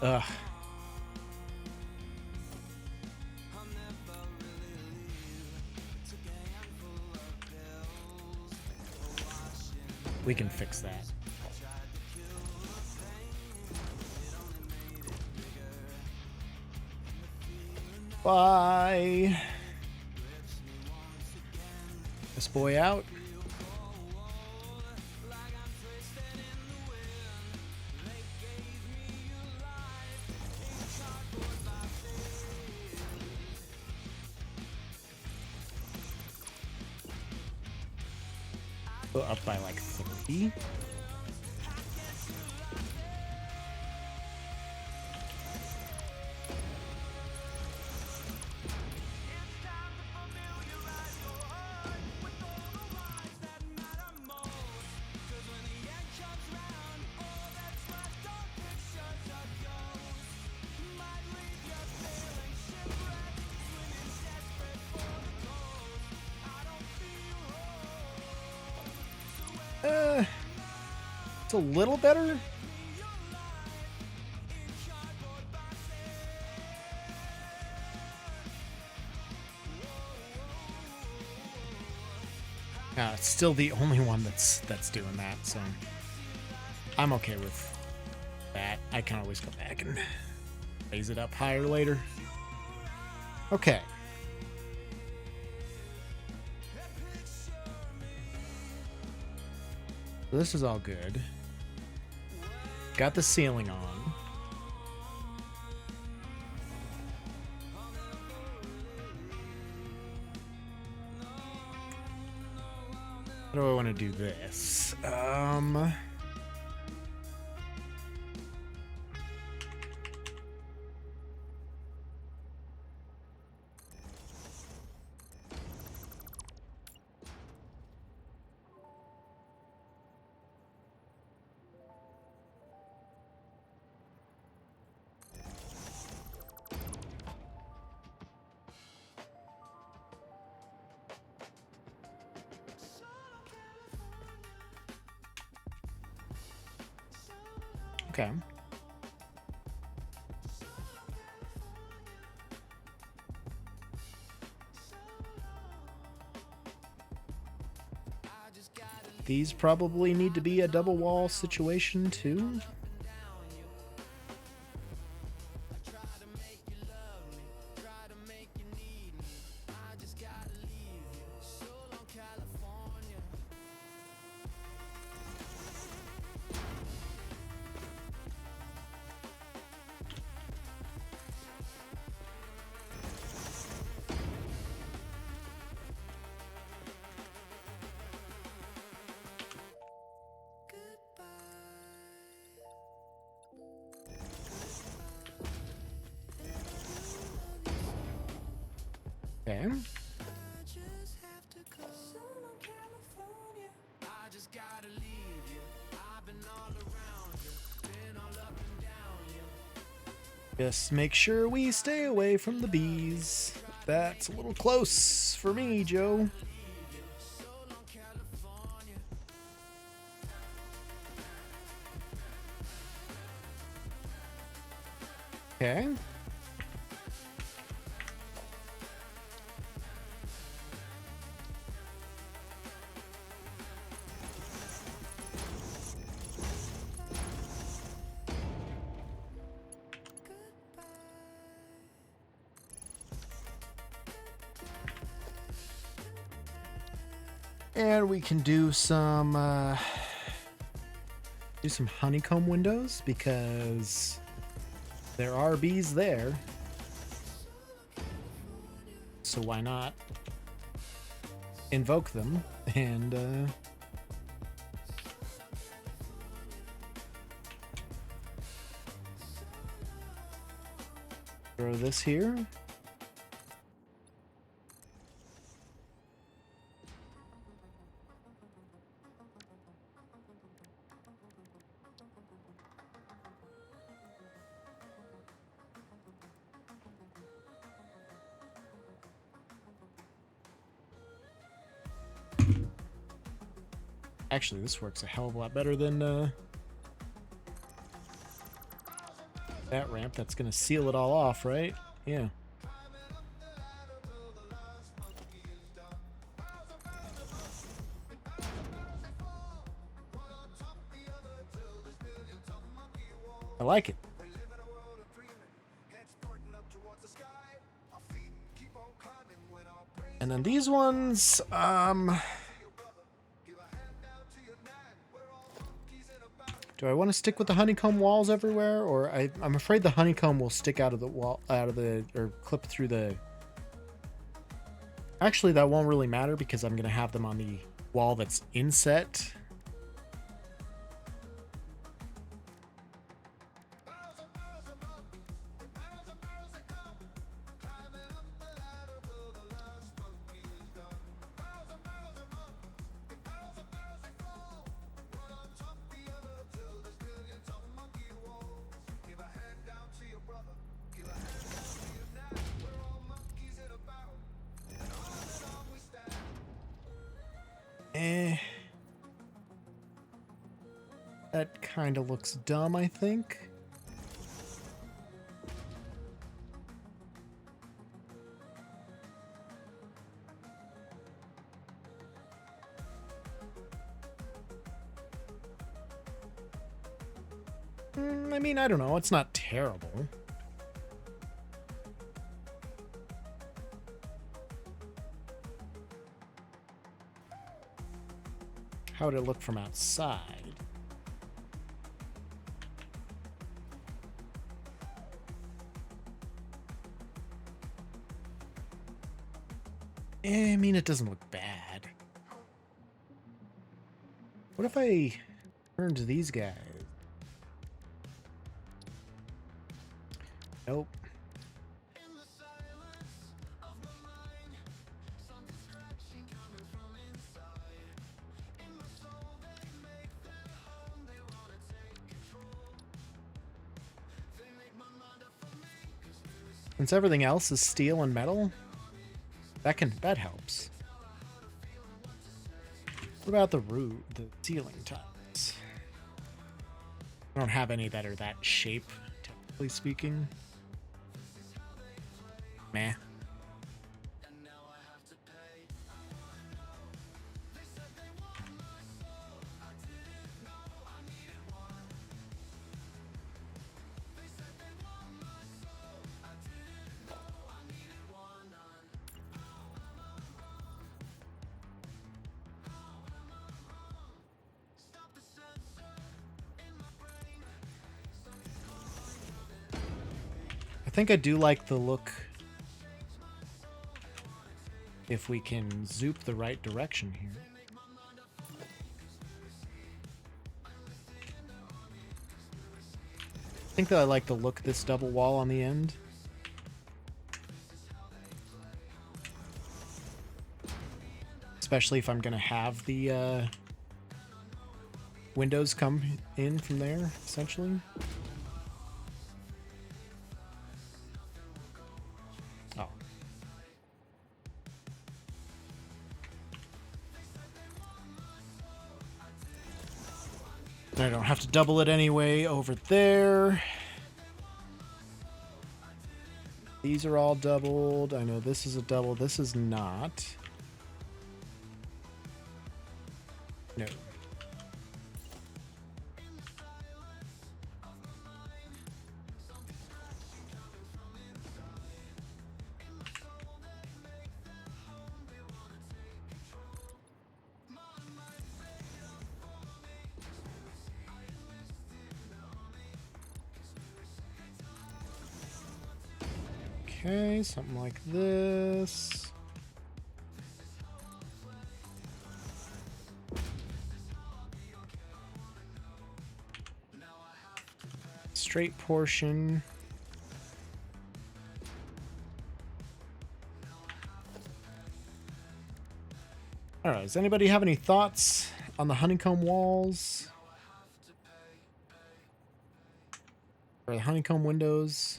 Ugh. We can fix that. Bye. This boy out. Go up by like 30. It's a little better. It's still the only one that's doing that, so I'm okay with that. I can always go back and raise it up higher later. Okay. So this is all good. Got the ceiling on. How do I want to do this? Okay. These probably need to be a double wall situation too. Okay. Just make sure we stay away from the bees. That's a little close for me, Joe. Okay. And we can do some honeycomb windows because there are bees there. So why not invoke them and Throw this here. Actually, this works a hell of a lot better than that ramp. That's going to seal it all off, right? Yeah. I like it. And then these ones, do I want to stick with the honeycomb walls everywhere, or I'm afraid the honeycomb will stick out of the wall, or clip through the. Actually, that won't really matter because I'm gonna have them on the wall that's inset. That kind of looks dumb, I think. I mean, I don't know. It's not terrible. How would it look from outside? I mean, it doesn't look bad. What if I turned these guys? Nope. Since everything else is steel and metal, that helps. What about the ceiling tiles? I don't have any that are that shape, technically speaking. Meh. I think I do like the look if we can zoop the right direction here. I think that I like the look of this double wall on the end. Especially if I'm going to have the windows come in from there, essentially. Oh. I don't have to double it anyway over there. These are all doubled. I know this is a double. This is not. No. Okay, something like this. Straight portion. All right, does anybody have any thoughts on the honeycomb walls? Or the honeycomb windows?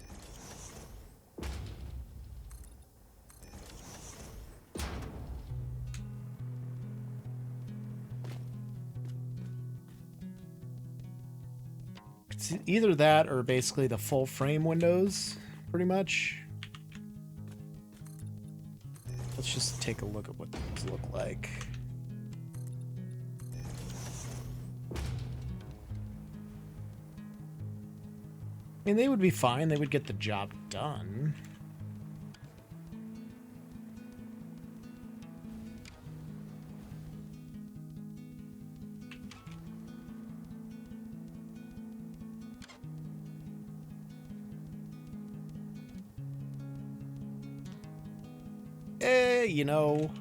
It's either that or basically the full frame windows, pretty much. Let's just take a look at what these look like. I mean, they would be fine. They would get the job done. You know.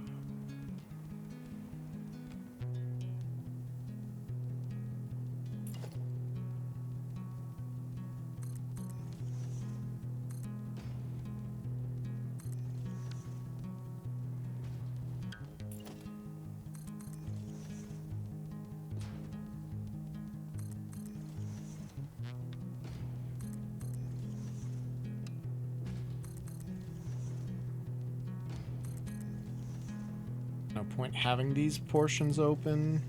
No point having these portions open.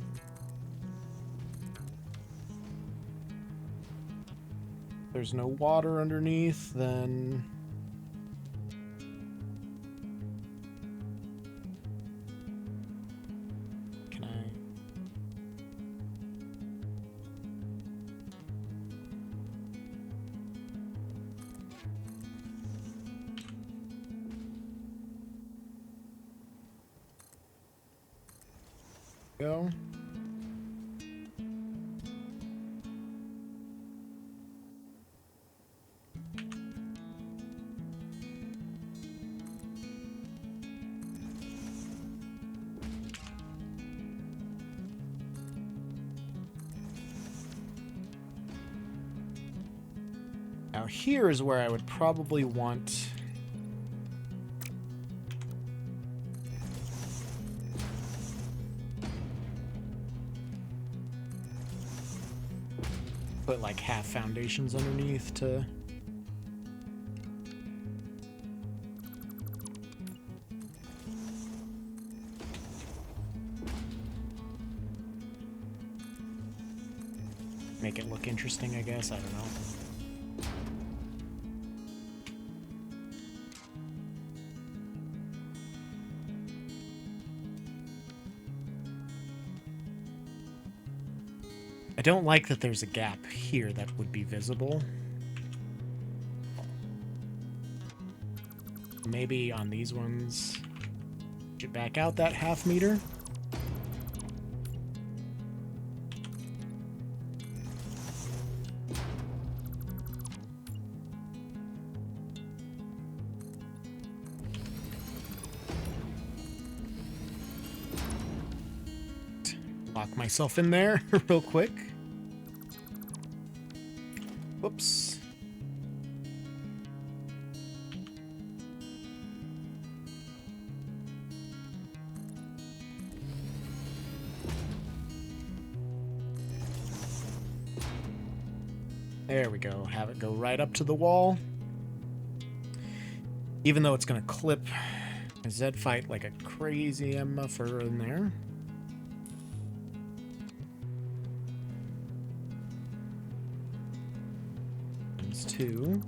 There's no water underneath, then can I? Go. Now here is where I would probably want put like half foundations underneath to make it look interesting, I guess. I don't know. I don't like that there's a gap here that would be visible. Maybe on these ones, get back out that half meter. Lock myself in there real quick. Whoops. There we go. Have it go right up to the wall. Even though it's going to clip a Zed fight like a crazy MFer in there. There's two.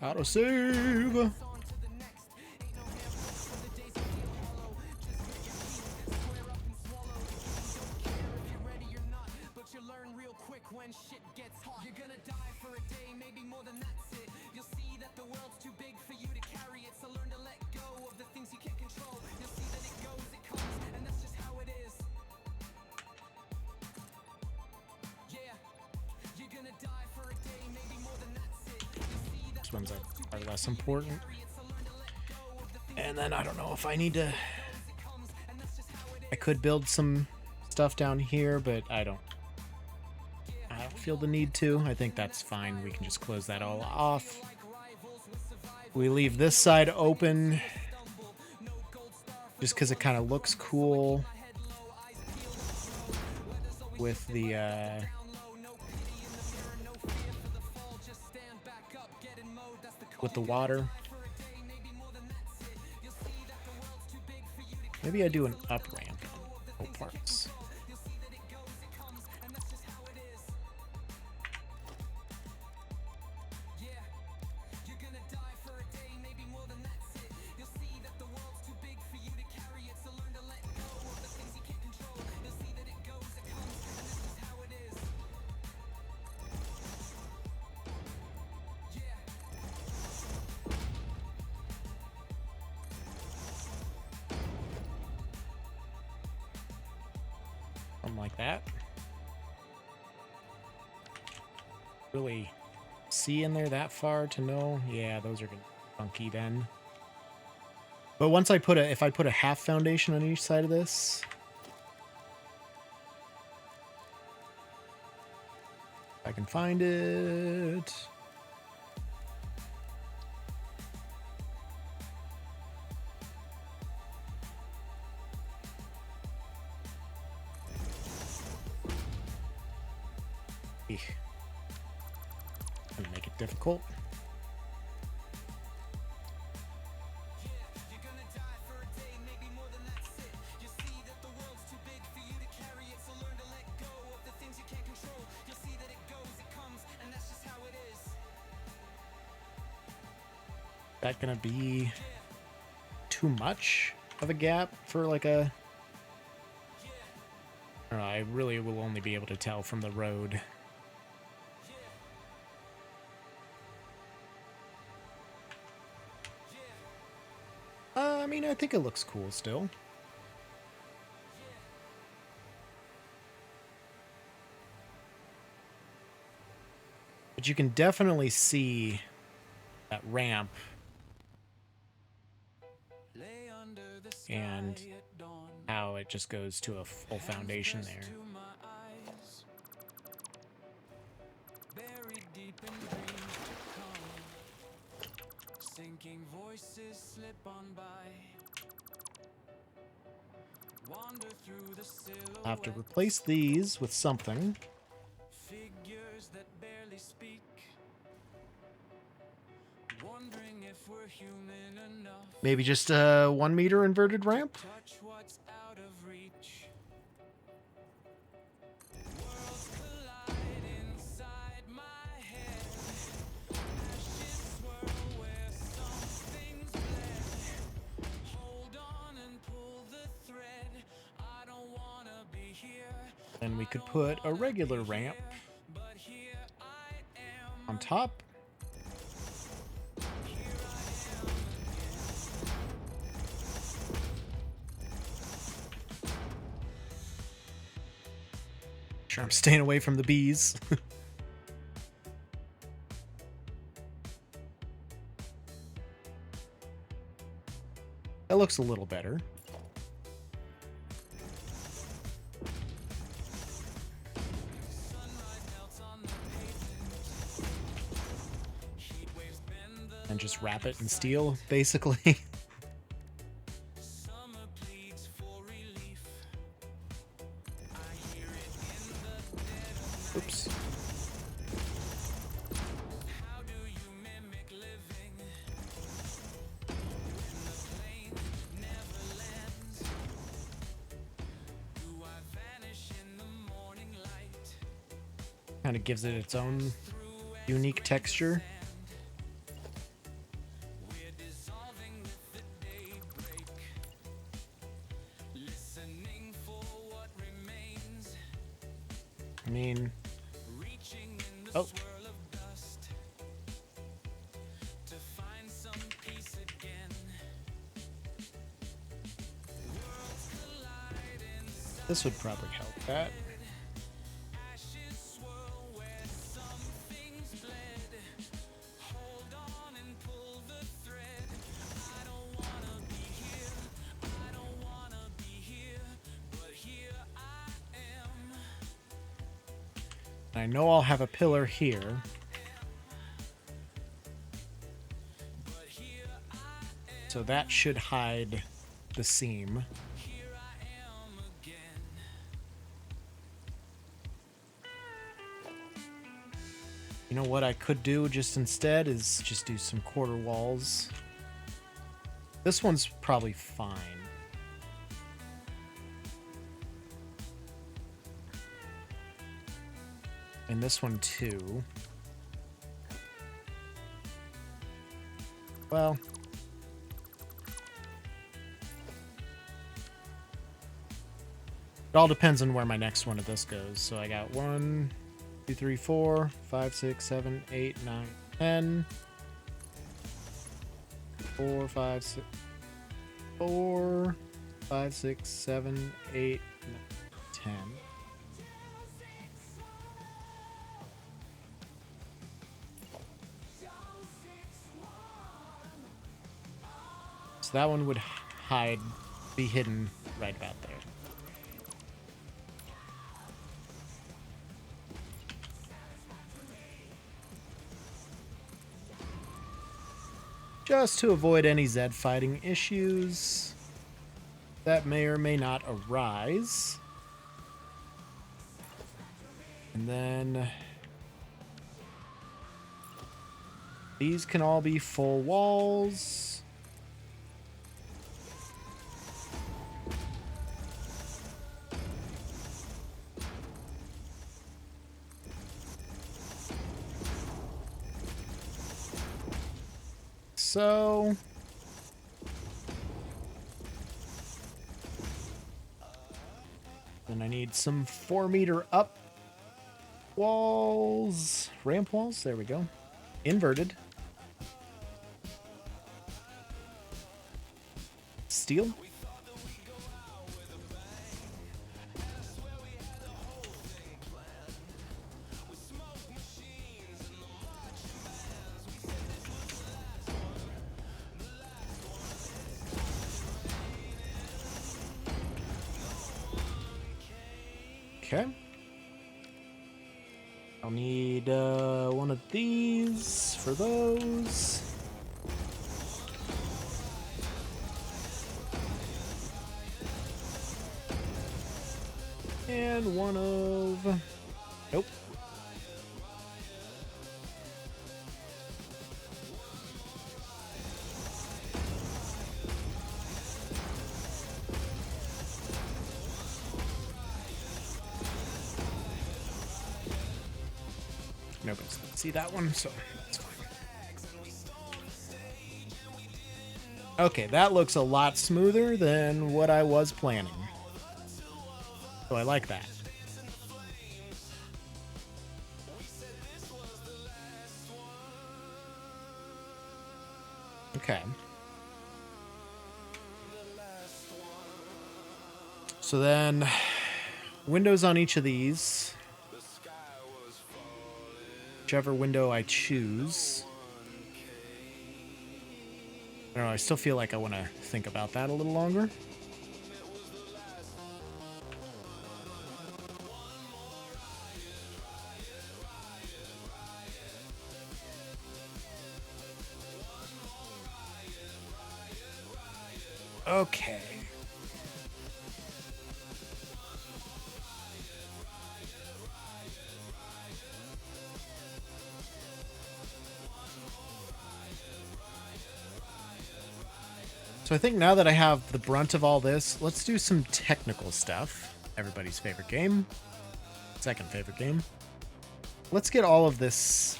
Autosave! ones are less important. And then I don't know if I need to... I could build some stuff down here, but I don't feel the need to. I think that's fine. We can just close that all off. We leave this side open just because it kind of looks cool with the water. Maybe I do an up ramp on both parts. Something like that. Really see in there that far to know? Yeah, those are gonna be funky then. But once I put if I put a half foundation on each side of this, I can find it. Gonna make it difficult. That gonna be too much of a gap for like a... I don't know, I really will only be able to tell from the road. I mean, I think it looks cool still. But you can definitely see that ramp and how it just goes to a full foundation there. Sinking voices slip on by. Wander through the silhouette. I'll have to replace these with something. Figures that barely speak. Wondering if we're human enough. Maybe just a 1 meter inverted ramp? Touch what's out of reach. Worlds collide inside my head. Ashes swirl where something's bled. Hold on and pull the thread. I don't wanna be here. Then we could put a regular ramp But here I am. on top. Sure, I'm staying away from the bees. That looks a little better. And just wrap it in steel, basically. Oops. Kind of gives it its own unique texture. I mean, oh. This would probably help that. I know I'll have a pillar here. So that should hide the seam. You know what I could do just instead is just do some quarter walls. This one's probably fine. And this one too. Well, it all depends on where my next one of this goes. So I got 1, 2, 3, 4, 5, 6, 7, 8, 9, 10. 4, 5, 6, 4, 5, 6, 7, 8, 9, 10. So that one would be hidden right about there. Just to avoid any Zed fighting issues that may or may not arise. And then these can all be full walls. So then I need some 4-meter up walls, ramp walls. There we go. Inverted. Steel. Okay. I'll need one of these for those. And one of... Nope. Nobody's gonna see that one, so that's fine. Okay, that looks a lot smoother than what I was planning. So I like that. Okay. So then, windows on each of these. Whichever window I choose. I don't know, I still feel like I want to think about that a little longer. Okay. So I think now that I have the brunt of all this, let's do some technical stuff. Everybody's favorite game. Second favorite game. Let's get all of this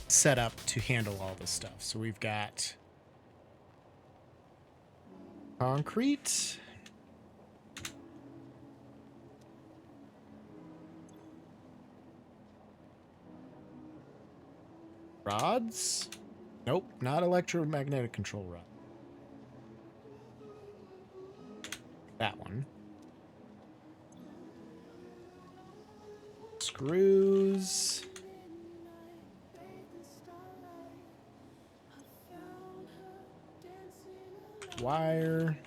set up to handle all this stuff. So we've got concrete. Rods? Nope, not electromagnetic control rod. That one. Screws. Wire.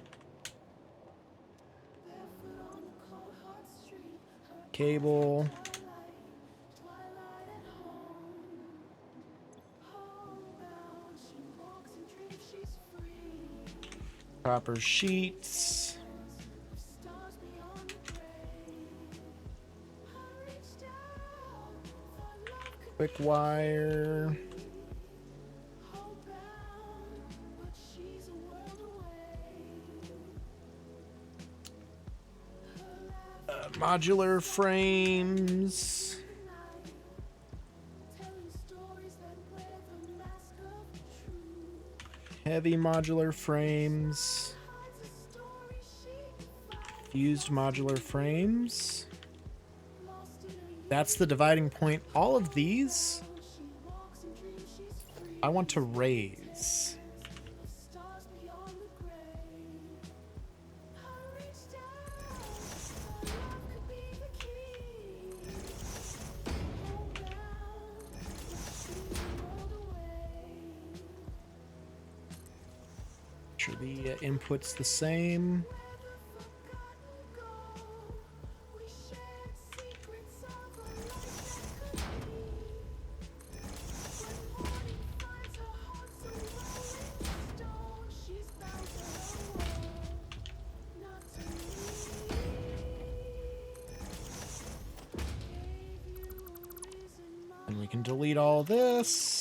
cable. Copper sheets. Quick wire. Modular frames. Heavy modular frames. Fused modular frames. That's the dividing point. All of these I want to raise. Sure the input's the same. And we can delete all this.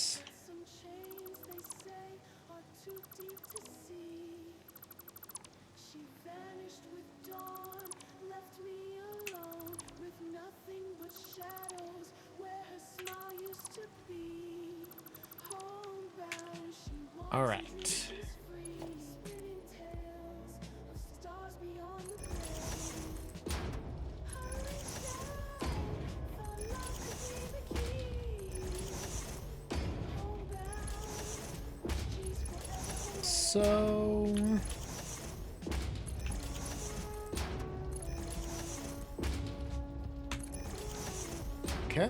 All right. So okay.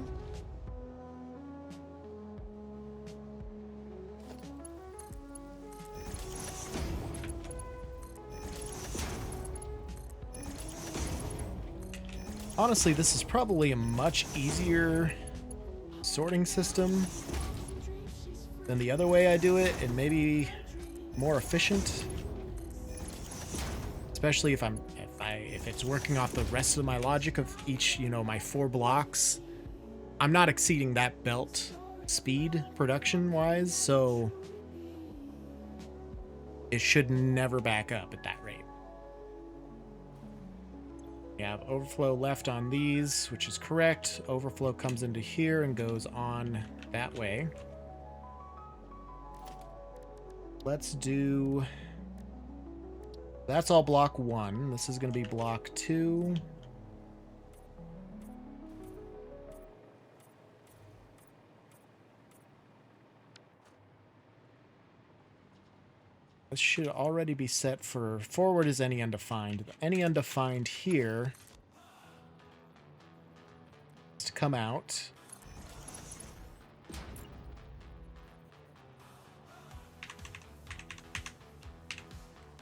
Honestly, this is probably a much easier sorting system than the other way I do it, and maybe more efficient. Especially if if it's working off the rest of my logic of each, my 4 blocks. I'm not exceeding that belt speed production wise, so it should never back up at that rate. We have overflow left on these, which is correct. Overflow comes into here and goes on that way. Let's do... That's all block 1. This is going to be block 2. This should already be set for forward is any undefined. Any undefined here is to come out.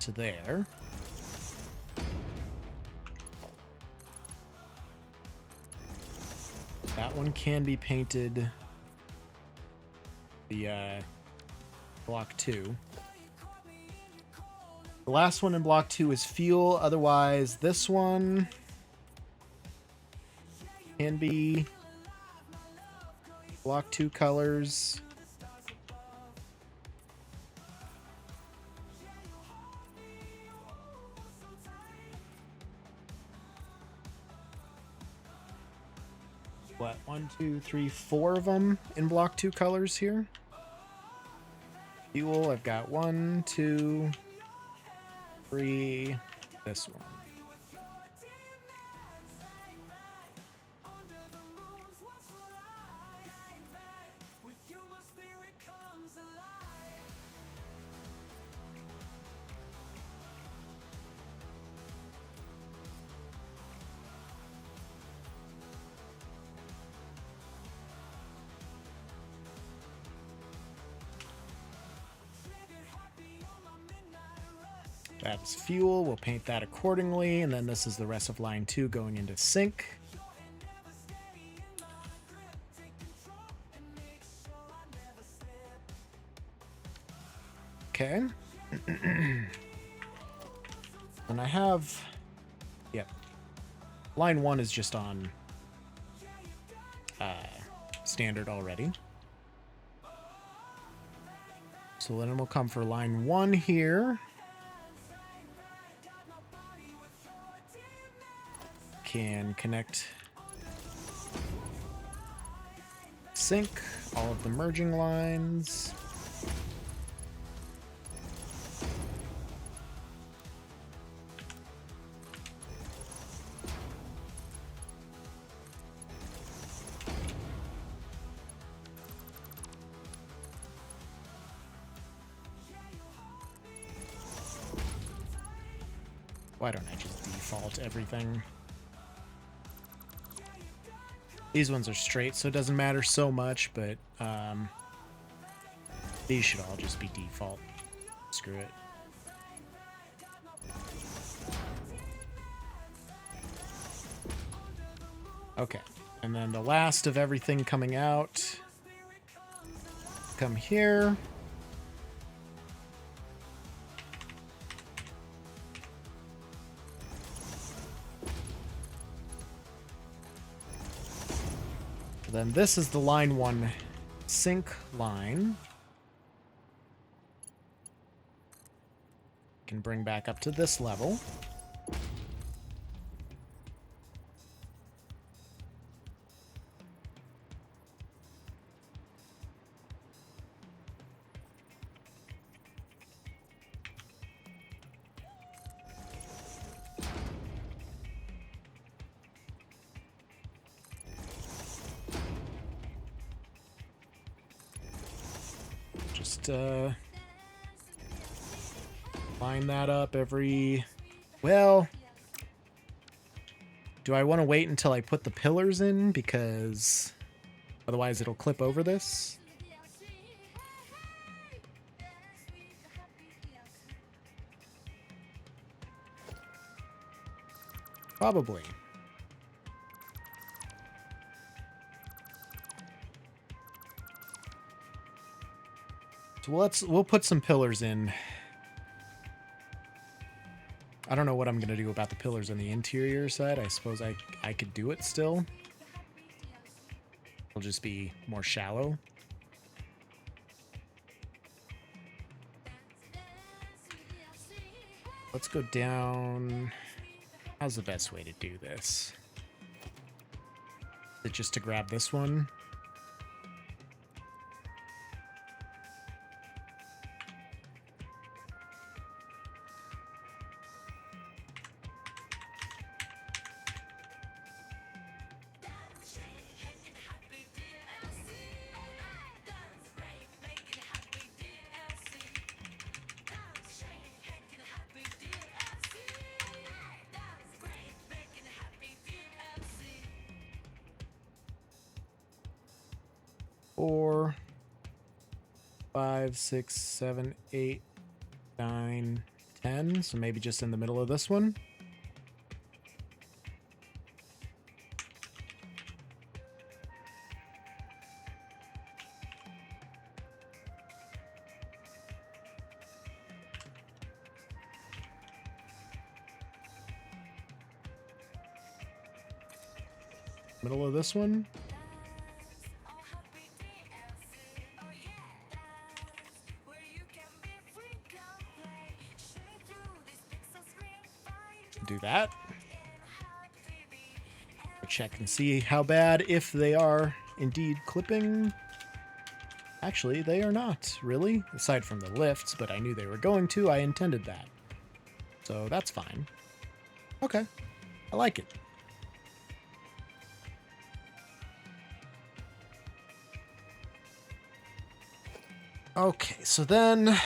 To there. That one can be painted the block 2. The last one in block 2 is fuel. Otherwise, this one can be block 2 colors. What, 1, 2, 3, 4 of them in block 2 colors here? Fuel, I've got 1, 2, 3, this one. That's fuel. We'll paint that accordingly. And then this is the rest of line 2 going into sync. Okay. And I have... Yep. Line 1 is just on standard already. So then we'll come for line 1 here. Can connect sync all of the merging lines. Why don't I just default everything? These ones are straight, so it doesn't matter so much, but these should all just be default. Screw it. Okay, and then the last of everything coming out. Come here. Then this is the line 1 sync line. Can bring back up to this level. Just line that up every... Well, do I want to wait until I put the pillars in? Because otherwise it'll clip over this. Probably. So we'll put some pillars in. I don't know what I'm going to do about the pillars on the interior side. I suppose I could do it still. It'll just be more shallow. Let's go down. How's the best way to do this? Is it just to grab this one? Four, 5, 6, 7, 8, 9, 10. So maybe just in the middle of this one. Middle of this one. Do that. Check and see how bad, if they are indeed clipping. Actually, they are not, really. Aside from the lifts, but I knew they were going to. I intended that. So that's fine. Okay. I like it. Okay, so then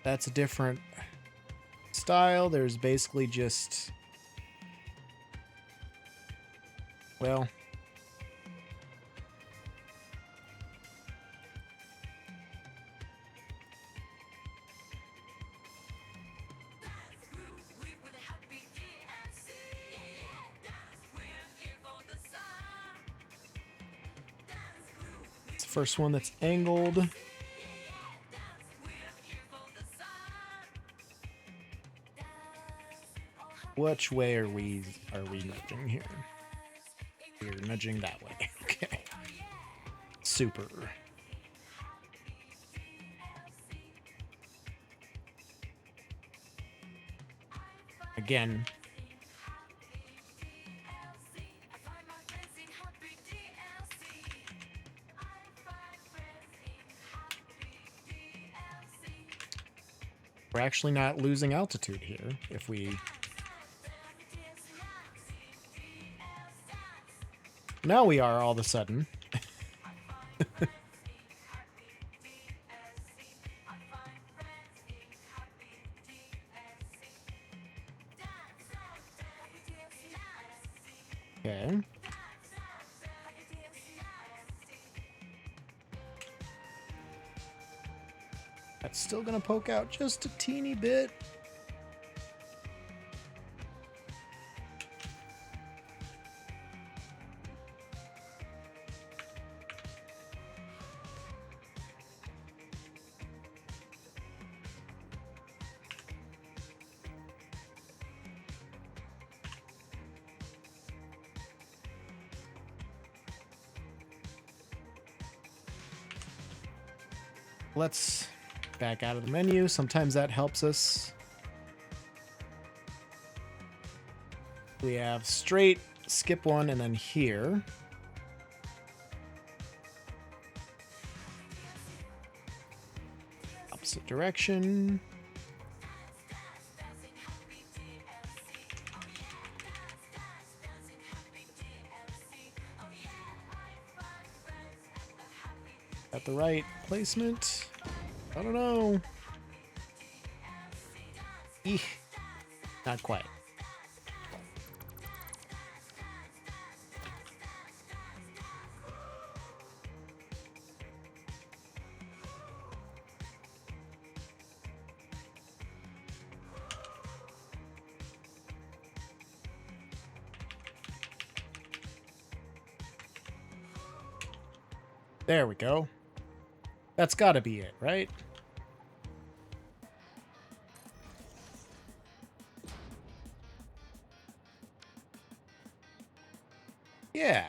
that's a different style. There's basically just, well, it's the first one that's angled. Which way are we nudging here? We're nudging that way. Okay. Super. Again. We're actually not losing altitude here if we... Now we are all of a sudden. Okay. That's still gonna poke out just a teeny bit. Let's back out of the menu. Sometimes that helps us. We have straight, skip one, and then here. Opposite direction. Got the right placement. I don't know. Eek. Not quite. There we go. That's gotta be it, right? Yeah.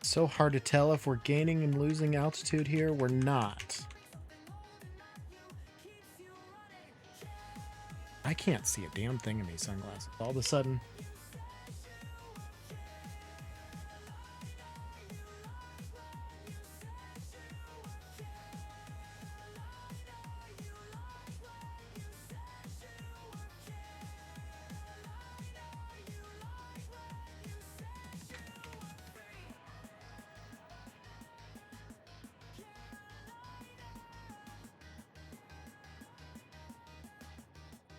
So hard to tell if we're gaining and losing altitude here. We're not. I can't see a damn thing in these sunglasses. All of a sudden.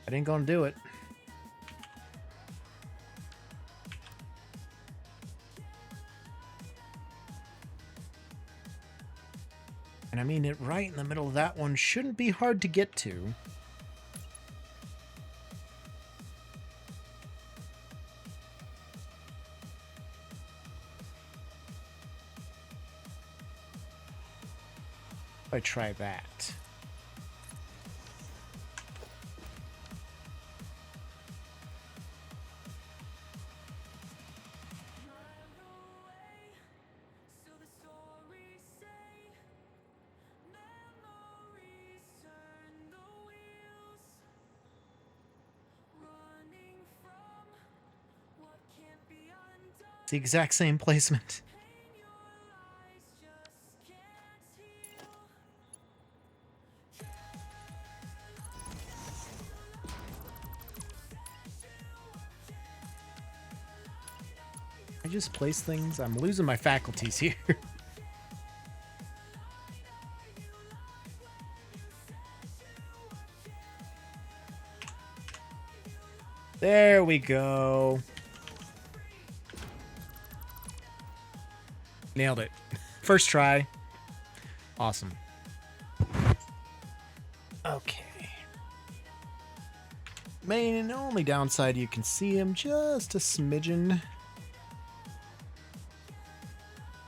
It ain't gonna do it. And I mean, it right in the middle of that one shouldn't be hard to get to. If I try that. The exact same placement. I just place things. I'm losing my faculties here. There we go. Nailed it. First try. Awesome. Okay. Main and only downside, you can see him just a smidgen.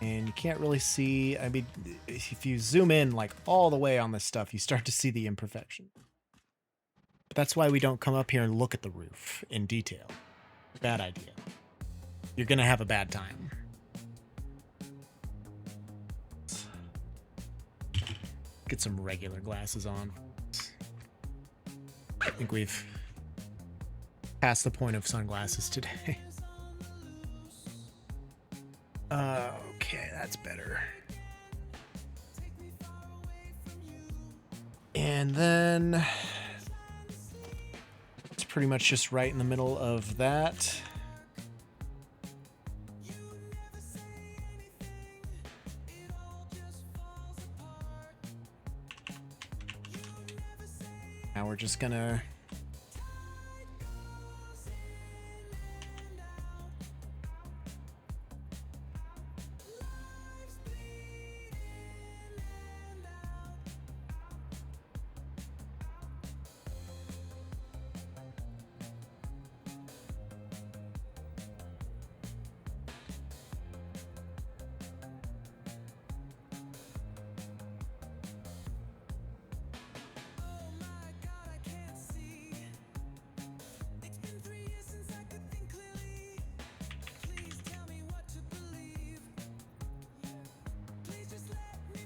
And you can't really see, I mean, if you zoom in like all the way on this stuff, you start to see the imperfection. But that's why we don't come up here and look at the roof in detail. Bad idea. You're gonna have a bad time. Get some regular glasses on. I think we've passed the point of sunglasses today. Okay, that's better. And then it's pretty much just right in the middle of that. Now we're just gonna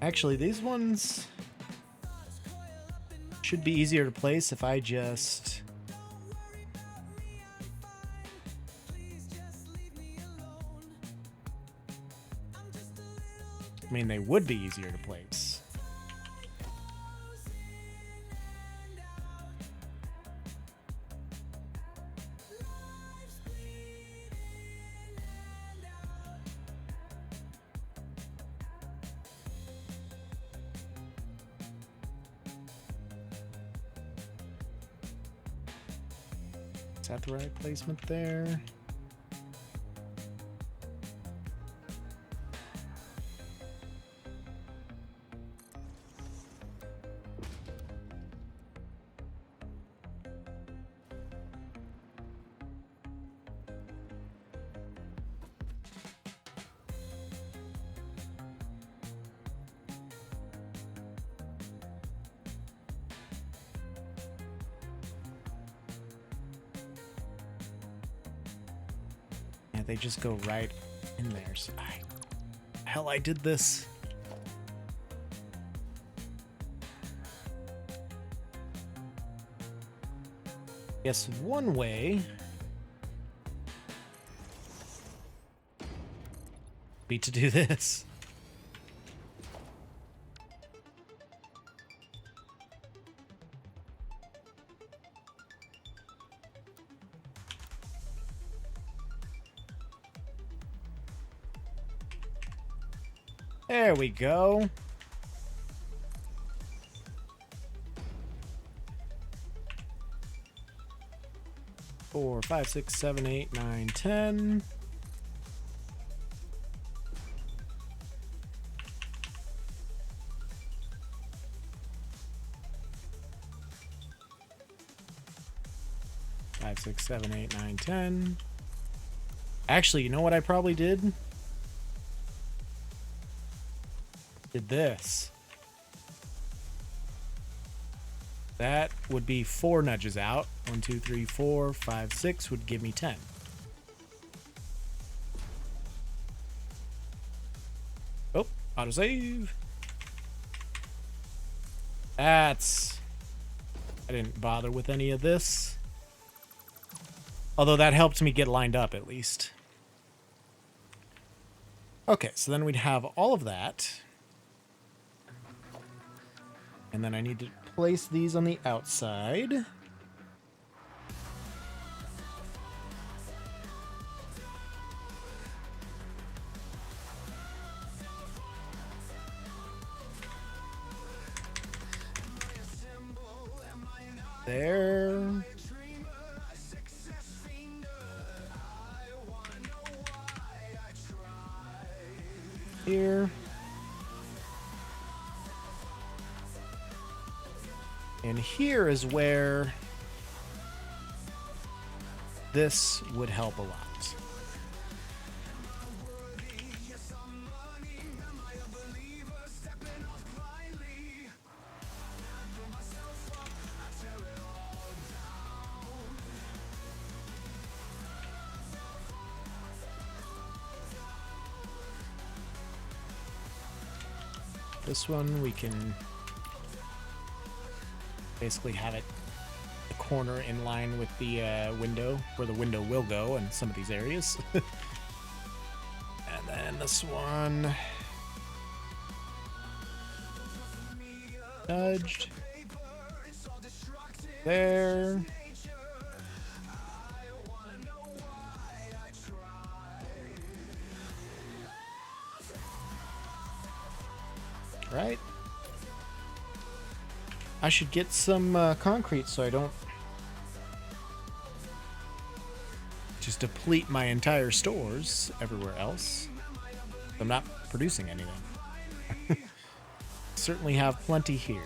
actually, these ones should be easier to place if I just... I mean, they would be easier to place. Is that the right placement there? They just go right in there. So hell, I did this. Yes, one way be to do this. There we go. Four, 5, 6, 7, 8, 9, 10. Five, 6, 7, 8, 9, 10. Actually, you know what I probably did? Did this. That would be 4 nudges out. 1, 2, 3, 4, 5, 6 would give me 10. Oh, autosave. That's... I didn't bother with any of this. Although that helped me get lined up at least. Okay, so then we'd have all of that. And then I need to place these on the outside. There. Here. And here is where this would help a lot. This one we can basically have it the corner in line with the window, where the window will go in some of these areas. And then this one nudged there. Right. I should get some concrete so I don't just deplete my entire stores everywhere else. I'm not producing anything. Certainly have plenty here.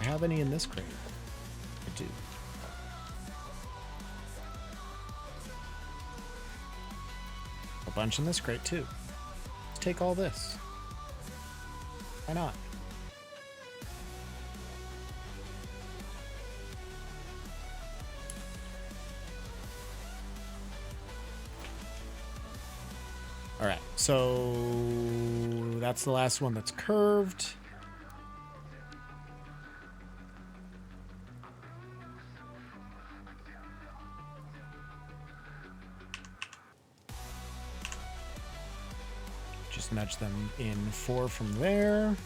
I have any in this crate? I do. A bunch in this crate too. Let's take all this. Why not? All right, so that's the last one that's curved. Just nudge them in 4 from there.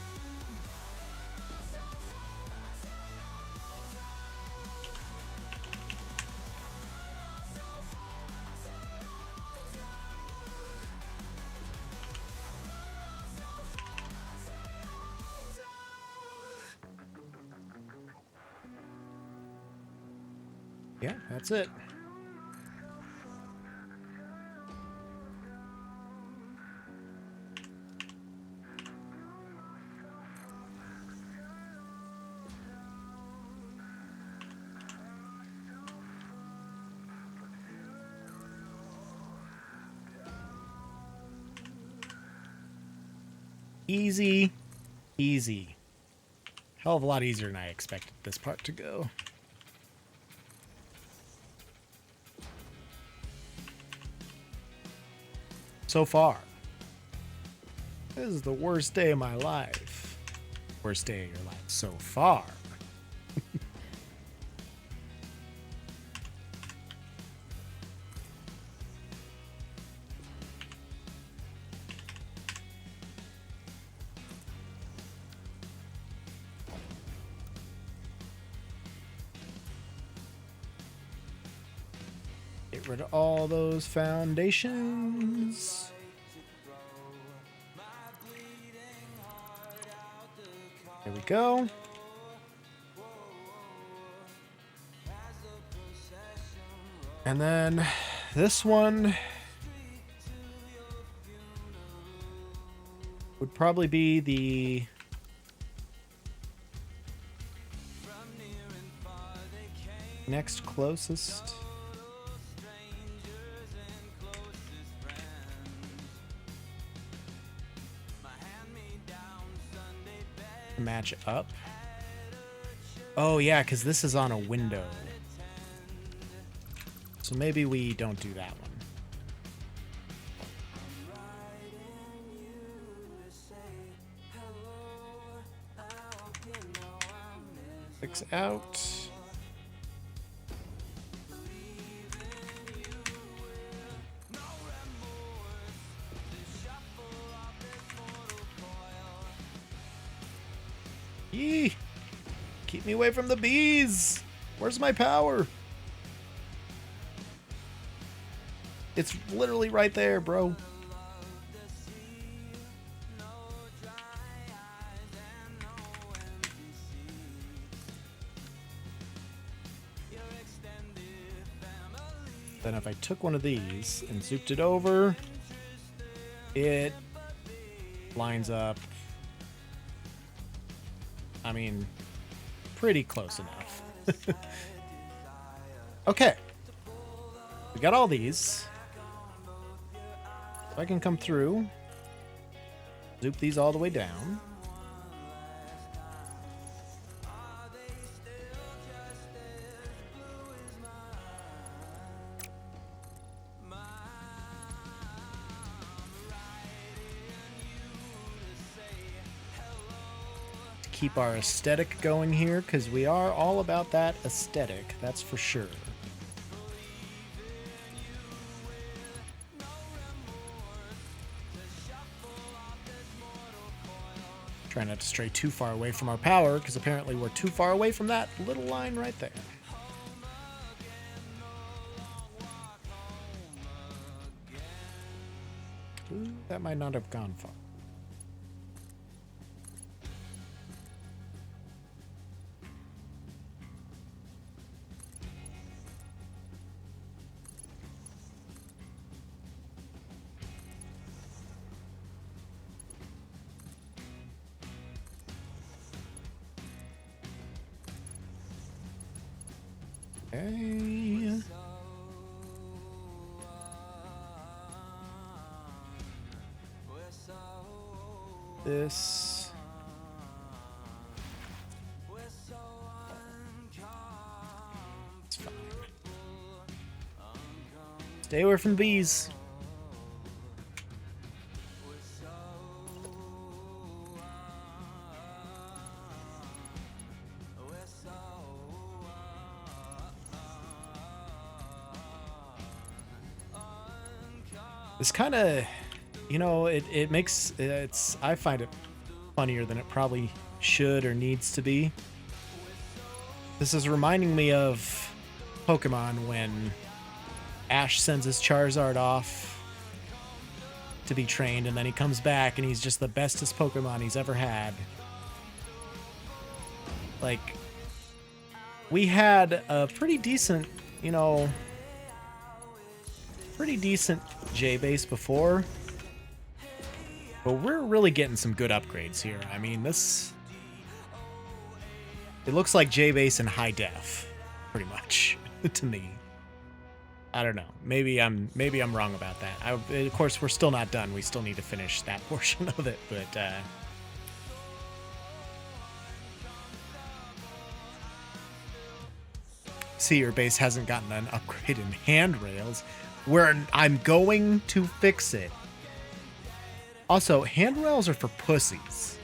Yeah, that's it. Easy, easy. Hell of a lot easier than I expected this part to go. So far. This is the worst day of my life. Worst day of your life so far. Get rid of all those foundations. There we go. And then this one would probably be the next closest. Match up. Oh yeah, because this is on a window. So maybe we don't do that one. Fix out. Yee! Keep me away from the bees! Where's my power? It's literally right there, bro. Then if I took one of these and zooped it over, it lines up. I mean, pretty close enough. Okay, We got all these. If I can come through, zoop these all the way down. Keep our aesthetic going here, because we are all about that aesthetic, that's for sure. Try not to stray too far away from our power, because apparently we're too far away from that little line right there. Ooh, that might not have gone far. Okay. This. It's fine. Stay away from the bees. It's kind of, you know, it makes it's, I find it funnier than it probably should or needs to be. This is reminding me of Pokemon when Ash sends his Charizard off to be trained, and then he comes back and he's just the bestest Pokemon he's ever had. Like, we had a pretty decent, you know, pretty decent J-base before, but we're really getting some good upgrades here. I mean, this, it looks like J-base in high def, pretty much to me. I don't know. Maybe I'm wrong about that. Of course, we're still not done. We still need to finish that portion of it, but see, your base hasn't gotten an upgrade in handrails. Where I'm going to fix it. Also, handrails are for pussies.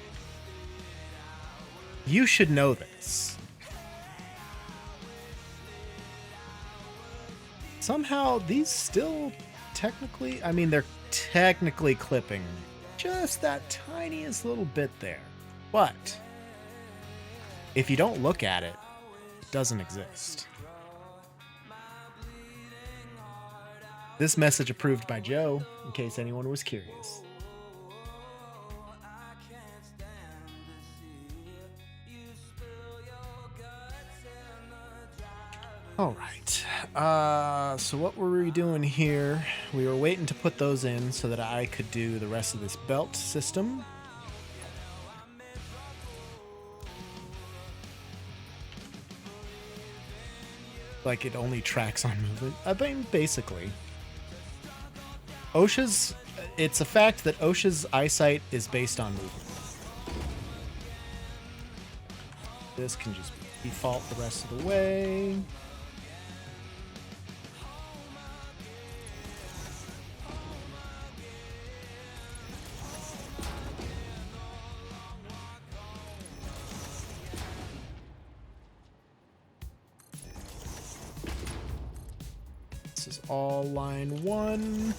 You should know this. Somehow, these still technically, I mean, they're technically clipping just that tiniest little bit there. But if you don't look at it, it doesn't exist. This message approved by Joe, in case anyone was curious. All right. So what were we doing here? We were waiting to put those in so that I could do the rest of this belt system. Like it only tracks on movement. I mean, basically. OSHA's, it's a fact that OSHA's eyesight is based on movement. This can just default the rest of the way. This is all line one.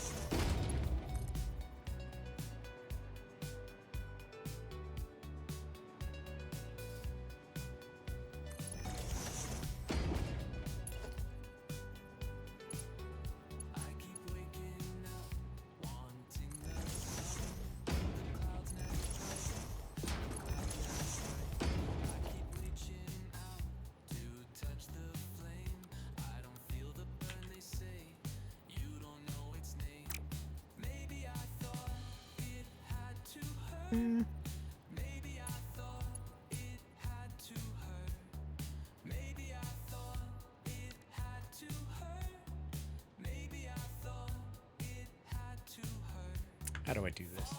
How do I do this?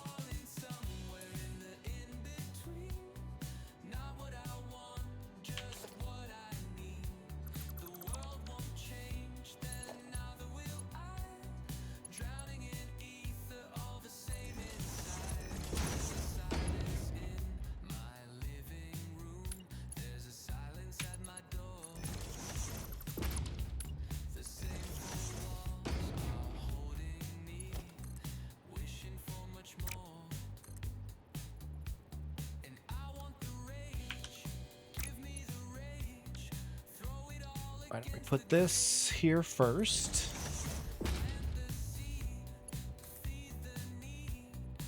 Why don't we put this here first?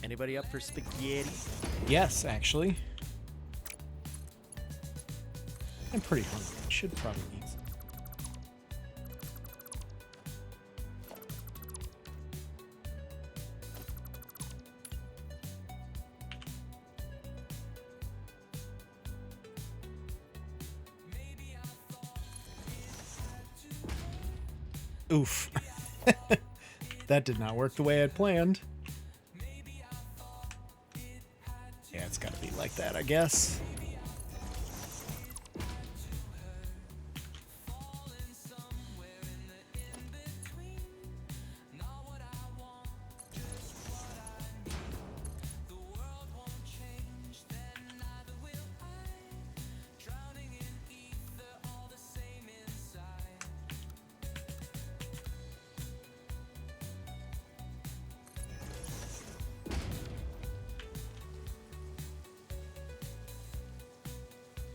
Anybody up for spaghetti? Yes, actually. I'm pretty hungry. I should probably eat some. Oof. That did not work the way I'd planned. Yeah, it's gotta be like that, I guess.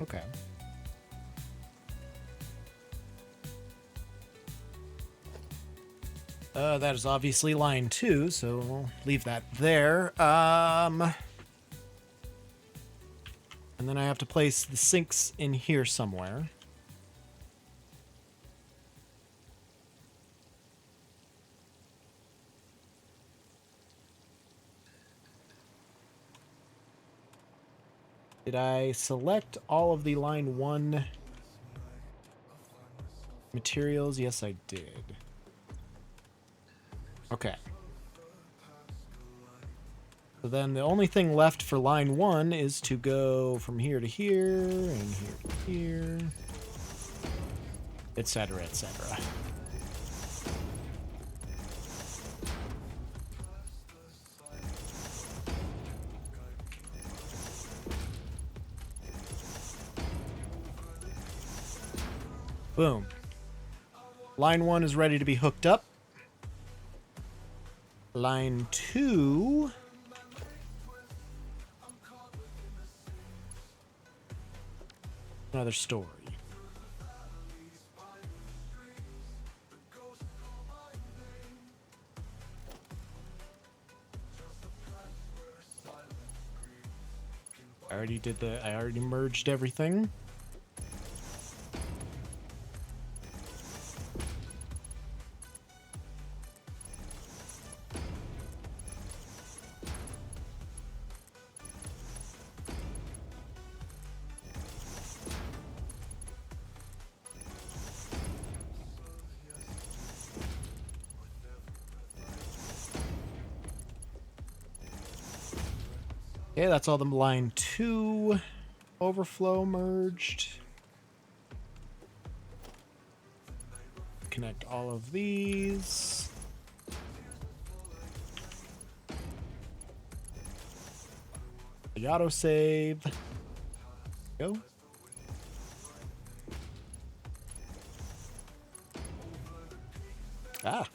Okay. That is obviously line 2, so we'll leave that there. And then I have to place the sinks in here somewhere. Did I select all of the line 1 materials? Yes, I did. Okay. So then the only thing left for line 1 is to go from here to here, and here to here, etc., etc. Boom. Line 1 is ready to be hooked up. Line 2... another story. I already merged everything. Okay, that's all the line 2 overflow merged. Connect all of these. The autosave. Go. Ah.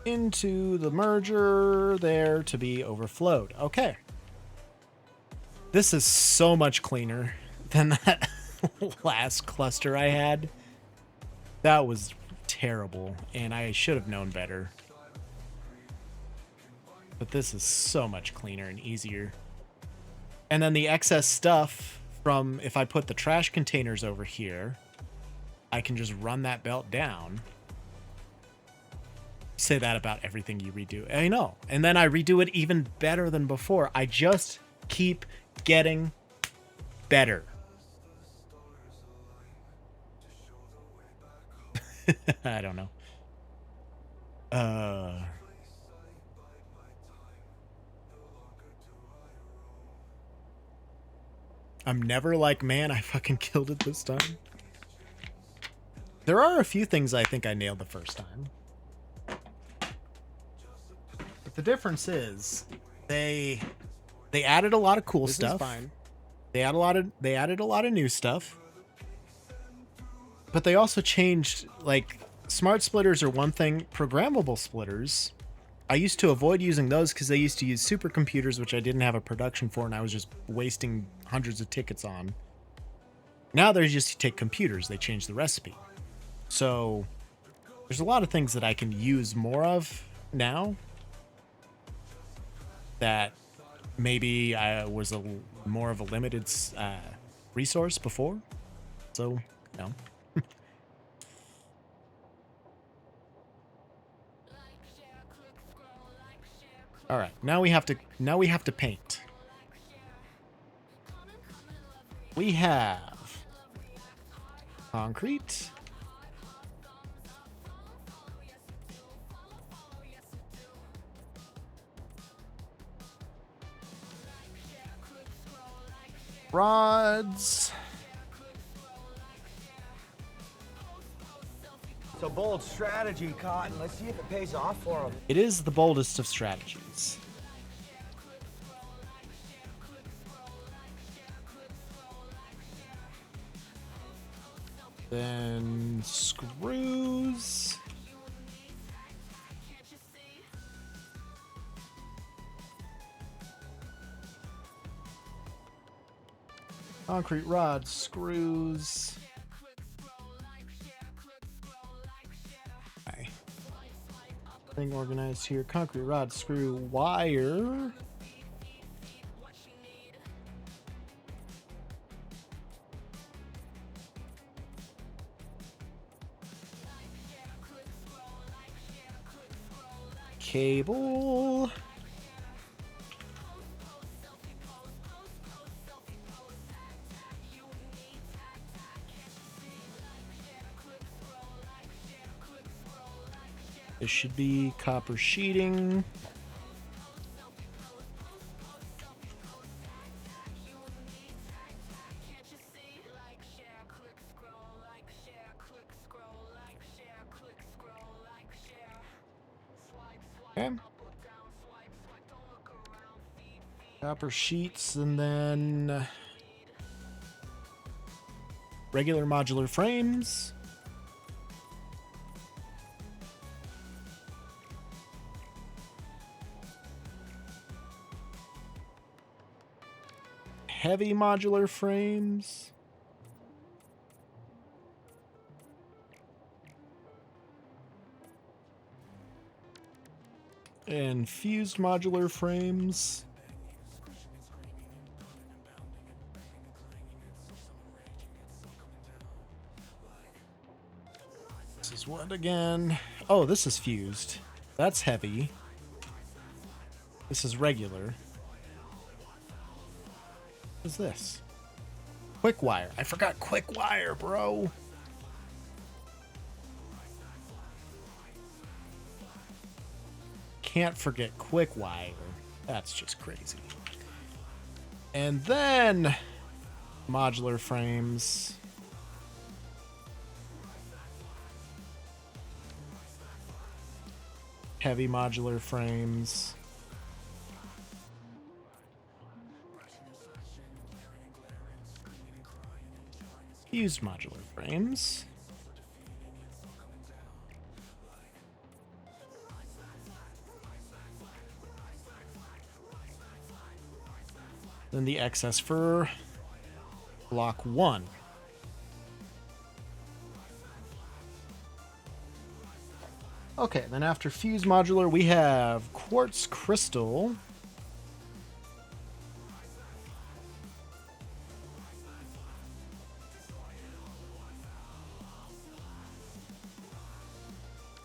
Into the merger there to be overflowed. Okay. This is so much cleaner than that last cluster I had. That was terrible, and I should have known better. But this is so much cleaner and easier. And then the excess stuff from, if I put the trash containers over here, I can just run that belt down. Say that about everything you redo. I know. And then I redo it even better than before. I just keep getting better. I don't know. I'm never like, man, I fucking killed it this time. There are a few things I think I nailed the first time. But the difference is they added a lot of cool This stuff. is fine. They added a lot of new stuff. But they also changed, like, smart splitters are one thing. Programmable splitters, I used to avoid using those because they used to use supercomputers, which I didn't have a production for, and I was just wasting hundreds of tickets on. Now they just take computers. They change the recipe. So there's a lot of things that I can use more of now that maybe I was more of a limited resource before. So, you know. All right, now we have to paint. We have concrete. Rods. It's a bold strategy, Cotton. Let's see if it pays off for him. It is the boldest of strategies. Then screws. Concrete rods, screws. Okay. Thing organized here. Concrete rod, screw, wire. Cable. This should be copper sheeting. Okay. Copper sheets, and then regular modular frames. Heavy modular frames. And fused modular frames. This is what again? Oh, this is fused. That's heavy. This is regular. What is this? Quick wire. I forgot quick wire, bro. Can't forget quick wire. That's just crazy. And then modular frames. Heavy modular frames. Fused modular frames. Then the excess for block 1. Okay, then after fused modular, we have quartz crystal.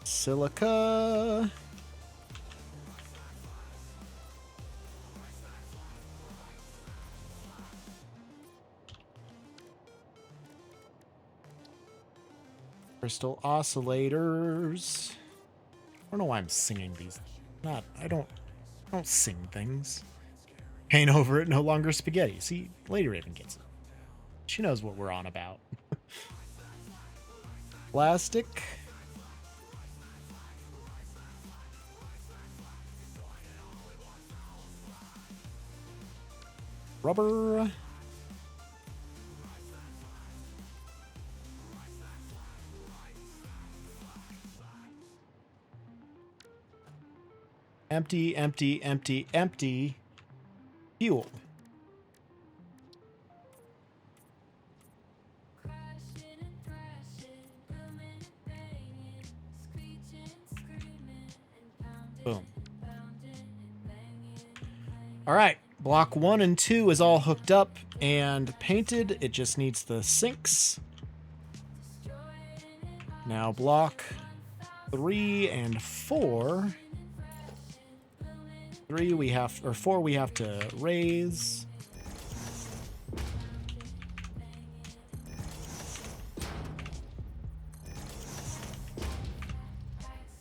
Silica. Crystal oscillators. I don't know why I'm singing these. I don't sing things. Paint over it, no longer spaghetti. See, Lady Raven gets it. She knows what we're on about. Plastic. Rubber. Empty, empty, empty, empty. Fuel. Boom. All right, block 1 and 2 is all hooked up and painted. It just needs the sinks. Now block 3 and 4. 4 we have to raise.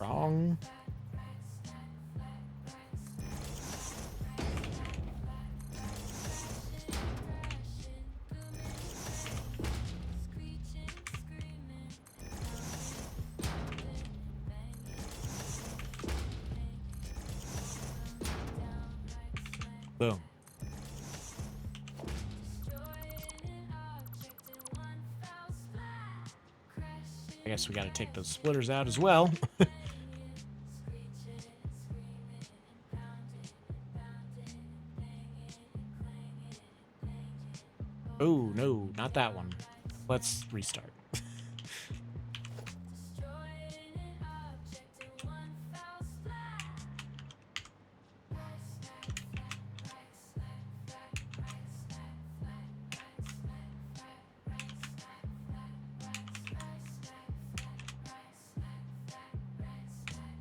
Wrong. Boom. I guess we got to take those splitters out as well. Oh, no, not that one. Let's restart.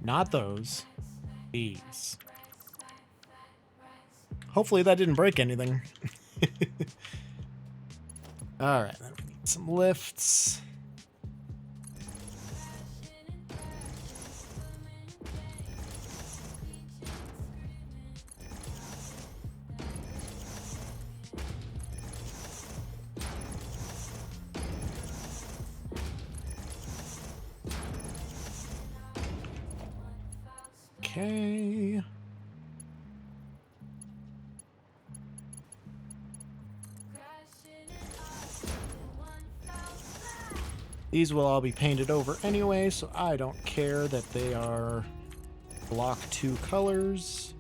Not those. These. Hopefully that didn't break anything. Alright, then we need some lifts. Okay. These will all be painted over anyway, so I don't care that they are block 2 colors.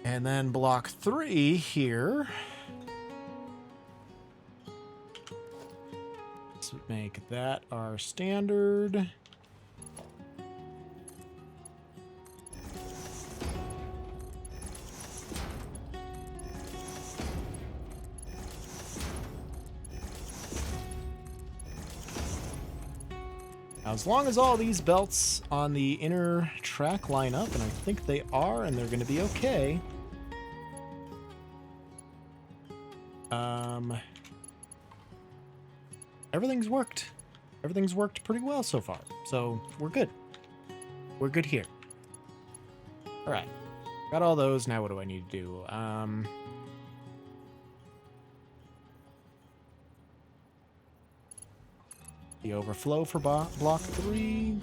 And then block 3 here. Let's make that our standard. Now, as long as all these belts on the inner track line up, and I think they are, and they're going to be okay. Everything's worked. Everything's worked pretty well so far, so we're good. We're good here. All right, got all those. Now what do I need to do? The overflow for block 3.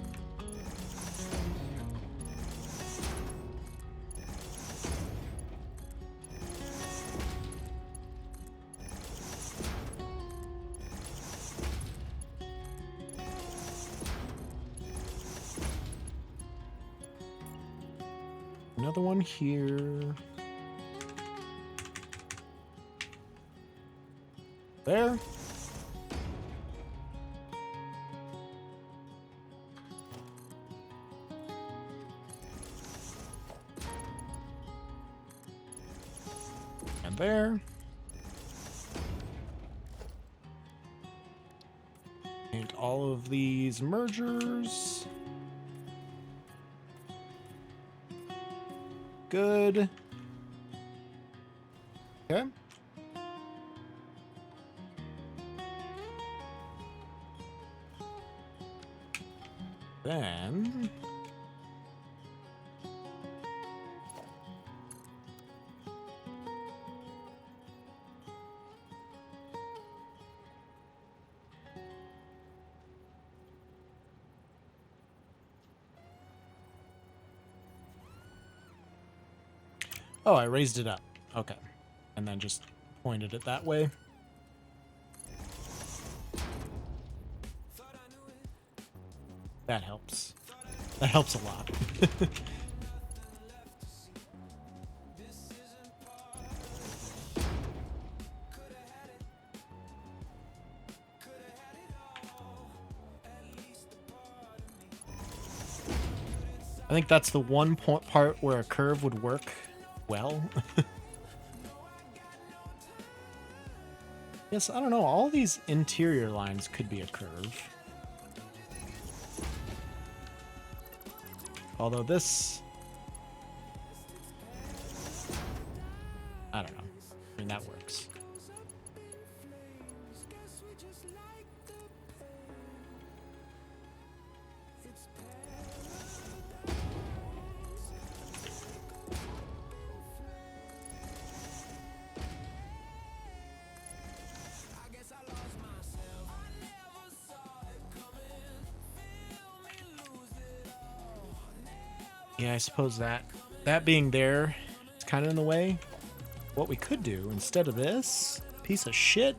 Another one here. There. And there. Delete all of these mergers. Good. Okay. Then oh, I raised it up. Okay. And then just pointed it that way. That helps. That helps a lot. I think that's the one part where a curve would work well. Yes, I don't know. All these interior lines could be a curve. Although this... I don't know. I mean, that works. Yeah, I suppose that being there is kind of in the way. What we could do instead of this piece of shit.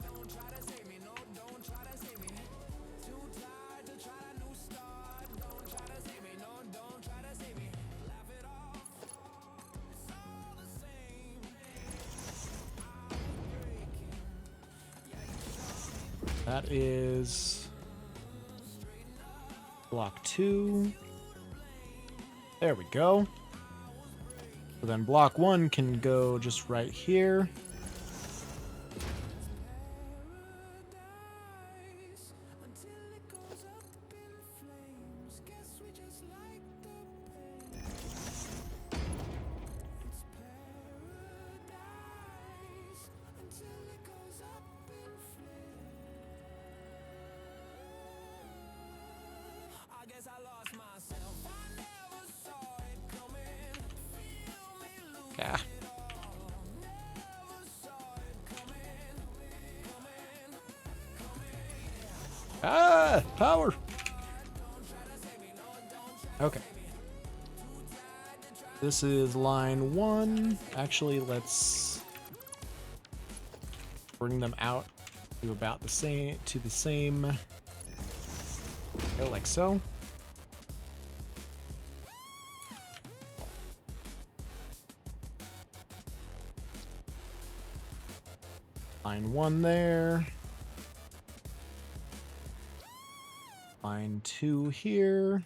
That is block 2. There we go. So then block 1 can go just right here. Yeah. Ah, power. Okay. This is line 1. Actually, let's bring them out to about the same, go like so. Line 1 there. Line 2 here.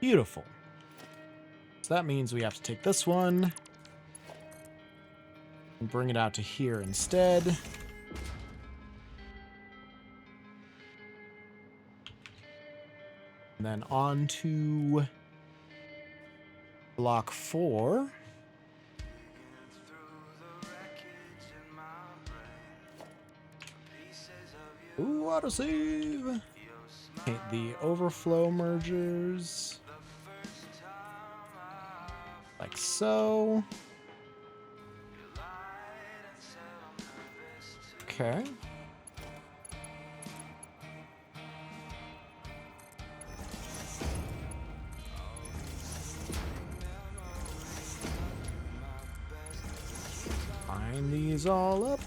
Beautiful. So that means we have to take this one and bring it out to here instead. And then on to block 4. Ooh, autosave! Paint the overflow mergers. Like so. Okay. Line these all up.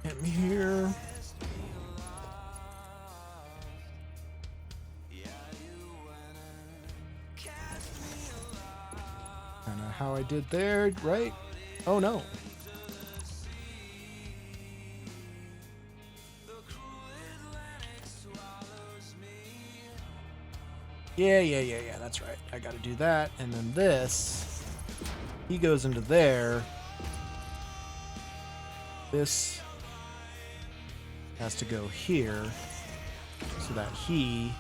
Hit me here. Kind of how I did there, right? Oh no. Yeah. That's right. I got to do that. And then this, he goes into there. This has to go here so that he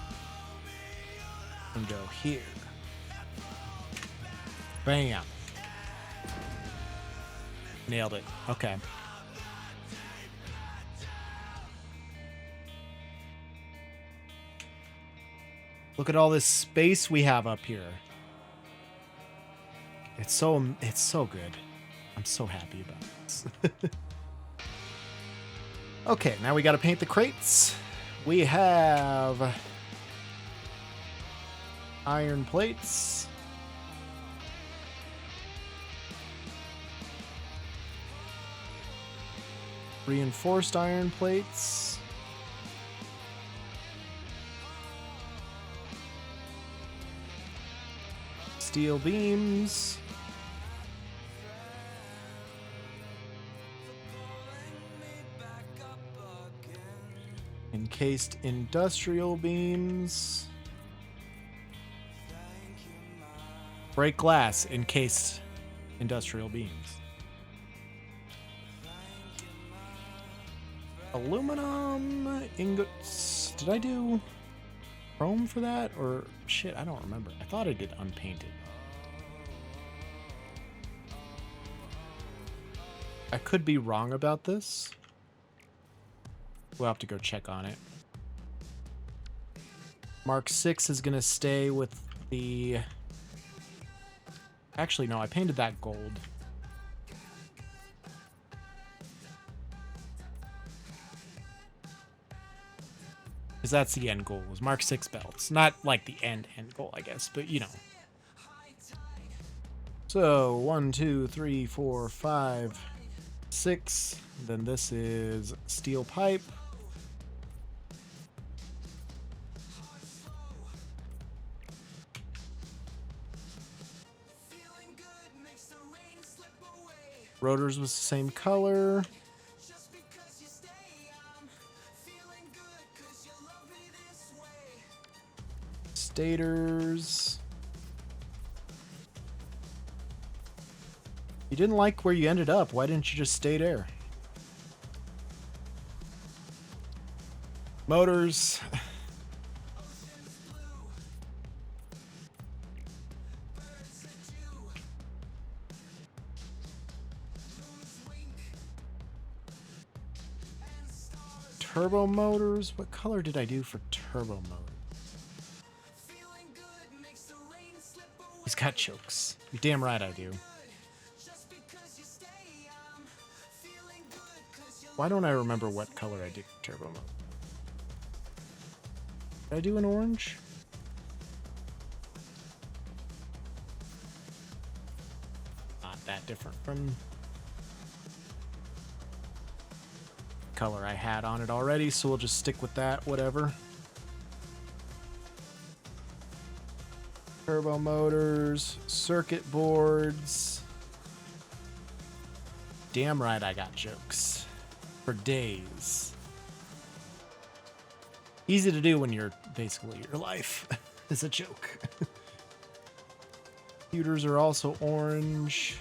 can go here. Bam. Nailed it. Okay. Look at all this space we have up here. It's so good. I'm so happy about this. Okay, now we got to paint the crates. We have iron plates. Reinforced iron plates. Steel beams. Encased industrial beams. Break glass, encased industrial beams. Aluminum ingots. Did I do chrome for that? Or shit, I don't remember. I thought I did unpainted. I could be wrong about this. We'll have to go check on it. Mark 6 is going to stay with the... Actually, no, I painted that gold. Because that's the end goal, was Mark 6 belts. Not like the end goal, I guess, but you know. So, 1, 2, 3, 4, 5, 6. Then this is steel pipe. Rotors was the same color. Stators. You didn't like where you ended up. Why didn't you just stay there? Motors. Turbo motors. What color did I do for turbo motors? He's got chokes. You're damn right I do. Why don't I remember what color I did for turbo mode? Did I do an orange? Not that different from color I had on it already, so we'll just stick with that, whatever. Turbo motors, circuit boards. Damn right I got jokes. For days. Easy to do when you're basically your life is a joke. Computers are also orange.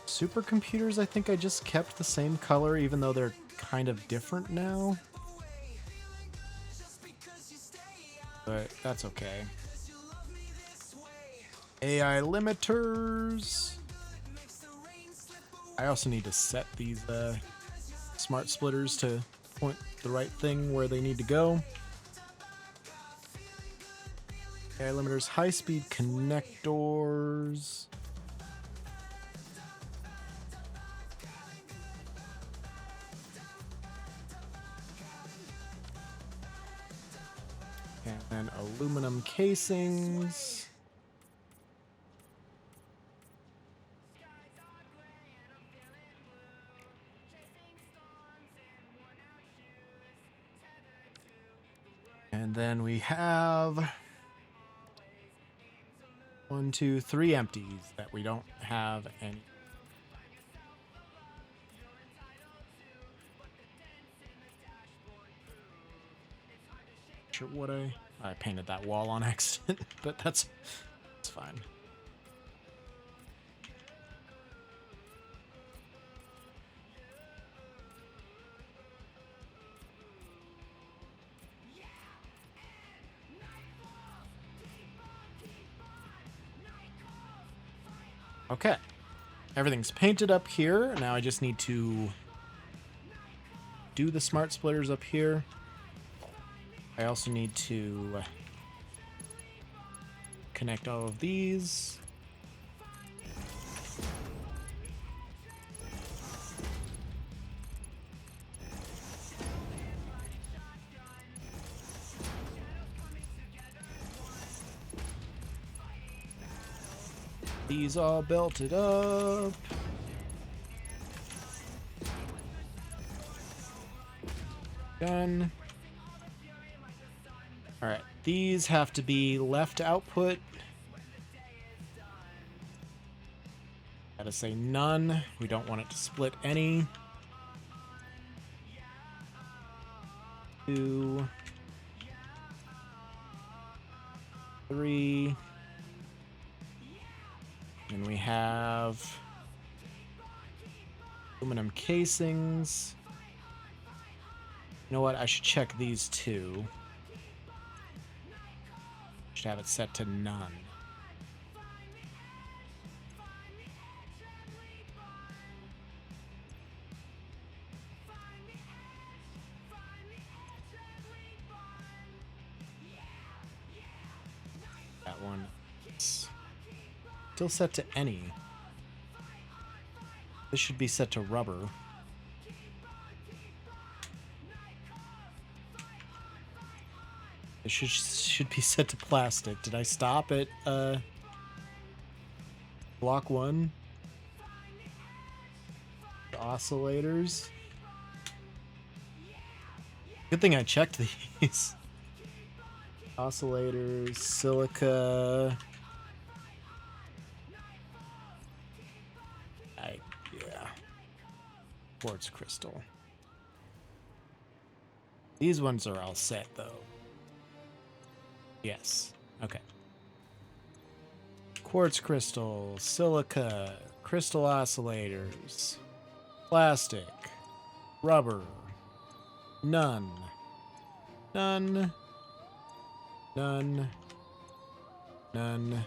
Supercomputers, I think I just kept the same color, even though they're kind of different now. But that's okay. AI limiters. I also need to set these smart splitters to point the right thing where they need to go. AI limiters, high-speed connectors. And aluminum casings. And then we have 1, 1, 2, 3 empties that we don't have any. Sure what I painted that wall on accident, but that's fine. Okay. Everything's painted up here. Now I just need to do the smart splitters up here. I also need to connect all of these. These all belted up. Done. Alright, these have to be left output. Gotta say none. We don't want it to split any. 2, 3. And we have aluminum casings. You know what? I should check these two. Should have it set to none. That one is still set to any. This should be set to rubber. It should be set to plastic. Did I stop at block 1? The oscillators. Good thing I checked these. Oscillators, silica. Yeah. Quartz crystal. These ones are all set though. Yes. Okay. Quartz crystal, silica, crystal oscillators, plastic, rubber, none, none, none, none.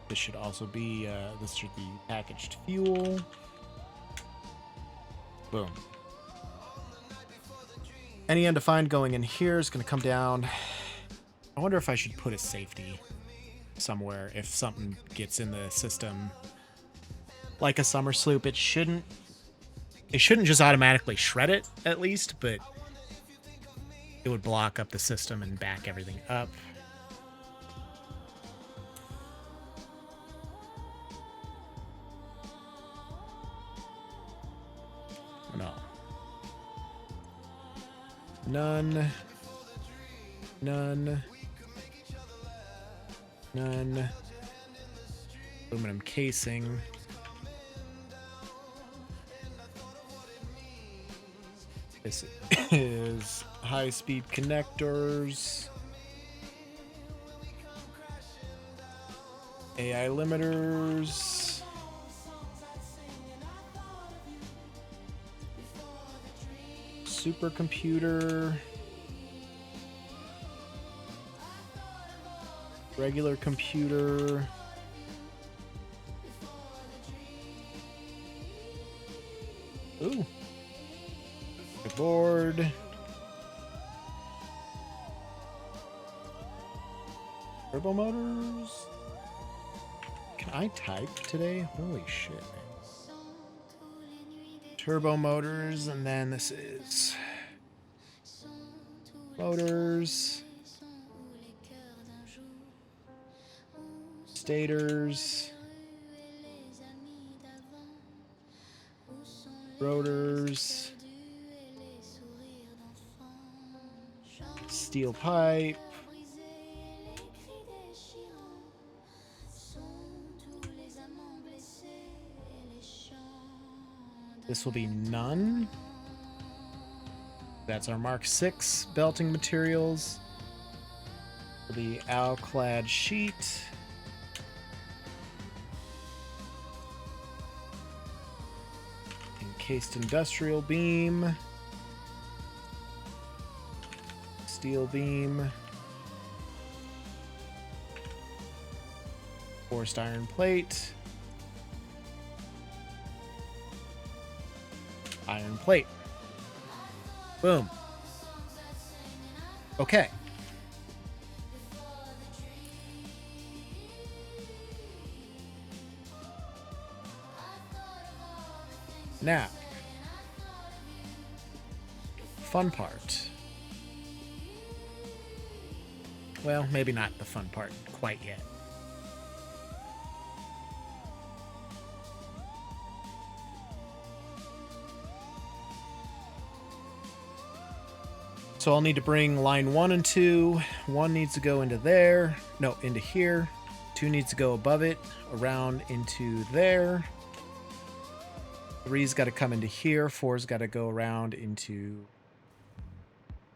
This should also be, this should be packaged fuel. Boom. Any undefined going in here is going to come down. I wonder if I should put a safety somewhere if something gets in the system. Like a summer sloop, it shouldn't just automatically shred it, at least, but it would block up the system and back everything up. No. None. None. None. Aluminum casing. This is high-speed connectors. AI limiters. Supercomputer. Regular computer. Ooh. The board. Turbo motors. Can I type today? Holy shit. Turbo motors, and then this is motors, stators, rotors, steel pipe, This will be none. That's our Mark 6 belting materials. The alclad sheet. Encased industrial beam. Steel beam. Forced iron plate. Iron plate. Boom. Okay. Now, fun part. Well, maybe not the fun part quite yet. So I'll need to bring line 1 and 2. 1 needs to go into there. No, into here. 2 needs to go above it, around into there. 3's got to come into here. 4's got to go around into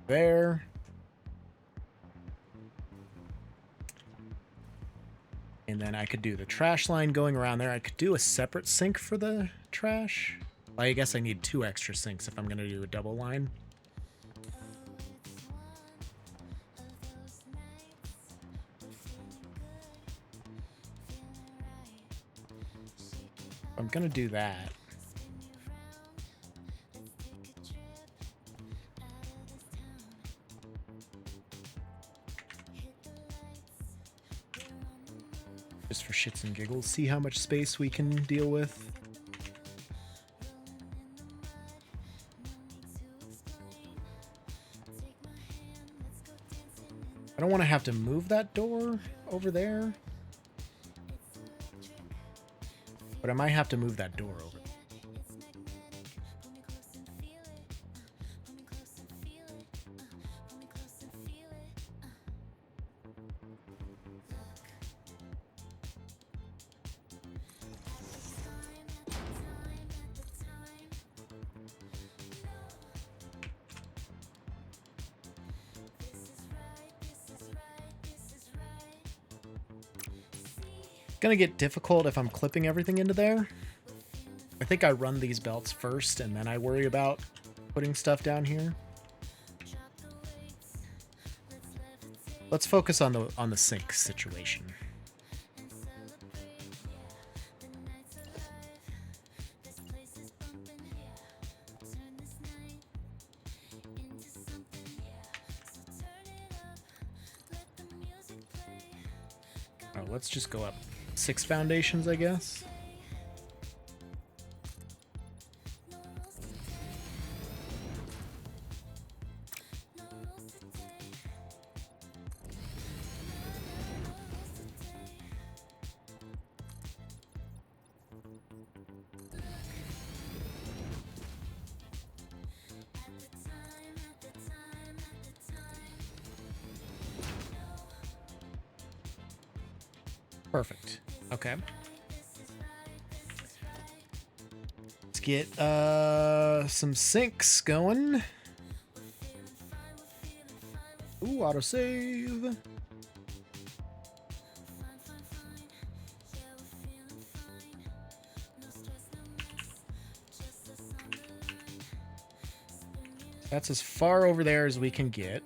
there. And then I could do the trash line going around there. I could do a separate sink for the trash. Well, I guess I need 2 extra sinks if I'm going to do a double line. I'm going to do that. Just for shits and giggles, see how much space we can deal with. I don't want to have to move that door over there. But I might have to move that door over. Gonna get difficult if I'm clipping everything into there. I think I run these belts first and then I worry about putting stuff down here. Let's focus on the sink situation. Oh, let's just go up 6 foundations, I guess. Perfect. Okay. Let's get some sinks going. Ooh, autosave. That's as far over there as we can get.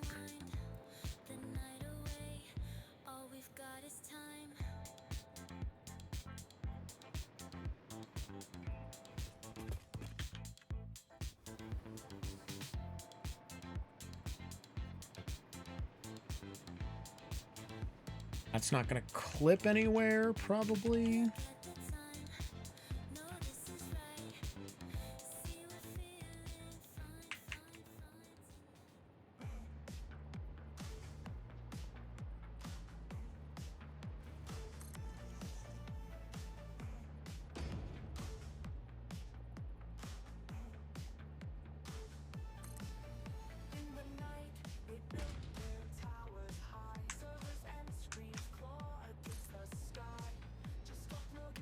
That's not going to clip anywhere, probably.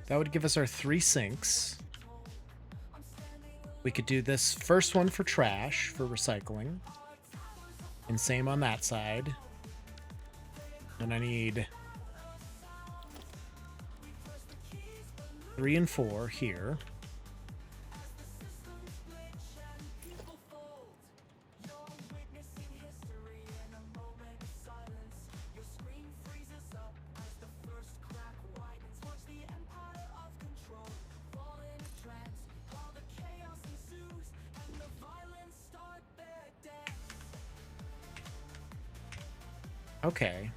That would give us our 3 sinks. We could do this first one for trash, for recycling. And same on that side. And I need 3 and 4 here. Okay.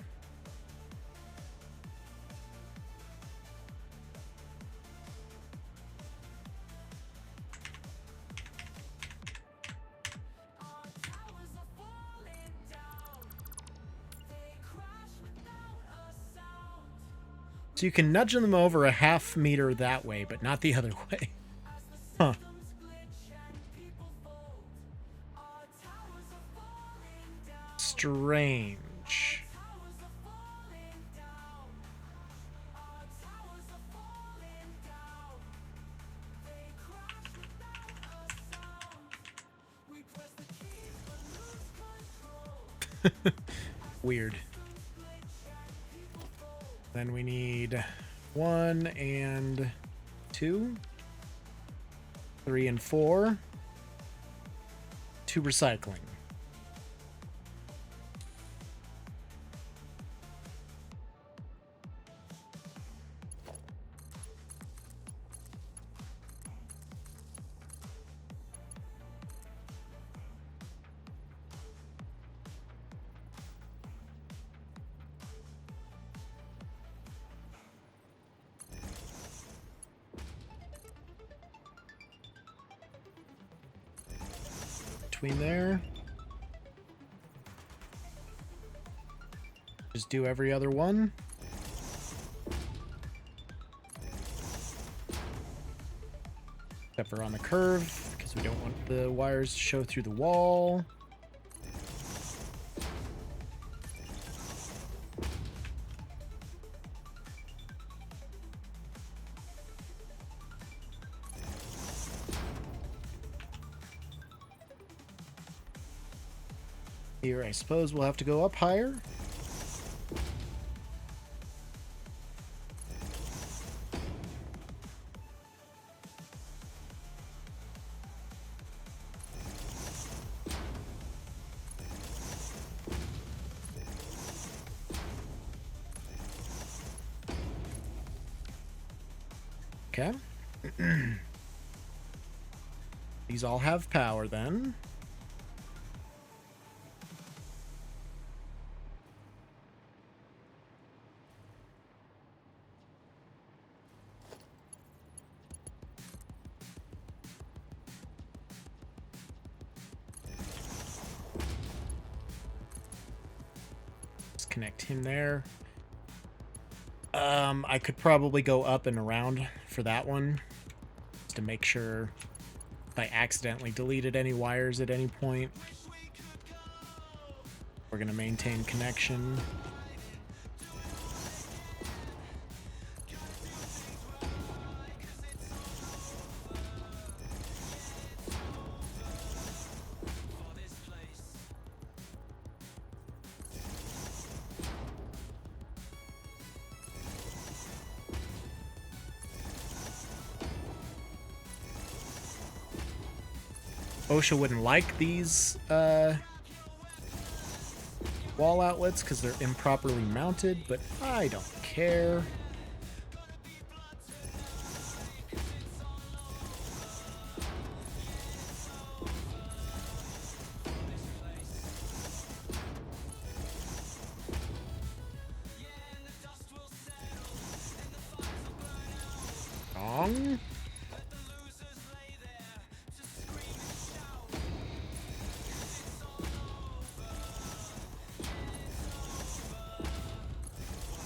So you can nudge them over a half meter that way, but not the other way. Huh. Strange. Weird. Then we need 1 and 2, 3 and 4, 2 recycling. Between there. Just do every other one. Except for on the curve, because we don't want the wires to show through the wall. Here, I suppose we'll have to go up higher. Okay. These all have power then. Connect him there. I could probably go up and around for that one, just to make sure if I accidentally deleted any wires at any point. We're gonna maintain connection. OSHA wouldn't like these wall outlets because they're improperly mounted, but I don't care. Wrong.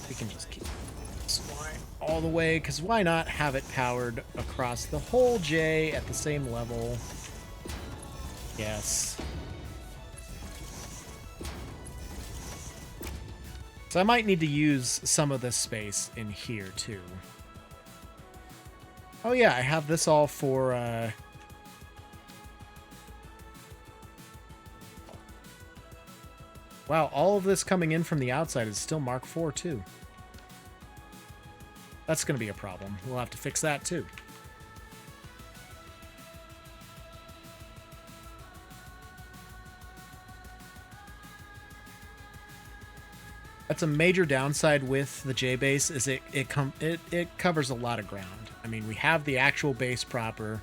We can just keep this line all the way, because why not have it powered across the whole J at the same level? Yes. So I might need to use some of this space in here too. Oh yeah, I have this all for Wow, all of this coming in from the outside is still Mark IV too. That's going to be a problem. We'll have to fix that too. That's a major downside with the J base is it covers a lot of ground. I mean, we have the actual base proper.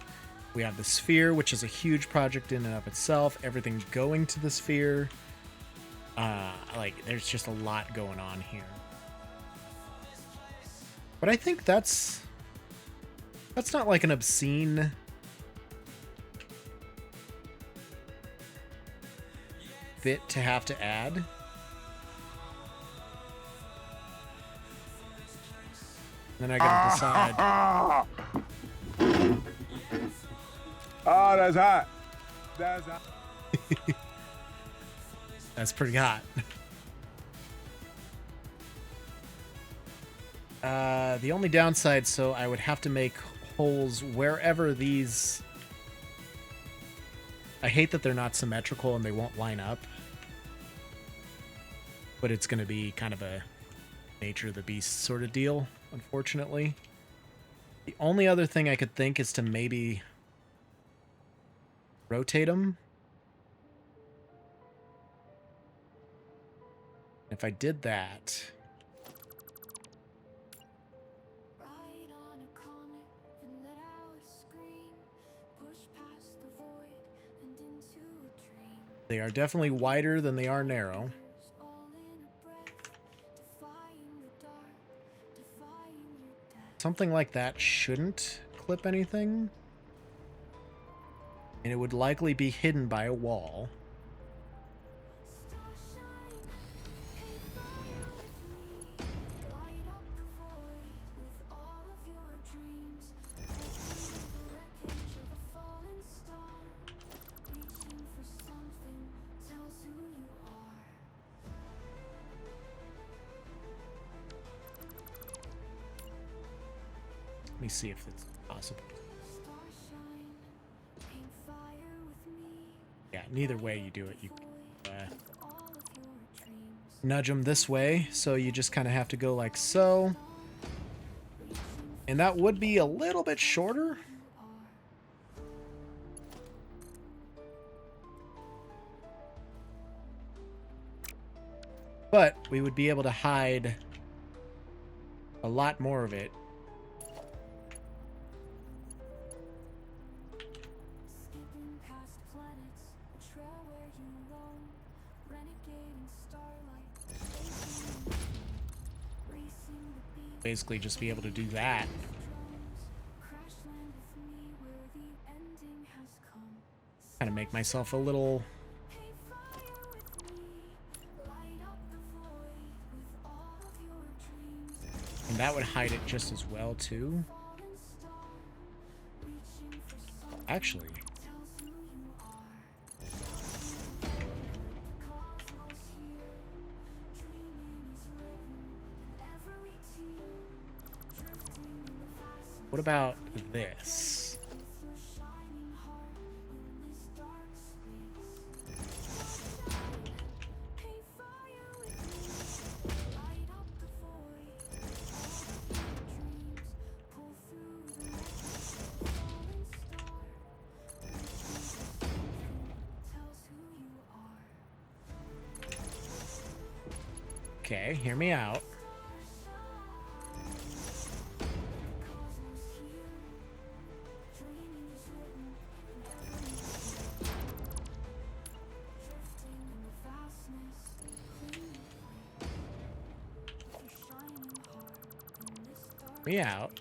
We have the sphere, which is a huge project in and of itself. Everything going to the sphere. Like, there's just a lot going on here. But I think that's not like an obscene bit to have to add. Then I gotta decide. Oh, that's hot. That's hot. That's pretty hot. The only downside, so I would have to make holes wherever these... I hate that they're not symmetrical and they won't line up. But it's going to be kind of a nature of the beast sort of deal, unfortunately. The only other thing I could think is to maybe rotate them. If I did that... They are definitely wider than they are narrow. Something like that shouldn't clip anything. And it would likely be hidden by a wall. Let me see if it's possible. Yeah, neither way you do it, you nudge them this way, so you just kind of have to go like so. And that would be a little bit shorter. But we would be able to hide a lot more of it. Basically just be able to do that. Kind of make myself a little... And that would hide it just as well, too. Actually... What about this? Okay, hear me out. Me out.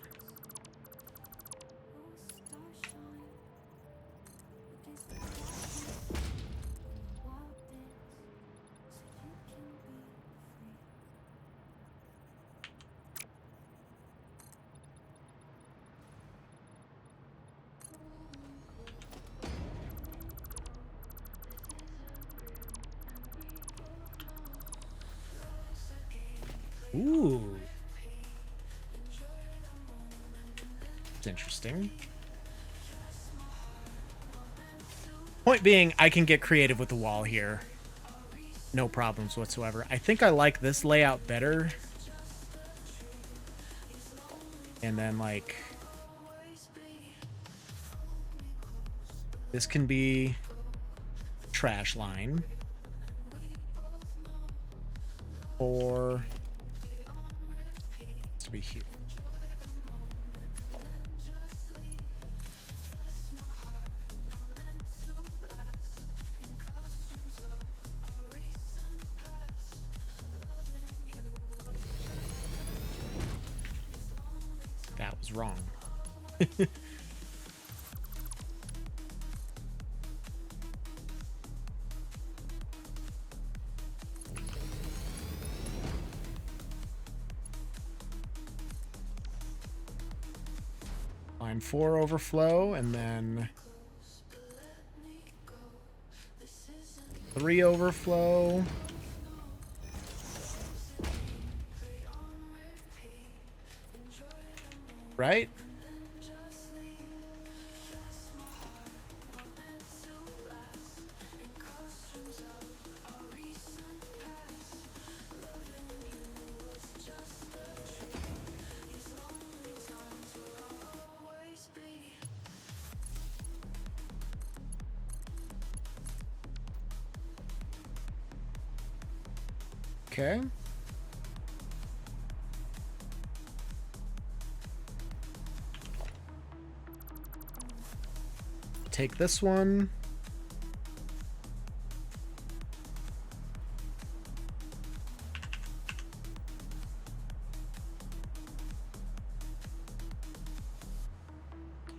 Ooh. It's interesting. Point being, I can get creative with the wall here. no problems whatsoever. I think I like this layout better. And then, like, this can be trash line. Or to be here. That was wrong. Line 4 overflow, and then 3 overflow. Right? Okay. Take this one.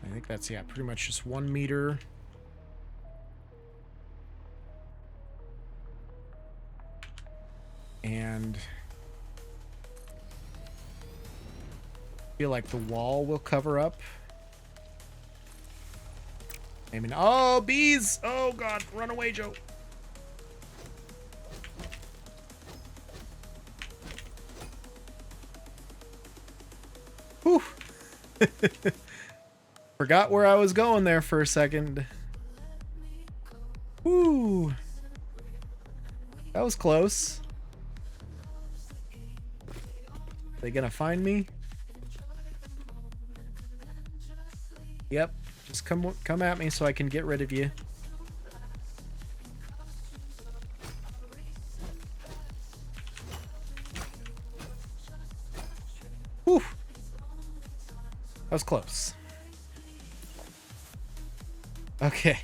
I think that's, yeah, pretty much just 1 meter. And I feel like the wall will cover up. I mean, oh, bees! Oh, God. Run away, Joe. Whew. Forgot where I was going there for a second. Woo. That was close. They gonna find me? Yep. Just come at me so I can get rid of you. Whew. That was close. Okay.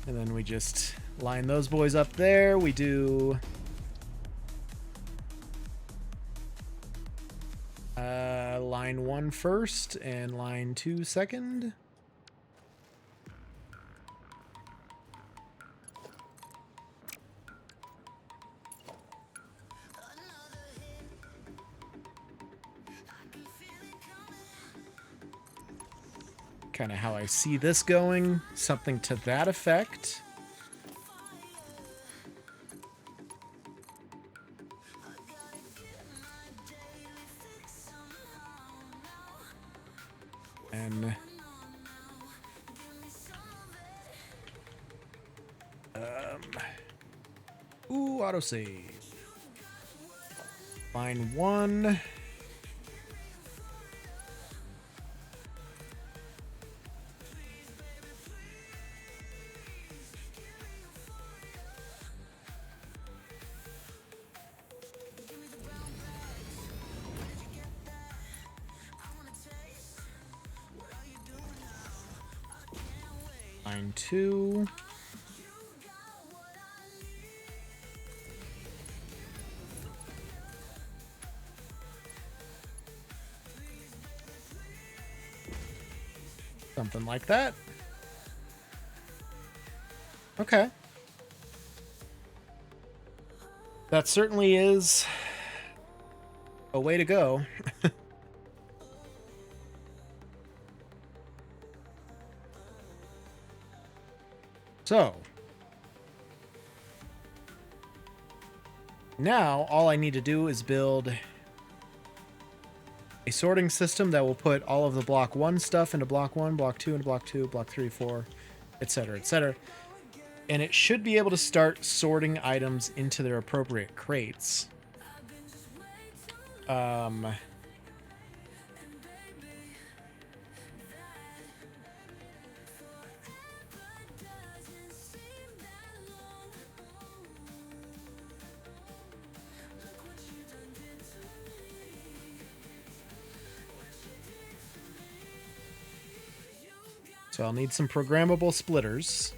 And then we just line those boys up there. We do line 1 first and line 2 second. Kind of how I see this going. Something to that effect. And ooh, autosave. Line 1. Line 2. Something like that. Okay. That certainly is a way to go. So, now all I need to do is build a sorting system that will put all of the block 1 stuff into block 1, block 2 into block 2, block 3, 4, etc., etc. And it should be able to start sorting items into their appropriate crates. So I'll need some programmable splitters.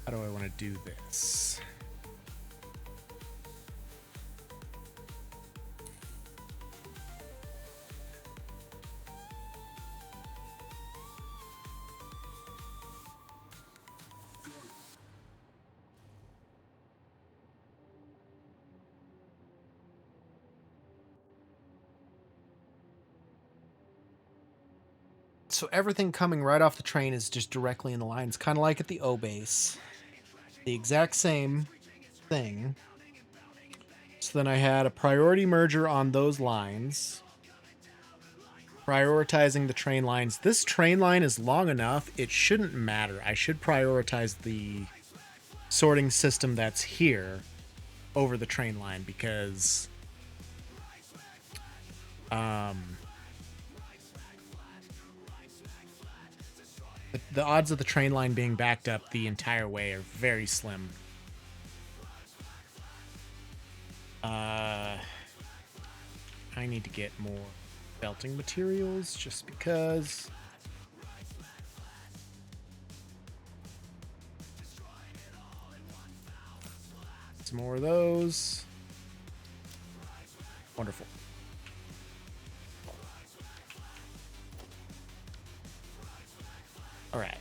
How do I want to do this? So everything coming right off the train is just directly in the lines, kind of like at the O base. The exact same thing. So then I had a priority merger on those lines. Prioritizing the train lines. This train line is long enough, it shouldn't matter. I should prioritize the sorting system that's here over the train line because the odds of the train line being backed up the entire way are very slim. I need to get more belting materials just because. Some more of those. Wonderful. All right.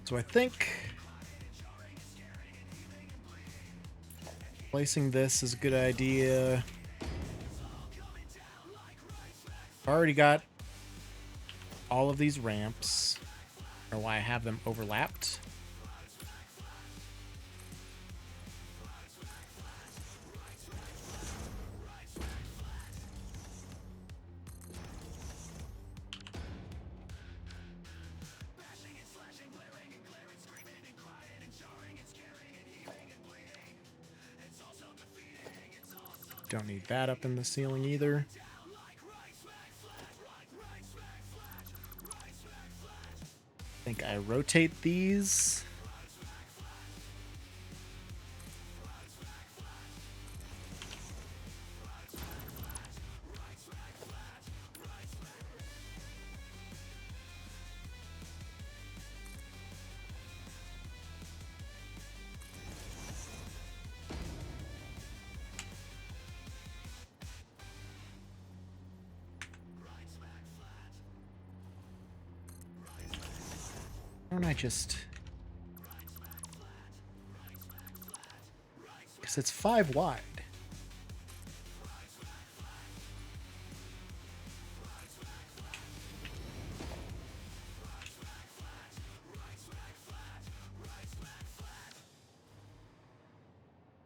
So I think placing this is a good idea. Already got all of these ramps, or why I have them overlapped. Don't need that up in the ceiling either. I think I rotate these. Why don't I just... Because it's 5 wide.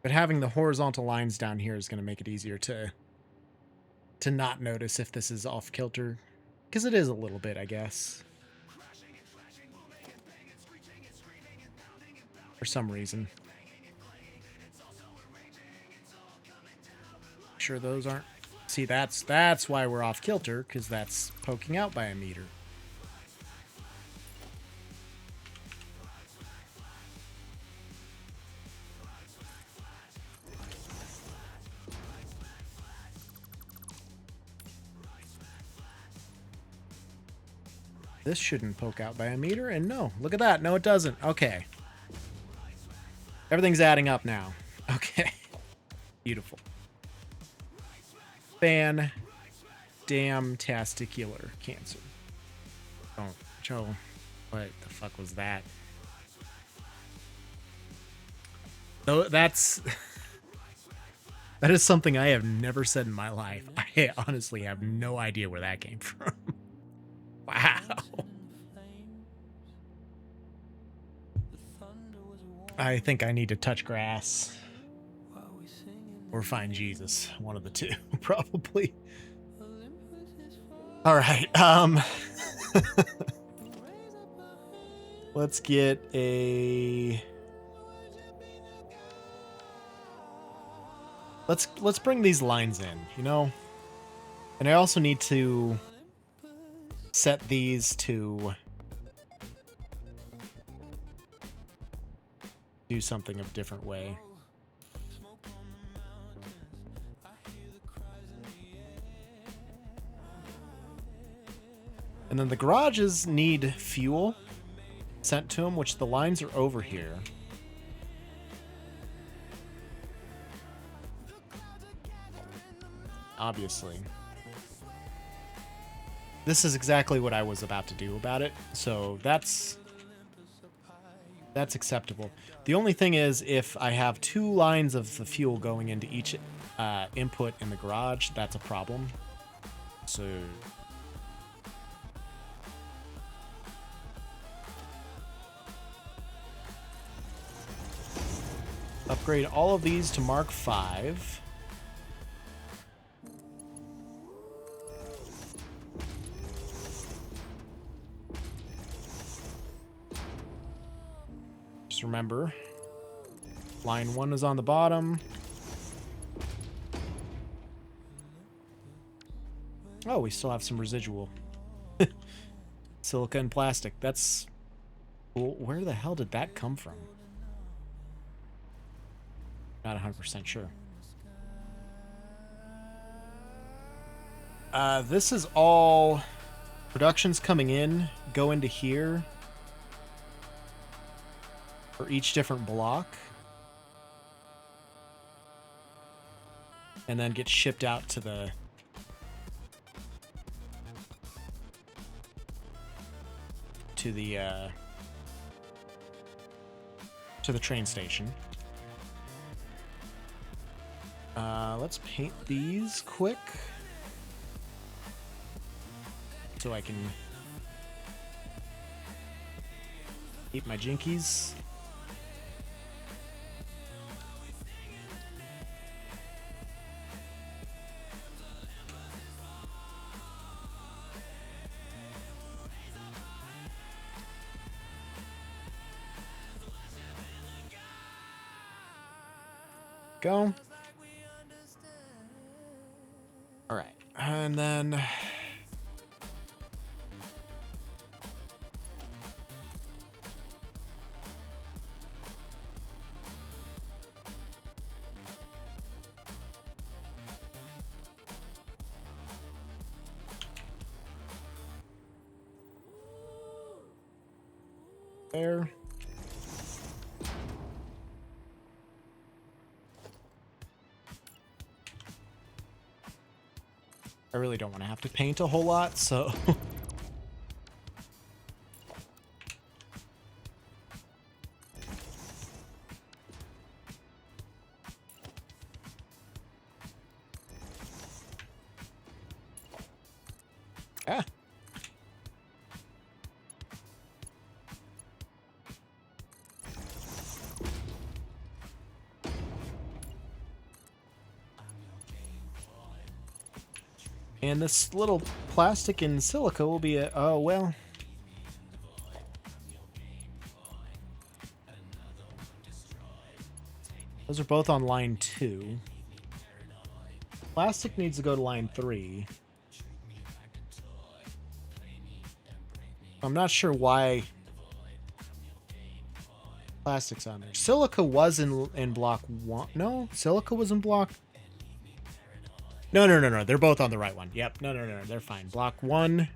But having the horizontal lines down here is going to make it easier to not notice if this is off kilter. Because it is a little bit, I guess. For some reason. Sure those aren't... See, that's why we're off kilter, because that's poking out by a meter. This shouldn't poke out by a meter, and no, look at that. No, it doesn't. Okay. Everything's adding up now. Okay. Beautiful. Testicular cancer. Oh, Joe, what the fuck was that? Oh, that's... That is something I have never said in my life. I honestly have no idea where that came from. Wow. I think I need to touch grass. Or find Jesus. One of the two, probably. Alright, let's get a... Let's bring these lines in, you know? And I also need to set these to do something a different way. And then the garages need fuel sent to them, which the lines are over here. Obviously. This is exactly what I was about to do about it, so that's acceptable. The only thing is, if I have two lines of the fuel going into each input in the garage, that's a problem. So... upgrade all of these to Mark 5. Just remember, line 1 is on the bottom. Oh, we still have some residual. Silica and plastic. That's... well, where the hell did that come from? Not 100% sure. This is all... productions coming in, go into here for each different block. And then get shipped out to the... to the train station. Let's paint these quick so I can eat my jinkies. Go. All right, and then there. I really don't want to have to paint a whole lot, so... ah. And this little plastic and silica will be a... oh, well... those are both on line 2. Plastic needs to go to line 3. I'm not sure why plastic's on there. Silica was in block 1. No, silica was in block... No. They're both on the right one. Yep. No. They're fine. Block 1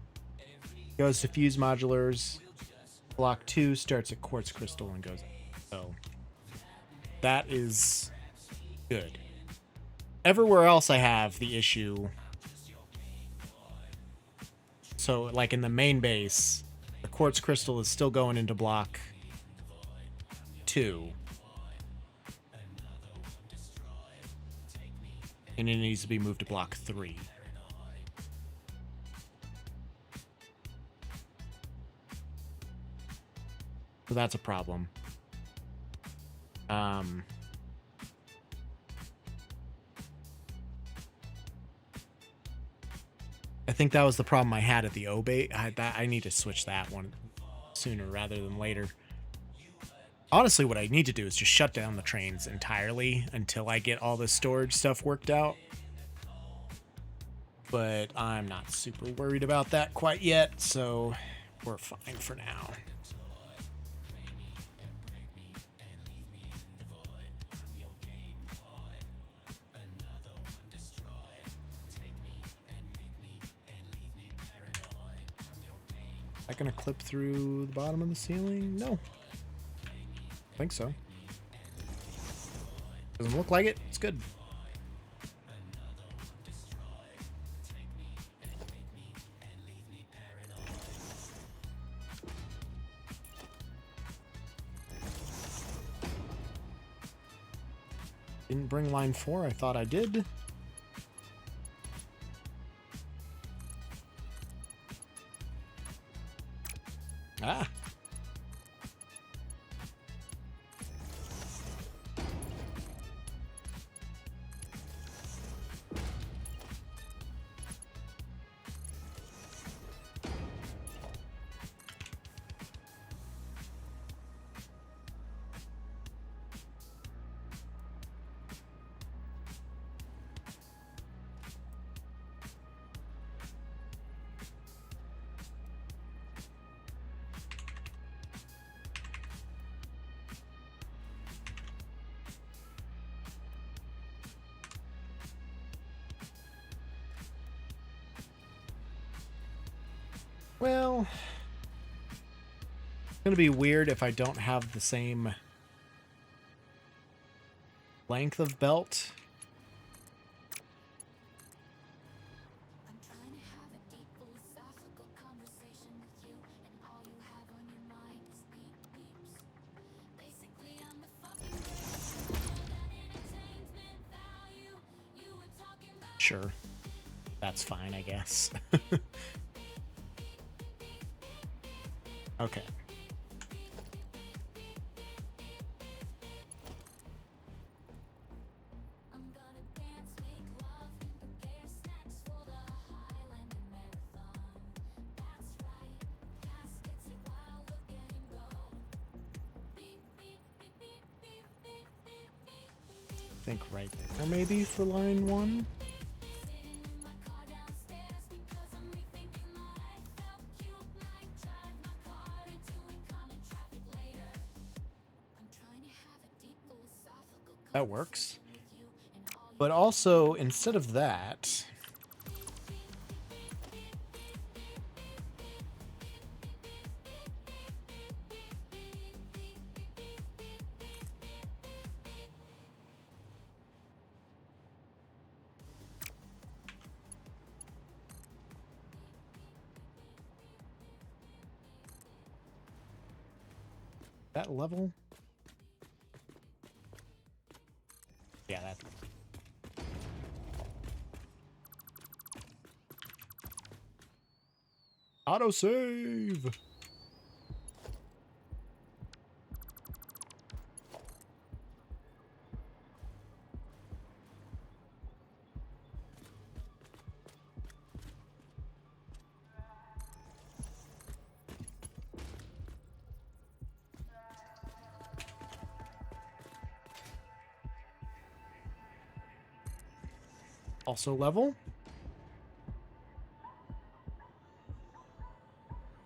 goes to fuse modulars. Block 2 starts at quartz crystal and goes up. So that is good. Everywhere else I have the issue. So like in the main base, the quartz crystal is still going into block 2. And it needs to be moved to block 3. So that's a problem. I think that was the problem I had at the Obey. I need to switch that one sooner rather than later. Honestly, what I need to do is just shut down the trains entirely until I get all the storage stuff worked out. But I'm not super worried about that quite yet, so we're fine for now. Is that gonna clip through the bottom of the ceiling? No. I think so. Doesn't look like it. It's good. Didn't bring line 4. I thought I did. Ah. Well, it's gonna be weird if I don't have the same length of belt. I'm trying to have a deep philosophical conversation with you, and all you have on your mind is beep beeps. Basically, I'm the fucking greatest that entertainment value. You were talking about Sure. That's fine, I guess. Okay. I'm gonna dance, make love, and prepare snacks for the Highlander marathon. That's right, caskets and wild look at him go. Beep beep beep beep beep beep beep beep beep. I think right there maybe for line 1. Sitting in my car downstairs because I'm rethinking life. Felt cute, might drive my car into incoming traffic later. I'm trying to have a deep philosophical That works. conversation with you, and all you But also, instead of that, that level? Yeah, that. Autosave! Also level.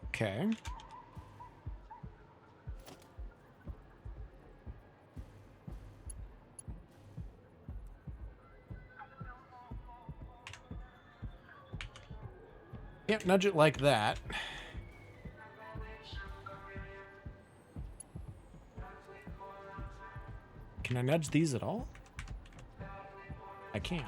Okay. Can't nudge it like that. Can I nudge these at all? I can.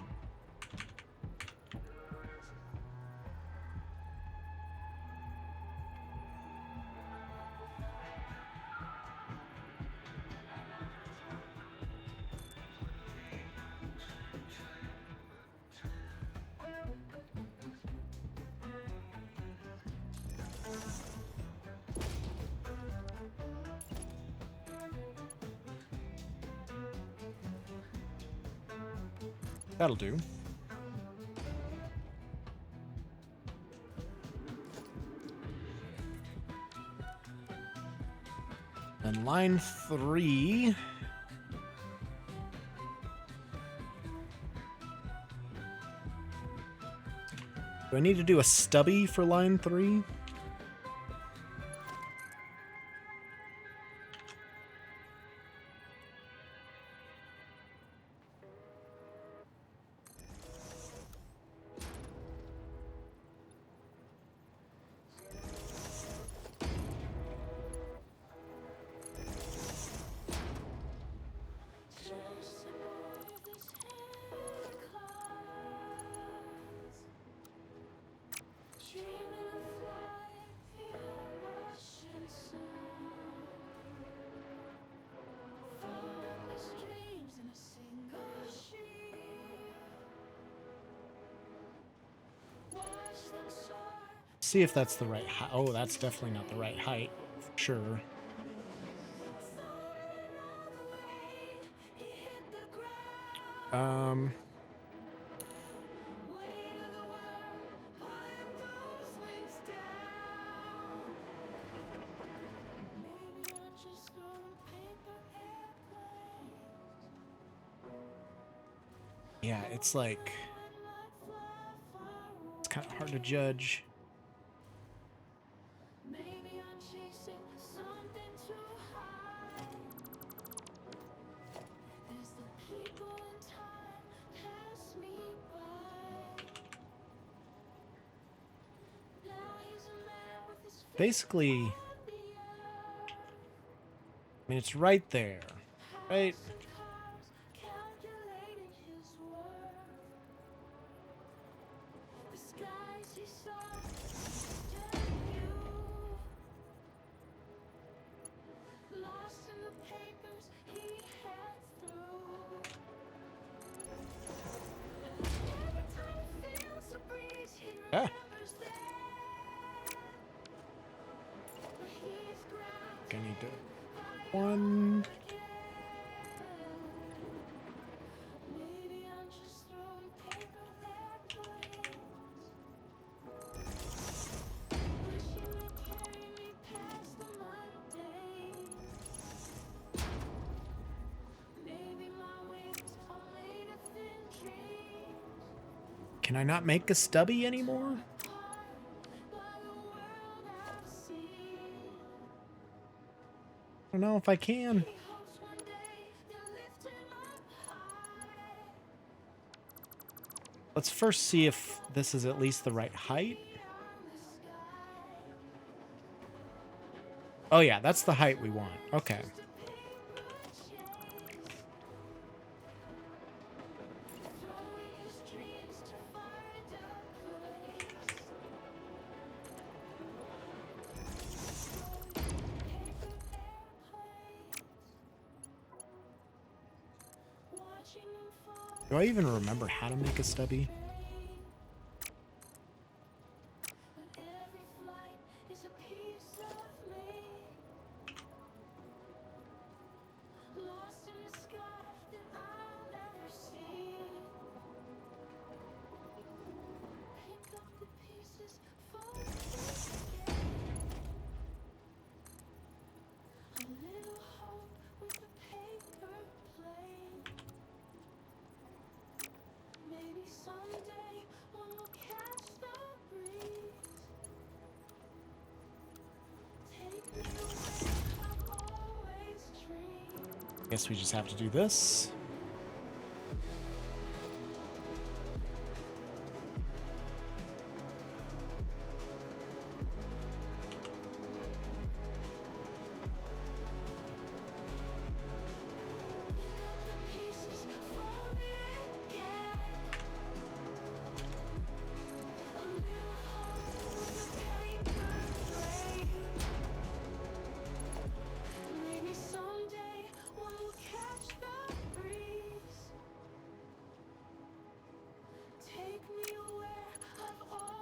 That'll do. And line 3. Do I need to do a stubby for line 3? See if that's the right height. Oh, that's definitely not the right height. For sure. Yeah, it's like... It's kind of hard to judge. Basically, I mean, it's right there, right? Yeah. I need to... One... Can I not make a stubby anymore? I don't know if I can. Let's first see if this is at least the right height. Oh yeah, that's the height we want. Okay. Do I even remember how to make a stubby? Guess we just have to do this.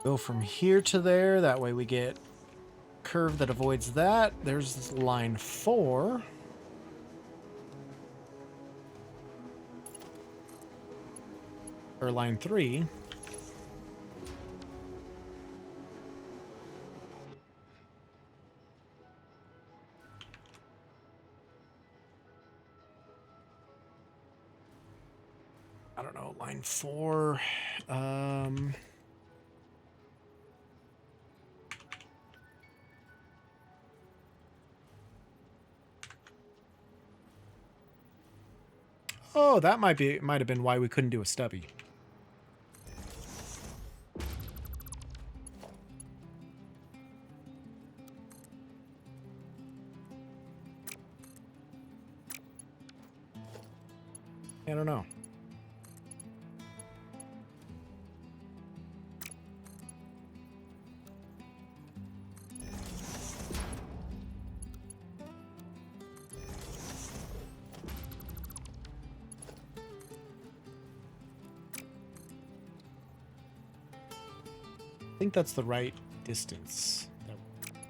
Go from here to there. That way we get curve that avoids that. There's line 4. or line 3. I don't know, line 4. Oh, that might have been why we couldn't do a stubby. I don't know. I think that's the right distance.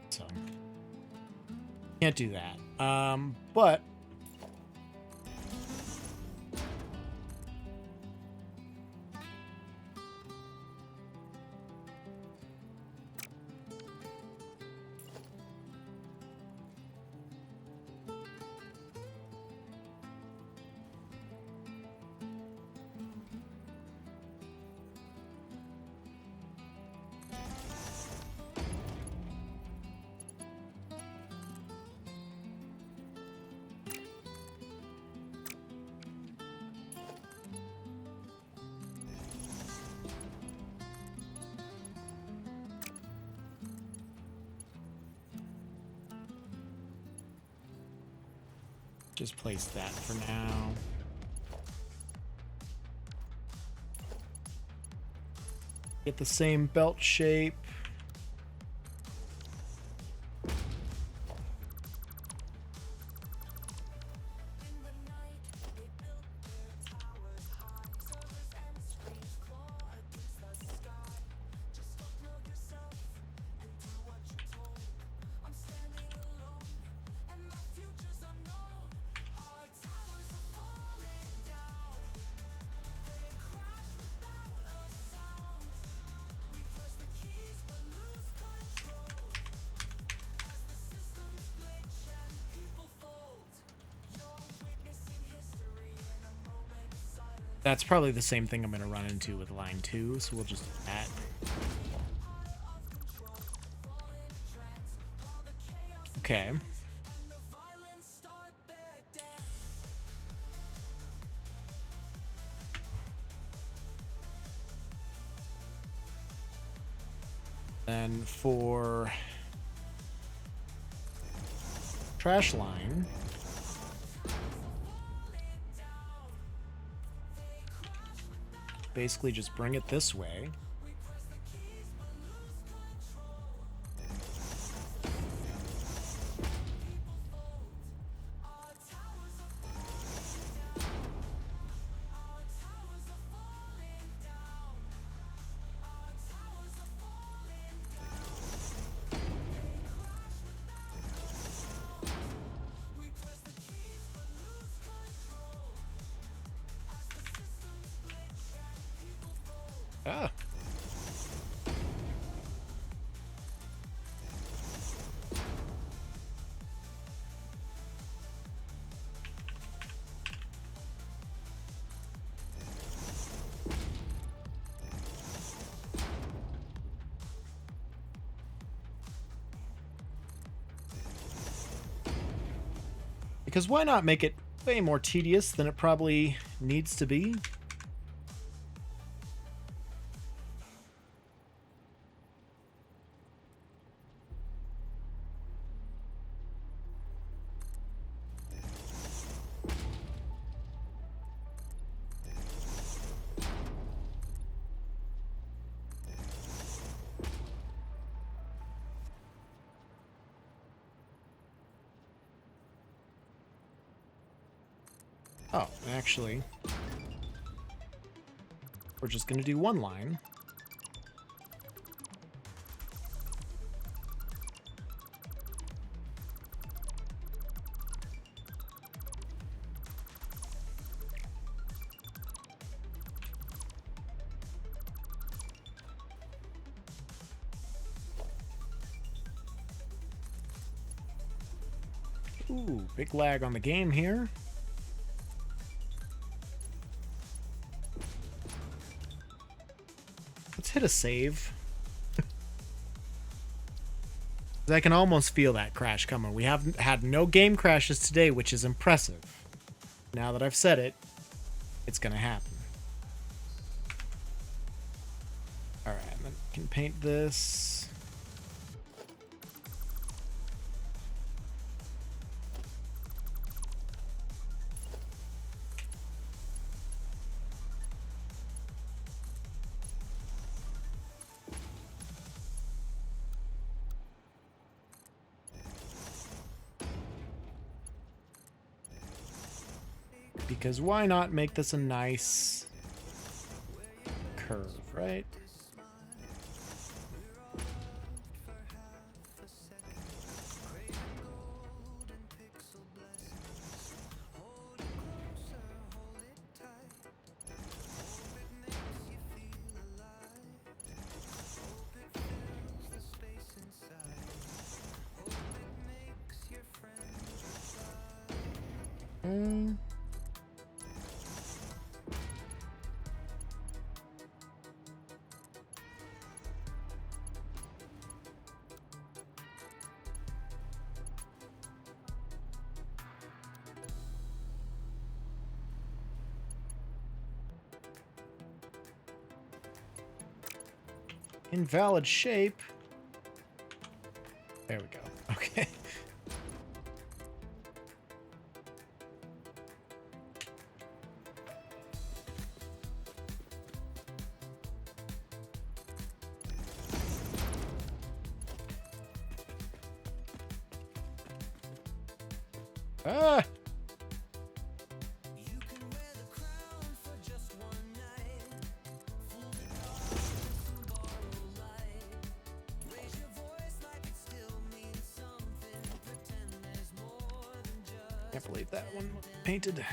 So can't do that. But just place that for now. Get the same belt shape. That's probably the same thing I'm going to run into with line 2, so we'll just do that. Okay. Then for trash line, basically just bring it this way. Ah. Because why not make it way more tedious than it probably needs to be? Oh, actually, we're just going to do one line. Ooh, big lag on the game here. Let's hit a save. I can almost feel that crash coming. We haven't had no game crashes today, which is impressive. Now that I've said it, it's gonna happen. Alright, then I can paint this. Because why not make this a nice curve, right? Invalid shape. There we go. Okay. Ah! Can't believe that one painted. There.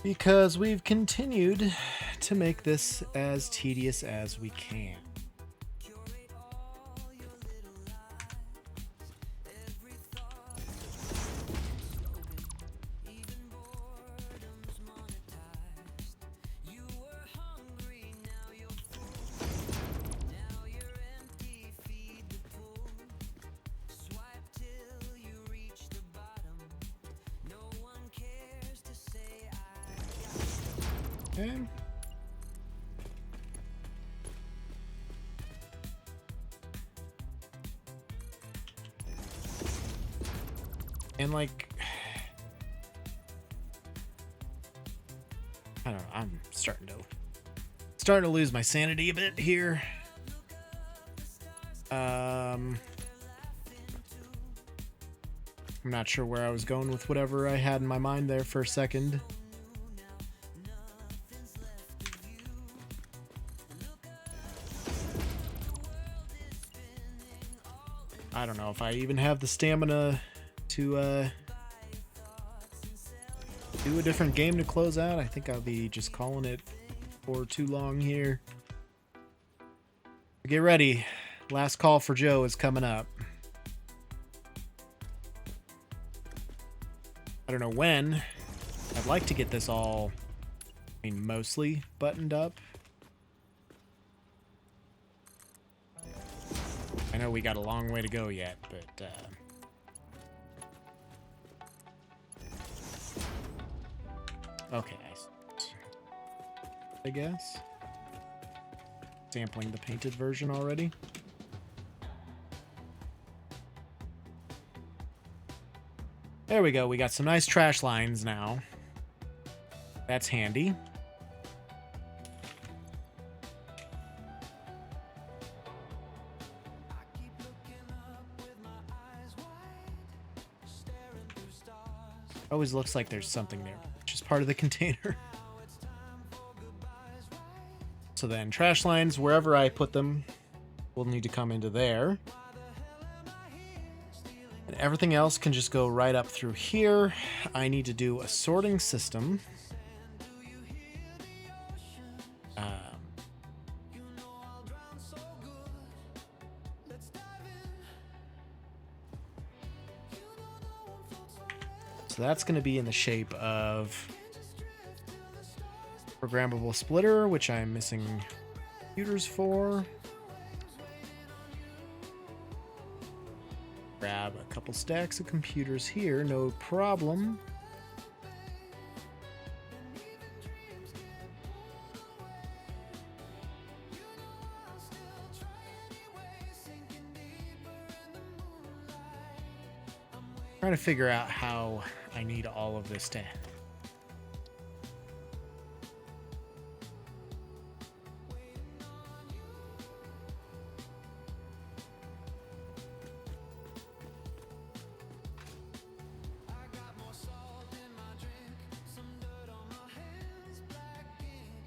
Because we've continued to make this as tedious as we can. Okay. And like, I don't know, I'm starting to lose my sanity a bit here. I'm not sure where I was going with whatever I had in my mind there for a second. I don't know if I even have the stamina to do a different game to close out. I think I'll be just calling it for too long here. Get ready. Last call for Joe is coming up. I don't know when. I'd like to get this all, I mean, mostly buttoned up. I know we got a long way to go yet, but okay, I guess. Sampling the painted version already. There we go. We got some nice trash lines now. That's handy. Always looks like there's something there, which is part of the container. So then trash lines, wherever I put them, will need to come into there. And everything else can just go right up through here. I need to do a sorting system. So that's going to be in the shape of programmable splitter, which I'm missing computers for. Grab a couple stacks of computers here, no problem. Trying to figure out how I need all of this to.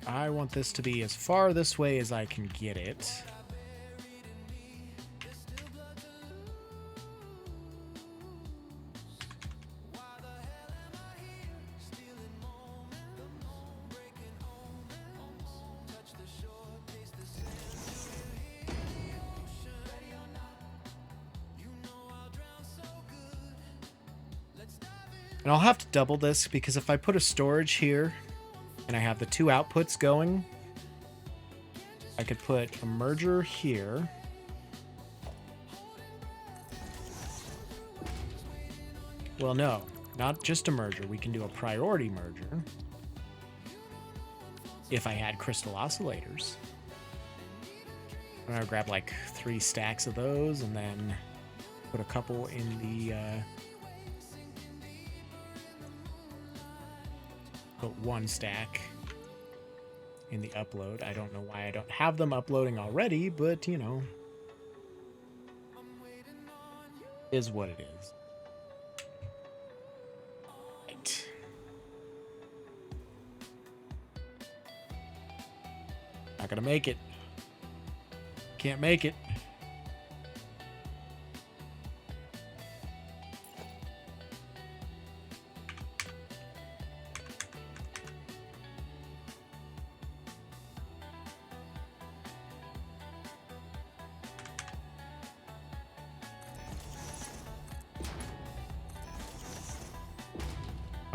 I want this to be as far this way as I can get it. And I'll have to double this because if I put a storage here and I have the two outputs going, I could put a merger here. Well, no, not just a merger. We can do a priority merger if I had crystal oscillators. I'm gonna grab like 3 stacks of those and then put a couple in the put 1 stack in the upload. I don't know why I don't have them uploading already, but you know, is what it is. Right. Not gonna make it. Can't make it.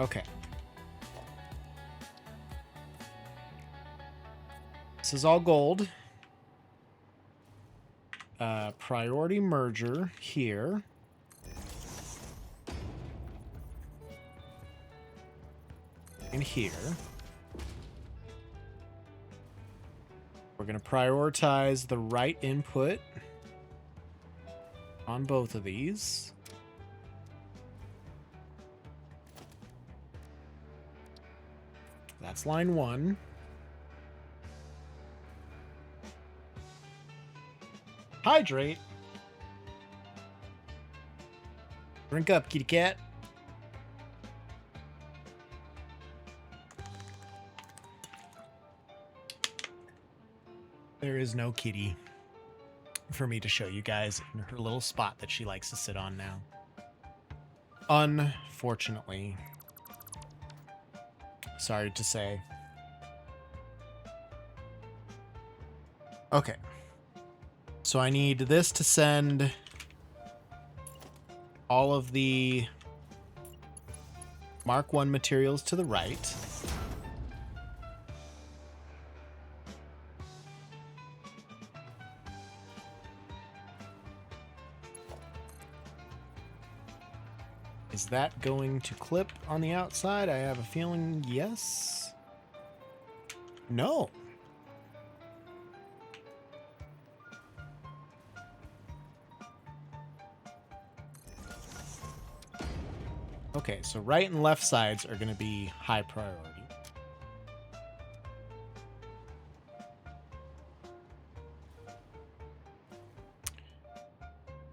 Okay. This is all gold. Priority merger here. And here. We're going to prioritize the right input on both of these. That's line 1. Hydrate. Drink up, kitty cat. There is no kitty for me to show you guys in her little spot that she likes to sit on now. Unfortunately. Sorry to say. Okay. So I need this to send all of the Mark 1 materials to the right. Is that going to clip on the outside? I have a feeling yes. No. Okay, so right and left sides are going to be high priority.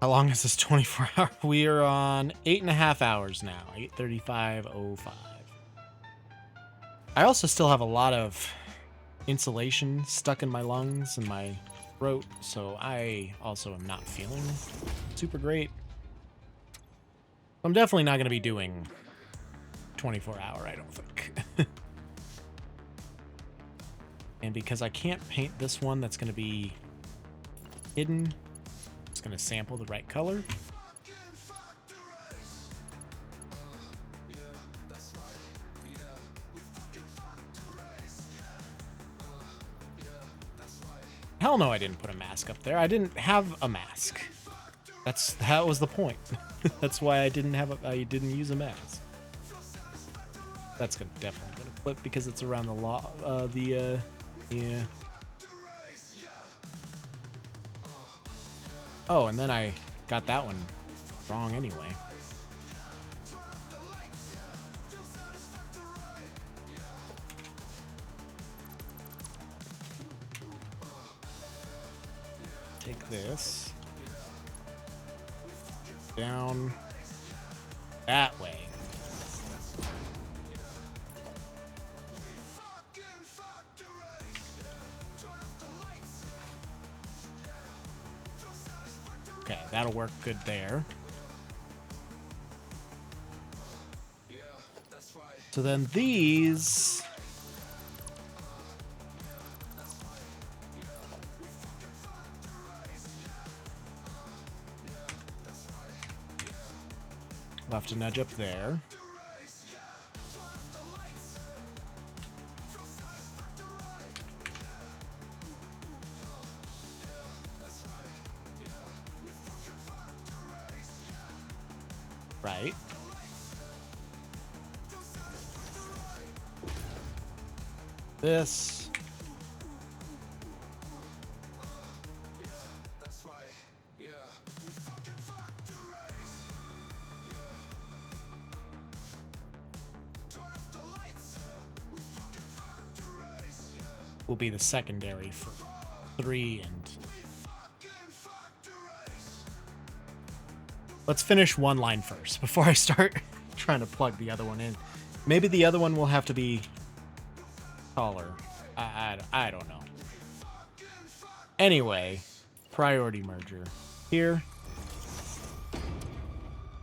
How long is this 24 hour? We are on 8.5 hours now. 8:35:05. I also still have a lot of insulation stuck in my lungs and my throat, so I also am not feeling super great. I'm definitely not going to be doing 24-hour, I don't think. And because I can't paint this one that's going to be hidden, it's going to sample the right color. Hell no, I didn't put a mask up there. I didn't have a mask. That was the point. That's why I didn't use a mask. That's definitely gonna flip because it's around the yeah. Oh, and then I got that one wrong anyway. Take this down that way. Okay, that'll work good there. So then these... We'll have to nudge up there. Right. This. Will be the secondary for 3 and... Let's finish one line first before I start trying to plug the other one in. Maybe the other one will have to be taller. I don't know. Anyway, priority merger. Here.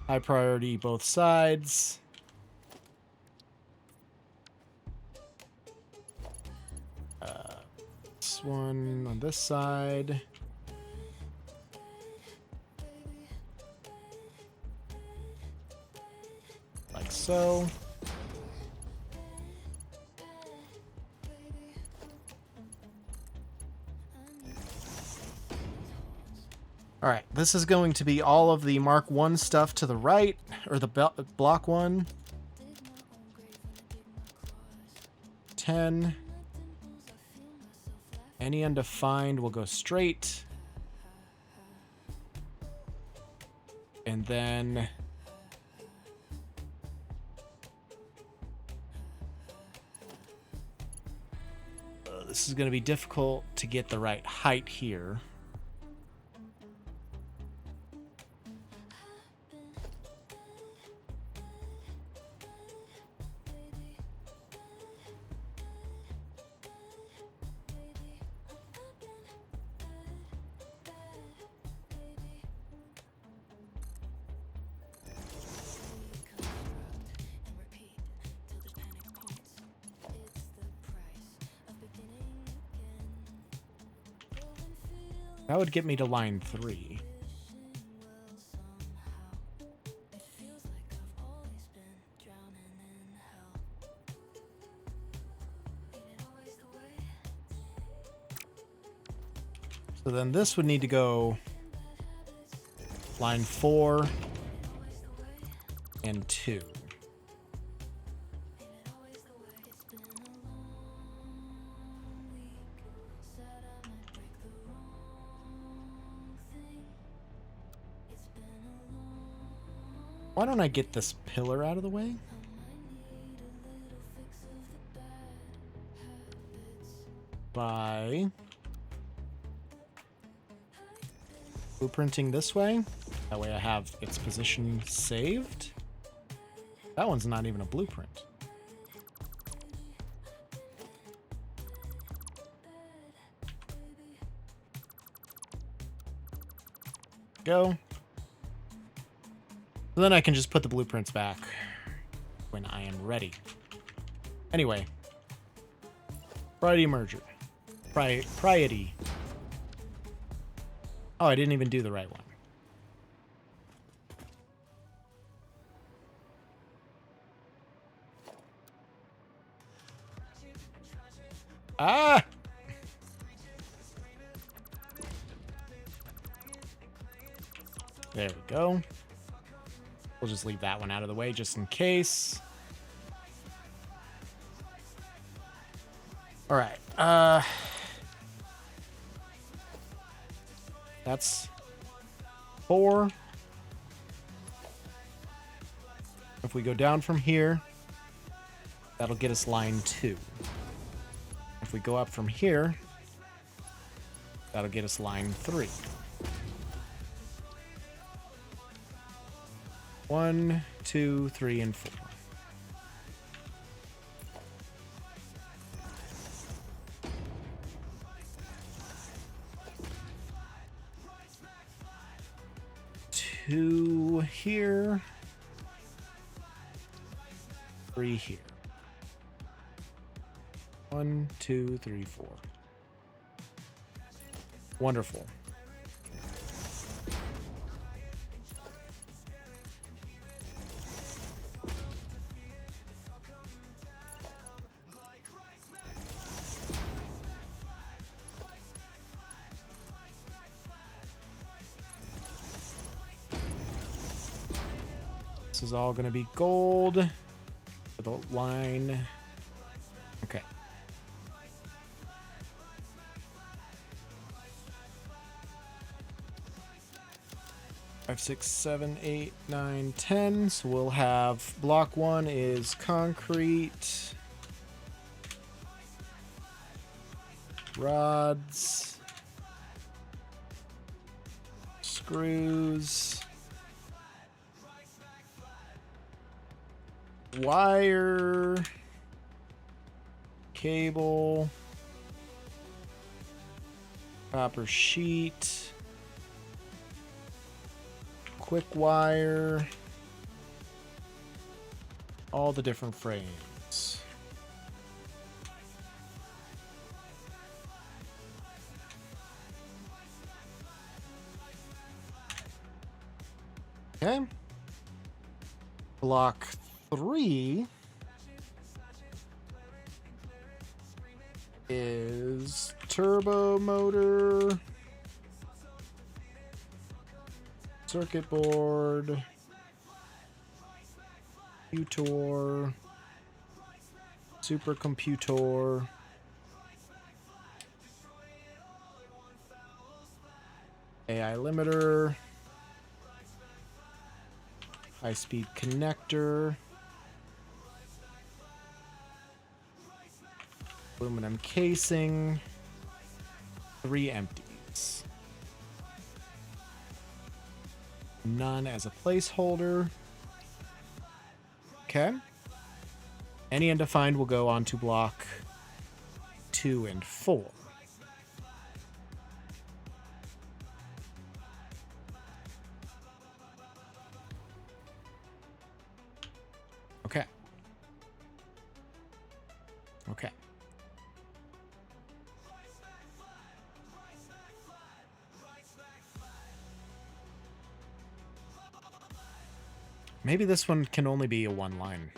High priority both sides. This one on this side. Like so. All right, this is going to be all of the Mark 1 stuff to the right, or the block 1. 10. Any undefined will go straight. And then... this is going to be difficult to get the right height here. That would get me to line 3. So then this would need to go line 4 and 2. Why don't I get this pillar out of the way? By blueprinting this way. That way I have its position saved. That one's not even a blueprint. go. So then I can just put the blueprints back when I am ready. Anyway. Priority merger. Priority. Oh, I didn't even do the right one. Ah! There we go. We'll just leave that one out of the way just in case. All right. That's 4. If we go down from here, that'll get us line 2. If we go up from here, that'll get us line 3. 1, 2, 3, and 4. Two here. 3 here. 1, 2, 3, 4. Wonderful. This is all going to be gold for the line. Okay. 5, 6, 7, 8, 9, 10. So we'll have block 1 is concrete, rods, screws, wire, cable, copper sheet, quick wire, all the different frames. Okay. Block 3 is turbo motor, circuit board, computer, supercomputer, AI limiter, high-speed connector, aluminum casing, 3 empties. None as a placeholder. Okay. Any undefined will go on to block 2 and 4. Okay. Okay. Maybe this one can only be a 1 line.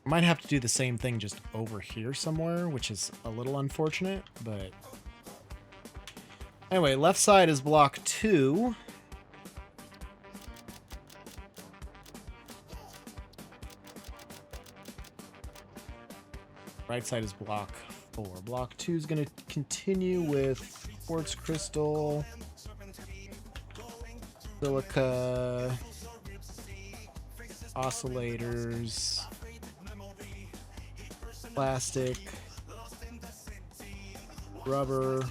Might have to do the same thing just over here somewhere, which is a little unfortunate, but anyway, left side is block 2. Right side is block 4. Block 2 is going to continue with quartz crystal, silica, oscillators, plastic, rubber,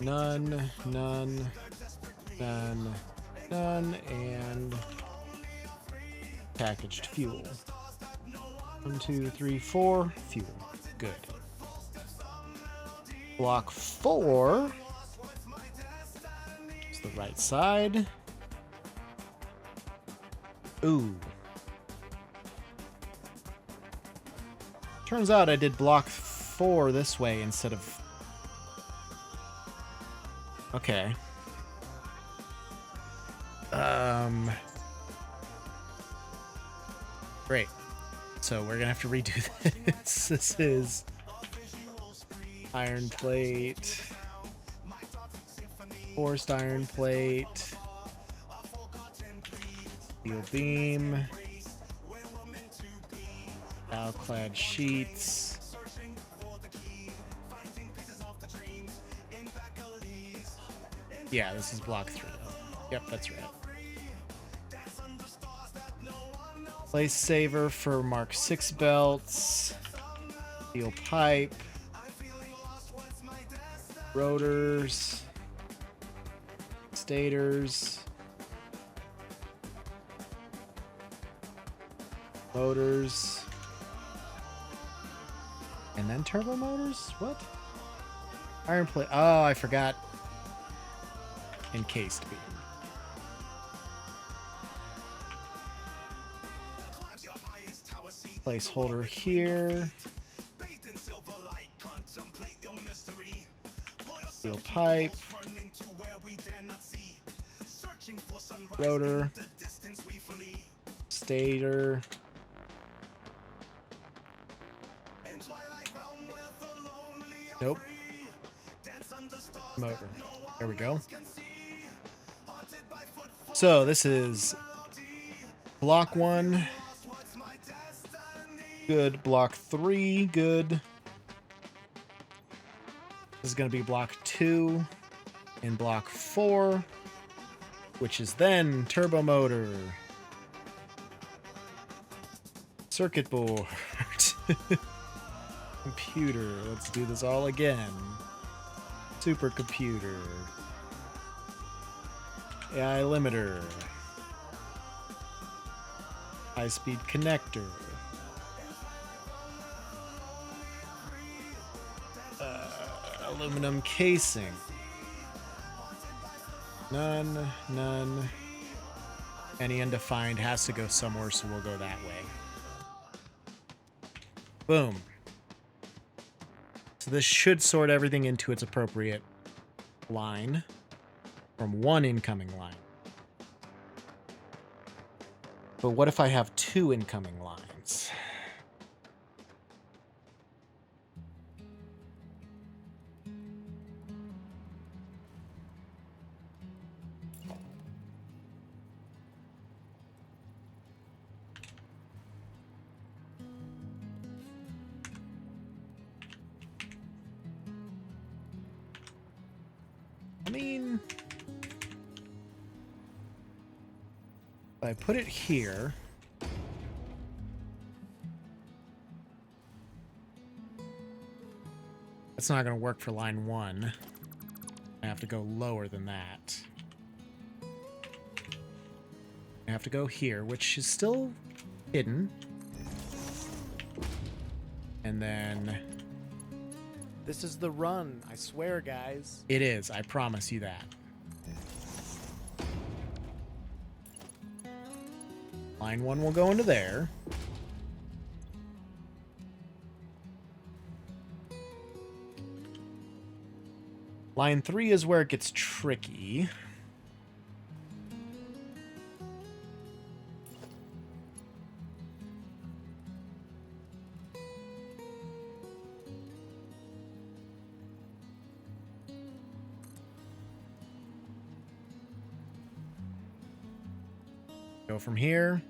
none, none, none, none, and packaged fuel. 1, 2, 3, 4. Fuel. Good. Block 4 is the right side. Ooh. Turns out I did block 4 this way instead of... Okay. Great. So we're gonna have to redo this. This is iron plate, forced iron plate, steel beam, alclad sheets. Yeah, this is block 3. Yep, that's right. Place saver for Mark 6 belts. Steel pipe. Rotors. Stators. Motors. And then turbo motors? What? Iron plate. Oh, I forgot. Encased beam. Placeholder here. Steel pipe. Rotor. Stator. Nope. Motor. There we go. So this is block 1. Good. Block 3. Good. This is going to be block 2 and block 4, which is then turbo motor. Circuit board. Computer. Let's do this all again. Supercomputer. AI limiter. High-speed connector. Aluminum casing. None, none. Any undefined has to go somewhere, so we'll go that way. Boom. So this should sort everything into its appropriate line from one incoming line. But what if I have 2 incoming lines? I mean, if I put it here, that's not going to work for line 1. I have to go lower than that. I have to go here, which is still hidden. And then... This is the run, I swear, guys. It is, I promise you that. Line 1 will go into there. Line 3 is where it gets tricky. Go from here.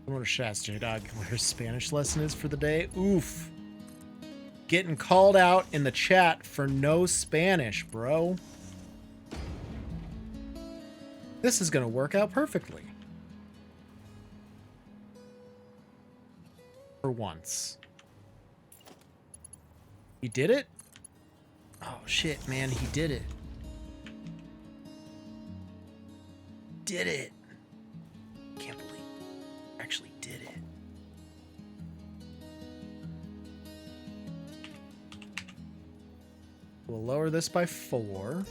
What a Shasta dog where his Spanish lesson is for the day. Oof. Getting called out in the chat for no Spanish, bro. This is gonna work out perfectly. For once. He did it? Oh shit, man, he did it. did it. Can't believe I actually did it. We'll lower this by 4.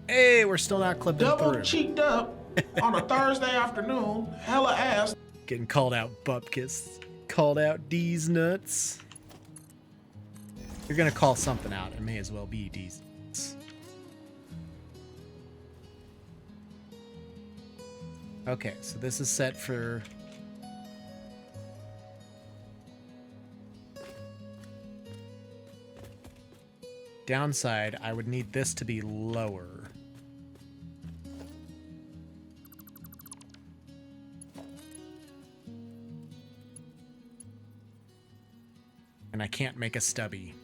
Hey, we're still not clipping Double through. cheeked up on a Thursday afternoon. Hella ass. Getting called out, Bupkis. Called out D's nuts. You're gonna call something out. It may as well be D's nuts. Okay, so this is set for... Downside, I would need this to be lower. And I can't make a stubby.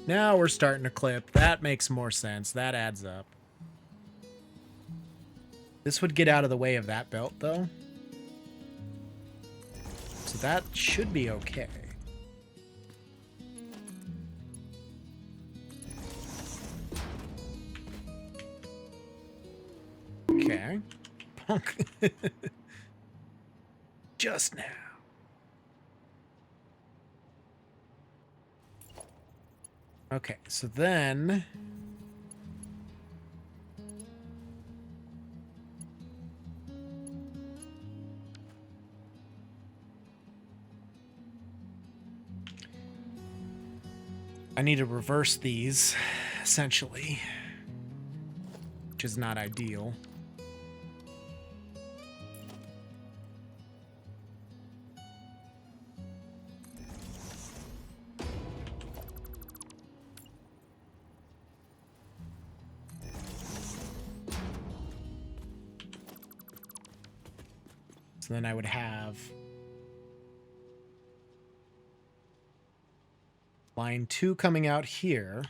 Now we're starting to clip. That makes more sense. That adds up. This would get out of the way of that belt, though. So that should be okay. Okay. Punk. Just now. Okay, so then... I need to reverse these, essentially. Which is not ideal. So then I would have line 2 coming out here.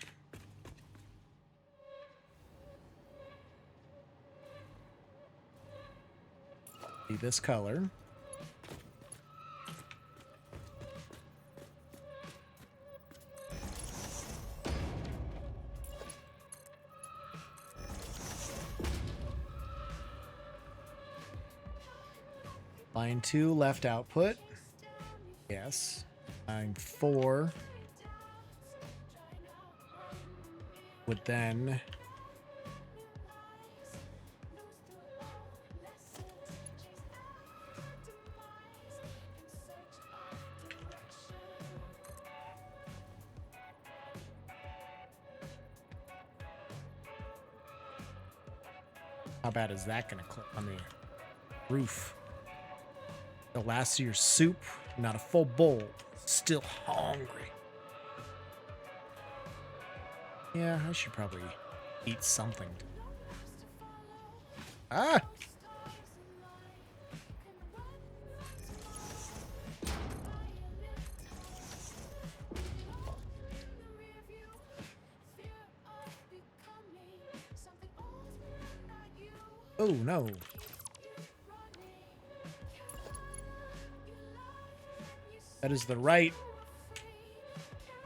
Be this color. Line 2 left output. Yes. Line 4 would then how bad is that gonna clip on the roof? The last of your soup, not a full bowl. Still hungry. Yeah, I should probably eat something. Ah! Oh, no. That is the right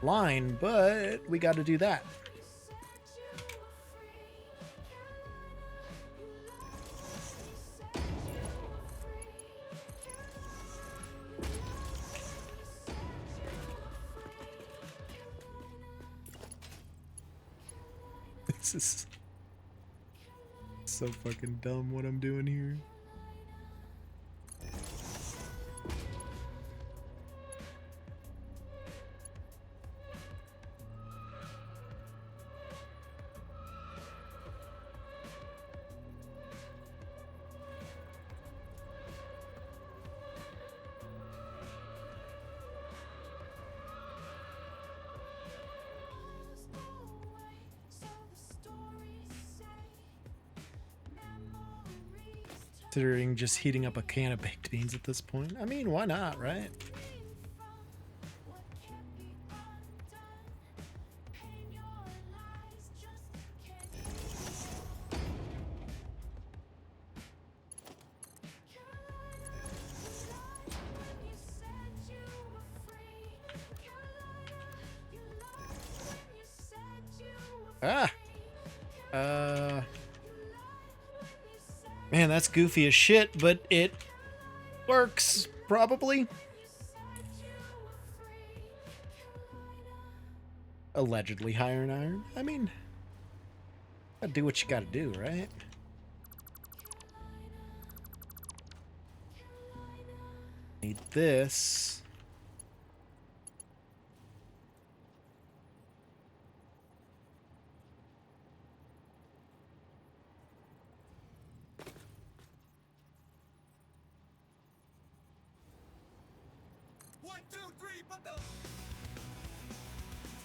line, but we got to do that. This is so fucking dumb what I'm doing here. Considering just heating up a can of baked beans at this point. I mean, why not, right? Ah. Man, that's goofy as shit, but it works, probably. Allegedly higher in iron. I mean, gotta do what you gotta do, right? Need this.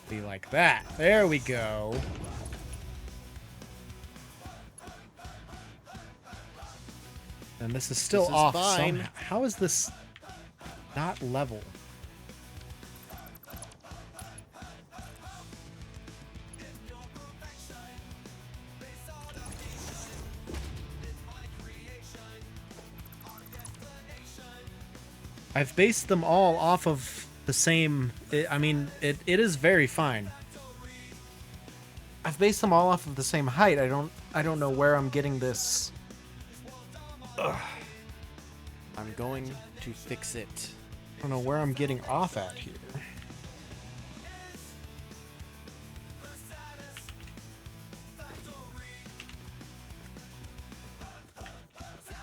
Be like that. There we go. And this is still off somehow. How is this not level? I've based them all off of the same. I mean, it is very fine. I've based them all off of the same height. I don't know where I'm getting this. Ugh. I'm going to fix it. I don't know where I'm getting off at here.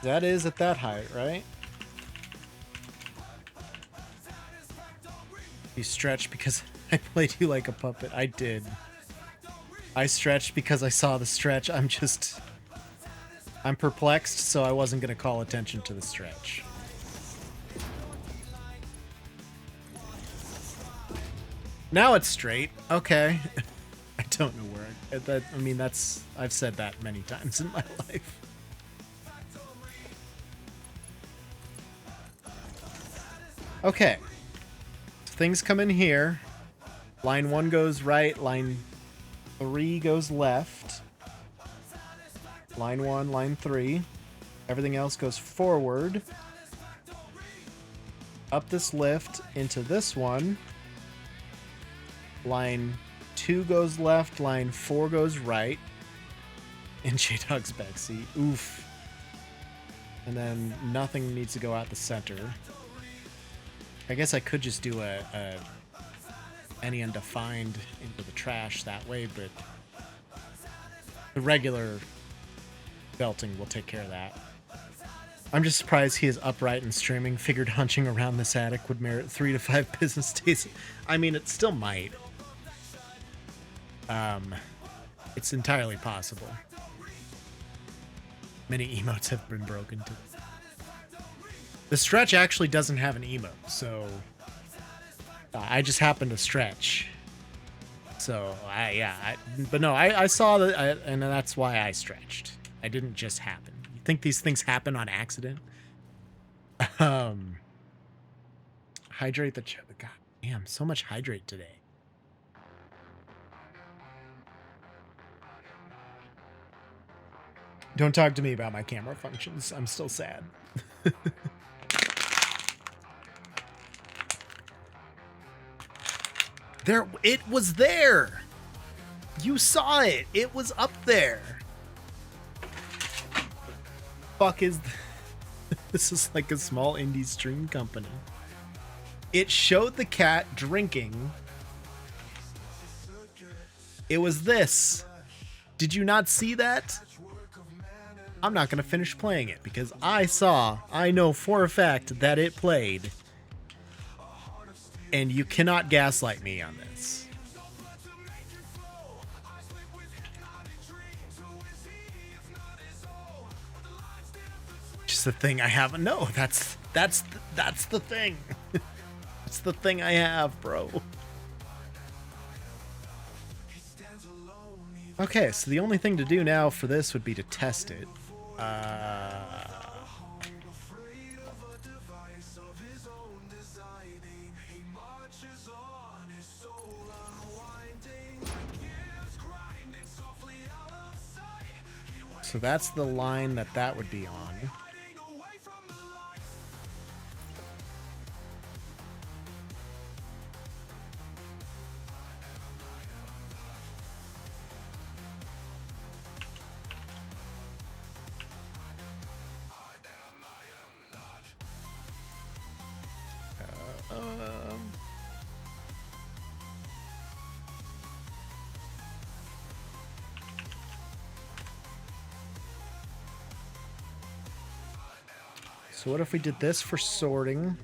That is at that height, right? You stretched because I played you like a puppet. I did. I stretched because I saw the stretch. I'm perplexed, so I wasn't going to call attention to the stretch. Now it's straight. Okay. I don't know where. I mean, I've said that many times in my life. Okay. Things come in here. Line 1 goes right. Line 3 goes left. Line 1, line 3. Everything else goes forward. Up this lift into this one. Line 2 goes left. Line 4 goes right. In J-Dog's backseat. Oof. And then nothing needs to go out the center. I guess I could just do a any undefined into the trash that way, but the regular belting will take care of that. I'm just surprised he is upright and streaming. Figured hunching around this attic would merit 3 to 5 business days. I mean, it still might. It's entirely possible. Many emotes have been broken too. The stretch actually doesn't have an emote, so I just happened to stretch. So but no, I saw that, and that's why I stretched. I didn't just happen. You think these things happen on accident? Hydrate the God damn, so much hydrate today. Don't talk to me about my camera functions. I'm still sad. It was there. You saw it. It was up there. Fuck is this is like a small indie stream company. It showed the cat drinking. It was this. Did you not see that? I'm not going to finish playing it because I know for a fact that it played. And you cannot gaslight me on this. Just the thing I have. No, that's the thing. That's the thing I have, bro. Okay, so the only thing to do now for this would be to test it. So that's the line that would be on. So what if we did this for sorting?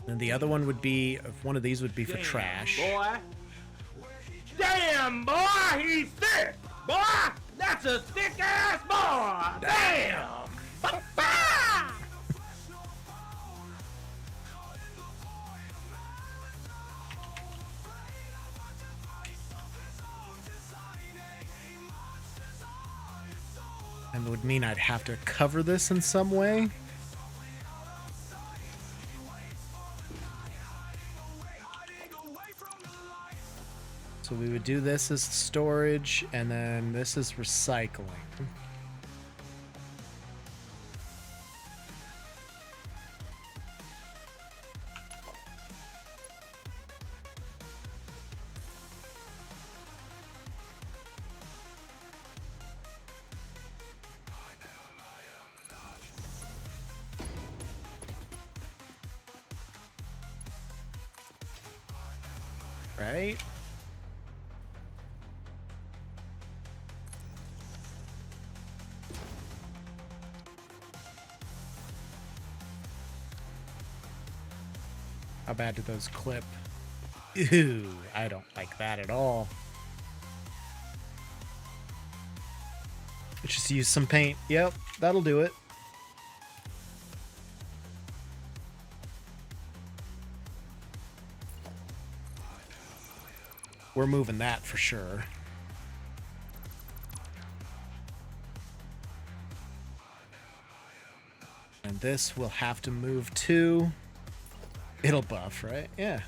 And the other one would be, if one of these would be for trash. Boy. Damn, boy, he's thick. Boy, that's a thick ass boy. Damn. And it would mean I'd have to cover this in some way. So we would do this as storage, and then this is recycling. Right? How bad do those clip? Ew, I don't like that at all. Let's just use some paint. Yep, that'll do it. We're moving that for sure. And this will have to move too. It'll buff, right? Yeah.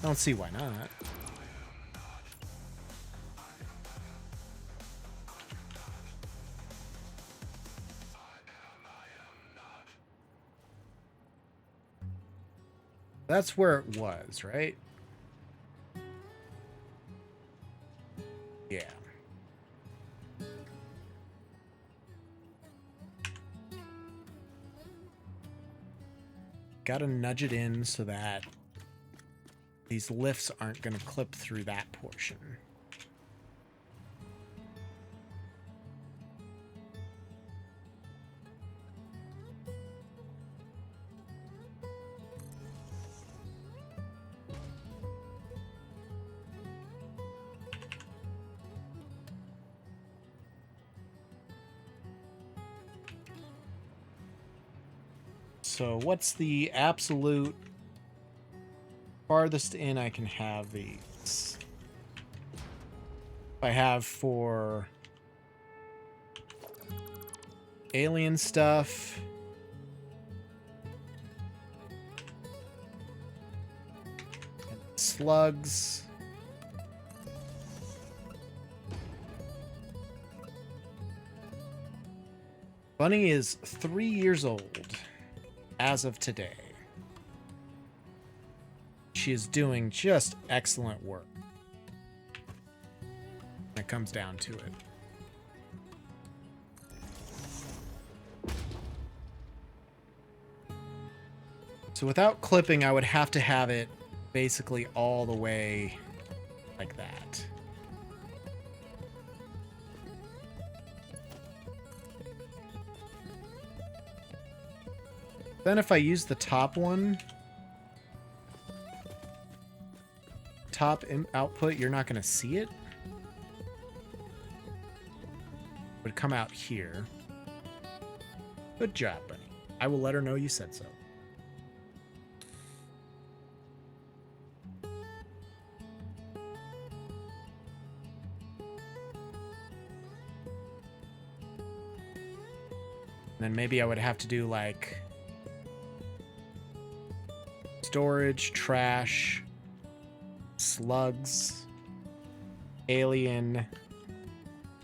I don't see why not. That's where it was, right? Yeah. Gotta nudge it in so that these lifts aren't gonna clip through that portion. So what's the absolute farthest in I can have these? I have for alien stuff. And slugs. Bunny is 3 years old. As of today, she is doing just excellent work when it comes down to it. So without clipping, I would have to have it basically all the way like that. Then if I use the top one, top output, you're not going to see it. It would come out here. Good job, Bunny. I will let her know you said so. And then maybe I would have to do like storage, trash, slugs, alien,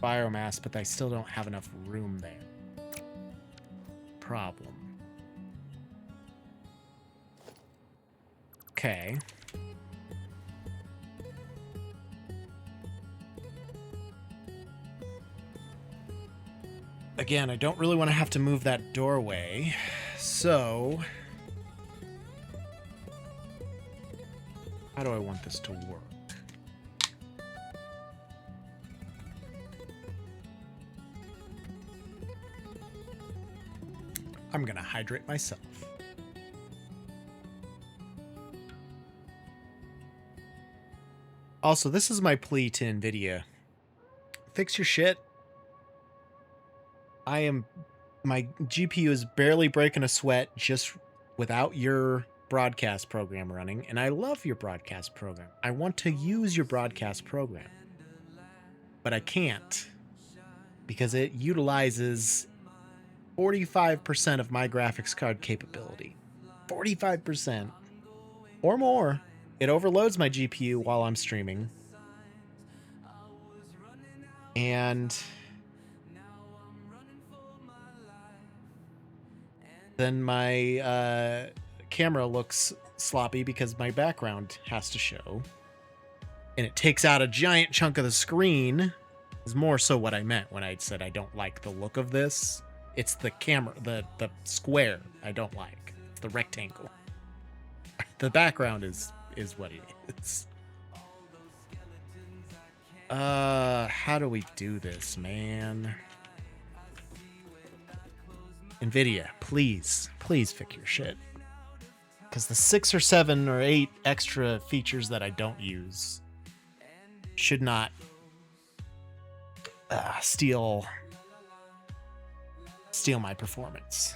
biomass, but I still don't have enough room there. Problem. Okay. Again, I don't really want to have to move that doorway, So, how do I want this to work? I'm gonna hydrate myself. Also, this is my plea to Nvidia. Fix your shit. My GPU is barely breaking a sweat just without your broadcast program running, and I love your broadcast program. I want to use your broadcast program, but I can't because it utilizes 45% of my graphics card capability. 45% or more. It overloads my GPU while I'm streaming. And then my camera looks sloppy because my background has to show. And it takes out a giant chunk of the screen. Is more so what I meant when I said I don't like the look of this. It's the camera, the square I don't like. It's the rectangle. The background is what it is. How do we do this, man? Nvidia, please fix your shit. Because the 6 or 7 or 8 extra features that I don't use should not steal my performance.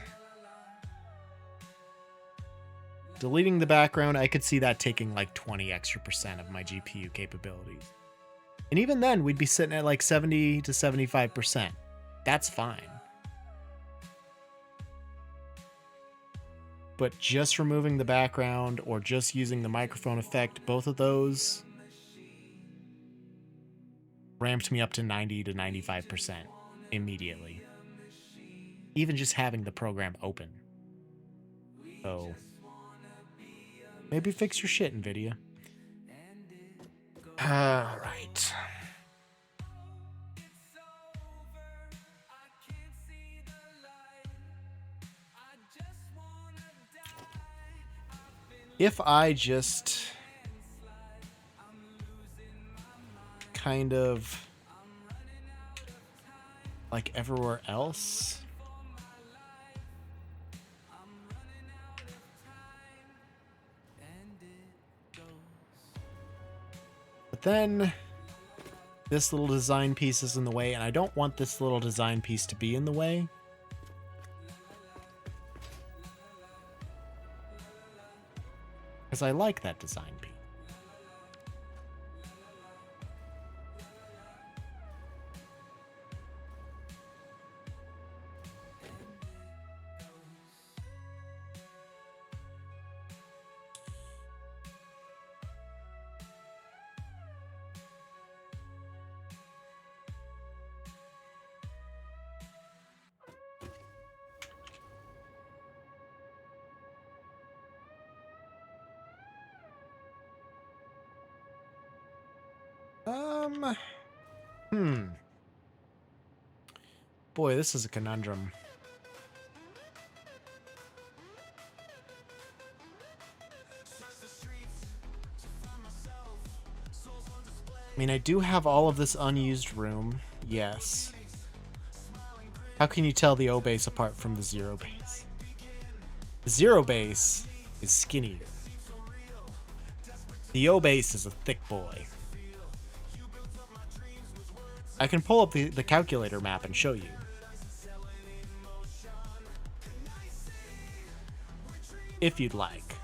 Deleting the background, I could see that taking like 20 extra % of my GPU capabilities. And even then, we'd be sitting at like 70 to 75%. That's fine. But just removing the background or just using the microphone effect, both of those ramped me up to 90 to 95% immediately. Even just having the program open. So, maybe fix your shit, Nvidia. Alright. If I just kind of like everywhere else, but then this little design piece is in the way, and I don't want this little design piece to be in the way. Because I like that design piece. Boy, this is a conundrum. I mean, I do have all of this unused room, yes. How can you tell the O base apart from the zero base? The zero base is skinnier. The O base is a thick boy. I can pull up the calculator map and show you. If you'd like.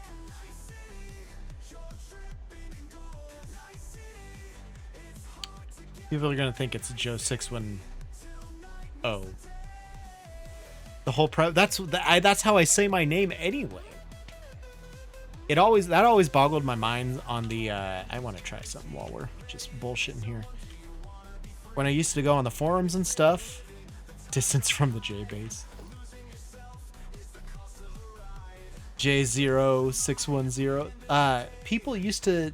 People are gonna think it's Joe 610. The whole that's how I say my name anyway. That always boggled my mind on the I want to try something while we're just bullshitting here. When I used to go on the forums and stuff, distance from the J base. J0610. People used to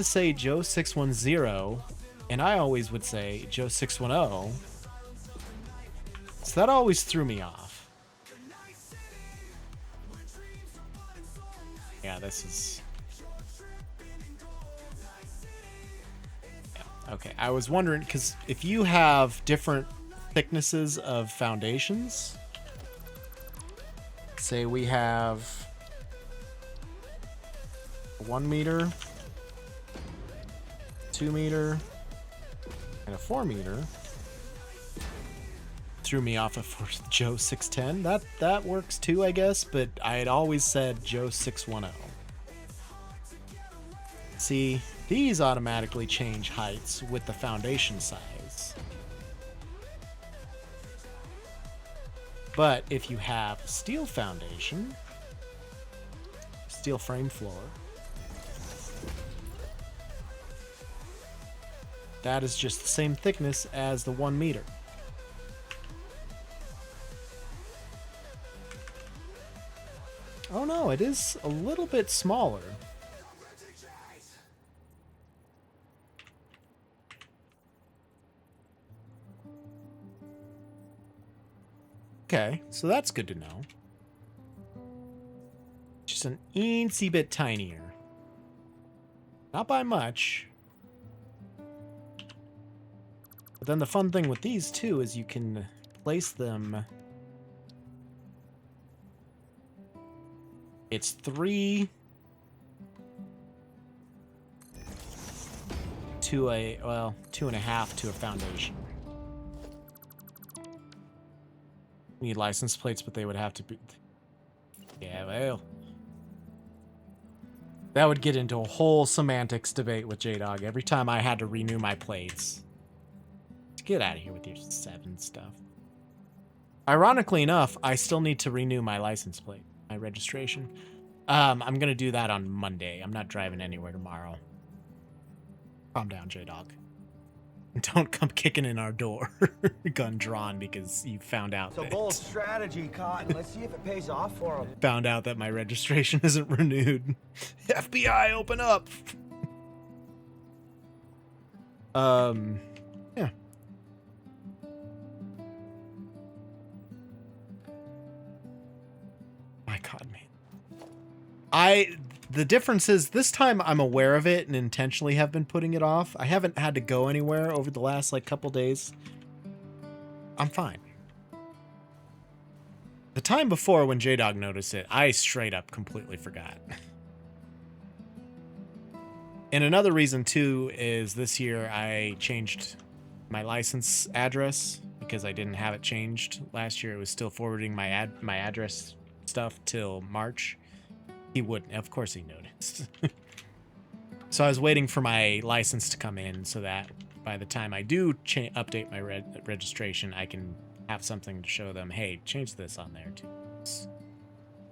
say Joe 610, and I always would say Joe 610. So that always threw me off. Yeah, this is... Yeah, okay, I was wondering, because if you have different thicknesses of foundations, say we have a 1 meter, 2 meter, and a 4 meter. Threw me off of Joe 610. That works too, I guess, but I had always said Joe 610. See, these automatically change heights with the foundation size. But if you have steel foundation, steel frame floor, that is just the same thickness as the 1 meter. Oh no, it is a little bit smaller. Okay, so that's good to know. Just an eensy bit tinier. Not by much. But then the fun thing with these too is you can place them. It's 3 to a, well, 2.5 to a foundation. Need license plates, but they would have to be... Yeah, well... That would get into a whole semantics debate with J-Dog every time I had to renew my plates. Get out of here with your 7 stuff. Ironically enough, I still need to renew my license plate, my registration. I'm going to do that on Monday. I'm not driving anywhere tomorrow. Calm down, J-Dog. Don't come kicking in our door, gun drawn, because you found out So that... bold strategy, Cotton. Let's see if it pays off for him. Found out that my registration isn't renewed. FBI, open up! Yeah. My God, man. The difference is this time I'm aware of it and intentionally have been putting it off. I haven't had to go anywhere over the last couple days. I'm fine. The time before when J-Dog noticed it, I straight up completely forgot. And another reason too is this year I changed my license address because I didn't have it changed. Last year it was still forwarding my address stuff till March. He wouldn't. Of course he noticed. So I was waiting for my license to come in so that by the time I do update my registration, I can have something to show them, hey, change this on there too. It's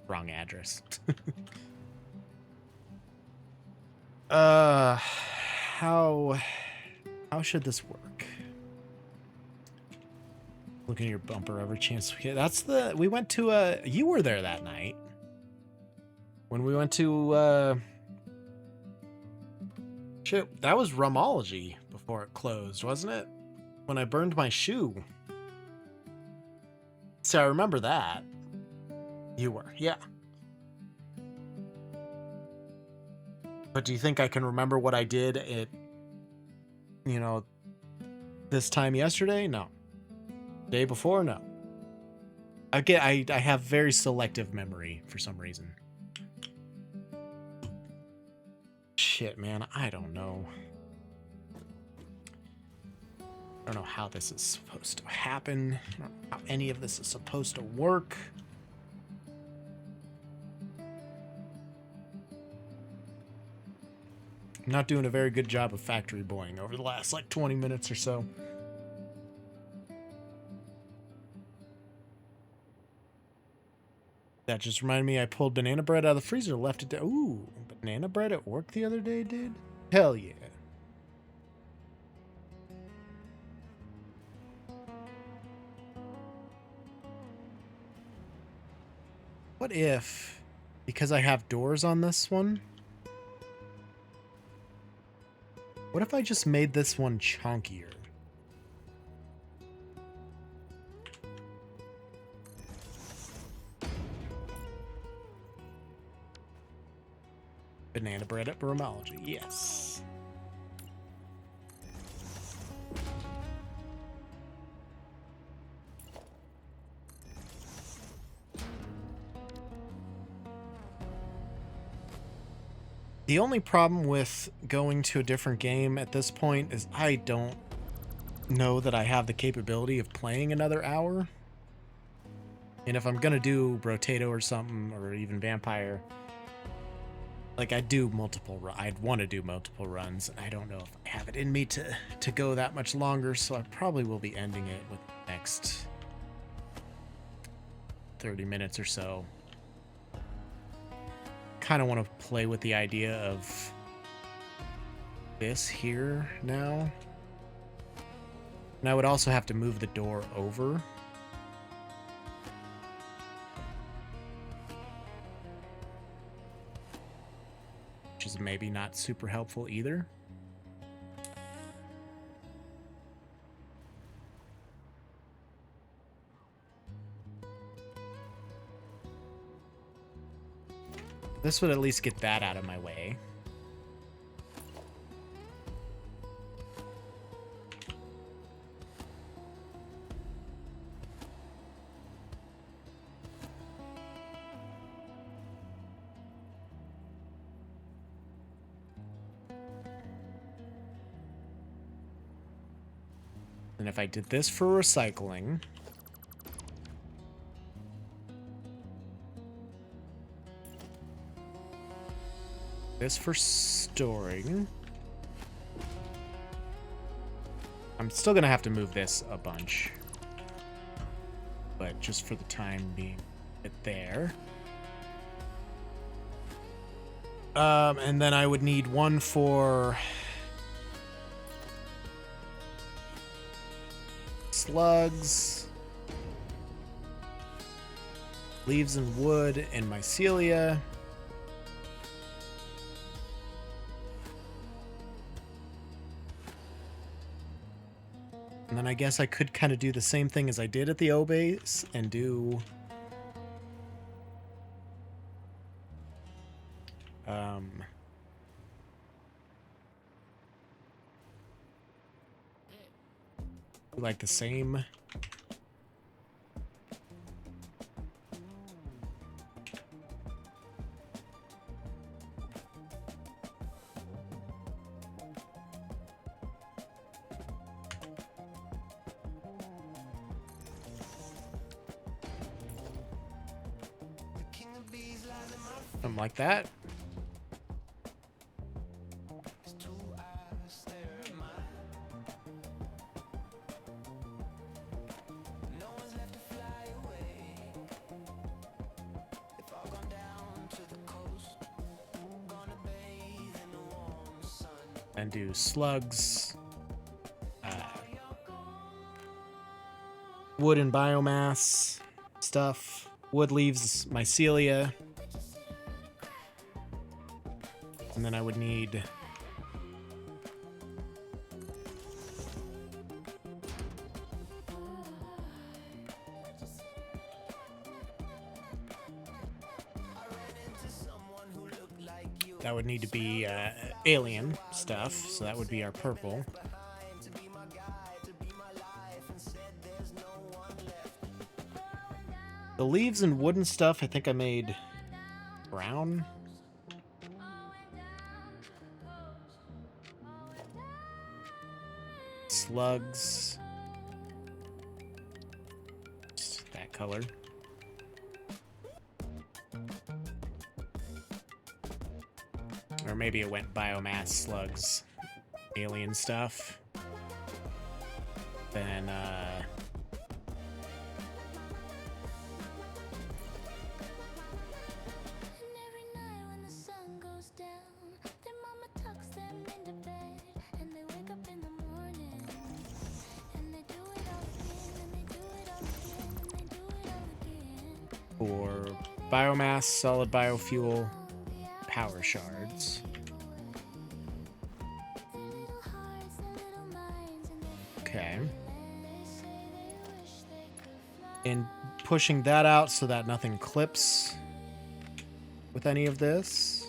wrong address. How should this work? Looking at your bumper every chance we get. We went to you were there that night. When we went to, shit, that was Rumology before it closed, wasn't it? When I burned my shoe. So I remember that. You were, yeah. But do you think I can remember what I did at, this time yesterday? No. Day before? No. I have very selective memory for some reason. Shit, man, I don't know. I don't know how this is supposed to happen. I don't know how any of this is supposed to work. I'm not doing a very good job of factory boying over the last 20 minutes or so. That just reminded me I pulled banana bread out of the freezer, left it. Ooh, banana bread at work the other day, dude? Hell yeah. What if, because I have doors on this one, what if I just made this one chunkier? Banana bread at Bromology, yes. The only problem with going to a different game at this point is I don't know that I have the capability of playing another hour. And if I'm gonna do Brotato or something, or even Vampire, like I'd want to do multiple runs, and I don't know if I have it in me to go that much longer, so I probably will be ending it with the next 30 minutes or so. Kind of want to play with the idea of this here now. And I would also have to move the door over. Which is maybe not super helpful either. This would at least get that out of my way. And if I did this for recycling, this for storing, I'm still gonna have to move this a bunch, but just for the time being, it there. And then I would need one for slugs, leaves and wood, and mycelia. And then I guess I could kind of do the same thing as I did at the O base and do like the same. Something like that. And do slugs, wood and biomass stuff, wood, leaves, mycelia, and then I would need that would need to be alien stuff, so that would be our purple. The leaves and wooden stuff, I think I made brown. Slugs, just that color. Or maybe it went biomass, slugs, alien stuff. Then, for biomass, solid biofuel, power shards. Okay. And pushing that out so that nothing clips with any of this.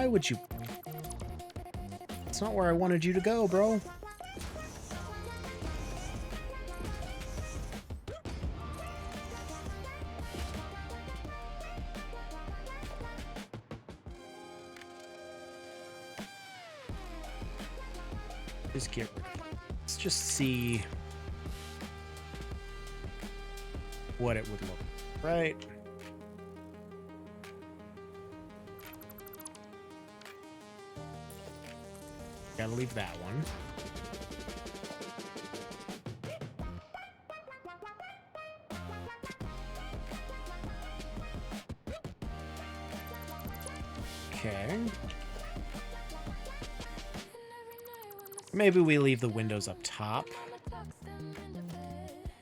Why would you? It's not where I wanted you to go, bro. Just get rid of it. Let's just see what it would look like, right? Gotta leave that one. Okay. Maybe we leave the windows up top.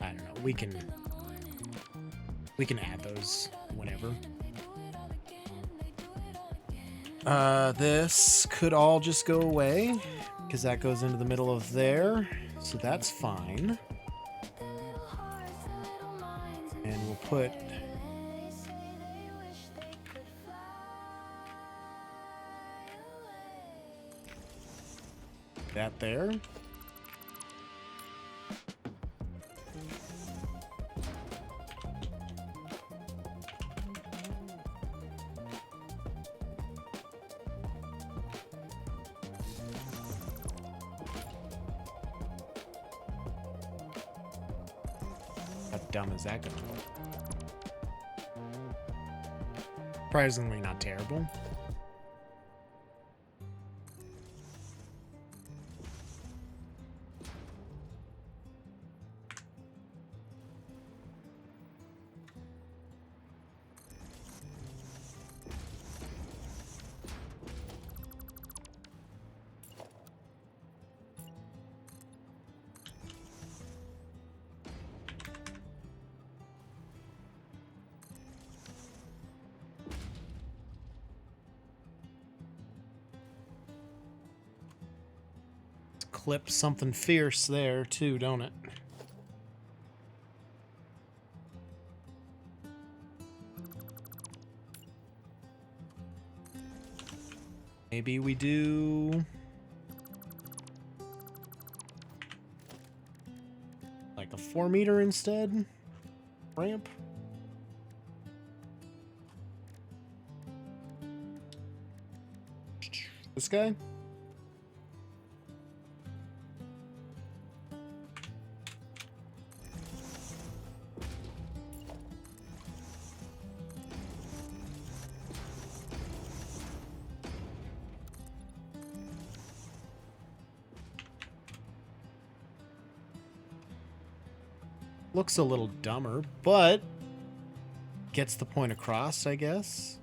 I don't know. We can add those whenever. This could all just go away because that goes into the middle of there, so that's fine. And we'll put that there. How dumb is that gonna look? Surprisingly not terrible. Clip something fierce there too, don't it? Maybe we do like a 4-meter instead ramp. This guy? Looks a little dumber, but gets the point across, I guess.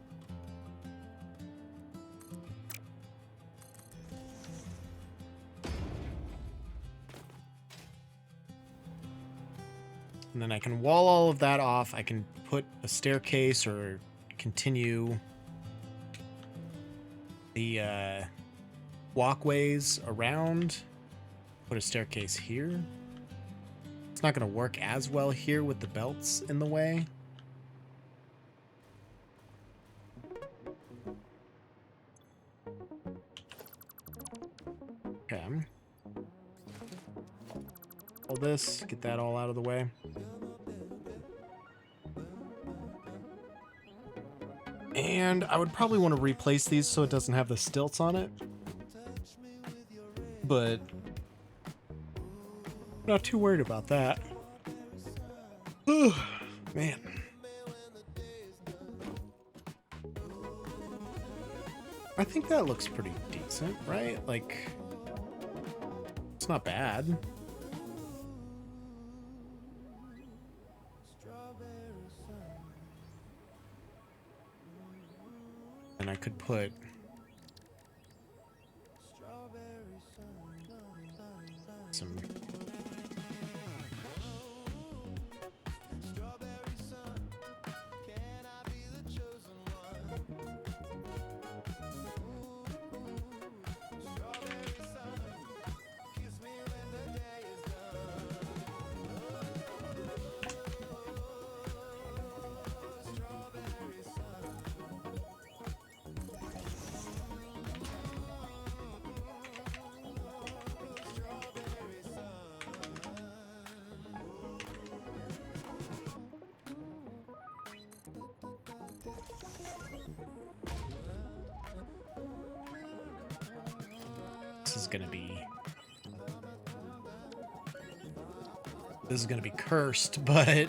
And then I can wall all of that off. I can put a staircase or continue the walkways around. Put a staircase here. It's not going to work as well here with the belts in the way. Okay. All this, get that all out of the way. And I would probably want to replace these so it doesn't have the stilts on it. But not too worried about that. Ooh, man. I think that looks pretty decent, right? Like, it's not bad. And I could put some is gonna be... This is gonna be cursed, but...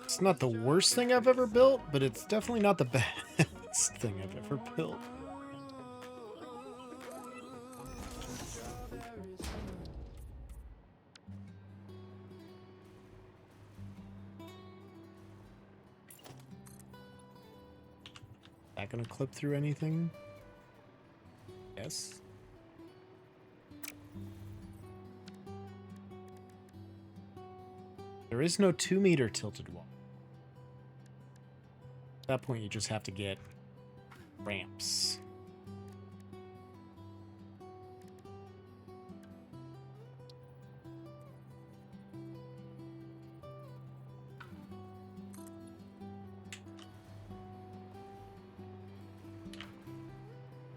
It's not the worst thing I've ever built, but it's definitely not the best thing I've ever built. That gonna clip through anything? Yes. There is no 2-meter tilted wall. At that point, you just have to get ramps.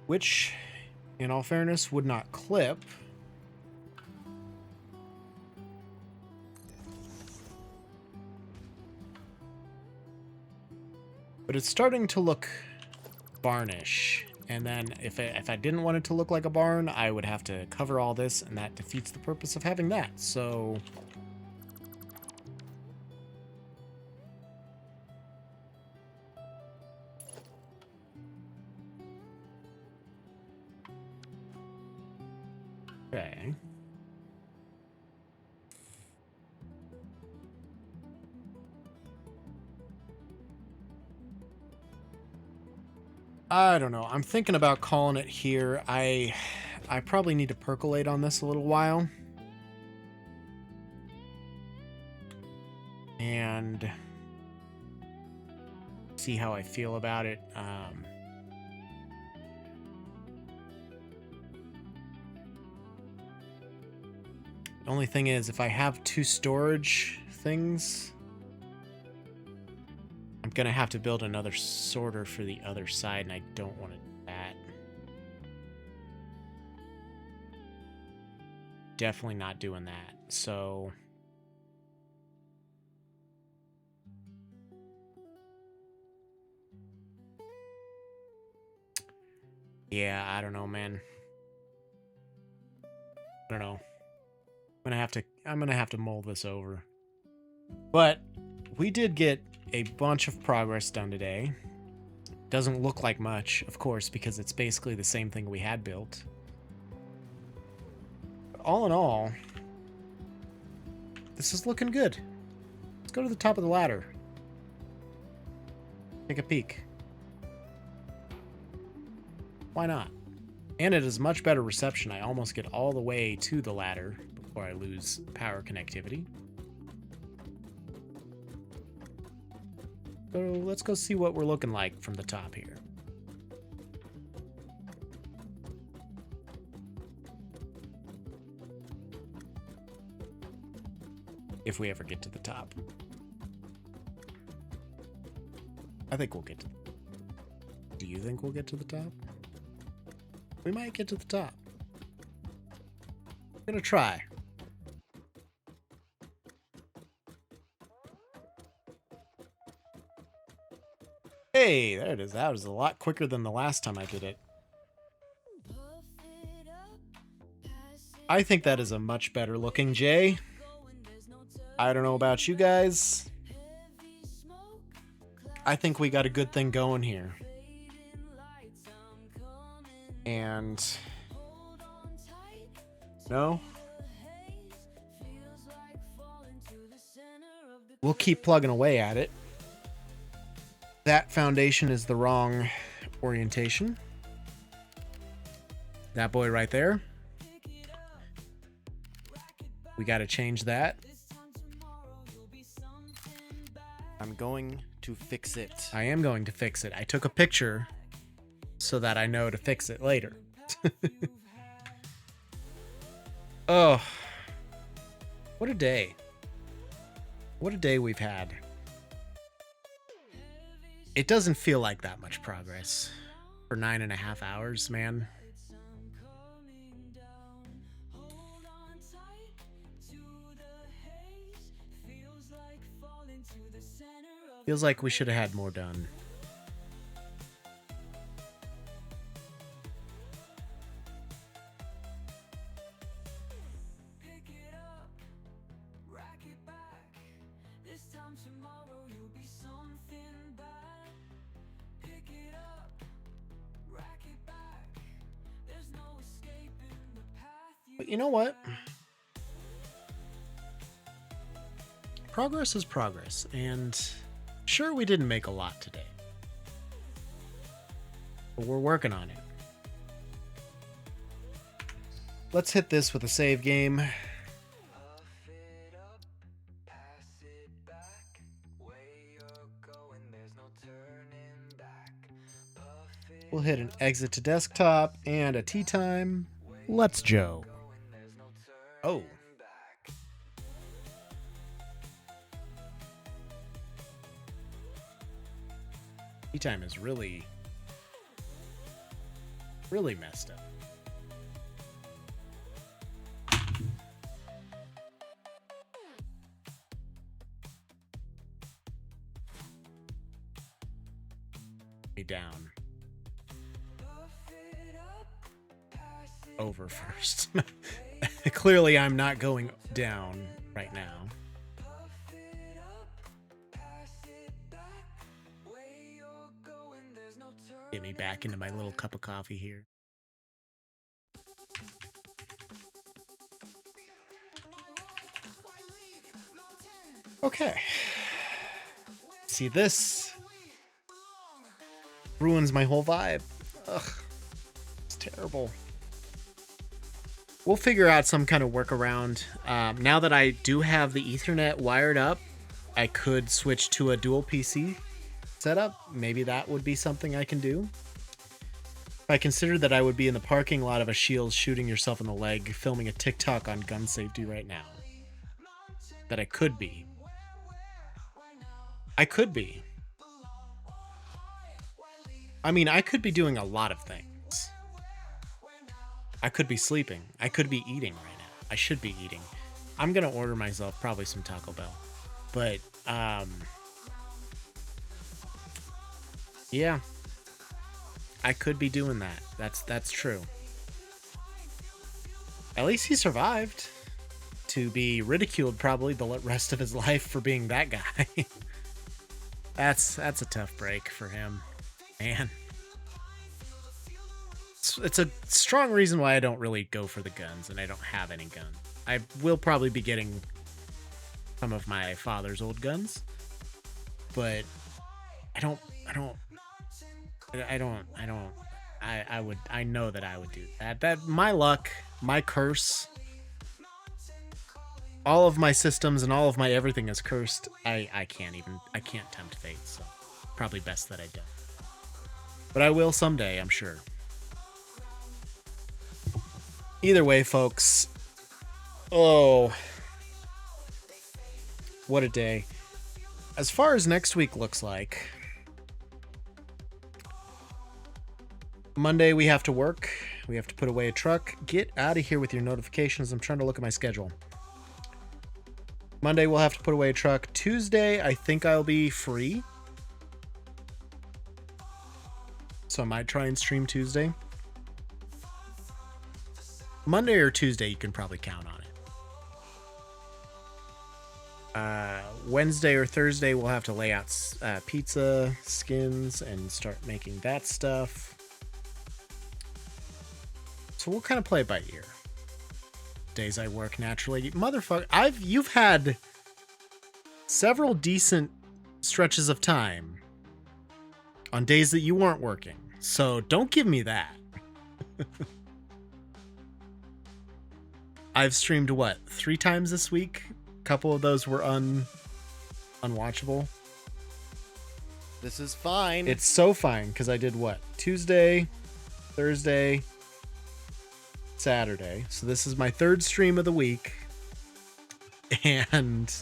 Which, in all fairness, would not clip. But it's starting to look barnish. And then if I didn't want it to look like a barn, I would have to cover all this, and that defeats the purpose of having that. So... Okay. I don't know. I'm thinking about calling it here. I probably need to percolate on this a little while. And see how I feel about it. The only thing is, if I have 2 storage things, I'm gonna have to build another sorter for the other side, and I don't want to do that. Definitely not doing that. So... yeah, I don't know, man. I don't know. I'm gonna have to mold this over. But we did get a bunch of progress done today. Doesn't look like much, of course, because it's basically the same thing we had built. But all in all, this is looking good. Let's go to the top of the ladder. Take a peek. Why not? And it is much better reception. I almost get all the way to the ladder before I lose power connectivity. So let's go see what we're looking like from the top here. If we ever get to the top. I think we'll get to... Do you think we'll get to the top? We might get to the top. I'm gonna try. Hey, there it is. That was a lot quicker than the last time I did it. I think that is a much better looking J. I don't know about you guys. I think we got a good thing going here. And... no? We'll keep plugging away at it. That foundation is the wrong orientation. That boy right there. We got to change that. I'm going to fix it. I am going to fix it. I took a picture so that I know to fix it later. Oh, what a day. What a day we've had. It doesn't feel like that much progress. for 9.5 hours, man. Feels like we should have had more done. But you know what? Progress is progress, and sure, we didn't make a lot today, but we're working on it. Let's hit this with a save game. We'll hit an exit to desktop and a tea time. Let's Joe. Oh. Tea time is really messed up. Me down. Over first. Clearly, I'm not going down right now. Get me back into my little cup of coffee here. Okay. See, this ruins my whole vibe. Ugh. It's terrible. We'll figure out some kind of workaround. Now that I do have the Ethernet wired up, I could switch to a dual PC setup. Maybe that would be something I can do. If I consider that I would be in the parking lot of a Shields shooting yourself in the leg, filming a TikTok on gun safety right now. That I could be. I could be. I mean, I could be doing a lot of things. I could be sleeping. I could be eating right now. I should be eating. I'm going to order myself probably some Taco Bell. But, yeah. I could be doing that. That's true. At least he survived to be ridiculed probably the rest of his life for being that guy. That's a tough break for him, man. It's a strong reason why I don't really go for the guns, and I don't have any guns. I will probably be getting some of my father's old guns, but I know that I would do that. That my luck, my curse, all of my systems and all of my everything is cursed. I can't tempt fate, so probably best that I don't. But I will someday, I'm sure. Either way, folks. Oh, what a day. As far as next week looks like, Monday we have to work. We have to put away a truck. Get out of here with your notifications. I'm trying to look at my schedule. Monday we'll have to put away a truck. Tuesday, I think I'll be free. So I might try and stream Tuesday. Monday or Tuesday, you can probably count on it. Wednesday or Thursday, we'll have to lay out pizza skins and start making that stuff. So we'll kind of play it by ear. Days I work naturally. Motherfucker, you've had several decent stretches of time on days that you weren't working. So don't give me that. I've streamed, 3 times this week? A couple of those were unwatchable. This is fine. It's so fine, because I did Tuesday, Thursday, Saturday. So this is my 3rd stream of the week. And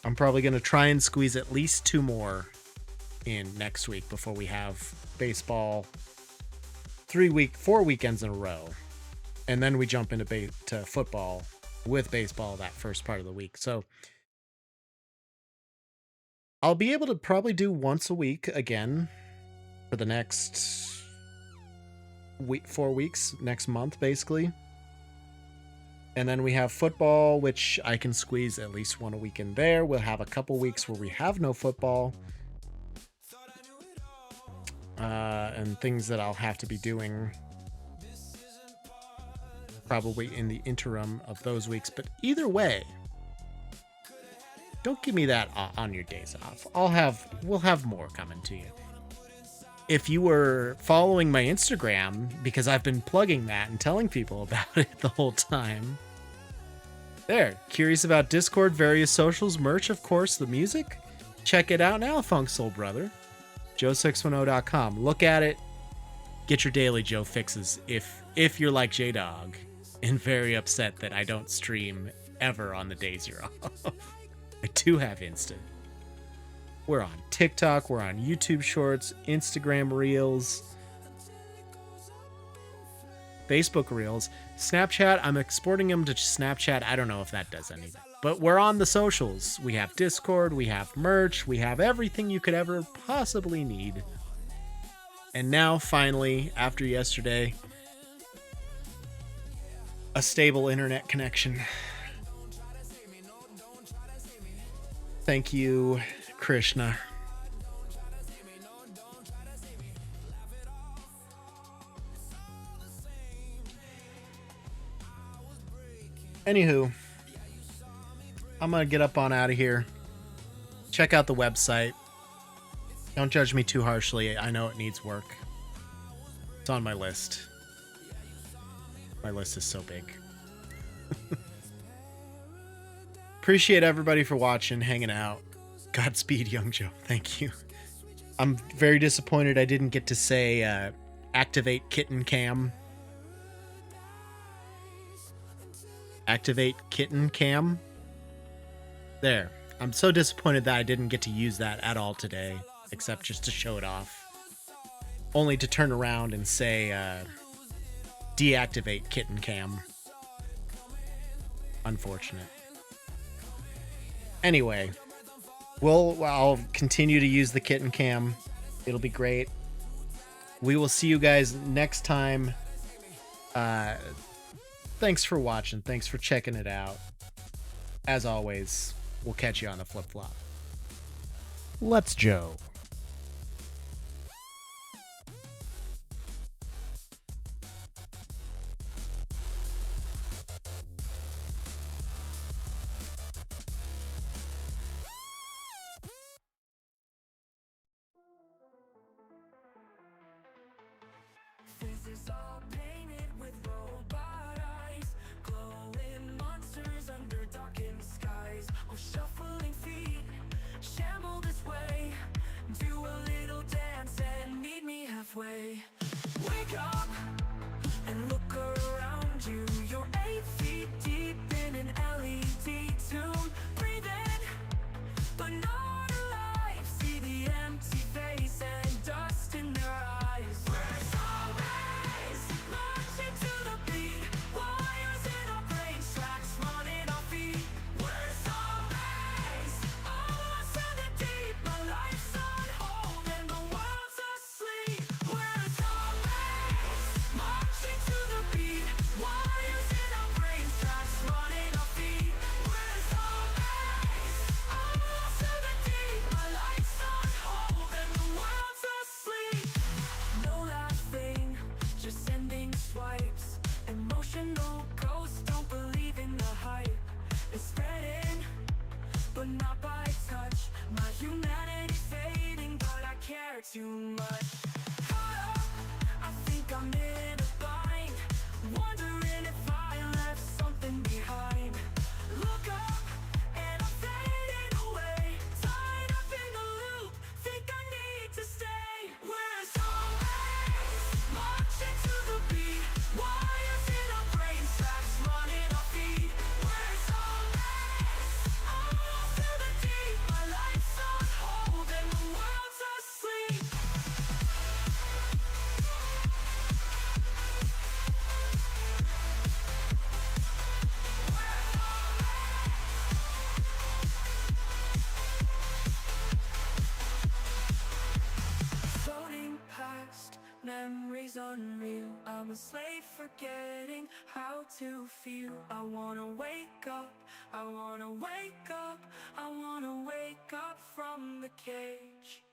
I'm probably going to try and squeeze at least 2 more in next week before we have baseball 4 weekends in a row. And then we jump into to football with baseball that first part of the week. So I'll be able to probably do once a week again for the next 4 weeks, next month, basically. And then we have football, which I can squeeze at least one a week in there. We'll have a couple weeks where we have no football. And things that I'll have to be doing probably in the interim of those weeks. But either way, don't give me that on your days off. We'll have more coming to you. If you were following my Instagram, because I've been plugging that and telling people about it the whole time. There, curious about Discord, various socials, merch, of course, the music. Check it out now, Funk Soul Brother. Joe610.com. Look at it. Get your daily Joe fixes if you're like J-Dog and very upset that I don't stream ever on the days you're off. I do have Instant. We're on TikTok, we're on YouTube Shorts, Instagram Reels, Facebook Reels, Snapchat. I'm exporting them to Snapchat. I don't know if that does anything. But we're on the socials. We have Discord, we have merch, we have everything you could ever possibly need. And now, finally, after yesterday, a stable internet connection. Thank you, Krishna. Anywho, I'm gonna get up on out of here. Check out the website. Don't judge me too harshly. I know it needs work. It's on my list. My list is so big. Appreciate everybody for watching, hanging out. Godspeed, Young Joe. Thank you. I'm very disappointed I didn't get to say activate kitten cam. Activate kitten cam. There. I'm so disappointed that I didn't get to use that at all today, except just to show it off. Only to turn around and say deactivate kitten cam. Unfortunate. Anyway, I'll continue to use the kitten cam. It'll be great. We will see you guys next time. Thanks for watching. Thanks for checking it out. As always, we'll catch you on the flip-flop. Let's Joe. Faces all painted with robot eyes, glowing monsters under darkened skies. Oh, shuffling feet, shamble this way. Do a little dance and meet me halfway. Wake up and look around you. You're 8 feet deep in an LED tune. Breathe in, but not alive. See the empty face and dust in their eyes. Marching to the beat, wires in our brains, tracks running our feet. We're zombies, all lost in the deep. My life's on hold and the world's asleep. We're zombies, marching to the beat, wires in our brains, tracks running our feet. We're zombies, all lost in the deep. My life's on hold and the world's asleep. No laughing, just sending swipes. Emotional ghosts don't believe in the hype. It's spreading, but not by touch. My humanity fading, but I care too much. I think I'm in a bind, wondering if I left something behind. Look up, and I'm fading away. Tied up in a loop, think I need to stay. We're zombies, marching to the beat. Wires in our brains, tracks running our feet. We're zombies, I'm lost in the deep. My life's on hold and the world's asleep. memories unreal. I'm a slave forgetting how to feel. I wanna wake up, I wanna wake up, I wanna wake up from the cage.